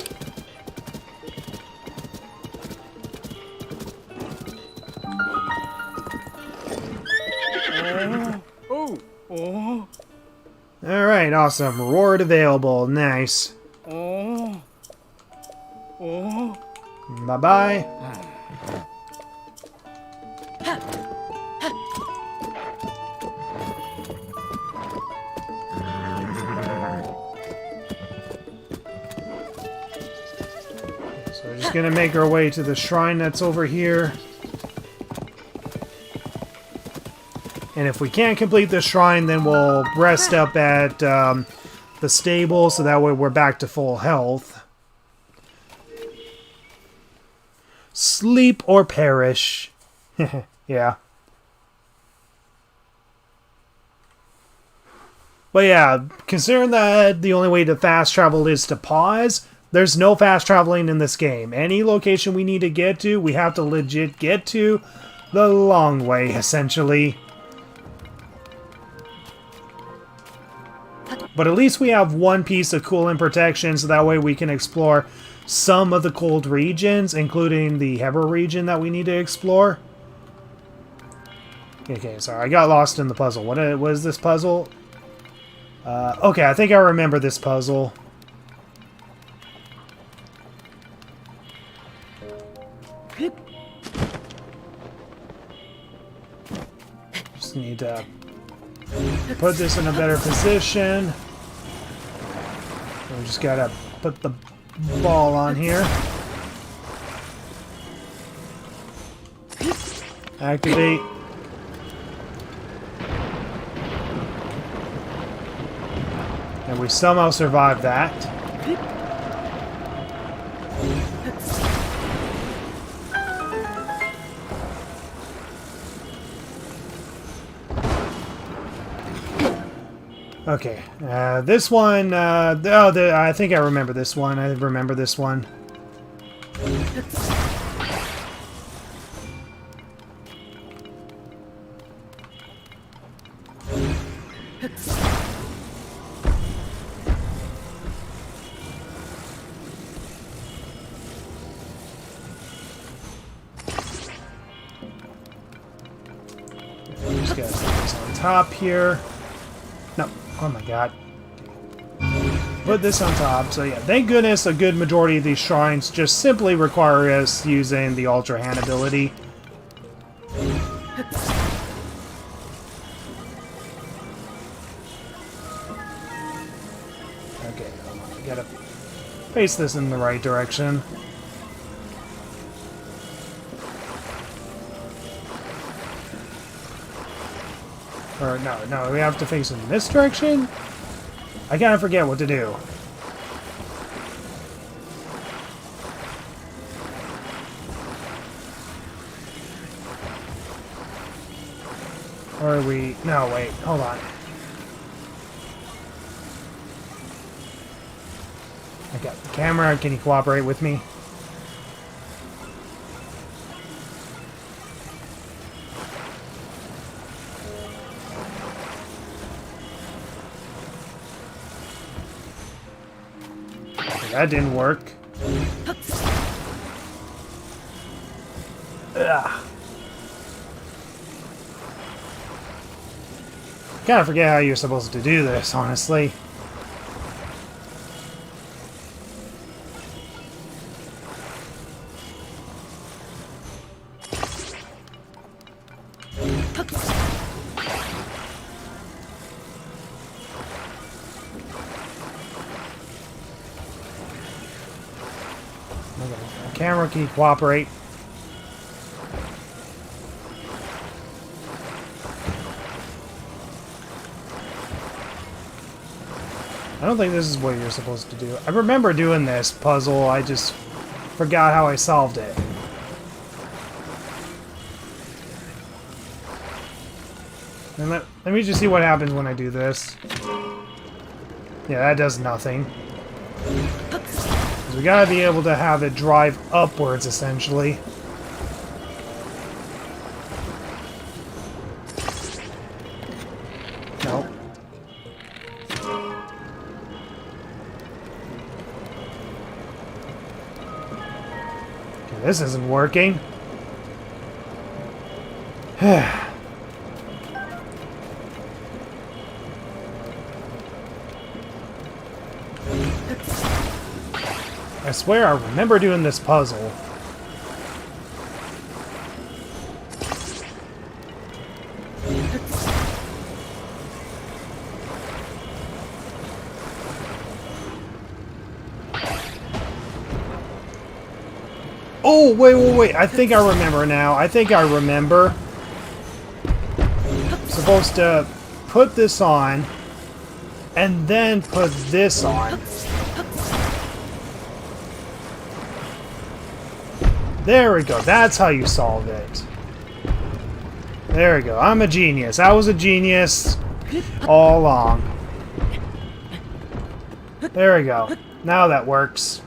Alright, awesome. Reward available. Nice. Bye-bye. So we're just gonna make our way to the shrine that's over here. And if we can't complete the shrine, then we'll rest up at the stable, so that way we're back to full health. Sleep or perish. Yeah. But yeah, considering that the only way to fast travel is to pause, there's no fast traveling in this game. Any location we need to get to, we have to legit get to the long way, essentially. But at least we have one piece of coolant protection, so that way we can explore some of the cold regions, including the Heber region that we need to explore. Okay, sorry, I got lost in the puzzle. What is this puzzle? Okay, I think I remember this puzzle. Just need to put this in a better position. We just gotta put the ball on here. Activate. And we somehow survived that. Okay, this one, I think I remember this one. I remember this one. Just gotta put this on top here. No. Oh my god. put this on top. So yeah, thank goodness a good majority of these shrines just simply require us using the Ultra Hand ability. Okay, hold on. I gotta face this in the right direction. Or no, we have to face in this direction? I kind of forget what to do. Or are we... No, wait, hold on. I got the camera, can you cooperate with me? That didn't work. Ugh. Kind of forget how you're supposed to do this, honestly. Camera, can you cooperate? I don't think this is what you're supposed to do. I remember doing this puzzle, I just forgot how I solved it. And let me just see what happens when I do this. Yeah, that does nothing. We gotta be able to have it drive upwards, essentially. Nope. Okay, this isn't working. I swear I remember doing this puzzle. Oh, wait. I think I remember now. I think I remember. I'm supposed to put this on and then put this on. There we go. That's how you solve it. There we go. I'm a genius. I was a genius all along. There we go. Now that works.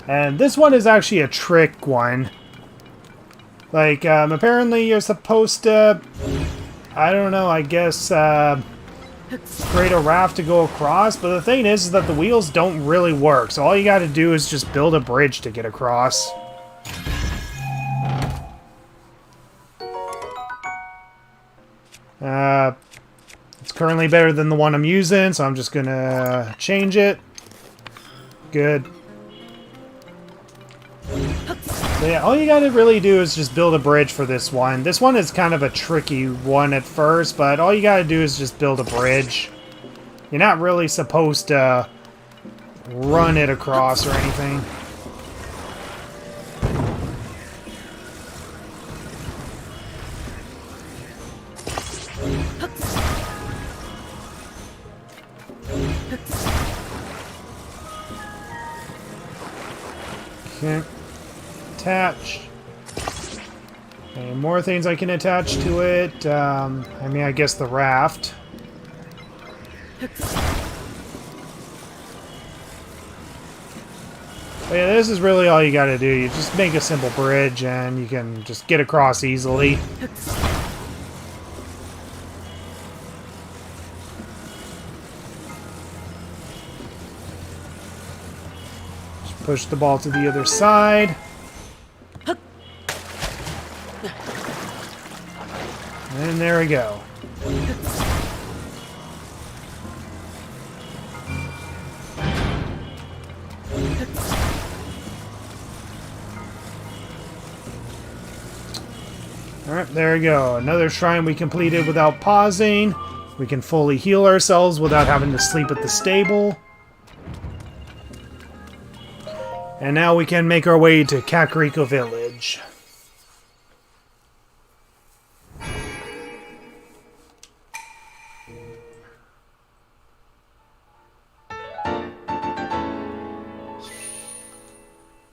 And this one is actually a trick one. Like, apparently you're supposed to... I don't know, I guess, create a raft to go across, but the thing is that the wheels don't really work, so all you gotta do is just build a bridge to get across. It's currently better than the one I'm using, so I'm just gonna change it. Good. So yeah, all you gotta really do is just build a bridge for this one. This one is kind of a tricky one at first, but all you gotta do is just build a bridge. You're not really supposed to run it across or anything. Okay. Attach. Okay, more things I can attach to it. I mean, I guess the raft. But yeah, this is really all you gotta do. You just make a simple bridge and you can just get across easily. Push the ball to the other side. And there we go. Alright, there we go. Another shrine we completed without pausing. We can fully heal ourselves without having to sleep at the stable. And now we can make our way to Kakariko Village.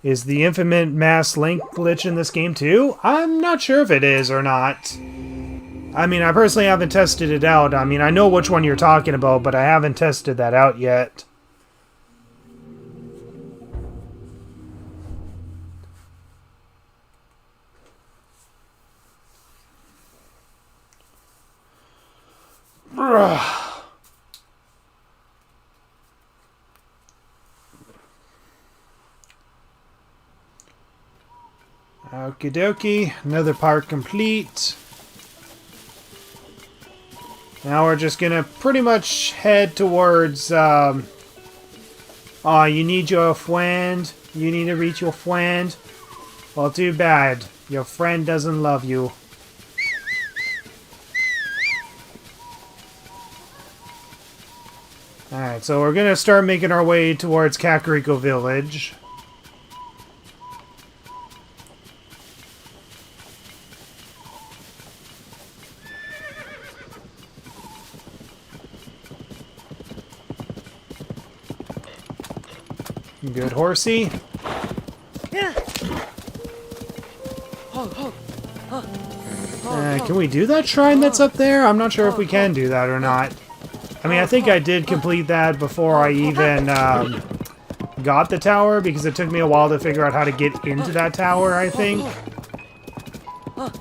Is the infamous mass Link glitch in this game too? I'm not sure if it is or not. I mean, I personally haven't tested it out. I mean, I know which one you're talking about, but I haven't tested that out yet. Okie dokie, another part complete. Now we're just gonna pretty much head towards, oh, you need your friend? You need to reach your friend? Well, too bad. Your friend doesn't love you. Alright, so we're gonna start making our way towards Kakariko Village. Good horsey. Can we do that shrine that's up there? I'm not sure if we can do that or not. I mean, I think I did complete that before I even got the tower, because it took me a while to figure out how to get into that tower, I think. But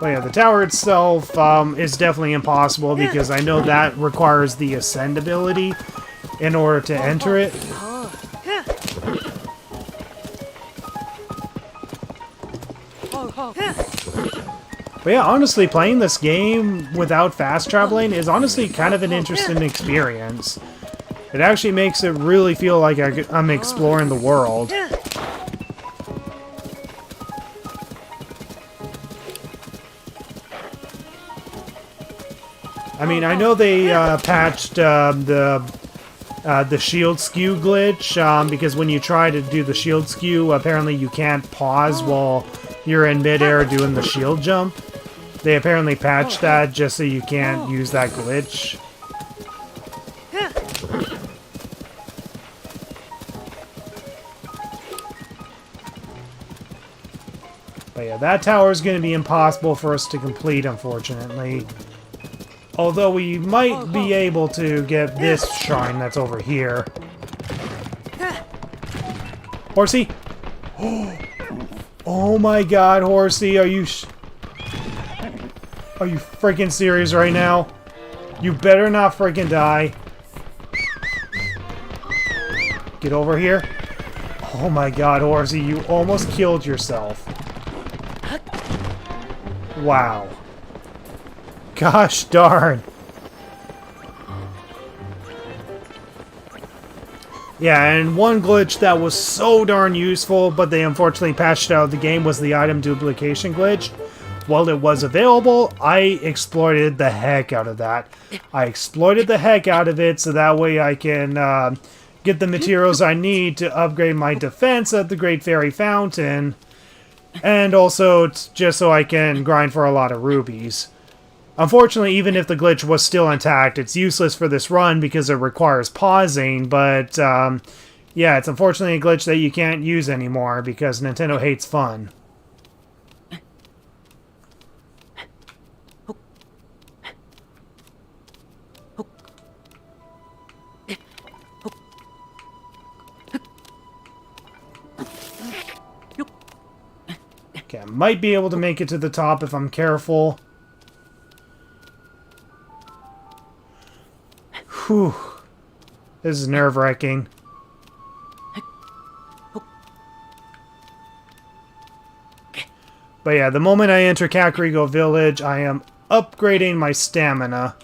yeah, the tower itself is definitely impossible, because I know that requires the ascend ability in order to enter it. But yeah, honestly, playing this game without fast traveling is honestly kind of an interesting experience. It actually makes it really feel like I'm exploring the world. I mean, I know they patched the shield skew glitch, because when you try to do the shield skew, apparently you can't pause while you're in midair doing the shield jump. They apparently patched that just so you can't use that glitch. But yeah, that tower is going to be impossible for us to complete, unfortunately. Although we might be able to get this shrine that's over here. Horsey? Oh my god, Horsey, are you freaking serious right now? You better not freaking die. Get over here. Oh my god, Horsey, you almost killed yourself. Wow. Gosh darn. Yeah, and one glitch that was so darn useful, but they unfortunately patched out of the game, was the item duplication glitch. While it was available, I exploited the heck out of that. I exploited the heck out of it so that way I can get the materials I need to upgrade my defense at the Great Fairy Fountain, and also just so I can grind for a lot of rubies. Unfortunately, even if the glitch was still intact, it's useless for this run because it requires pausing, but yeah, it's unfortunately a glitch that you can't use anymore because Nintendo hates fun. Okay, I might be able to make it to the top if I'm careful. Whew. This is nerve-wracking. But yeah, the moment I enter Kakariko Village, I am upgrading my stamina.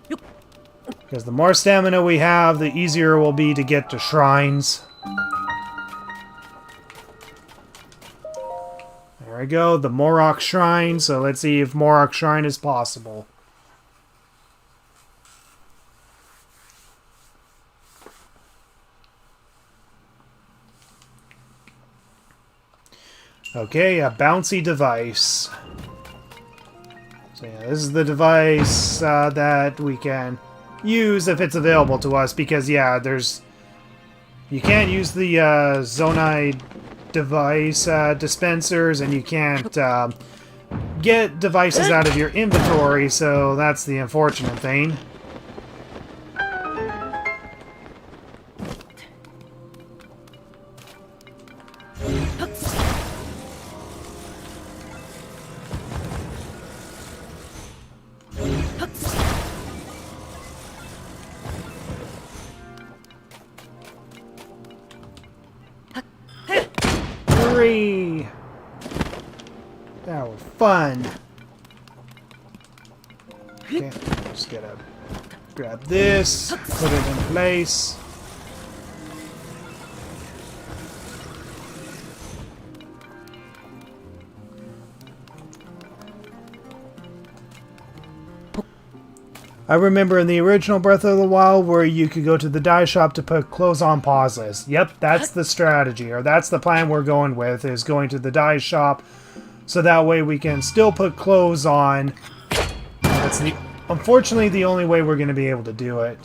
Because the more stamina we have, the easier it will be to get to shrines. There we go, the Morok Shrine. So let's see if Morok Shrine is possible. Okay, a bouncy device. So yeah, this is the device that we can use if it's available to us, because yeah, you can't use the Zonai device dispensers, and you can't get devices out of your inventory, so that's the unfortunate thing. That was fun. Okay, just gotta grab this, put it in place. I remember in the original Breath of the Wild where you could go to the dye shop to put clothes on pause list. Yep, that's the strategy, or that's the plan we're going with, is going to the dye shop so that way we can still put clothes on. That's unfortunately the only way we're going to be able to do it.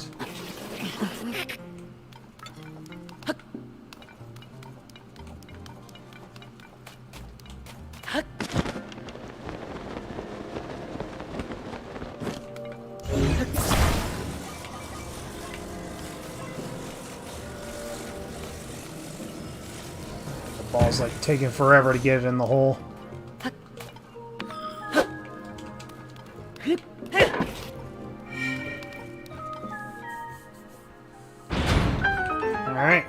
Ball's like taking forever to get it in the hole. Alright.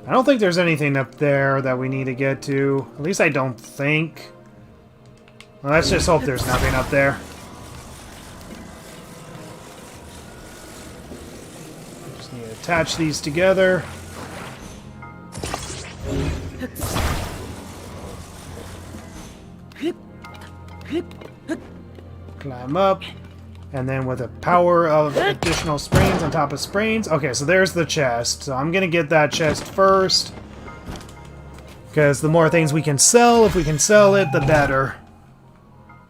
I don't think there's anything up there that we need to get to. At least I don't think. Well, let's just hope there's nothing up there. Just need to attach these together. Climb up. And then with the power of additional sprains on top of sprains. Okay, so there's the chest. So I'm going to get that chest first. Because the more things we can sell, if we can sell it, the better.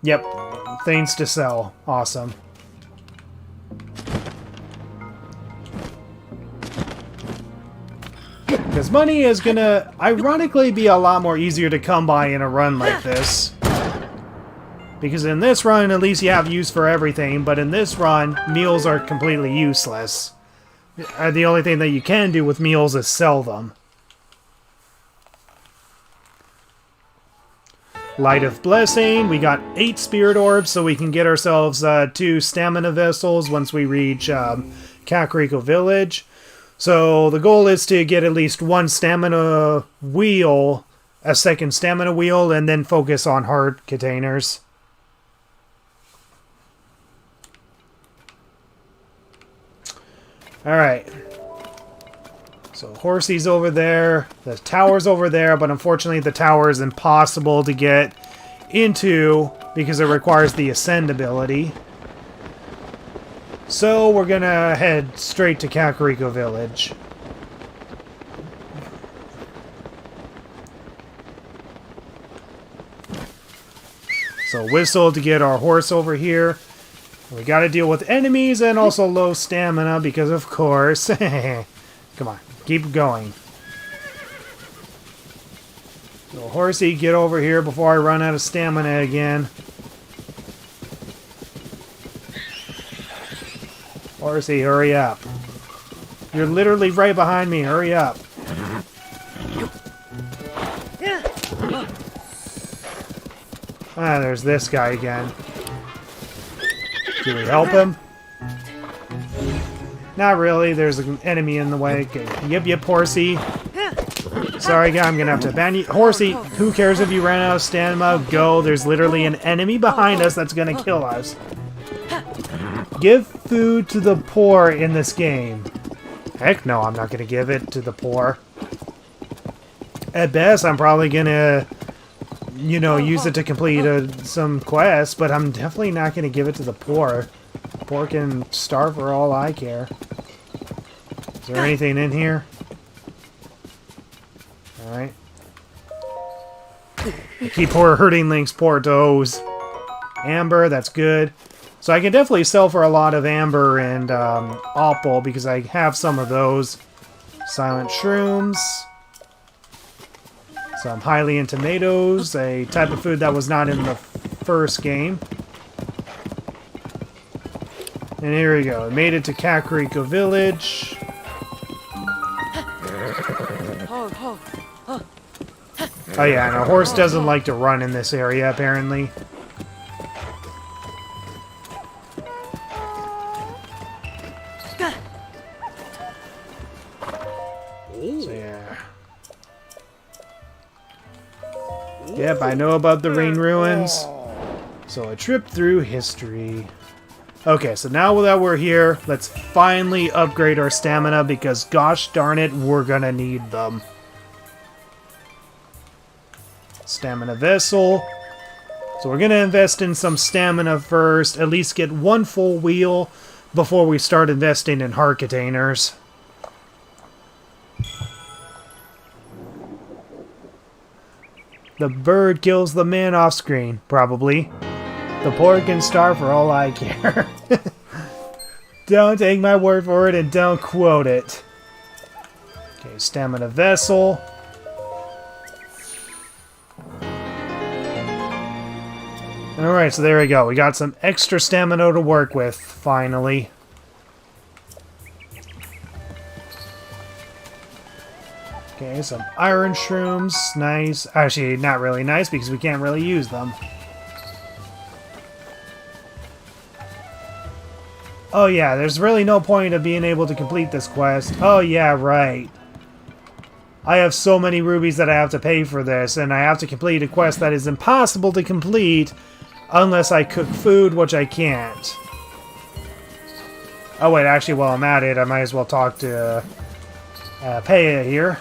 Yep, things to sell. Awesome. Because money is going to, ironically, be a lot more easier to come by in a run like this. Because in this run, at least you have use for everything, but in this run, meals are completely useless. The only thing that you can do with meals is sell them. Light of Blessing, we got 8 Spirit Orbs, so we can get ourselves 2 Stamina Vessels once we reach Kakariko Village. So the goal is to get at least 1 Stamina Wheel, a 2nd Stamina Wheel, and then focus on Heart Containers. Alright. So Horsey's over there, the tower's over there, but unfortunately the tower is impossible to get into because it requires the Ascend ability. So we're gonna head straight to Kakariko Village. So whistle to get our horse over here. We gotta deal with enemies and also low stamina because of course. Come on, keep going. So Horsey, get over here before I run out of stamina again. Horsey, hurry up. You're literally right behind me, hurry up. Ah, there's this guy again. Do we help him? Not really, there's an enemy in the way. Okay. Yep, Horsey. Sorry, guy, I'm gonna have to ban you. Horsey, who cares if you ran out of stamina? Go. There's literally an enemy behind us that's gonna kill us. Give food to the poor in this game. Heck no, I'm not gonna give it to the poor. At best, I'm probably gonna, you know, use it to complete some quests, but I'm definitely not gonna give it to the poor. Poor can starve for all I care. Is there anything in here? Alright. I keep hurting Link's poor toes. Amber, that's good. So I can definitely sell for a lot of amber and opal because I have some of those. Silent shrooms. Some Hylian tomatoes, a type of food that was not in the first game. And here we go. Made it to Kakariko Village. Oh yeah, and a horse doesn't like to run in this area, apparently. So yeah. Yep, I know about the Rain Ruins. So a trip through history. Okay, so now that we're here, let's finally upgrade our stamina because gosh darn it, we're gonna need them. Stamina vessel. So we're gonna invest in some stamina first, at least get one full wheel before we start investing in heart containers. The bird kills the man off screen, probably. The poor can starve for all I care. Don't take my word for it and don't quote it. Okay, stamina vessel. Alright, so there we go. We got some extra stamina to work with, finally. Okay, some iron shrooms. Nice. Actually, not really nice because we can't really use them. Oh yeah, there's really no point of being able to complete this quest. Oh yeah, right. I have so many rubies that I have to pay for this, and I have to complete a quest that is impossible to complete unless I cook food, which I can't. Oh wait, actually, while I'm at it, I might as well talk to Paya here.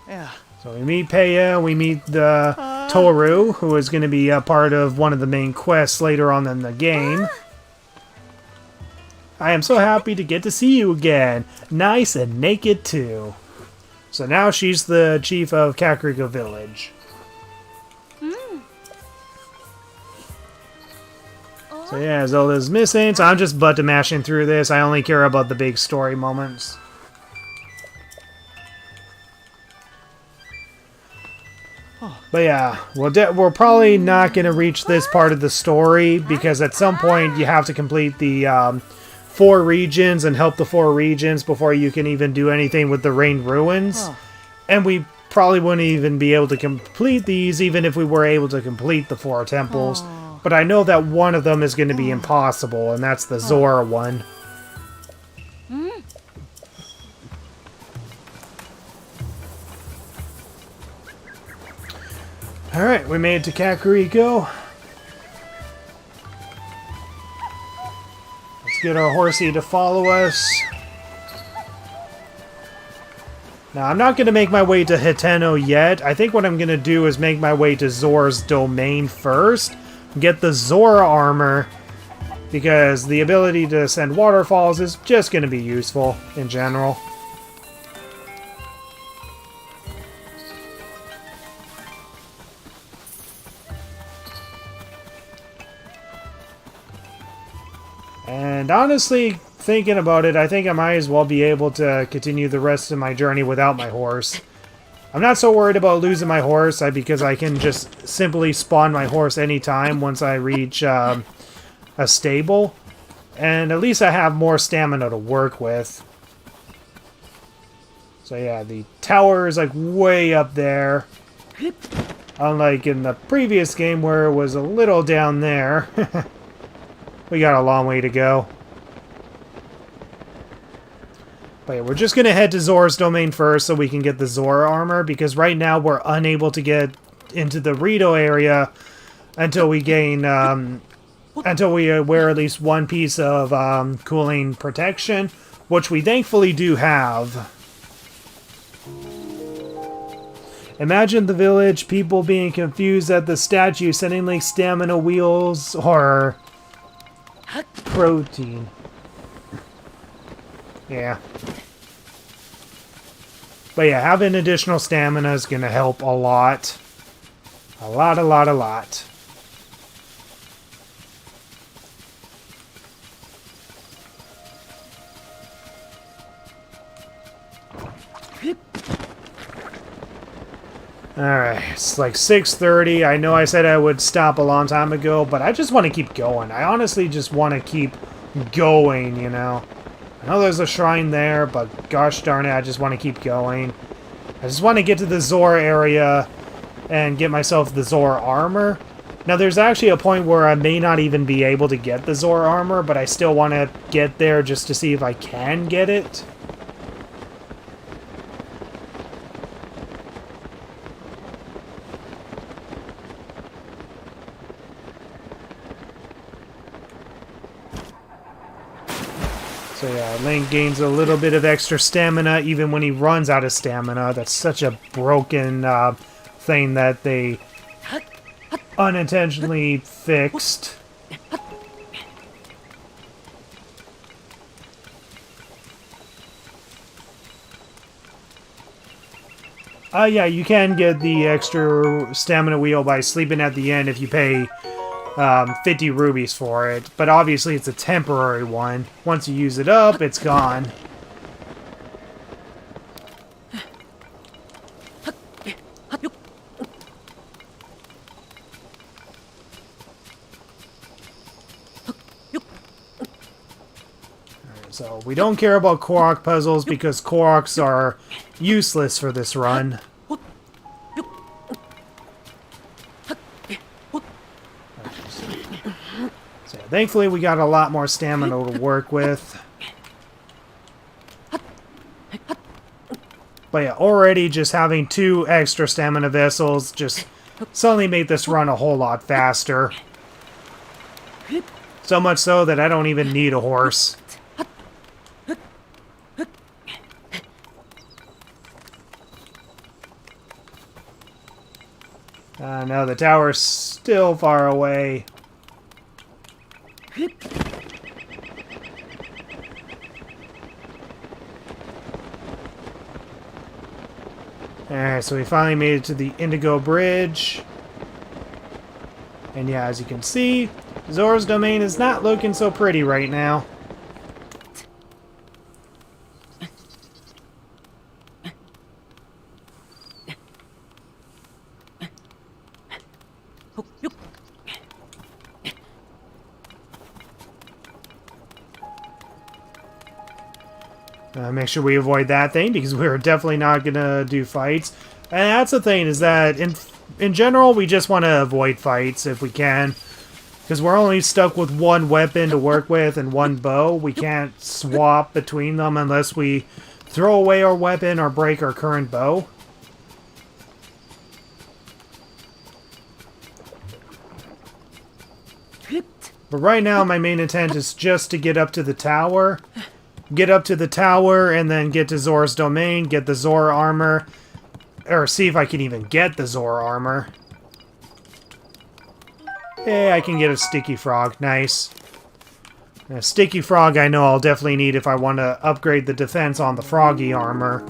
Yeah. So we meet Paya, we meet the Toru, who is going to be a part of one of the main quests later on in the game. I am so happy to get to see you again. Nice and naked too. So now she's the chief of Kakariko Village. So yeah, Zelda's missing, so I'm just button mashing through this. I only care about the big story moments. But yeah, we're probably not going to reach this part of the story because at some point you have to complete the 4 regions and help the 4 regions before you can even do anything with the Rain Ruins. And we probably wouldn't even be able to complete these even if we were able to complete the 4 temples. But I know that one of them is going to be impossible, and that's the Zora one. Alright, we made it to Kakariko. Let's get our horsey to follow us. Now, I'm not going to make my way to Hiteno yet. I think what I'm going to do is make my way to Zora's domain first. Get the Zora armor, because the ability to send waterfalls is just going to be useful in general. And honestly, thinking about it, I think I might as well be able to continue the rest of my journey without my horse. I'm not so worried about losing my horse because I can just simply spawn my horse anytime once I reach a stable. And at least I have more stamina to work with. So yeah, the tower is like way up there. Unlike in the previous game where it was a little down there. We got a long way to go. But yeah, we're just going to head to Zora's domain first so we can get the Zora armor, because right now we're unable to get into the Rito area until we gain, until we wear at least one piece of cooling protection, which we thankfully do have. Imagine the village, people being confused at the statue, sending Link stamina wheels or protein. Yeah. But yeah, having additional stamina is going to help a lot. A lot. Alright, it's like 6:30. I know I said I would stop a long time ago, but I just want to keep going. I honestly just want to keep going, you know. I know there's a shrine there, but gosh darn it, I just want to keep going. I just want to get to the Zora area and get myself the Zora armor. Now, there's actually a point where I may not even be able to get the Zora armor, but I still want to get there just to see if I can get it. So yeah, Link gains a little bit of extra stamina even when he runs out of stamina. That's such a broken thing that they unintentionally fixed. Yeah, you can get the extra stamina wheel by sleeping at the end if you pay 50 rubies for it, but obviously it's a temporary one. Once you use it up, it's gone. So we don't care about Korok puzzles because Koroks are useless for this run. So thankfully we got a lot more stamina to work with. But yeah, already just having 2 extra stamina vessels just suddenly made this run a whole lot faster. So much so that I don't even need a horse. No, the tower's still far away. Alright, so we finally made it to the Indigo Bridge. And yeah, as you can see, Zora's domain is not looking so pretty right now. Make sure we avoid that thing because we're definitely not going to do fights. And that's the thing, is that in general, we just want to avoid fights if we can. Because we're only stuck with one weapon to work with and one bow. We can't swap between them unless we throw away our weapon or break our current bow. But right now, my main intent is just to get up to the tower. Get up to the tower and then get to Zora's domain, get the Zora armor. Or see if I can even get the Zora armor. Hey, I can get a sticky frog. Nice. A sticky frog I know I'll definitely need if I want to upgrade the defense on the froggy armor.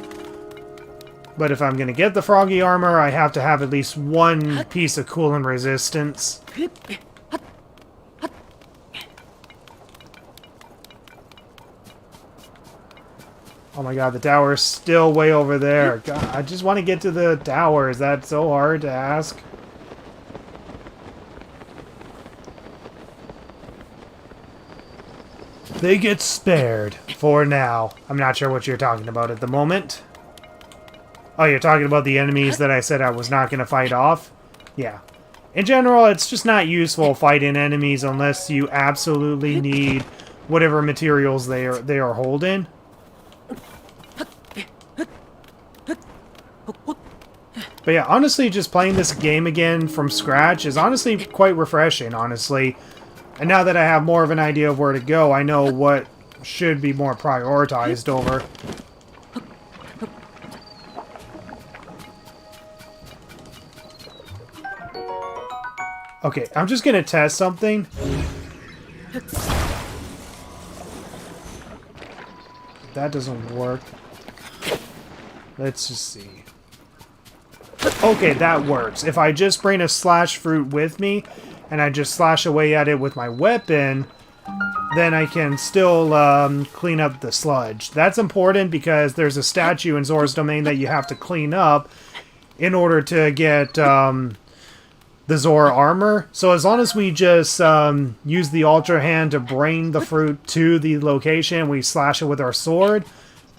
But if I'm going to get the froggy armor, I have to have at least one piece of cooling resistance. Oh my god, the tower's still way over there. God, I just want to get to the tower. Is that so hard to ask? They get spared for now. I'm not sure what you're talking about at the moment. Oh, you're talking about the enemies that I said I was not going to fight off? Yeah. In general, it's just not useful fighting enemies unless you absolutely need whatever materials they are holding. But yeah, honestly, just playing this game again from scratch is honestly quite refreshing, honestly. And now that I have more of an idea of where to go, I know what should be more prioritized over. Okay, I'm just gonna test something. That doesn't work. Let's just see. Okay, that works. If I just bring a slash fruit with me, and I just slash away at it with my weapon, then I can still clean up the sludge. That's important because there's a statue in Zora's Domain that you have to clean up in order to get the Zora armor. So as long as we just use the Ultra Hand to bring the fruit to the location, we slash it with our sword,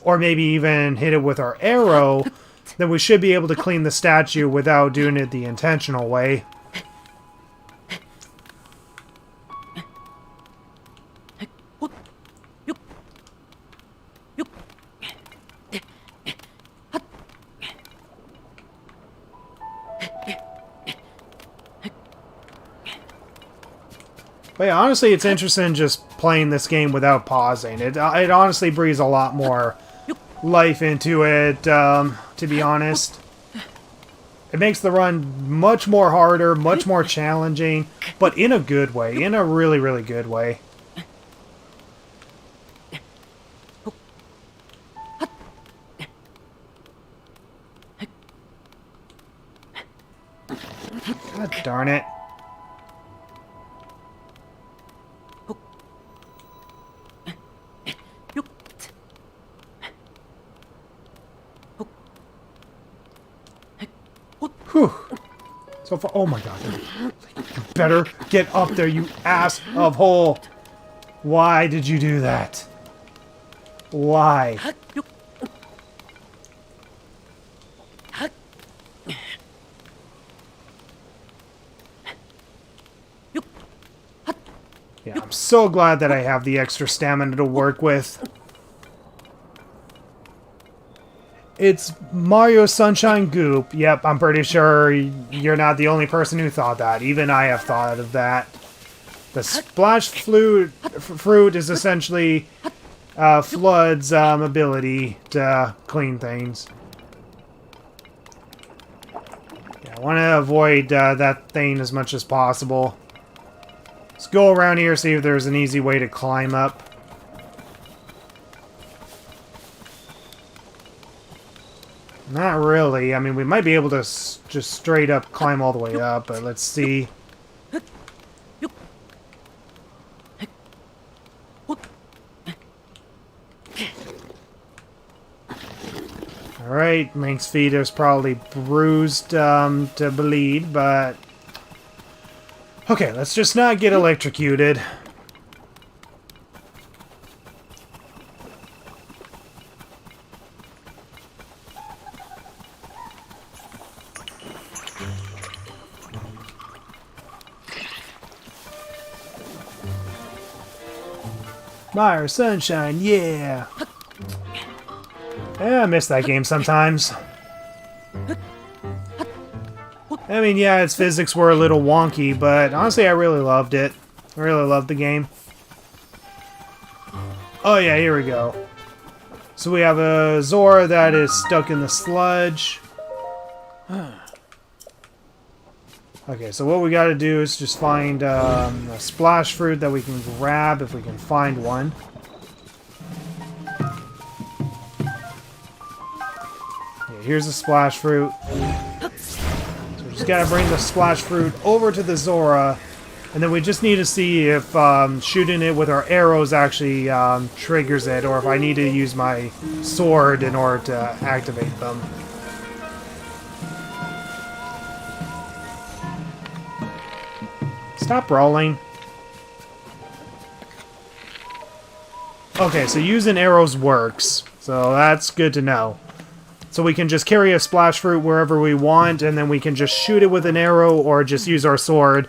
or maybe even hit it with our arrow, then we should be able to clean the statue without doing it the intentional way. But yeah, honestly, it's interesting just playing this game without pausing. It honestly breathes a lot more life into it, to be honest. It makes the run much more harder, much more challenging, but in a good way. In a really, really good way. God darn it. Whew. So far, oh my god. You better get up there, you ass of hole. Why did you do that? Why? Yeah, I'm so glad that I have the extra stamina to work with. It's Mario Sunshine Goop. Yep, I'm pretty sure you're not the only person who thought that. Even I have thought of that. The splash fruit is essentially Flood's ability to clean things. Yeah, I want to avoid that thing as much as possible. Let's go around here, see if there's an easy way to climb up. Not really. I mean, we might be able to just straight up climb all the way up, but let's see. Alright, Link's feet is probably bruised to bleed, but... Okay, let's just not get electrocuted. Mario Sunshine, yeah! Yeah, I miss that game sometimes. I mean, yeah, its physics were a little wonky, but honestly, I really loved it. I really loved the game. Oh yeah, here we go. So we have a Zora that is stuck in the sludge. Okay, so what we gotta do is just find a splash fruit that we can grab if we can find one. Okay, here's a splash fruit. So we just gotta bring the splash fruit over to the Zora, and then we just need to see if shooting it with our arrows actually triggers it, or if I need to use my sword in order to activate them. Stop rolling. Okay, so using arrows works. So that's good to know. So we can just carry a splash fruit wherever we want, and then we can just shoot it with an arrow or just use our sword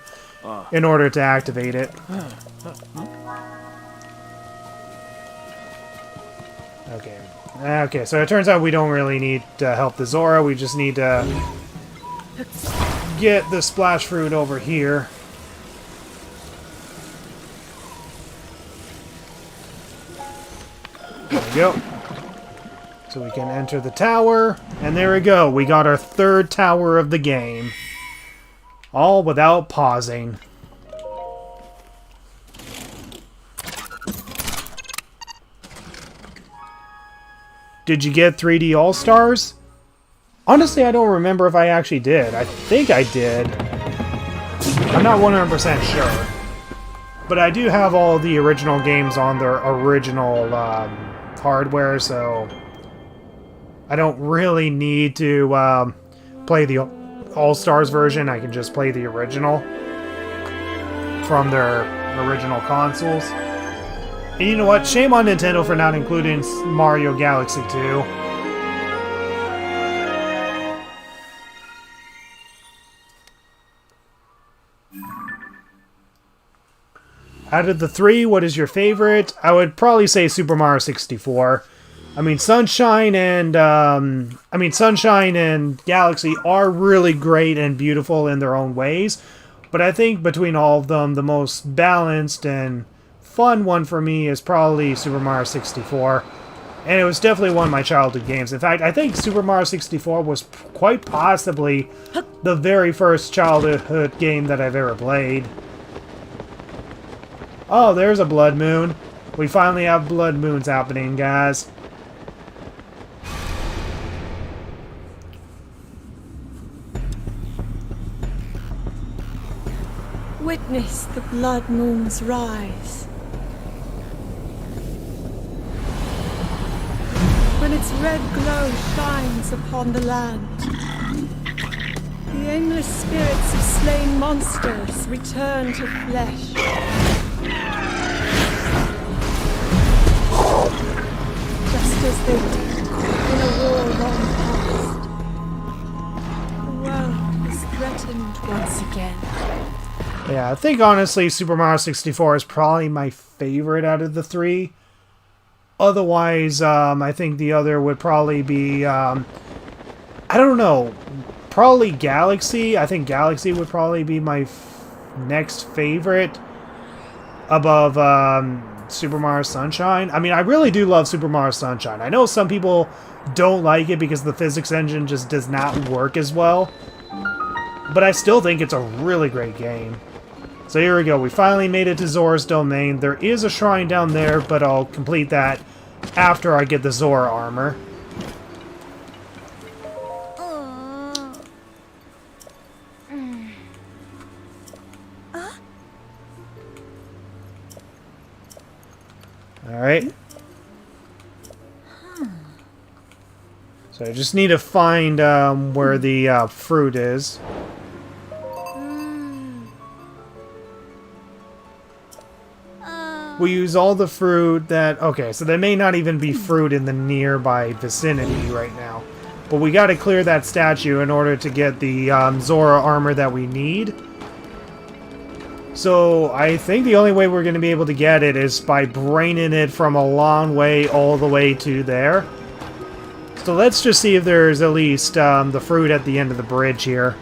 in order to activate it. Okay. Okay, so it turns out we don't really need to help the Zora. We just need to get the splash fruit over here. There we go. So we can enter the tower, and there we go. We got our third tower of the game. All without pausing. Did you get 3D All-Stars? Honestly, I don't remember if I actually did. I think I did. I'm not 100% sure. But I do have all the original games on their original hardware, so I don't really need to play the All-Stars version. I can just play the original from their original consoles. And you know what? Shame on Nintendo for not including Mario Galaxy 2. Out of the three, what is your favorite? I would probably say Super Mario 64. I mean, Sunshine and Galaxy are really great and beautiful in their own ways, but I think between all of them, the most balanced and fun one for me is probably Super Mario 64. And it was definitely one of my childhood games. In fact, I think Super Mario 64 was quite possibly the very first childhood game that I've ever played. Oh, there's a blood moon. We finally have blood moons happening, guys. Witness the blood moon's rise. When its red glow shines upon the land, the aimless spirits of slain monsters return to flesh. Just as they did in a war long past. The world is threatened once again. Yeah, I think honestly Super Mario 64 is probably my favorite out of the three. Otherwise, I think the other would probably be, I don't know, probably Galaxy. I think Galaxy would probably be my next favorite above Super Mario Sunshine. I mean, I really do love Super Mario Sunshine. I know some people don't like it because the physics engine just does not work as well, but I still think it's a really great game. So here we go. We finally made it to Zora's domain. There is a shrine down there, but I'll complete that after I get the Zora armor. Alright. So I just need to find where the fruit is. We use all the fruit that... Okay, so there may not even be fruit in the nearby vicinity right now. But we gotta clear that statue in order to get the Zora armor that we need. So I think the only way we're going to be able to get it is by braining it from a long way all the way to there. So let's just see if there's at least the fruit at the end of the bridge here.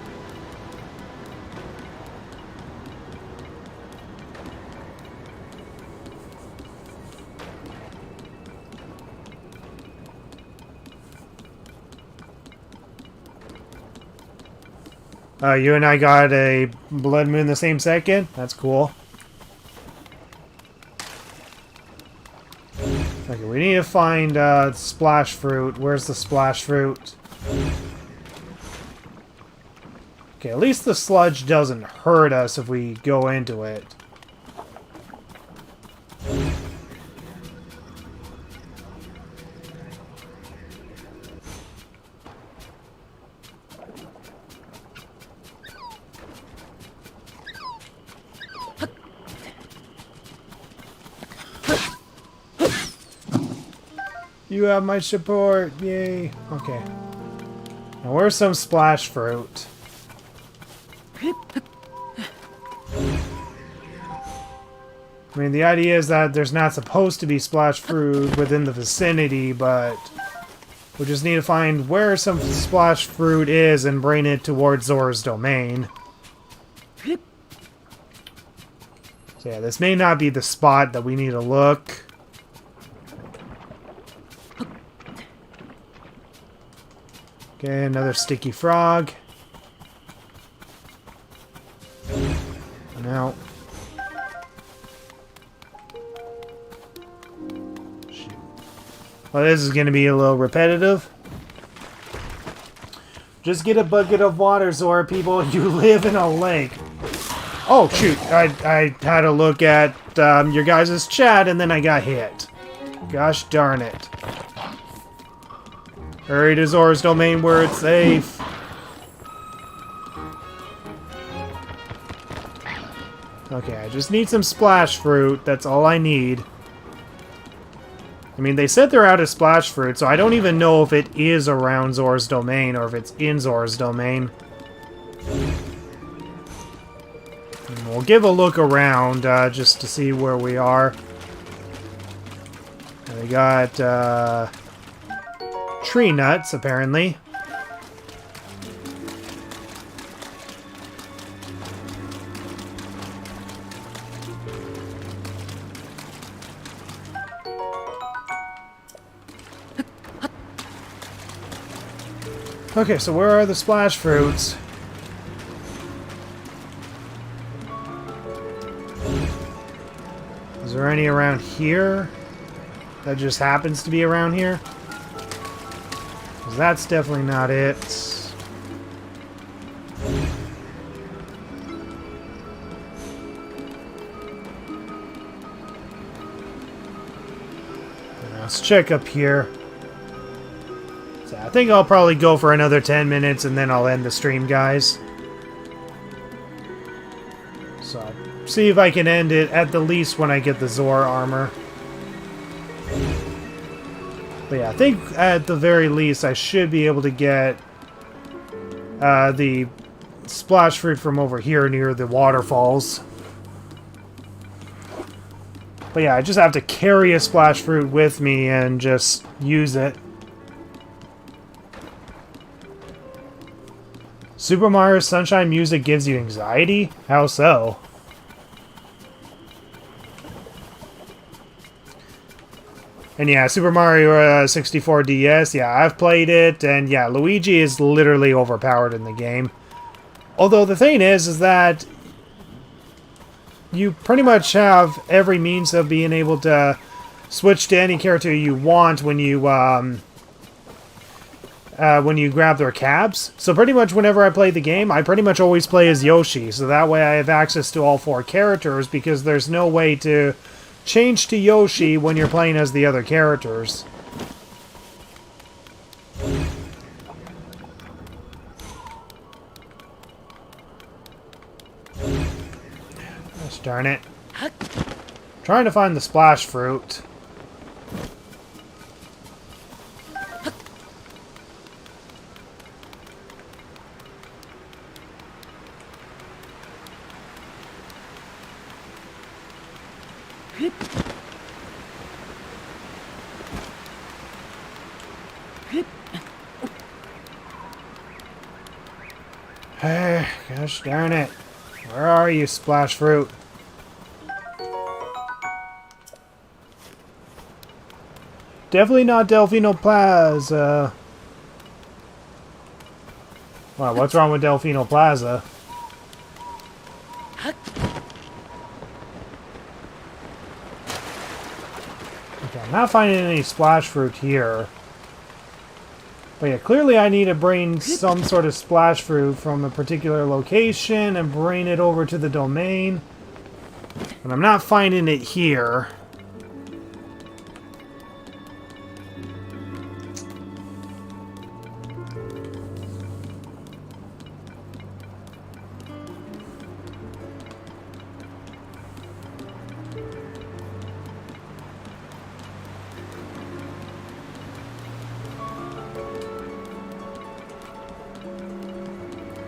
You and I got a blood moon the same second? That's cool. Okay, we need to find splash fruit. Where's the splash fruit? Okay, at least the sludge doesn't hurt us if we go into it. You have my support, yay. Okay. Now where's some splash fruit? I mean, the idea is that there's not supposed to be splash fruit within the vicinity, but We just need to find where some splash fruit is and bring it towards Zora's domain. So yeah, this may not be the spot that we need to look. Okay, another sticky frog. Now. Shoot. Well, this is going to be a little repetitive. Just get a bucket of water, Zora, people. You live in a lake. Oh, shoot. I had to look at your guys' chat, and then I got hit. Gosh darn it. Hurry to Zora's domain where it's safe. Okay, I just need some splash fruit. That's all I need. I mean, they said they're out of splash fruit, so I don't even know if it is around Zora's domain or if it's in Zora's domain. And we'll give a look around just to see where we are. And we got tree nuts, apparently. Okay, so where are the splash fruits? Is there any around here? That just happens to be around here? 'Cause that's definitely not it. Let's check up here. So I think I'll probably go for another 10 minutes and then I'll end the stream, guys. So I'll see if I can end it at the least when I get the Zora armor. But yeah, I think at the very least I should be able to get the splash fruit from over here near the waterfalls. But yeah, I just have to carry a splash fruit with me and just use it. Super Mario Sunshine music gives you anxiety? How so? And yeah, Super Mario 64 DS, yeah, I've played it, and yeah, Luigi is literally overpowered in the game. Although the thing is that you pretty much have every means of being able to switch to any character you want when you grab their cabs. So pretty much whenever I play the game, I pretty much always play as Yoshi. So that way I have access to all 4 characters because there's no way to change to Yoshi when you're playing as the other characters. Gosh darn it. Trying to find the splash fruit. Hey, gosh darn it. Where are you, splash fruit? Definitely not Delfino Plaza. Wow, what's wrong with Delfino Plaza? Okay, I'm not finding any splash fruit here. But yeah, clearly I need to bring some sort of splash fruit from a particular location and bring it over to the domain. But I'm not finding it here.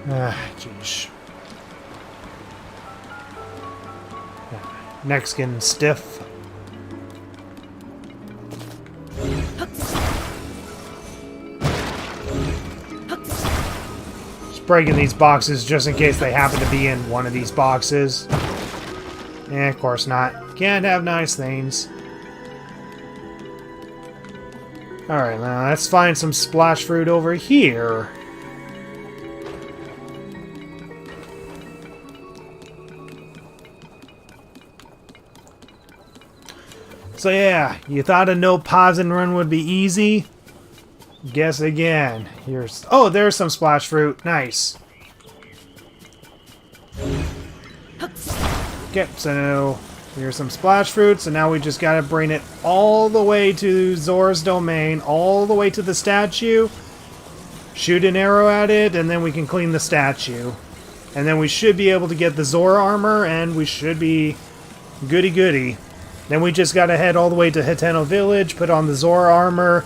Ah, jeez. Neck's getting stiff. breaking these boxes just in case they happen to be in one of these boxes. Of course not. Can't have nice things. Alright, now let's find some splash fruit over here. So yeah, you thought a no pause and run would be easy? Guess again. Here's... Oh, there's some splash fruit. Nice. Okay, so here's some splash fruit. So now we just gotta bring it all the way to Zora's domain, all the way to the statue. Shoot an arrow at it, and then we can clean the statue. And then we should be able to get the Zora armor, and we should be goody-goody. Then we just gotta head all the way to Hiteno Village, put on the Zora armor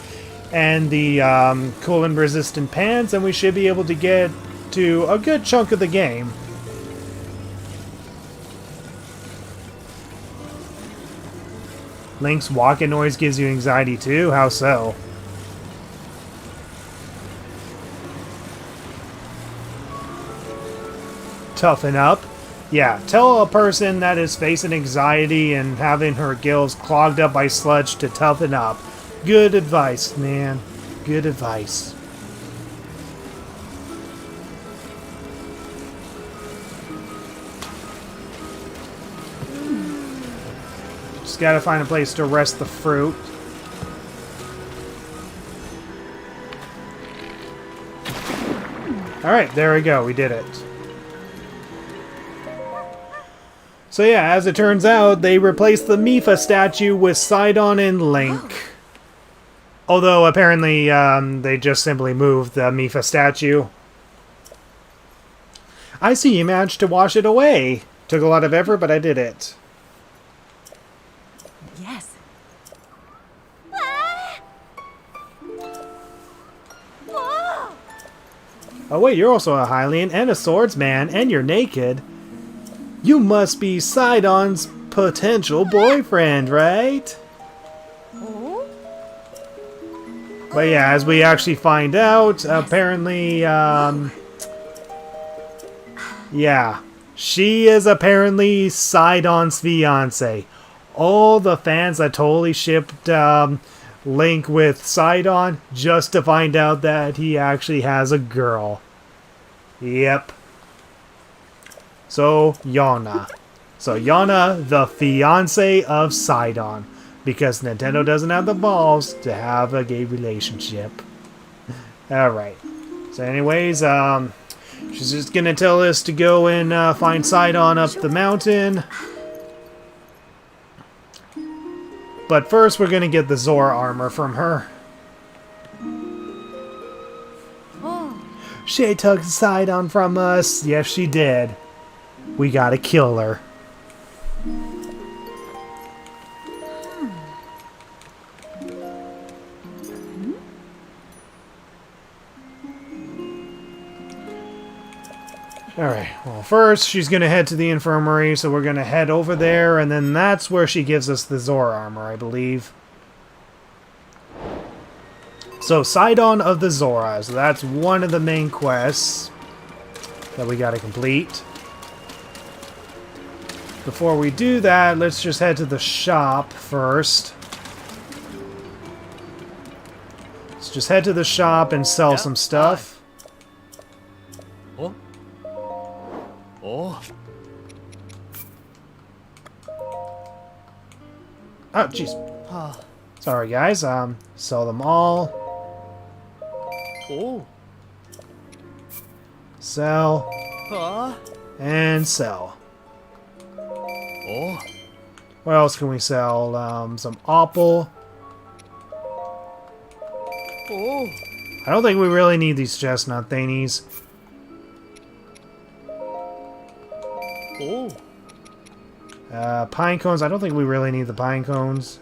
and the coolant-resistant pants, and we should be able to get to a good chunk of the game. Link's walking noise gives you anxiety too? How so? Toughen up. Yeah, tell a person that is facing anxiety and having her gills clogged up by sludge to toughen up. Good advice, man. Good advice. Just gotta find a place to rest the fruit. Alright, there we go. We did it. So yeah, as it turns out, they replaced the Mipha statue with Sidon and Link. Although, apparently, they just simply moved the Mipha statue. I see you managed to wash it away. Took a lot of effort, but I did it. Yes. Oh wait, you're also a Hylian and a swordsman, and you're naked. You must be Sidon's potential boyfriend, right? But yeah, as we actually find out, apparently, yeah, she is apparently Sidon's fiance. All the fans that totally shipped Link with Sidon just to find out that he actually has a girl. Yep. So, Yona. So, Yona, the fiance of Sidon. Because Nintendo doesn't have the balls to have a gay relationship. Alright. So anyways, she's just gonna tell us to go and find Sidon up the mountain. But first we're gonna get the Zora armor from her. She took Sidon from us. Yes, she did. We gotta kill her. Alright, well first she's going to head to the infirmary, so we're going to head over there, and then that's where she gives us the Zora armor, I believe. So, Sidon of the Zora, so that's one of the main quests that we got to complete. Before we do that, let's just head to the shop first. Let's just head to the shop and sell some stuff. Oh? Oh? Oh, jeez. Sorry, guys. Sell them all. Oh? Sell. And sell. Oh? What else can we sell? Some apple. Oh? I don't think we really need these chestnut thingies. Oh? Pine cones. I don't think we really need the pine cones.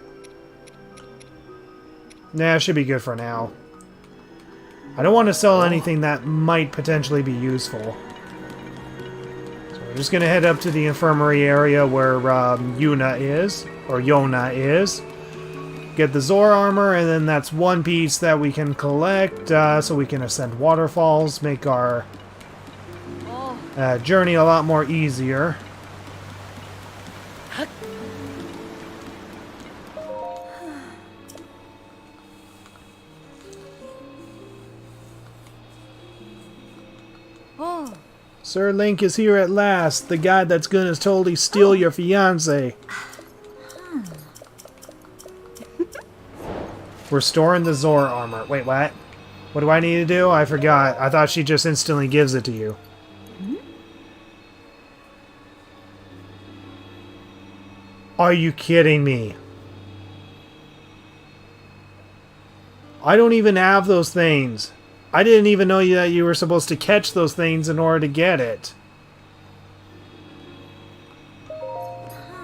Nah, should be good for now. I don't want to sell anything that might potentially be useful. So we're just going to head up to the infirmary area where Yuna is. Or Yona is. Get the Zora armor, and then that's one piece that we can collect so we can ascend waterfalls, make our journey a lot more easier. Sir Link is here at last, the guy that's gonna totally steal your fiancé. Restoring the Zora armor. Wait, what? What do I need to do? I forgot. I thought she just instantly gives it to you. Are you kidding me? I don't even have those things. I didn't even know that you were supposed to catch those things in order to get it.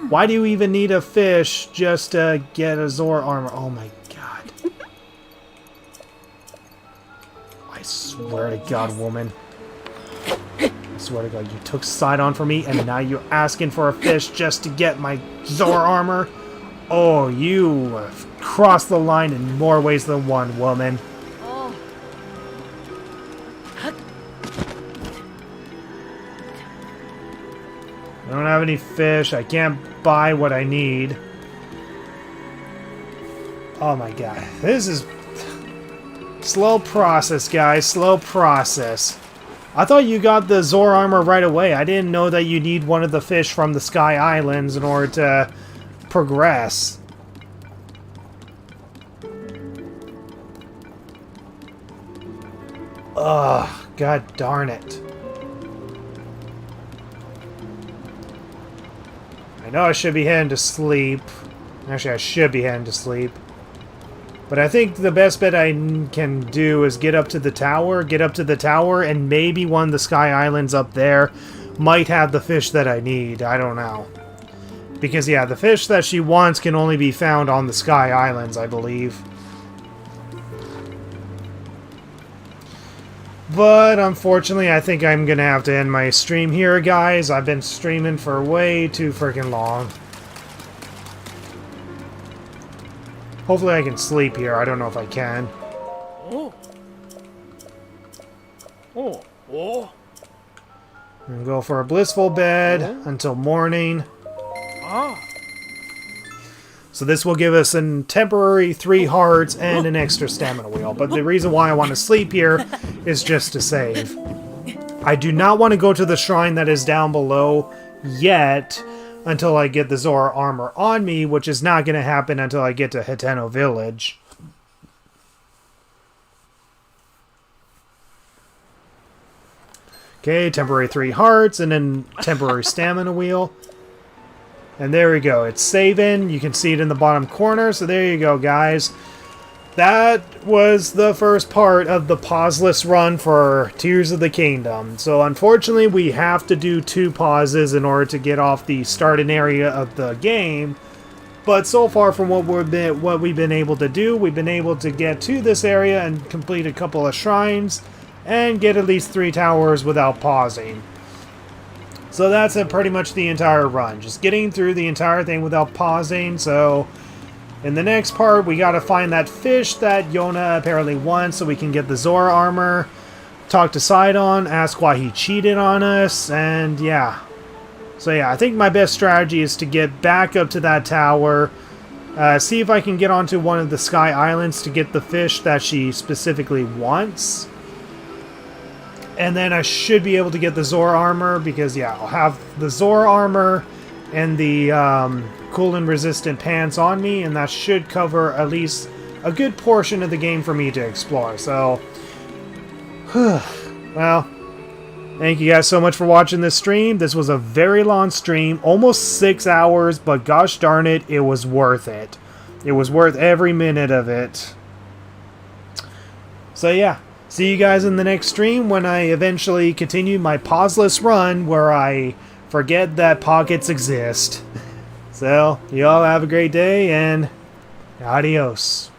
Why do you even need a fish just to get a Zora armor? Oh my god. I swear to god, woman. I swear to god, you took Sidon from me and now you're asking for a fish just to get my Zora armor? Oh, you have crossed the line in more ways than one, woman. I don't have any fish. I can't buy what I need. Oh my god. This is... slow process, guys. Slow process. I thought you got the Zora armor right away. I didn't know that you need one of the fish from the Sky Islands in order to progress. Ugh. God darn it. I know I should be heading to sleep. Actually, I should be heading to sleep. But I think the best bet I can do is get up to the tower, and maybe one of the Sky Islands up there might have the fish that I need. I don't know. Because, yeah, the fish that she wants can only be found on the Sky Islands, I believe. But, unfortunately, I think I'm gonna have to end my stream here, guys. I've been streaming for way too freaking long. Hopefully I can sleep here. I don't know if I can. And go for a blissful bed until morning. So this will give us a temporary 3 hearts and an extra stamina wheel. But the reason why I want to sleep here is just to save. I do not want to go to the shrine that is down below yet until I get the Zora armor on me, which is not going to happen until I get to Hiteno Village. Okay, temporary 3 hearts and then temporary stamina wheel. And there we go. It's saving. You can see it in the bottom corner. So there you go, guys. That was the first part of the pauseless run for Tears of the Kingdom. So unfortunately, we have to do 2 pauses in order to get off the starting area of the game. But so far from what we've been able to do, we've been able to get to this area and complete a couple of shrines and get at least 3 towers without pausing. So that's pretty much the entire run. Just getting through the entire thing without pausing. So in the next part, we gotta find that fish that Yona apparently wants so we can get the Zora armor. Talk to Sidon, ask why he cheated on us, and yeah. So yeah, I think my best strategy is to get back up to that tower, see if I can get onto one of the Sky Islands to get the fish that she specifically wants. And then I should be able to get the Zora armor, because yeah, I'll have the Zora armor and the coolant resistant pants on me, and that should cover at least a good portion of the game for me to explore. So, well, thank you guys so much for watching this stream. This was a very long stream, almost 6 hours, but gosh darn it, it was worth it. It was worth every minute of it. So yeah. See you guys in the next stream when I eventually continue my pauseless run where I forget that pockets exist. So, you all have a great day and adios.